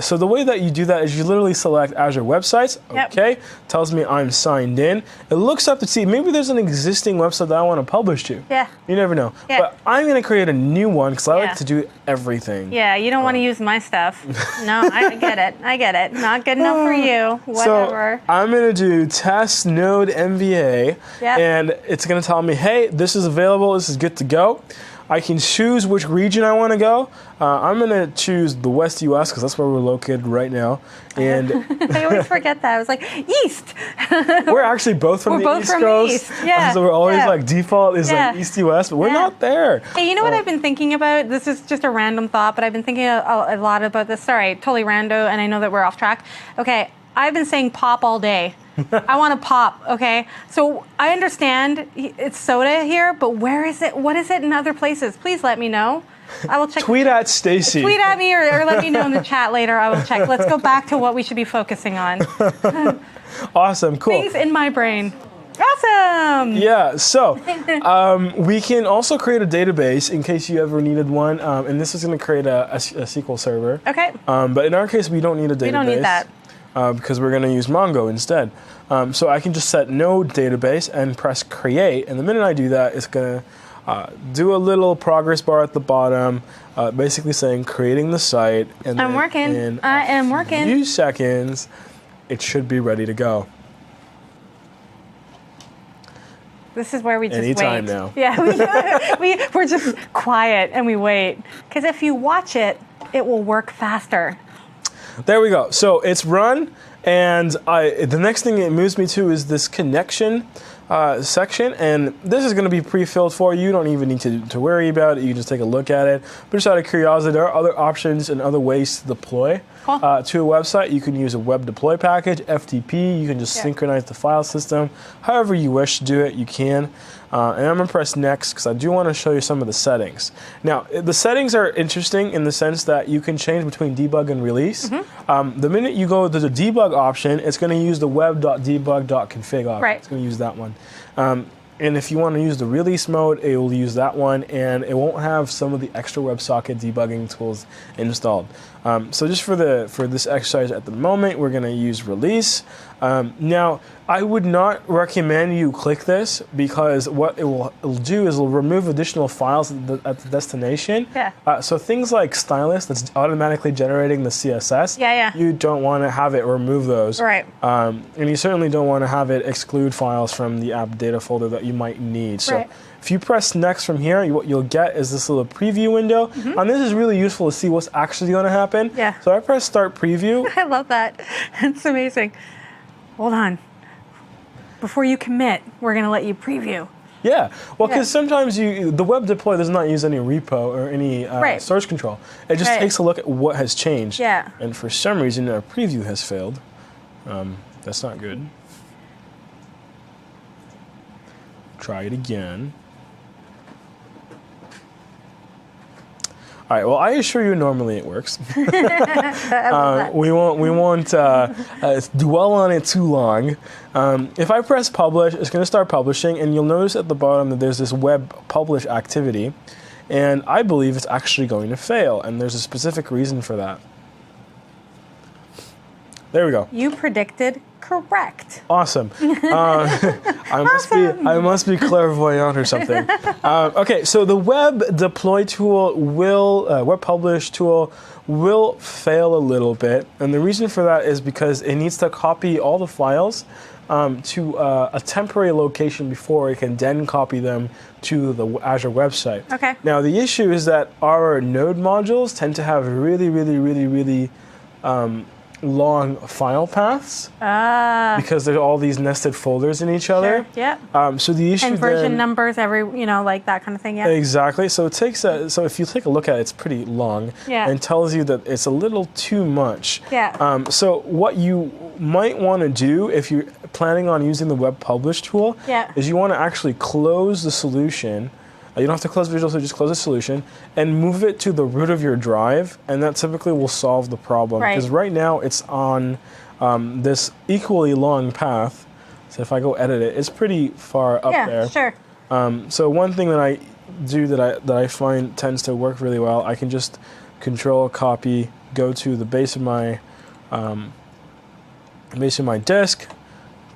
So the way that you do that is you literally select Azure Websites. Okay, tells me I'm signed in. It looks up to see maybe there's an existing website that I want to publish to. Yeah. You never know. Yeah. But I'm going to create a new one because I like to do everything. Yeah, you don't want to use my stuff. No, I get it. I get it. Not good enough for you. Whatever. So I'm going to do test node MVA, and it's going to tell me, hey, this is available, this is good to go. I can choose which region I want to go. I'm going to choose the West US because that's where we're located right now. And I always forget that. I was like, East. We're actually both from the East Coast. Yeah. So we're always default is East US, but we're not there. Hey, you know what I've been thinking about? This is just a random thought, but I've been thinking a lot about this. Sorry, totally rando, and I know that we're off track. Okay, I've been saying pop all day. I want to pop, okay? So I understand it's soda here, but where is it? What is it in other places? Please let me know. I will check. Tweet at Stacy. Tweet at me or let me know in the chat later. I will check. Let's go back to what we should be focusing on. Awesome, cool. Things in my brain. Awesome! Yeah, so we can also create a database in case you ever needed one, and this is going to create a SQL server. Okay. But in our case, we don't need a database. We don't need that. Because we're going to use Mongo instead. So I can just set node database and press create, and the minute I do that, it's going to do a little progress bar at the bottom, basically saying creating the site. And I'm working. In I am working. a few seconds, it should be ready to go. This is where we just Anytime wait. now. Yeah, we're just quiet and we wait. Because if you watch it, it will work faster. There we go. So it's run, and the next thing it moves me to is this connection section, and this is going to be pre-filled for you. You don't even need to worry about it. You can just take a look at it. But just out of curiosity, there are other options and other ways to deploy to a website. You can use a web deploy package, FTP. You can just synchronize the file system. However you wish to do it, you can. And I'm going to press next because I do want to show you some of the settings. Now, the settings are interesting in the sense that you can change between debug and release. The minute you go to the debug option, it's going to use the web.debug.config option. Right. It's going to use that one. And if you want to use the release mode, it will use that one, and it won't have some of the extra WebSocket debugging tools installed. So just for this exercise at the moment, we're going to use release. Now, I would not recommend you click this because what it'll do is it'll remove additional files at the destination. Yeah. So things like Stylus, that's automatically generating the CSS. Yeah. You don't want to have it remove those. Right. And you certainly don't want to have it exclude files from the app data folder that you might need. So if you press next from here, what you'll get is this little preview window. And this is really useful to see what's actually going to happen. Yeah. So I press start preview. I love that. It's amazing. Hold on. Before you commit, we're going to let you preview. Yeah, well, because sometimes the web deploy does not use any repo or any source control. It just takes a look at what has changed. Yeah. And for some reason, our preview has failed. That's not good. Try it again. All right. Well, I assure you, normally it works. We won't dwell on it too long. If I press publish, it's going to start publishing, and you'll notice at the bottom that there's this web publish activity, and I believe it's actually going to fail, and there's a specific reason for that. There we go. You predicted correct. Awesome. I must be clairvoyant or something. Okay, so the web deploy tool web publish tool will fail a little bit, and the reason for that is because it needs to copy all the files to a temporary location before it can then copy them to the Azure website. Okay. Now the issue is that our node modules tend to have really long file paths because there's all these nested folders in each other. Sure. Yeah. So the issue and version numbers, like that kind of thing. Yeah. Exactly. So it takes so if you take a look at it, it's pretty long and tells you that it's a little too much. Yeah. So what you might want to do if you're planning on using the web publish tool is you want to actually close the solution. You don't have to close Visual Studio, just close the solution and move it to the root of your drive, and that typically will solve the problem. Because right now it's on this equally long path. So if I go edit it, it's pretty far up there. Yeah, sure. So one thing that I do that I find tends to work really well, I can just Control copy, go to the base of my disk,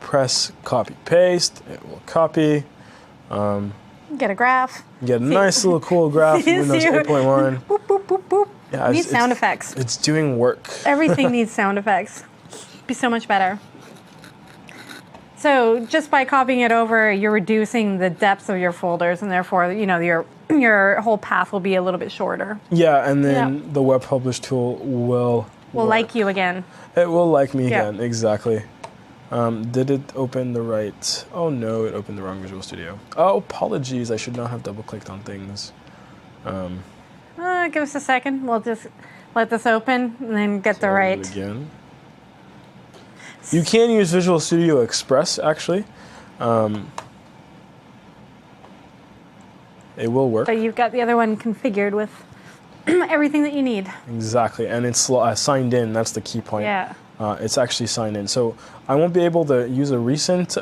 press copy paste. It will copy. Get a graph. Get a nice little cool graph in Windows 8.1. Boop, boop, boop, boop. Yeah, Needs sound effects. It's doing work. Everything needs sound effects. Be so much better. So just by copying it over, you're reducing the depth of your folders, and therefore, your whole path will be a little bit shorter. Yeah, and then the web publish tool will like you again. It will like me again, exactly. Did it open the right? Oh no, it opened the wrong Visual Studio. Oh, apologies, I should not have double-clicked on things. Give us a second. We'll just let this open and then get the right. Again. You can use Visual Studio Express, actually. It will work. But you've got the other one configured with everything that you need. Exactly, and it's signed in. That's the key point. Yeah. It's actually signed in. So I won't be able to use a recent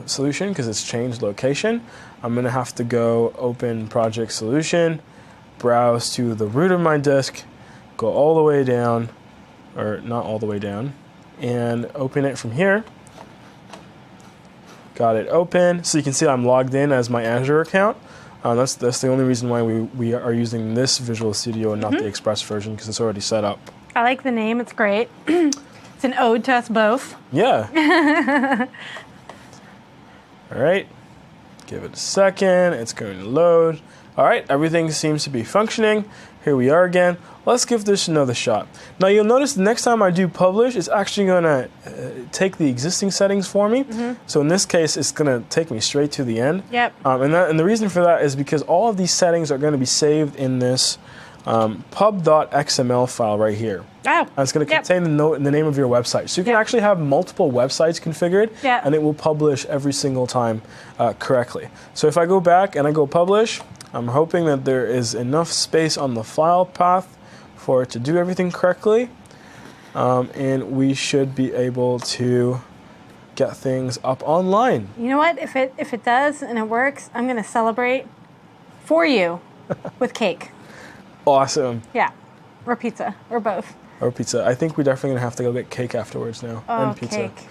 solution because it's changed location. I'm going to have to go open project solution, browse to the root of my disk, go all the way down, or not all the way down, and open it from here. Got it open. So you can see I'm logged in as my Azure account. That's the only reason why we are using this Visual Studio and not the Express version, because it's already set up. I like the name. It's great. It's an ode to us both. Yeah. All right. Give it a second. It's going to load. All right, everything seems to be functioning. Here we are again. Let's give this another shot. Now you'll notice the next time I do publish, it's actually going to take the existing settings for me. So in this case, it's going to take me straight to the end. Yep. And the reason for that is because all of these settings are going to be saved in this pub.xml file right here. Oh, and it's going to contain the name of your website. So you can actually have multiple websites configured, and it will publish every single time correctly. So if I go back and I go publish, I'm hoping that there is enough space on the file path for it to do everything correctly. And we should be able to get things up online. You know what? If it does and it works, I'm going to celebrate for you with cake. Awesome. Yeah, or pizza, or both. Or pizza. I think we're definitely going to have to go get cake afterwards now. Oh, and pizza. cake.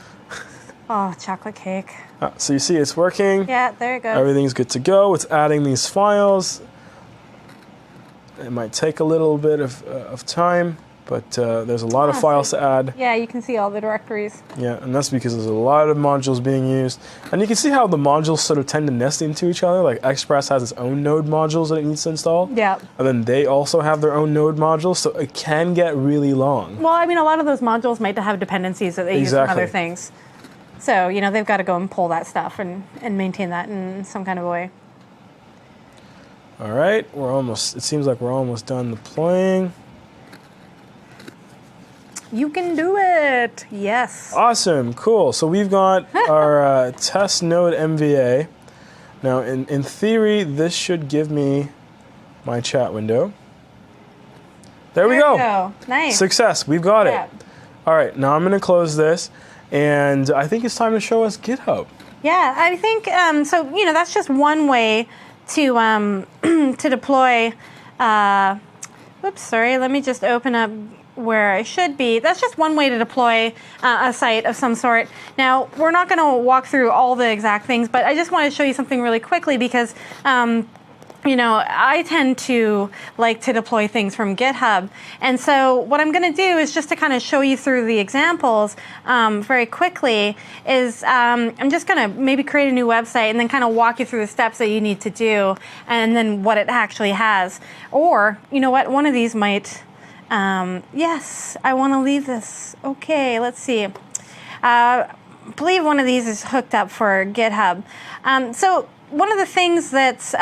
Oh, chocolate cake. So you see it's working. Yeah, there it goes. Everything's good to go. It's adding these files. It might take a little bit of time, but there's a lot of files to add. Yeah, you can see all the directories. Yeah, and that's because there's a lot of modules being used. And you can see how the modules sort of tend to nest into each other. Like Express has its own node modules that it needs to install. Yeah. And then they also have their own node modules, so it can get really long. Well, I mean, a lot of those modules might have dependencies that they use from other things. So, you know, they've got to go and pull that stuff and maintain that in some kind of way. All right, it seems like we're almost done deploying. You can do it. Yes. Awesome. Cool. So we've got our test node MVA. Now, in theory, this should give me my chat window. There we go. Nice. Success. We've got it. All right. Now I'm going to close this, and I think it's time to show us GitHub. Yeah, I think so. You know, that's just one way to to deploy. Oops, sorry. Let me just open up where I should be. That's just one way to deploy a site of some sort. Now, we're not going to walk through all the exact things, but I just want to show you something really quickly because, you know, I tend to like to deploy things from GitHub. And so what I'm going to do is just to kind of show you through the examples very quickly is I'm just going to maybe create a new website and then kind of walk you through the steps that you need to do and then what it actually has. Or, you know what, one of these might... yes, I want to leave this. Okay, let's see. I believe one of these is hooked up for GitHub. So one of the things that's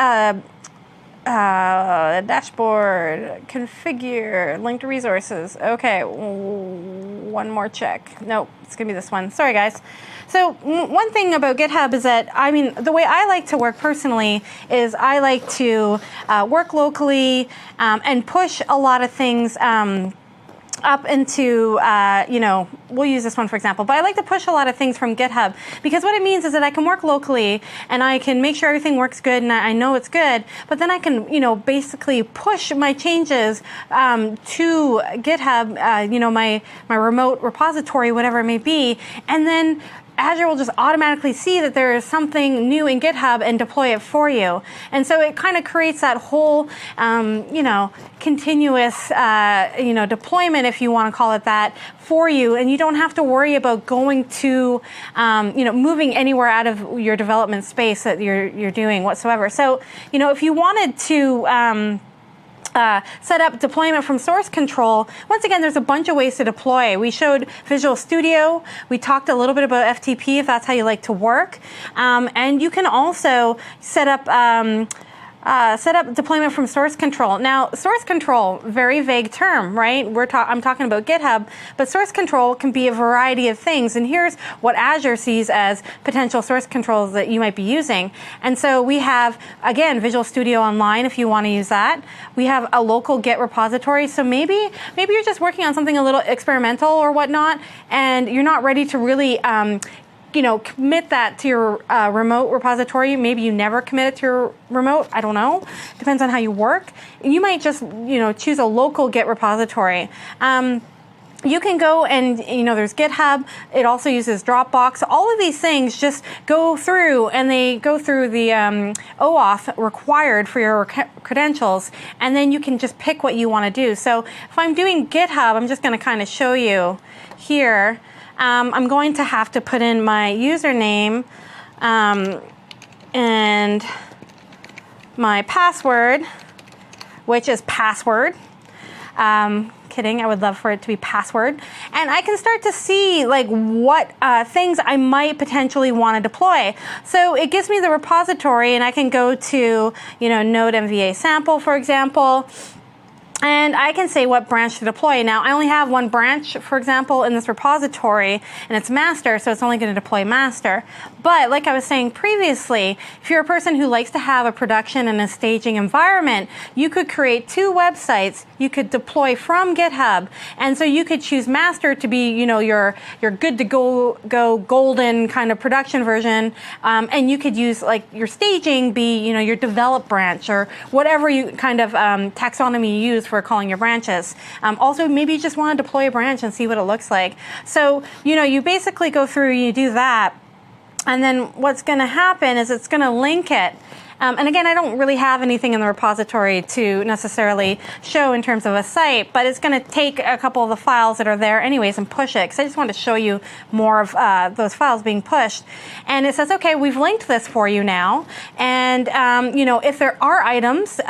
dashboard, configure, linked resources. Okay, one more check. Nope, it's going to be this one. Sorry, guys. So one thing about GitHub is that, I mean, the way I like to work personally is I like to work locally and push a lot of things up into, you know, we'll use this one for example, but I like to push a lot of things from GitHub because what it means is that I can work locally and I can make sure everything works good and I know it's good, but then I can, you know, basically push my changes to GitHub, you know, my remote repository, whatever it may be, and then Azure will just automatically see that there is something new in GitHub and deploy it for you. And so it kind of creates that whole, you know, continuous, you know, deployment, if you want to call it that, for you. And you don't have to worry about going to, you know, moving anywhere out of your development space that you're doing whatsoever. So, you know, if you wanted to, set up deployment from source control. Once again, there's a bunch of ways to deploy. We showed Visual Studio. We talked a little bit about FTP if that's how you like to work. And you can also set up deployment from source control. Now, source control, very vague term, right? I'm talking about GitHub, but source control can be a variety of things. And here's what Azure sees as potential source controls that you might be using. And so we have, again, Visual Studio Online if you want to use that. We have a local Git repository. So maybe you're just working on something a little experimental or whatnot, and you're not ready to really you know, commit that to your remote repository. Maybe you never commit it to your remote. I don't know. Depends on how you work. You might just, you know, choose a local Git repository. You can go and, you know, there's GitHub. It also uses Dropbox. All of these things just go through, and they go through the OAuth required for your credentials, and then you can just pick what you want to do. So if I'm doing GitHub, I'm just going to kind of show you here. I'm going to have to put in my username. and my password, which is password. Kidding, I would love for it to be password. And I can start to see like what things I might potentially want to deploy. So it gives me the repository, and I can go to, node MVA sample, for example, and I can say what branch to deploy. Now, I only have one branch, for example, in this repository, and it's master, so it's only going to deploy master. But like I was saying previously, if you're a person who likes to have a production and a staging environment, you could create 2 websites you could deploy from GitHub. And so you could choose master to be, your good to go golden kind of production version. And you could use like your staging be, your develop branch or whatever you kind of taxonomy you use for calling your branches. Also, maybe you just want to deploy a branch and see what it looks like. So, you basically go through, you do that, and then what's going to happen is it's going to link it. And again, I don't really have anything in the repository to necessarily show in terms of a site, but it's going to take a couple of the files that are there anyways and push it, because I just want to show you more of those files being pushed. And it says, okay, we've linked this for you now. And, if there are items,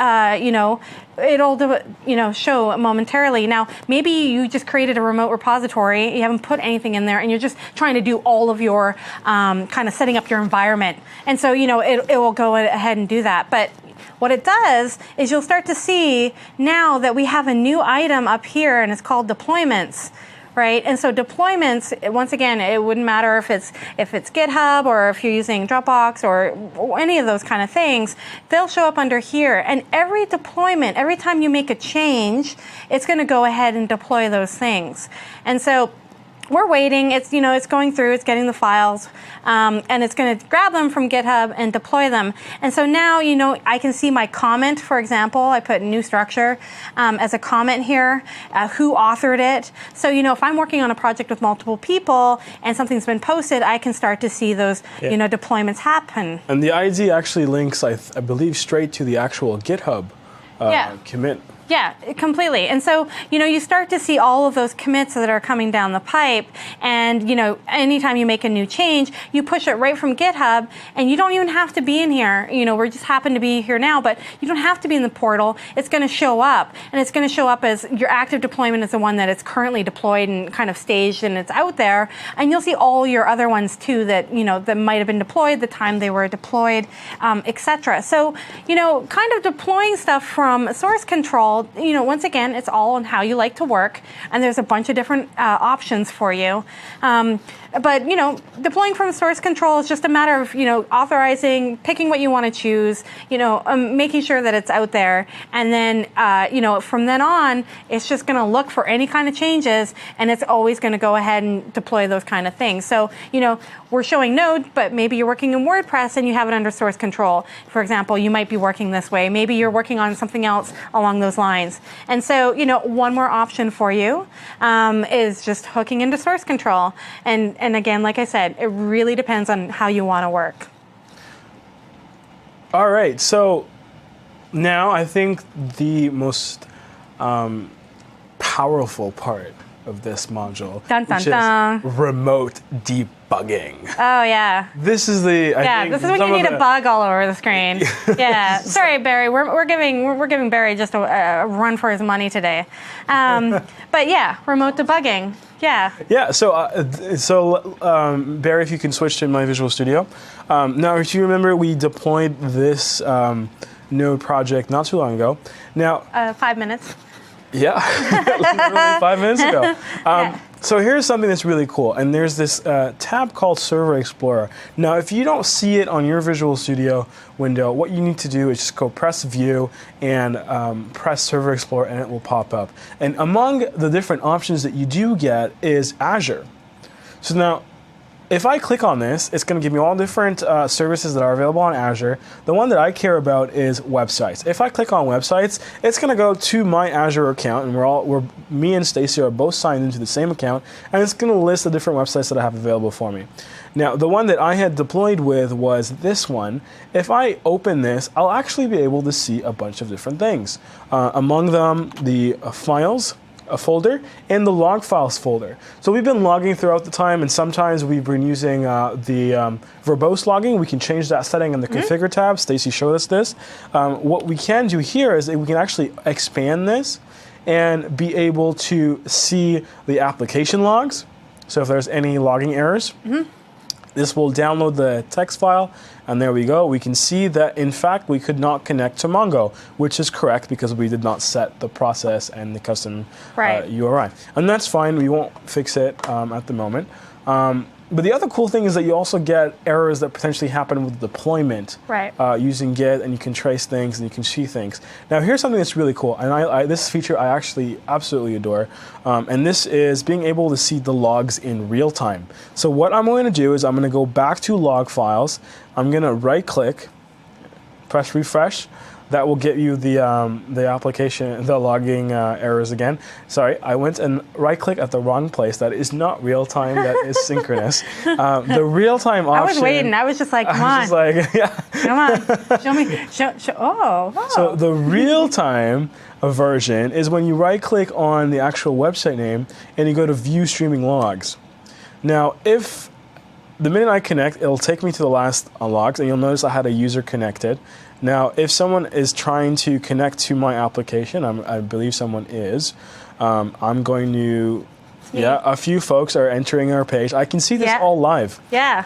it'll show momentarily. Now, maybe you just created a remote repository, you haven't put anything in there, and you're just trying to do all of your kind of setting up your environment. And so, it will go ahead and do that. But what it does is you'll start to see now that we have a new item up here, and it's called deployments. Right, and so deployments, once again, it wouldn't matter if it's GitHub or if you're using Dropbox or any of those kind of things, they'll show up under here. And every deployment, every time you make a change, it's going to go ahead and deploy those things. And so we're waiting. It's it's going through. It's getting the files, and it's going to grab them from GitHub and deploy them. And so now I can see my comment. For example, I put new structure as a comment here. Who authored it? So if I'm working on a project with multiple people and something's been posted, I can start to see those deployments happen. And the ID actually links, I believe, straight to the actual GitHub commit. Yeah, completely. And so, you start to see all of those commits that are coming down the pipe. And, anytime you make a new change, you push it right from GitHub, and you don't even have to be in here. We just happen to be here now, but you don't have to be in the portal. It's going to show up, and it's going to show up as your active deployment is the one that it's currently deployed and kind of staged, and it's out there. And you'll see all your other ones too that, that might have been deployed, the time they were deployed, etc. So, kind of deploying stuff from source control, once again, it's all on how you like to work, and there's a bunch of different options for you. But, deploying from source control is just a matter of, authorizing, picking what you want to choose, making sure that it's out there. And then, from then on, it's just going to look for any kind of changes, and it's always going to go ahead and deploy those kind of things. So, we're showing Node, but maybe you're working in WordPress and you have it under source control. For example, you might be working this way. Maybe you're working on something else along those lines. And so, one more option for you is just hooking into source control. And again, like I said, it really depends on how you want to work. All right, so now I think the most powerful part of this module, which is remote debugging. Oh yeah. This is the this is when you need a bug all over the screen. Yeah. Sorry, Barry. We're giving Barry just a run for his money today. But yeah, remote debugging. Yeah. Yeah. So Barry, if you can switch to my Visual Studio. Now, if you remember, we deployed this Node project not too long ago. Now. 5 minutes. Yeah, literally 5 minutes ago. So here's something that's really cool, and there's this tab called Server Explorer. Now, if you don't see it on your Visual Studio window, what you need to do is just go press View and press Server Explorer, and it will pop up. And among the different options that you do get is Azure. So now, if I click on this, it's going to give me all different services that are available on Azure. The one that I care about is websites. If I click on websites, it's going to go to my Azure account, and me and Stacy are both signed into the same account, and it's going to list the different websites that I have available for me. Now, the one that I had deployed with was this one. If I open this, I'll actually be able to see a bunch of different things. Among them, the files a folder in the log files folder. So we've been logging throughout the time, and sometimes we've been using the verbose logging. We can change that setting in the configure tab. Stacy showed us this. What we can do here is that we can actually expand this and be able to see the application logs. So if there's any logging errors, this will download the text file, and there we go. We can see that, in fact, we could not connect to Mongo, which is correct because we did not set the process and the custom URI. And that's fine. We won't fix it at the moment. But the other cool thing is that you also get errors that potentially happen with deployment using Git, and you can trace things and you can see things. Now, here's something that's really cool, and this feature I actually absolutely adore, and this is being able to see the logs in real time. So what I'm going to do is I'm going to go back to log files. I'm going to right-click, press refresh. That will get you the application, the logging errors again. Sorry, I went and right-click at the wrong place. That is not real-time, that is synchronous. The real-time option... I was waiting. I was just like, come on. Come on. Show me. Oh. So the real-time version is when you right-click on the actual website name and you go to View Streaming Logs. Now, if the minute I connect, it'll take me to the last logs, and you'll notice I had a user connected. Now, if someone is trying to connect to my application, I believe someone is, I'm going to, a few folks are entering our page. I can see this all live. Yeah,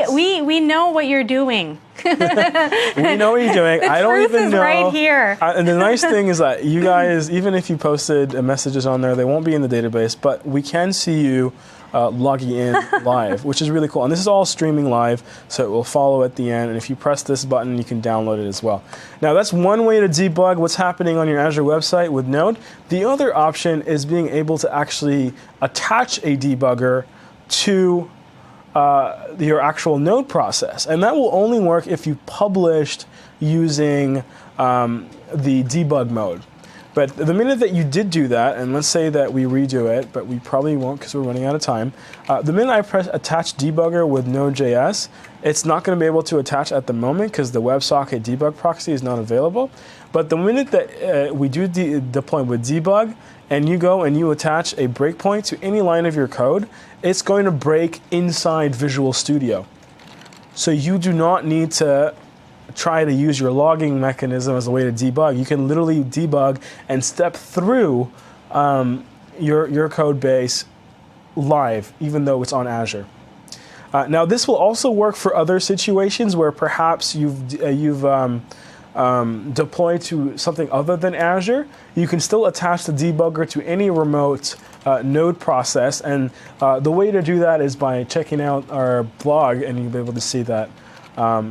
we know what you're doing. We know what you're doing. I don't even know. Right here. And the nice thing is that you guys, even if you posted messages on there, they won't be in the database, but we can see you logging in live, which is really cool. And this is all streaming live, so it will follow at the end. And if you press this button, you can download it as well. Now, that's one way to debug what's happening on your Azure website with Node. The other option is being able to actually attach a debugger to your actual Node process. And that will only work if you published using the debug mode. But the minute that you did do that, and let's say that we redo it, but we probably won't because we're running out of time, the minute I press attach debugger with Node.js, it's not going to be able to attach at the moment because the WebSocket debug proxy is not available. But the minute that we do deploy with debug, and you go and you attach a breakpoint to any line of your code, it's going to break inside Visual Studio. So you do not need to try to use your logging mechanism as a way to debug. You can literally debug and step through your code base live, even though it's on Azure. Now, this will also work for other situations where perhaps you've deployed to something other than Azure. You can still attach the debugger to any remote Node process, and the way to do that is by checking out our blog, and you'll be able to see that.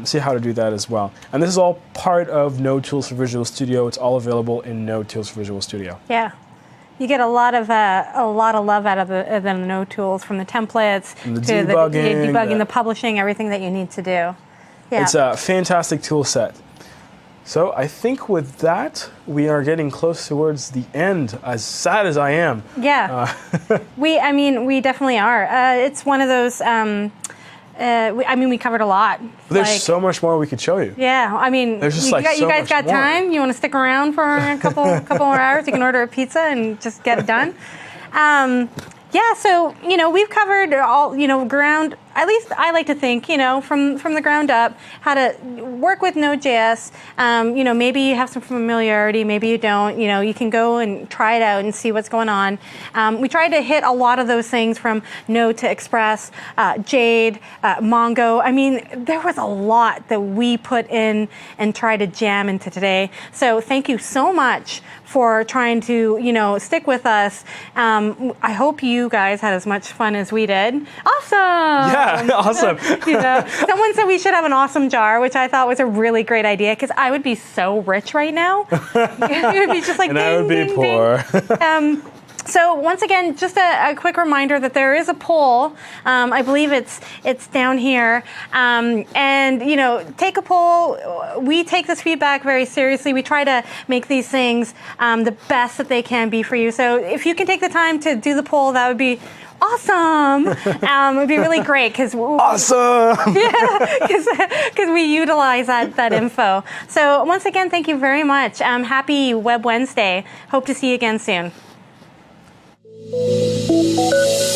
See how to do that as well. And this is all part of Node Tools for Visual Studio. It's all available in Node Tools for Visual Studio. Yeah. You get a lot of love out of the Node tools, from the templates to the debugging, the publishing, everything that you need to do. Yeah. It's a fantastic tool set. So I think with that, we are getting close towards the end, as sad as I am. Yeah. We definitely are. It's one of those... we covered a lot. There's so much more we could show you. Yeah, there's just you guys got more time? You want to stick around for a couple more hours? You can order a pizza and just get it done. So we've covered all ground. At least I like to think, from the ground up, how to work with Node.js. Maybe you have some familiarity, maybe you don't. You can go and try it out and see what's going on. We tried to hit a lot of those things, from Node to Express, Jade, Mongo. There was a lot that we put in and tried to jam into today. So thank you so much for trying to, stick with us. I hope you guys had as much fun as we did. Awesome! Yeah, awesome. Someone said we should have an awesome jar, which I thought was a really great idea, because I would be so rich right now. It would be just like, and ding, I would be ding, poor. Ding. So once again, just a quick reminder that there is a poll. I believe it's down here. Take a poll. We take this feedback very seriously. We try to make these things the best that they can be for you. So if you can take the time to do the poll, that would be awesome. It would be really great, because awesome. because we utilize that info. So once again, thank you very much. Happy Web Wednesday. Hope to see you again soon. you.